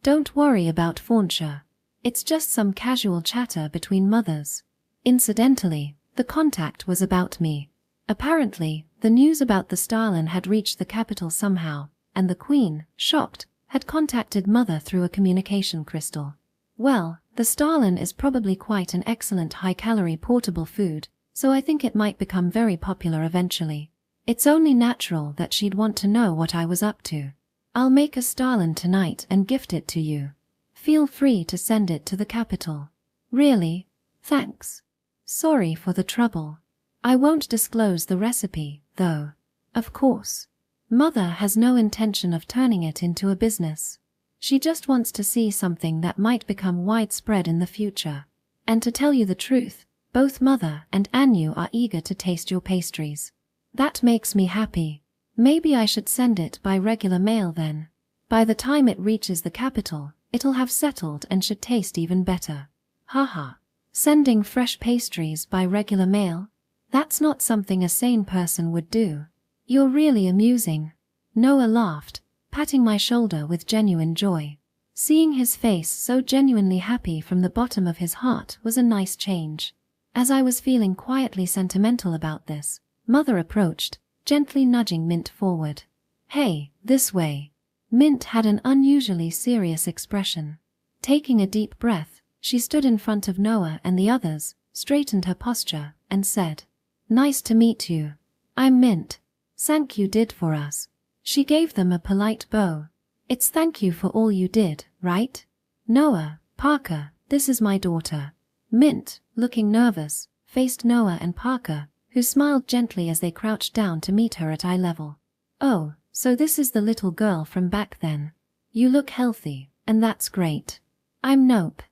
Don't worry about Fauncher. It's just some casual chatter between mothers. Incidentally, the contact was about me. Apparently, the news about the Stollen had reached the capital somehow, and the Queen, shocked, had contacted Mother through a communication crystal. Well, the Stollen is probably quite an excellent high-calorie portable food, so I think it might become very popular eventually. It's only natural that she'd want to know what I was up to. I'll make a Stollen tonight and gift it to you. Feel free to send it to the capital. Really? Thanks. Sorry for the trouble. I won't disclose the recipe, though. Of course. Mother has no intention of turning it into a business. She just wants to see something that might become widespread in the future. And to tell you the truth, both Mother and Anu are eager to taste your pastries. That makes me happy. Maybe I should send it by regular mail then. By the time it reaches the capital, it'll have settled and should taste even better. Haha. Sending fresh pastries by regular mail? That's not something a sane person would do. You're really amusing. Noah laughed, patting my shoulder with genuine joy. Seeing his face so genuinely happy from the bottom of his heart was a nice change. As I was feeling quietly sentimental about this, Mother approached, gently nudging Mint forward. Hey, this way. Mint had an unusually serious expression. Taking a deep breath, she stood in front of Noah and the others, straightened her posture, and said, "Nice to meet you. I'm Mint. Thank you did for us." She gave them a polite bow. "It's thank you for all you did, right? Noah, Parker, this is my daughter." Mint, looking nervous, faced Noah and Parker, who smiled gently as they crouched down to meet her at eye level. "Oh, so this is the little girl from back then. You look healthy, and that's great. I'm Nope.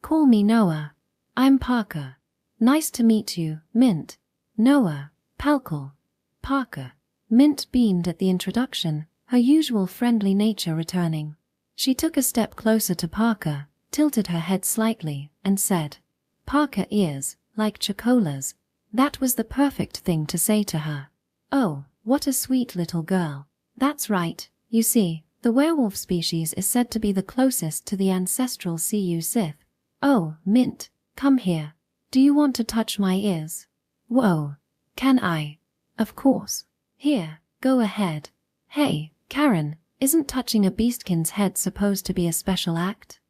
Call me Noah. I'm Parker. Nice to meet you, Mint." Noah, Palkal, Parker. Mint beamed at the introduction, her usual friendly nature returning. She took a step closer to Parker, tilted her head slightly, and said, "Parker ears, like chocolas." That was the perfect thing to say to her. "Oh, what a sweet little girl." "That's right. You see, the werewolf species is said to be the closest to the ancestral Cu Sith. Oh, Mint, come here. Do you want to touch my ears?" "Whoa. Can I?" "Of course. Here, go ahead." "Hey, Karen, isn't touching a beastkin's head supposed to be a special act?"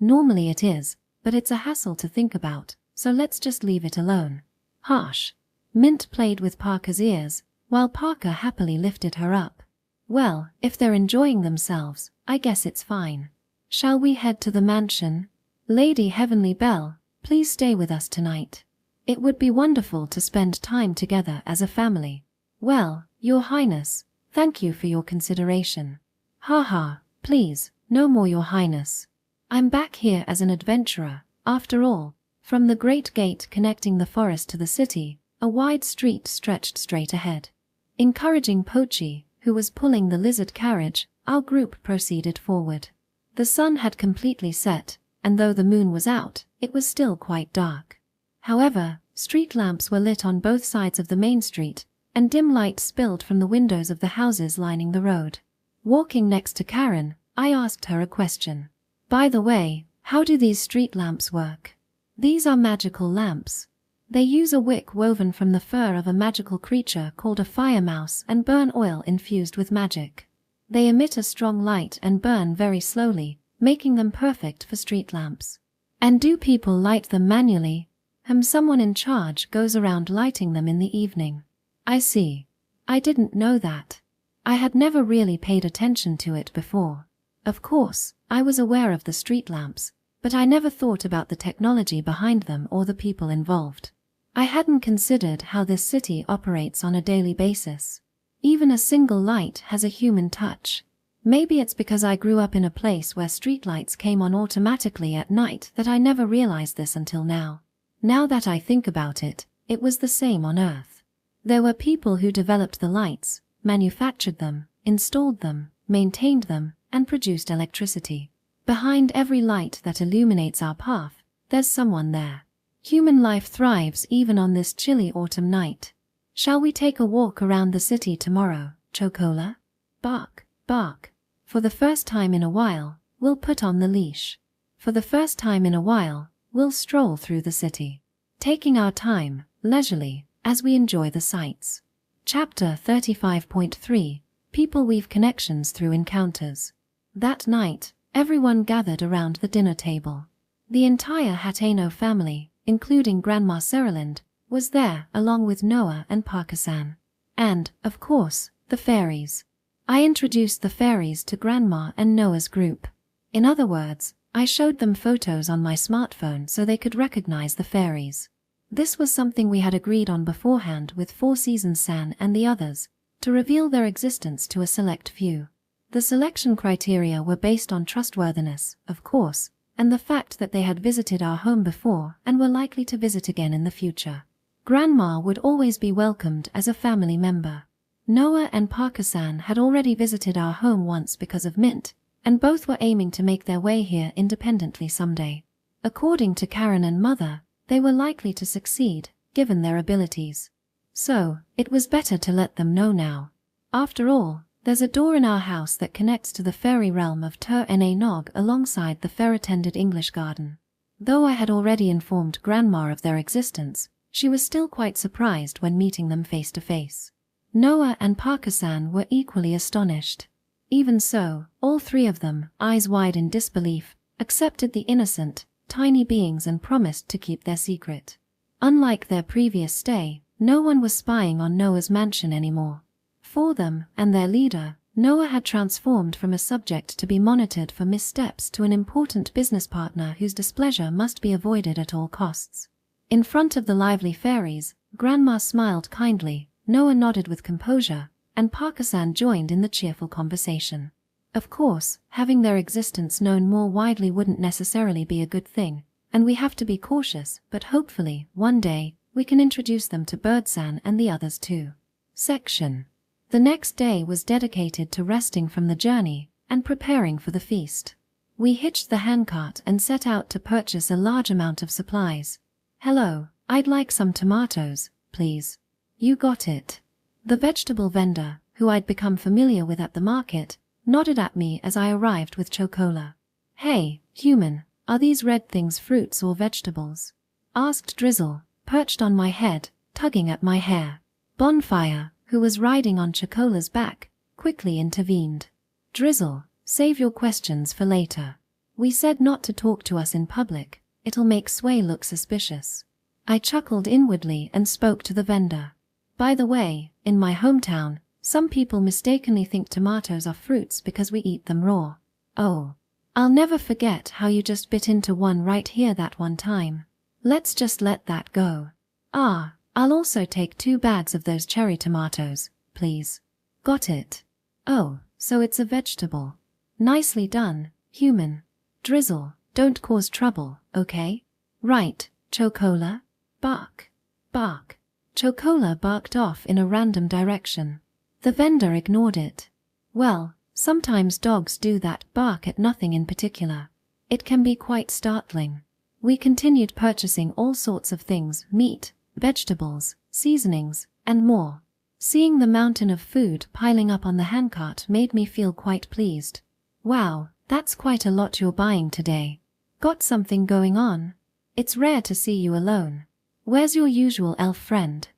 Normally it is, but it's a hassle to think about, so let's just leave it alone." Harsh. Mint played with Parker's ears, while Parker happily lifted her up. "Well, if they're enjoying themselves, I guess it's fine. Shall we head to the mansion? Lady Heavenly Belle, please stay with us tonight. It would be wonderful to spend time together as a family." "Well, Your Highness, thank you for your consideration." "Ha, please, no more Your Highness. I'm back here as an adventurer, after all." From the great gate connecting the forest to the city, a wide street stretched straight ahead. Encouraging Pochi, who was pulling the lizard carriage, our group proceeded forward. The sun had completely set, and though the moon was out, it was still quite dark. However, street lamps were lit on both sides of the main street, and dim light spilled from the windows of the houses lining the road. Walking next to Karen, I asked her a question. "By the way, how do these street lamps work?" "These are magical lamps. They use a wick woven from the fur of a magical creature called a fire mouse and burn oil infused with magic. They emit a strong light and burn very slowly, making them perfect for street lamps." "And do people light them manually?" Someone in charge goes around lighting them in the evening." "I see. I didn't know that. I had never really paid attention to it before. Of course, I was aware of the street lamps, but I never thought about the technology behind them or the people involved. I hadn't considered how this city operates on a daily basis. Even a single light has a human touch. Maybe it's because I grew up in a place where streetlights came on automatically at night that I never realized this until now. Now that I think about it, it was the same on Earth. There were people who developed the lights, manufactured them, installed them, maintained them, and produced electricity. Behind every light that illuminates our path, there's someone there. Human life thrives even on this chilly autumn night. Shall we take a walk around the city tomorrow, Chocola? Bark, bark. For the first time in a while, we'll put on the leash. For the first time in a while, we'll stroll through the city, taking our time, leisurely, as we enjoy the sights. Chapter 35.3 People weave connections through encounters. That night, everyone gathered around the dinner table. The entire Hateno family, including Grandma Seriland, was there along with Noah and Parker-san. And, of course, the fairies. I introduced the fairies to Grandma and Noah's group. In other words, I showed them photos on my smartphone so they could recognize the fairies. This was something we had agreed on beforehand with Four Seasons-san and the others, to reveal their existence to a select few. The selection criteria were based on trustworthiness, of course, and the fact that they had visited our home before and were likely to visit again in the future. Grandma would always be welcomed as a family member. Noah and Parker-san had already visited our home once because of Mint, and both were aiming to make their way here independently someday. According to Karen and Mother, they were likely to succeed, given their abilities. So, it was better to let them know now. After all, there's a door in our house that connects to the fairy realm of Ter-Ene Nog alongside the fair-attended English garden. Though I had already informed Grandma of their existence, she was still quite surprised when meeting them face to face. Noah and Parker-san were equally astonished. Even so, all three of them, eyes wide in disbelief, accepted the innocent, tiny beings and promised to keep their secret. Unlike their previous stay, no one was spying on Noah's mansion anymore. For them and their leader, Noah had transformed from a subject to be monitored for missteps to an important business partner whose displeasure must be avoided at all costs. In front of the lively fairies, Grandma smiled kindly, Noah nodded with composure, and Parker-san joined in the cheerful conversation. Of course, having their existence known more widely wouldn't necessarily be a good thing, and we have to be cautious, but hopefully, one day, we can introduce them to Bird-san and the others too. Section. The next day was dedicated to resting from the journey and preparing for the feast. We hitched the handcart and set out to purchase a large amount of supplies. "Hello, I'd like some tomatoes, please." "You got it." The vegetable vendor, who I'd become familiar with at the market, nodded at me as I arrived with chocola. "Hey, human, are these red things fruits or vegetables?" asked Drizzle, perched on my head, tugging at my hair. Bonfire, who was riding on Chocola's back, quickly intervened. "Drizzle, save your questions for later. We said not to talk to us in public, it'll make Sway look suspicious." I chuckled inwardly and spoke to the vendor. "By the way, in my hometown, some people mistakenly think tomatoes are fruits because we eat them raw. Oh, I'll never forget how you just bit into one right here that one time. Let's just let that go. Ah, I'll also take 2 bags of those cherry tomatoes, please." "Got it." "Oh, so it's a vegetable. Nicely done, human. Drizzle, don't cause trouble, okay?" "Right, Chocola." Bark. Bark. Chocola barked off in a random direction. The vendor ignored it. Well, sometimes dogs do that, bark at nothing in particular. It can be quite startling. We continued purchasing all sorts of things, meat, vegetables, seasonings, and more. Seeing the mountain of food piling up on the handcart made me feel quite pleased. "Wow, that's quite a lot you're buying today. Got something going on? It's rare to see you alone. Where's your usual elf friend?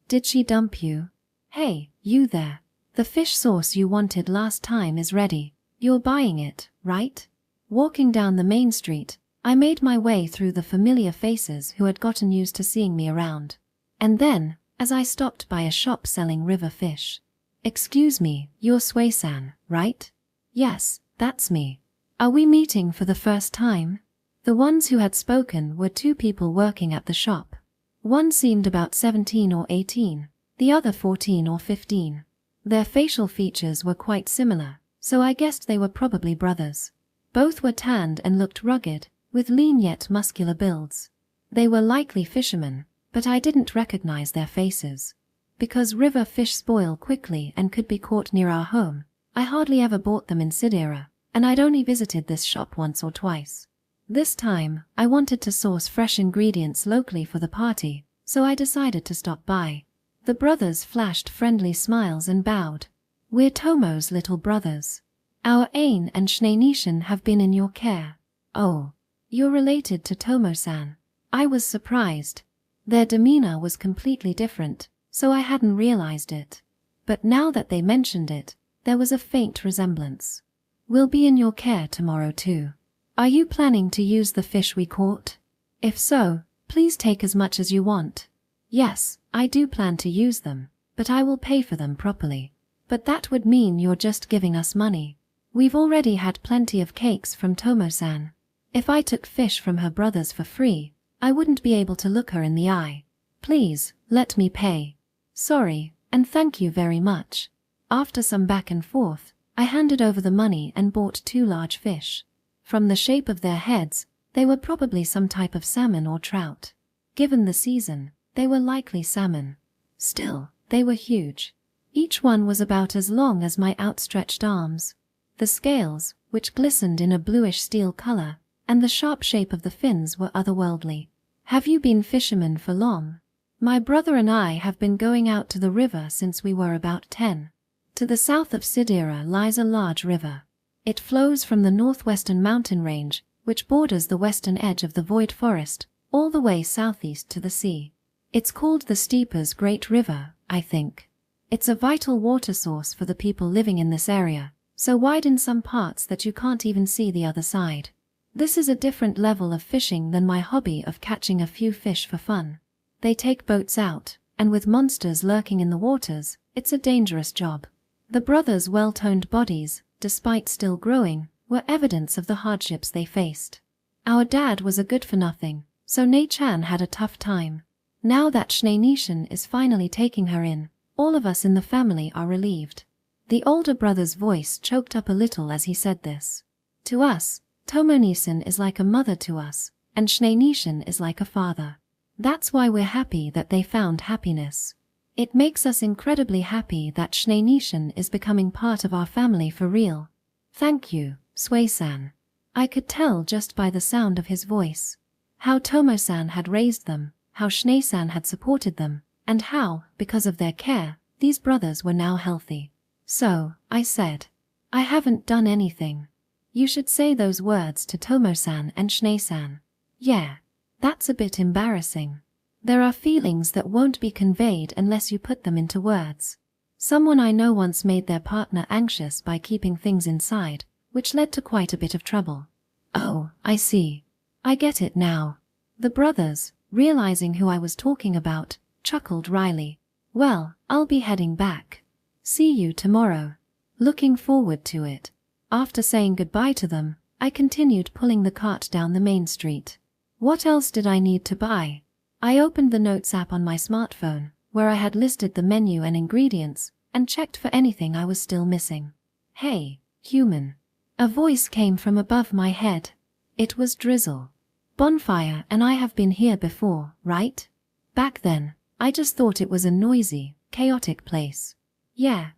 Did she dump you? Hey, you there. The fish sauce you wanted last time is ready. You're buying it, right?" Walking down the main street, I made my way through the familiar faces who had gotten used to seeing me around. And then, as I stopped by a shop selling river fish. "Excuse me, you're Sway-san, right?" "Yes, that's me. Are we meeting for the first time?" The ones who had spoken were 2 people working at the shop. One seemed about 17 or 18, the other 14 or 15. Their facial features were quite similar, so I guessed they were probably brothers. Both were tanned and looked rugged, with lean yet muscular builds. They were likely fishermen, but I didn't recognize their faces. Because river fish spoil quickly and could be caught near our home, I hardly ever bought them in Sidir, and I'd only visited this shop once or twice. This time, I wanted to source fresh ingredients locally for the party, so I decided to stop by. The brothers flashed friendly smiles and bowed. "We're Tomo's little brothers. Our Ain and Schneenishan have been in your care." "Oh, you're related to Tomo-san." I was surprised. Their demeanor was completely different, so I hadn't realized it. But now that they mentioned it, there was a faint resemblance. "We'll be in your care tomorrow too. Are you planning to use the fish we caught? If so, please take as much as you want." "Yes, I do plan to use them, but I will pay for them properly." "But that would mean you're just giving us money. We've already had plenty of cakes from Tomo-san. If I took fish from her brothers for free, I wouldn't be able to look her in the eye. Please, let me pay." "Sorry, and thank you very much." After some back and forth, I handed over the money and bought 2 large fish. From the shape of their heads, they were probably some type of salmon or trout. Given the season, they were likely salmon. Still, they were huge. Each one was about as long as my outstretched arms. The scales, which glistened in a bluish steel color, and the sharp shape of the fins were otherworldly. "Have you been fishermen for long?" "My brother and I have been going out to the river since we were about 10. To the south of Sidir lies a large river. It flows from the northwestern mountain range, which borders the western edge of the Void Forest, all the way southeast to the sea. It's called the Steeper's Great River, I think. It's a vital water source for the people living in this area, so wide in some parts that you can't even see the other side. This is a different level of fishing than my hobby of catching a few fish for fun. They take boats out, and with monsters lurking in the waters, it's a dangerous job. The brothers' well-toned bodies, despite still growing, were evidence of the hardships they faced. Our dad was a good-for-nothing, so Nei-chan had a tough time. Now that Schnee-nishan is finally taking her in, all of us in the family are relieved. The older brother's voice choked up a little as he said this. To us, Tomo-nisan is like a mother to us, and Schnee-nishan is like a father. That's why we're happy that they found happiness. It makes us incredibly happy that Schnee-nishan is becoming part of our family for real. Thank you, Sui-san. I could tell just by the sound of his voice. How Tomo-san had raised them, how Schnee-san had supported them, and how, because of their care, these brothers were now healthy. So, I said, I haven't done anything. You should say those words to Tomo-san and Schnee-san. Yeah, that's a bit embarrassing. There are feelings that won't be conveyed unless you put them into words. Someone I know once made their partner anxious by keeping things inside, which led to quite a bit of trouble. Oh, I see. I get it now. The brothers, realizing who I was talking about, chuckled wryly. Well, I'll be heading back. See you tomorrow. Looking forward to it. After saying goodbye to them, I continued pulling the cart down the main street. What else did I need to buy? I opened the Notes app on my smartphone, where I had listed the menu and ingredients, and checked for anything I was still missing. Hey, human. A voice came from above my head. It was Drizzle. Bonfire and I have been here before, right? Back then, I just thought it was a noisy, chaotic place. Yeah,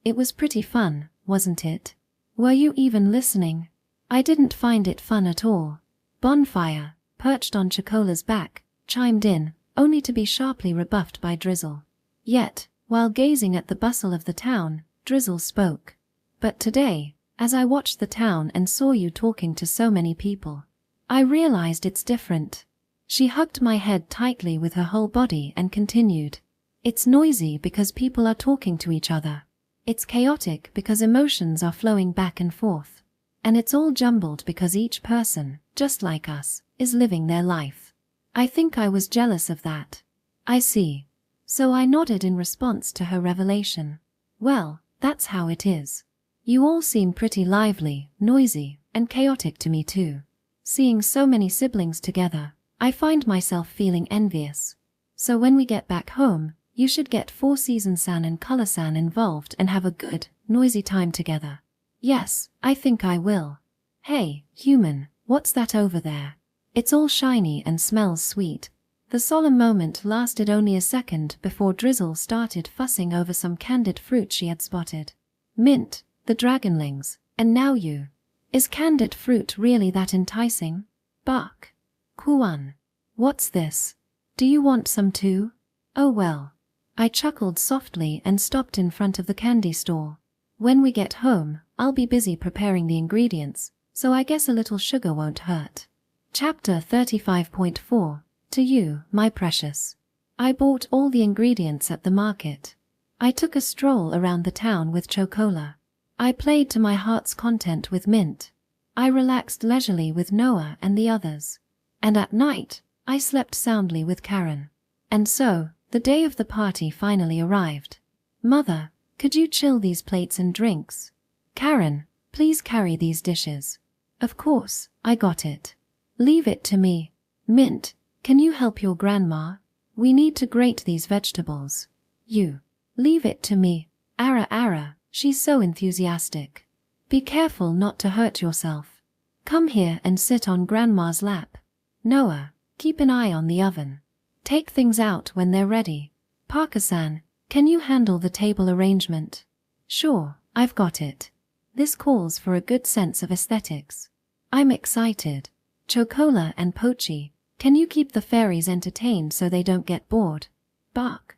it was pretty fun, wasn't it? Were you even listening? I didn't find it fun at all. Bonfire, perched on Chocola's back, chimed in, only to be sharply rebuffed by Drizzle. Yet, while gazing at the bustle of the town, Drizzle spoke. But today, as I watched the town and saw you talking to so many people, I realized it's different. She hugged my head tightly with her whole body and continued. It's noisy because people are talking to each other. It's chaotic because emotions are flowing back and forth. And it's all jumbled because each person, just like us, is living their life. I think I was jealous of that. I see. So I nodded in response to her revelation. Well, that's how it is. You all seem pretty lively, noisy, and chaotic to me too. Seeing so many siblings together, I find myself feeling envious. So when we get back home, you should get 4-Season-san and Color-san involved and have a good, noisy time together. Yes, I think I will. Hey, human, what's that over there? It's all shiny and smells sweet. The solemn moment lasted only a second before Drizzle started fussing over some candied fruit she had spotted. Mint, the Dragonlings, and now you. Is candied fruit really that enticing? Bark. Kuan. What's this? Do you want some too? Oh well. I chuckled softly and stopped in front of the candy store. When we get home, I'll be busy preparing the ingredients, so I guess a little sugar won't hurt. Chapter 35.4. To you, my precious. I bought all the ingredients at the market. I took a stroll around the town with Chocola. I played to my heart's content with Mint. I relaxed leisurely with Noah and the others. And at night, I slept soundly with Karen. And so, the day of the party finally arrived. Mother, could you chill these plates and drinks? Karen, please carry these dishes. Of course, I got it. Leave it to me. Mint, can you help your grandma? We need to grate these vegetables. You. Leave it to me. Ara, she's so enthusiastic. Be careful not to hurt yourself. Come here and sit on grandma's lap. Noah, keep an eye on the oven. Take things out when they're ready. Parker-san, can you handle the table arrangement? Sure, I've got it. This calls for a good sense of aesthetics. I'm excited. Chocola and Pochi, can you keep the fairies entertained so they don't get bored? Bark.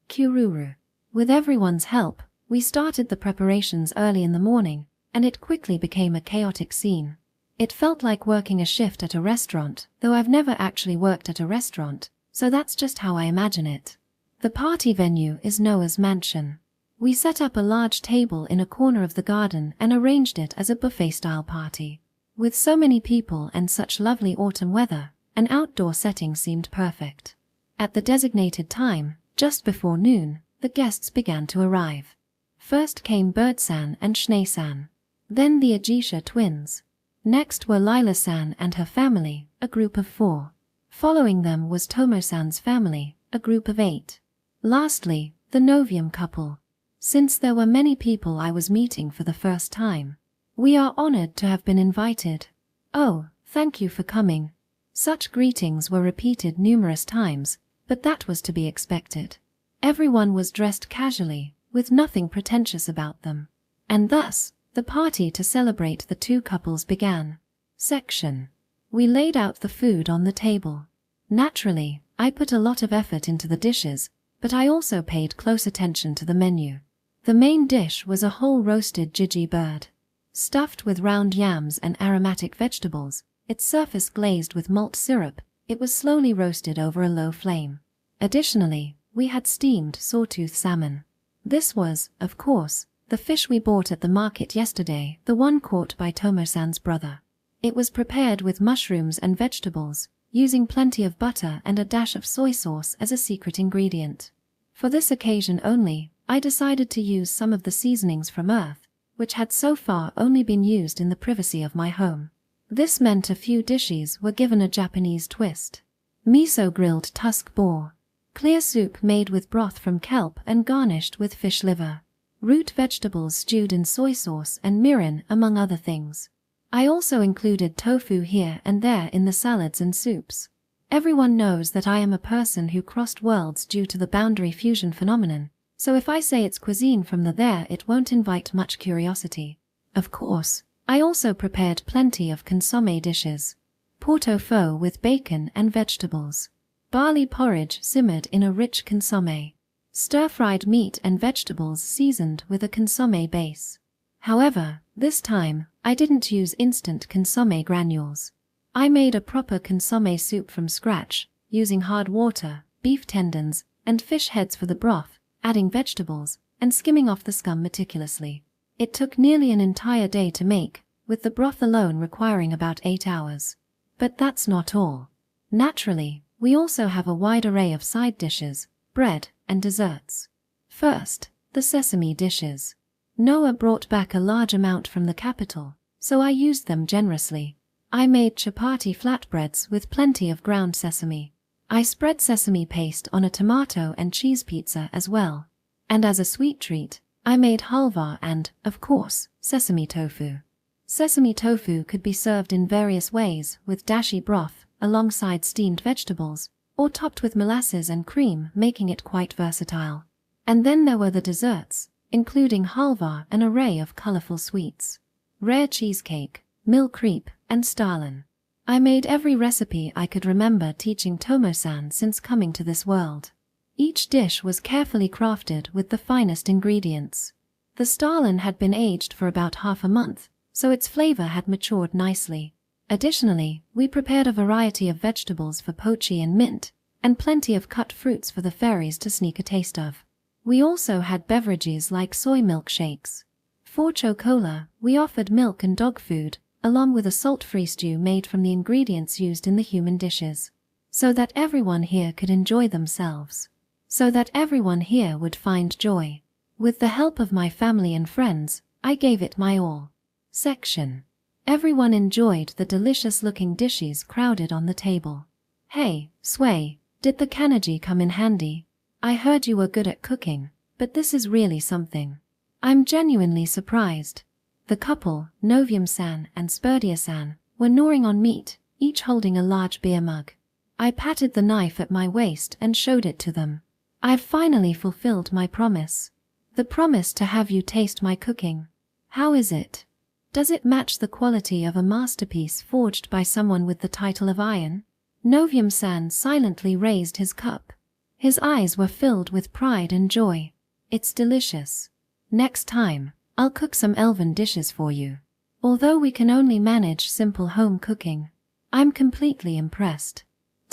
Kururu. With everyone's help, we started the preparations early in the morning, and it quickly became a chaotic scene. It felt like working a shift at a restaurant, though I've never actually worked at a restaurant, so that's just how I imagine it. The party venue is Noah's mansion. We set up a large table in a corner of the garden and arranged it as a buffet-style party. With so many people and such lovely autumn weather, an outdoor setting seemed perfect. At the designated time, just before noon, the guests began to arrive. First came Bird-san and Schnee-san. Then the Aisha twins. Next were Lila-san and her family, a group of 4. Following them was Tomo-san's family, a group of 8. Lastly, the Novium couple. Since there were many people I was meeting for the first time, we are honored to have been invited. Oh, thank you for coming. Such greetings were repeated numerous times, but that was to be expected. Everyone was dressed casually, with nothing pretentious about them. And thus, the party to celebrate the 2 couples began. Section. We laid out the food on the table. Naturally, I put a lot of effort into the dishes, but I also paid close attention to the menu. The main dish was a whole roasted jiji bird. Stuffed with round yams and aromatic vegetables, its surface glazed with malt syrup, it was slowly roasted over a low flame. Additionally, we had steamed sawtooth salmon. This was, of course, the fish we bought at the market yesterday, the one caught by Tomo-san's brother. It was prepared with mushrooms and vegetables, using plenty of butter and a dash of soy sauce as a secret ingredient. For this occasion only, I decided to use some of the seasonings from Earth, which had so far only been used in the privacy of my home. This meant a few dishes were given a Japanese twist. Miso grilled tusk boar. Clear soup made with broth from kelp and garnished with fish liver. Root vegetables stewed in soy sauce and mirin, among other things. I also included tofu here and there in the salads and soups. Everyone knows that I am a person who crossed worlds due to the boundary fusion phenomenon, so if I say it's cuisine from the there, it won't invite much curiosity. Of course, I also prepared plenty of consommé dishes. Pot-au-feu with bacon and vegetables. Barley porridge simmered in a rich consommé. Stir-fried meat and vegetables seasoned with a consommé base. However, this time, I didn't use instant consommé granules. I made a proper consommé soup from scratch, using hard water, beef tendons, and fish heads for the broth, adding vegetables, and skimming off the scum meticulously. It took nearly an entire day to make, with the broth alone requiring about 8 hours. But that's not all. Naturally, we also have a wide array of side dishes, bread, and desserts. First, the sesame dishes. Noah brought back a large amount from the capital, so I used them generously. I made chapati flatbreads with plenty of ground sesame. I spread sesame paste on a tomato and cheese pizza as well. And as a sweet treat, I made halva and, of course, sesame tofu. Sesame tofu could be served in various ways with dashi broth, alongside steamed vegetables, or topped with molasses and cream, making it quite versatile. And then there were the desserts, including halva, an array of colorful sweets, rare cheesecake, mill crepe, and Stollen. I made every recipe I could remember teaching Tomo-san since coming to this world. Each dish was carefully crafted with the finest ingredients. The Stollen had been aged for about half a month, so its flavor had matured nicely. Additionally, we prepared a variety of vegetables for pochi and mint, and plenty of cut fruits for the fairies to sneak a taste of. We also had beverages like soy milkshakes. For chocola, we offered milk and dog food, along with a salt-free stew made from the ingredients used in the human dishes, so that everyone here could enjoy themselves, so that everyone here would find joy. With the help of my family and friends, I gave it my all. Section. Everyone enjoyed the delicious-looking dishes crowded on the table. Hey, Sway, did the kanji come in handy? I heard you were good at cooking, but this is really something. I'm genuinely surprised. The couple, Novium-san and Spurdia-san, were gnawing on meat, each holding a large beer mug. I patted the knife at my waist and showed it to them. I've finally fulfilled my promise. The promise to have you taste my cooking. How is it? Does it match the quality of a masterpiece forged by someone with the title of Iron? Novium-san silently raised his cup. His eyes were filled with pride and joy. It's delicious. Next time, I'll cook some Elven dishes for you. Although we can only manage simple home cooking, I'm completely impressed.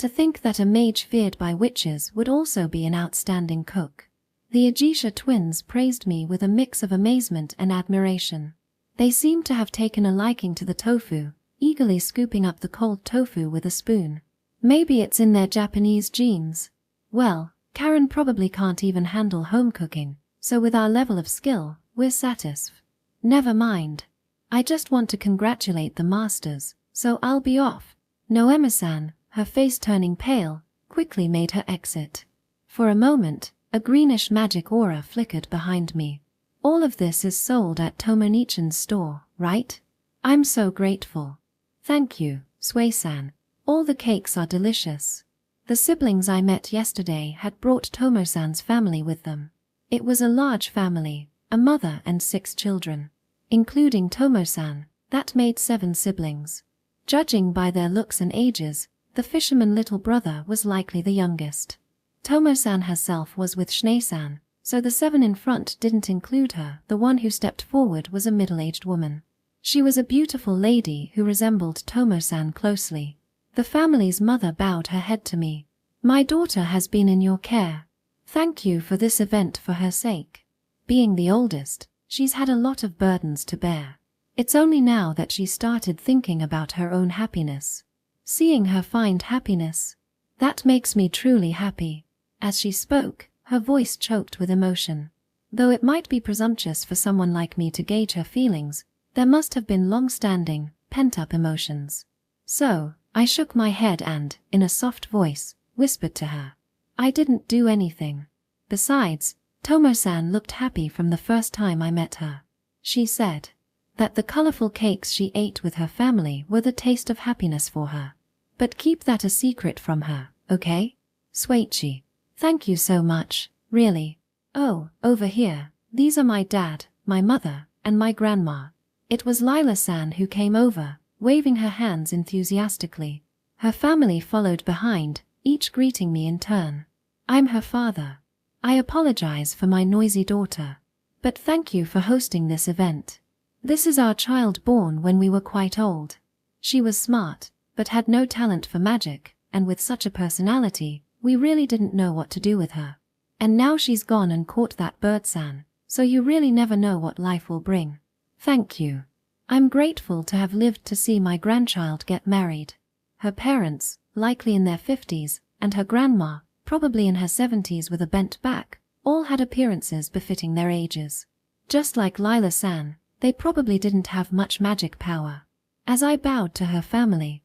To think that a mage feared by witches would also be an outstanding cook. The Aisha twins praised me with a mix of amazement and admiration. They seemed to have taken a liking to the tofu, eagerly scooping up the cold tofu with a spoon. Maybe it's in their Japanese genes. Well, Karen probably can't even handle home cooking, so with our level of skill, we're satisfied. Never mind. I just want to congratulate the masters, so I'll be off. Noemi-san, her face turning pale, quickly made her exit. For a moment, a greenish magic aura flickered behind me. All of this is sold at Tomo-nichan's store, right? I'm so grateful. Thank you, Sui-san. All the cakes are delicious. The siblings I met yesterday had brought Tomo-san's family with them. It was a large family, a mother and 6 children. Including Tomo-san, that made 7 siblings. Judging by their looks and ages, the fisherman little brother was likely the youngest. Tomo-san herself was with Schan, so the 7 in front didn't include her. The one who stepped forward was a middle-aged woman. She was a beautiful lady who resembled Tomo-san closely. The family's mother bowed her head to me. My daughter has been in your care. Thank you for this event for her sake. Being the oldest, she's had a lot of burdens to bear. It's only now that she started thinking about her own happiness. Seeing her find happiness, that makes me truly happy. As she spoke, her voice choked with emotion. Though it might be presumptuous for someone like me to gauge her feelings, there must have been long-standing, pent-up emotions. So, I shook my head and, in a soft voice, whispered to her. I didn't do anything. Besides, Tomo-san looked happy from the first time I met her. She said that the colorful cakes she ate with her family were the taste of happiness for her. But keep that a secret from her, okay? Shuichi. Thank you so much, really. Oh, over here, these are my dad, my mother, and my grandma. It was Lila-san who came over, waving her hands enthusiastically. Her family followed behind, each greeting me in turn. I'm her father. I apologize for my noisy daughter. But thank you for hosting this event. This is our child born when we were quite old. She was smart, but had no talent for magic, and with such a personality, we really didn't know what to do with her. And now she's gone and caught that bird-san, so you really never know what life will bring. Thank you. I'm grateful to have lived to see my grandchild get married. Her parents, likely in their 50s, and her grandma, probably in her 70s with a bent back, all had appearances befitting their ages. Just like Lila-san, they probably didn't have much magic power. As I bowed to her family,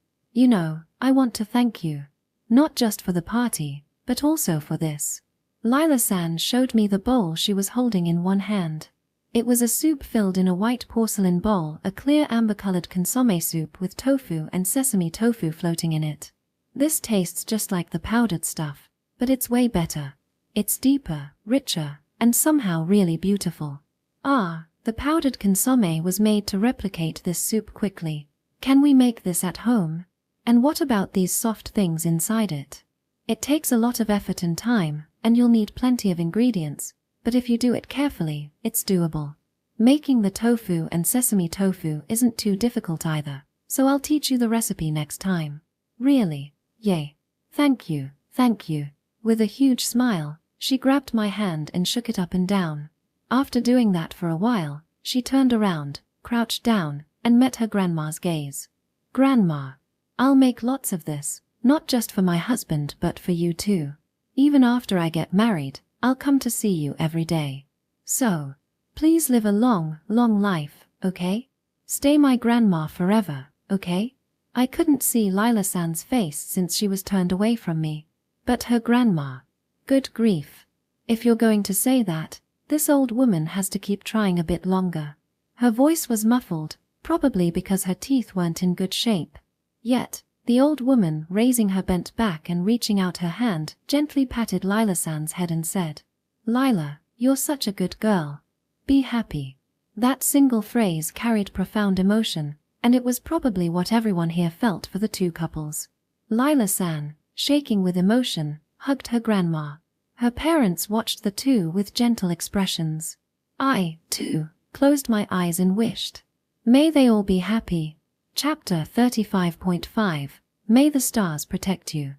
I want to thank you. Not just for the party, but also for this. Lila-san showed me the bowl she was holding in one hand. It was a soup filled in a white porcelain bowl, a clear amber-colored consommé soup with tofu and sesame tofu floating in it. This tastes just like the powdered stuff, but it's way better. It's deeper, richer, and somehow really beautiful. The powdered consommé was made to replicate this soup quickly. Can we make this at home? And what about these soft things inside it? It takes a lot of effort and time, and you'll need plenty of ingredients, but if you do it carefully, it's doable. Making the tofu and sesame tofu isn't too difficult either, so I'll teach you the recipe next time. Really? Yay. Thank you, thank you. With a huge smile, she grabbed my hand and shook it up and down. After doing that for a while, she turned around, crouched down, and met her grandma's gaze. Grandma, I'll make lots of this, not just for my husband but for you too. Even after I get married, I'll come to see you every day. So, please live a long, long life, okay? Stay my grandma forever, okay? I couldn't see Lila-san's face since she was turned away from me. But her grandma. Good grief. If you're going to say that, this old woman has to keep trying a bit longer. Her voice was muffled, probably because her teeth weren't in good shape. Yet, the old woman, raising her bent back and reaching out her hand, gently patted Lila-san's head and said, Lila, you're such a good girl. Be happy. That single phrase carried profound emotion, and it was probably what everyone here felt for the two couples. Lila-san, shaking with emotion, hugged her grandma. Her parents watched the two with gentle expressions. I, too, closed my eyes and wished. May they all be happy. Chapter 35.5. May the stars protect you.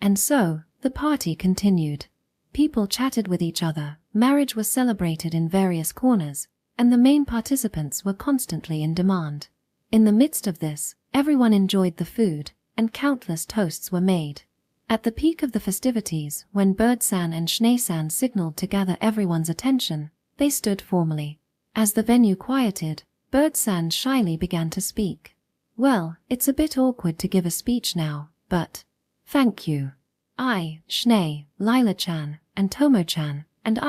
And so, the party continued. People chatted with each other, marriage was celebrated in various corners, and the main participants were constantly in demand. In the midst of this, everyone enjoyed the food, and countless toasts were made. At the peak of the festivities, when Bird-san and Schnee-san signaled to gather everyone's attention, they stood formally. As the venue quieted, Bird-san shyly began to speak. Well, it's a bit awkward to give a speech now, but thank you. I, Schnee, Lila-chan, and Tomo-chan, and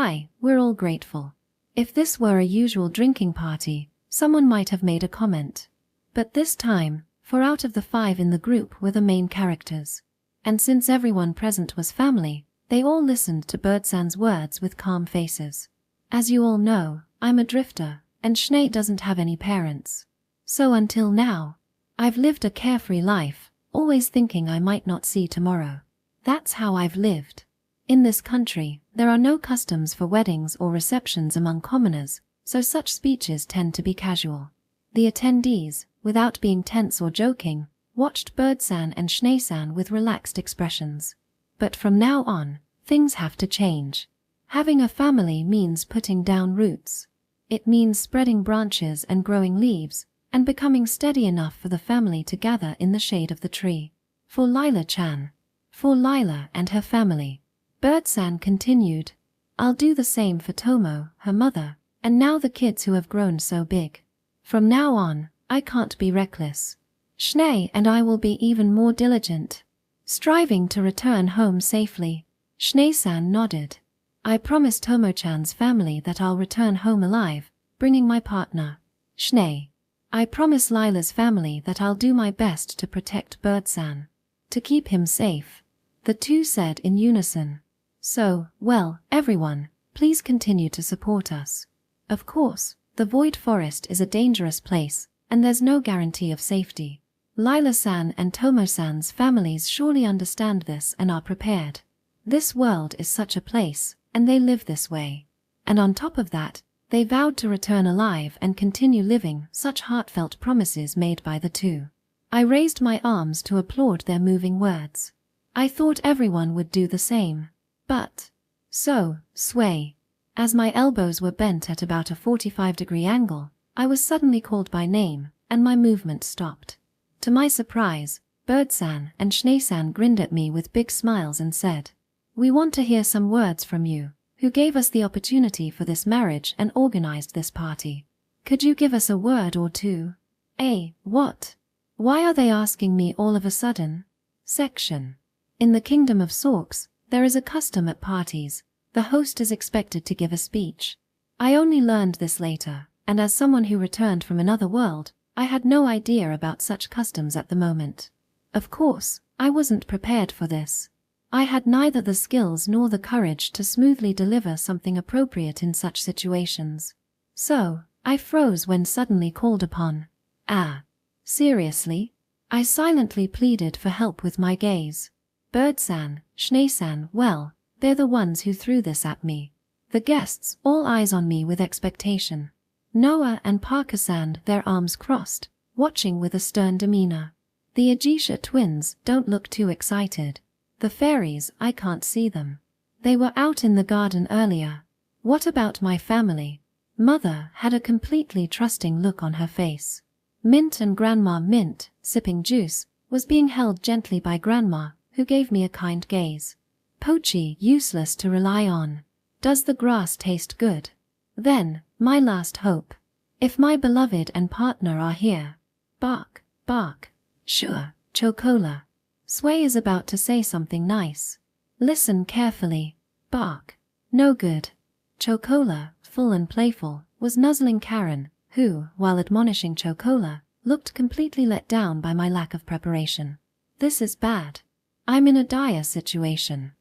we're all grateful. If this were a usual drinking party, someone might have made a comment. But this time, 4 out of the 5 in the group were the main characters. And since everyone present was family, they all listened to Bird-san's words with calm faces. As you all know, I'm a drifter, and Schnee doesn't have any parents. So until now, I've lived a carefree life, always thinking I might not see tomorrow. That's how I've lived. In this country, there are no customs for weddings or receptions among commoners, so such speeches tend to be casual. The attendees, without being tense or joking, watched Bird-san and Schnee-san with relaxed expressions. But from now on, things have to change. Having a family means putting down roots. It means spreading branches and growing leaves, and becoming steady enough for the family to gather in the shade of the tree. For Lila-chan. For Lila and her family. Bird-san continued, I'll do the same for Tomo, her mother, and now the kids who have grown so big. From now on, I can't be reckless. Schnee and I will be even more diligent, striving to return home safely. Schnee-san nodded. I promise Tomo-chan's family that I'll return home alive, bringing my partner, Schnee. I promise Lila's family that I'll do my best to protect Bird-san, to keep him safe. The two said in unison. So, well, everyone, please continue to support us. Of course, the Void Forest is a dangerous place, and there's no guarantee of safety. Lila-san and Tomo-san's families surely understand this and are prepared. This world is such a place, and they live this way. And on top of that, they vowed to return alive and continue living, such heartfelt promises made by the two. I raised my arms to applaud their moving words. I thought everyone would do the same. But, sway. As my elbows were bent at about a 45-degree angle, I was suddenly called by name, and my movement stopped. To my surprise, Bird-san and Schnee-san grinned at me with big smiles and said, We want to hear some words from you, who gave us the opportunity for this marriage and organized this party. Could you give us a word or two? What? Why are they asking me all of a sudden? Section. In the Kingdom of Sorks, there is a custom at parties. The host is expected to give a speech. I only learned this later, and as someone who returned from another world, I had no idea about such customs at the moment. Of course, I wasn't prepared for this. I had neither the skills nor the courage to smoothly deliver something appropriate in such situations. So, I froze when suddenly called upon. Seriously? I silently pleaded for help with my gaze. Bird-san, Schnee-san, well, they're the ones who threw this at me. The guests, all eyes on me with expectation. Noah and Parker-san, their arms crossed, watching with a stern demeanor. The Aisha twins don't look too excited. The fairies, I can't see them. They were out in the garden earlier. What about my family? Mother had a completely trusting look on her face. Mint and Grandma Mint, sipping juice, was being held gently by Grandma, who gave me a kind gaze. Pochi, useless to rely on. Does the grass taste good? Then, my last hope. If my beloved and partner are here. Bark, bark. Sure, Chocola. Sway is about to say something nice. Listen carefully. Bark. No good. Chocola, full and playful, was nuzzling Karen, who, while admonishing Chocola, looked completely let down by my lack of preparation. This is bad. I'm in a dire situation.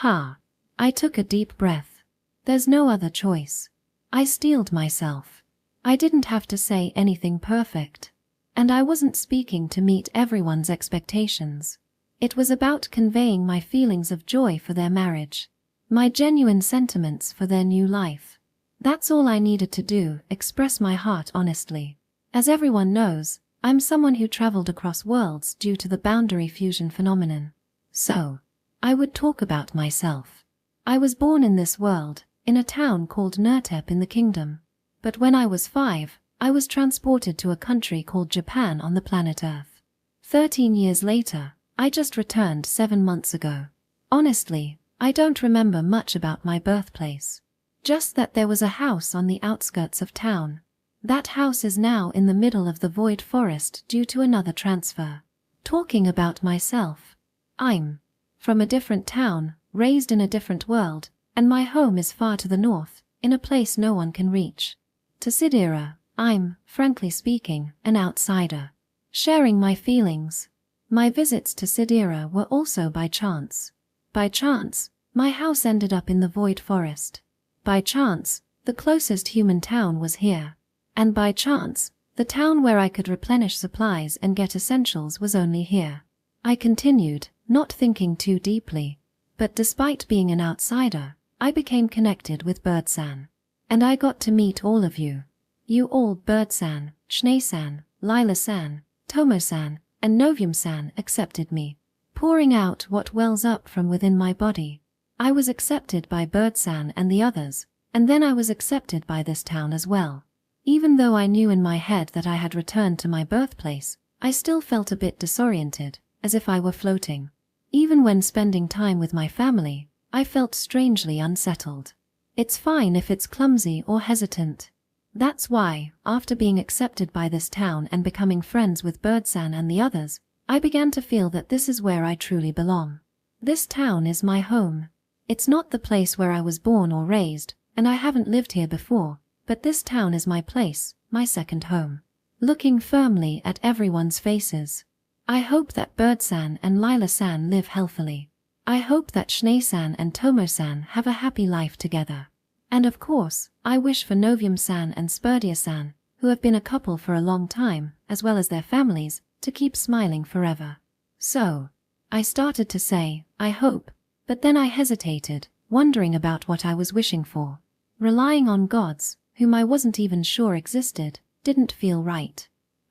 I took a deep breath. There's no other choice. I steeled myself. I didn't have to say anything perfect. And I wasn't speaking to meet everyone's expectations. It was about conveying my feelings of joy for their marriage. My genuine sentiments for their new life. That's all I needed to do, express my heart honestly. As everyone knows, I'm someone who traveled across worlds due to the boundary fusion phenomenon. So, I would talk about myself. I was born in this world, in a town called Nurtep in the kingdom. But when I was 5, I was transported to a country called Japan on the planet Earth. 13 years later, I just returned 7 months ago. Honestly, I don't remember much about my birthplace. Just that there was a house on the outskirts of town. That house is now in the middle of the void forest due to another transfer. Talking about myself. I'm from a different town, raised in a different world, and my home is far to the north, in a place no one can reach. To Sidir, I'm, frankly speaking, an outsider. Sharing my feelings. My visits to Sidir were also by chance. By chance, my house ended up in the void forest. By chance, the closest human town was here. And by chance, the town where I could replenish supplies and get essentials was only here. I continued, not thinking too deeply. But despite being an outsider, I became connected with Bird-san. And I got to meet all of you. You all, Bird-san, Schnee-san, Lila-san, Tomo-san, and Novium-san, accepted me, pouring out what wells up from within my body. I was accepted by Bird-san and the others, and then I was accepted by this town as well. Even though I knew in my head that I had returned to my birthplace, I still felt a bit disoriented, as if I were floating. Even when spending time with my family, I felt strangely unsettled. It's fine if it's clumsy or hesitant. That's why, after being accepted by this town and becoming friends with Bird-san and the others, I began to feel that this is where I truly belong. This town is my home. It's not the place where I was born or raised, and I haven't lived here before, but this town is my place, my second home. Looking firmly at everyone's faces. I hope that Bird-san and Lila-san live healthily. I hope that Schnee-san and Tomo-san have a happy life together. And of course, I wish for Novium-san and Spurdia-san, who have been a couple for a long time, as well as their families, to keep smiling forever. So, I started to say, I hope, but then I hesitated, wondering about what I was wishing for. Relying on gods, whom I wasn't even sure existed, didn't feel right.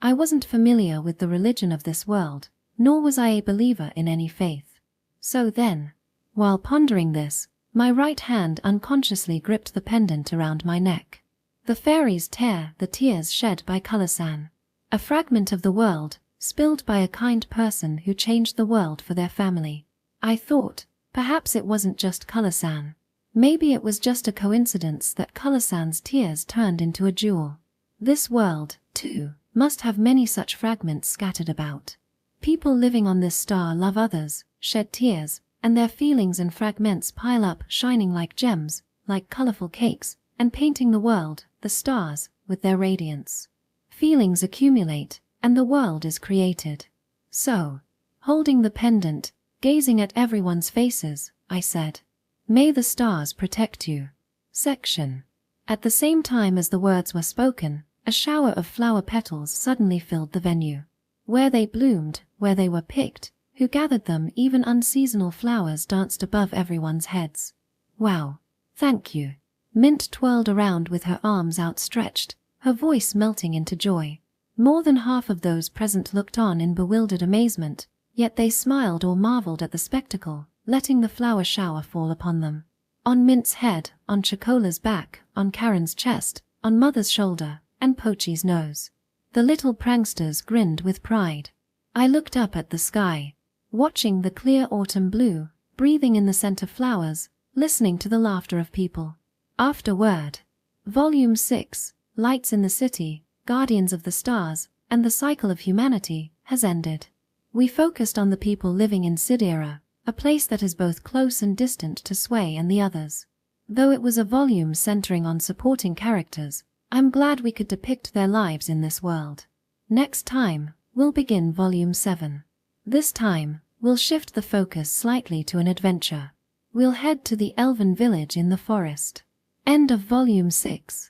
I wasn't familiar with the religion of this world, nor was I a believer in any faith. So then, while pondering this, my right hand unconsciously gripped the pendant around my neck. The fairies tear the tears shed by Color-san. A fragment of the world, spilled by a kind person who changed the world for their family. I thought, perhaps it wasn't just Color-san. Maybe it was just a coincidence that Color-san's tears turned into a jewel. This world, too, must have many such fragments scattered about. People living on this star love others, shed tears, and their feelings and fragments pile up, shining like gems, like colorful cakes, and painting the world, the stars, with their radiance. Feelings accumulate, and the world is created. So, holding the pendant, gazing at everyone's faces, I said, "May the stars protect you." Section. At the same time as the words were spoken, a shower of flower petals suddenly filled the venue. Where they bloomed, where they were picked, who gathered them, even unseasonal flowers danced above everyone's heads. Wow. Thank you. Mint twirled around with her arms outstretched, her voice melting into joy. More than half of those present looked on in bewildered amazement, yet they smiled or marveled at the spectacle, letting the flower shower fall upon them. On Mint's head, on Chocola's back, on Karen's chest, on Mother's shoulder, and Pochi's nose. The little pranksters grinned with pride. I looked up at the sky, watching the clear autumn blue, breathing in the scent of flowers, listening to the laughter of people. Afterward, Volume 6, Lights in the City, Guardians of the Stars, and the Cycle of Humanity, has ended. We focused on the people living in Sidir, a place that is both close and distant to Sway and the others. Though it was a volume centering on supporting characters, I'm glad we could depict their lives in this world. Next time, we'll begin Volume 7. This time, we'll shift the focus slightly to an adventure. We'll head to the Elven village in the forest. End of Volume 6.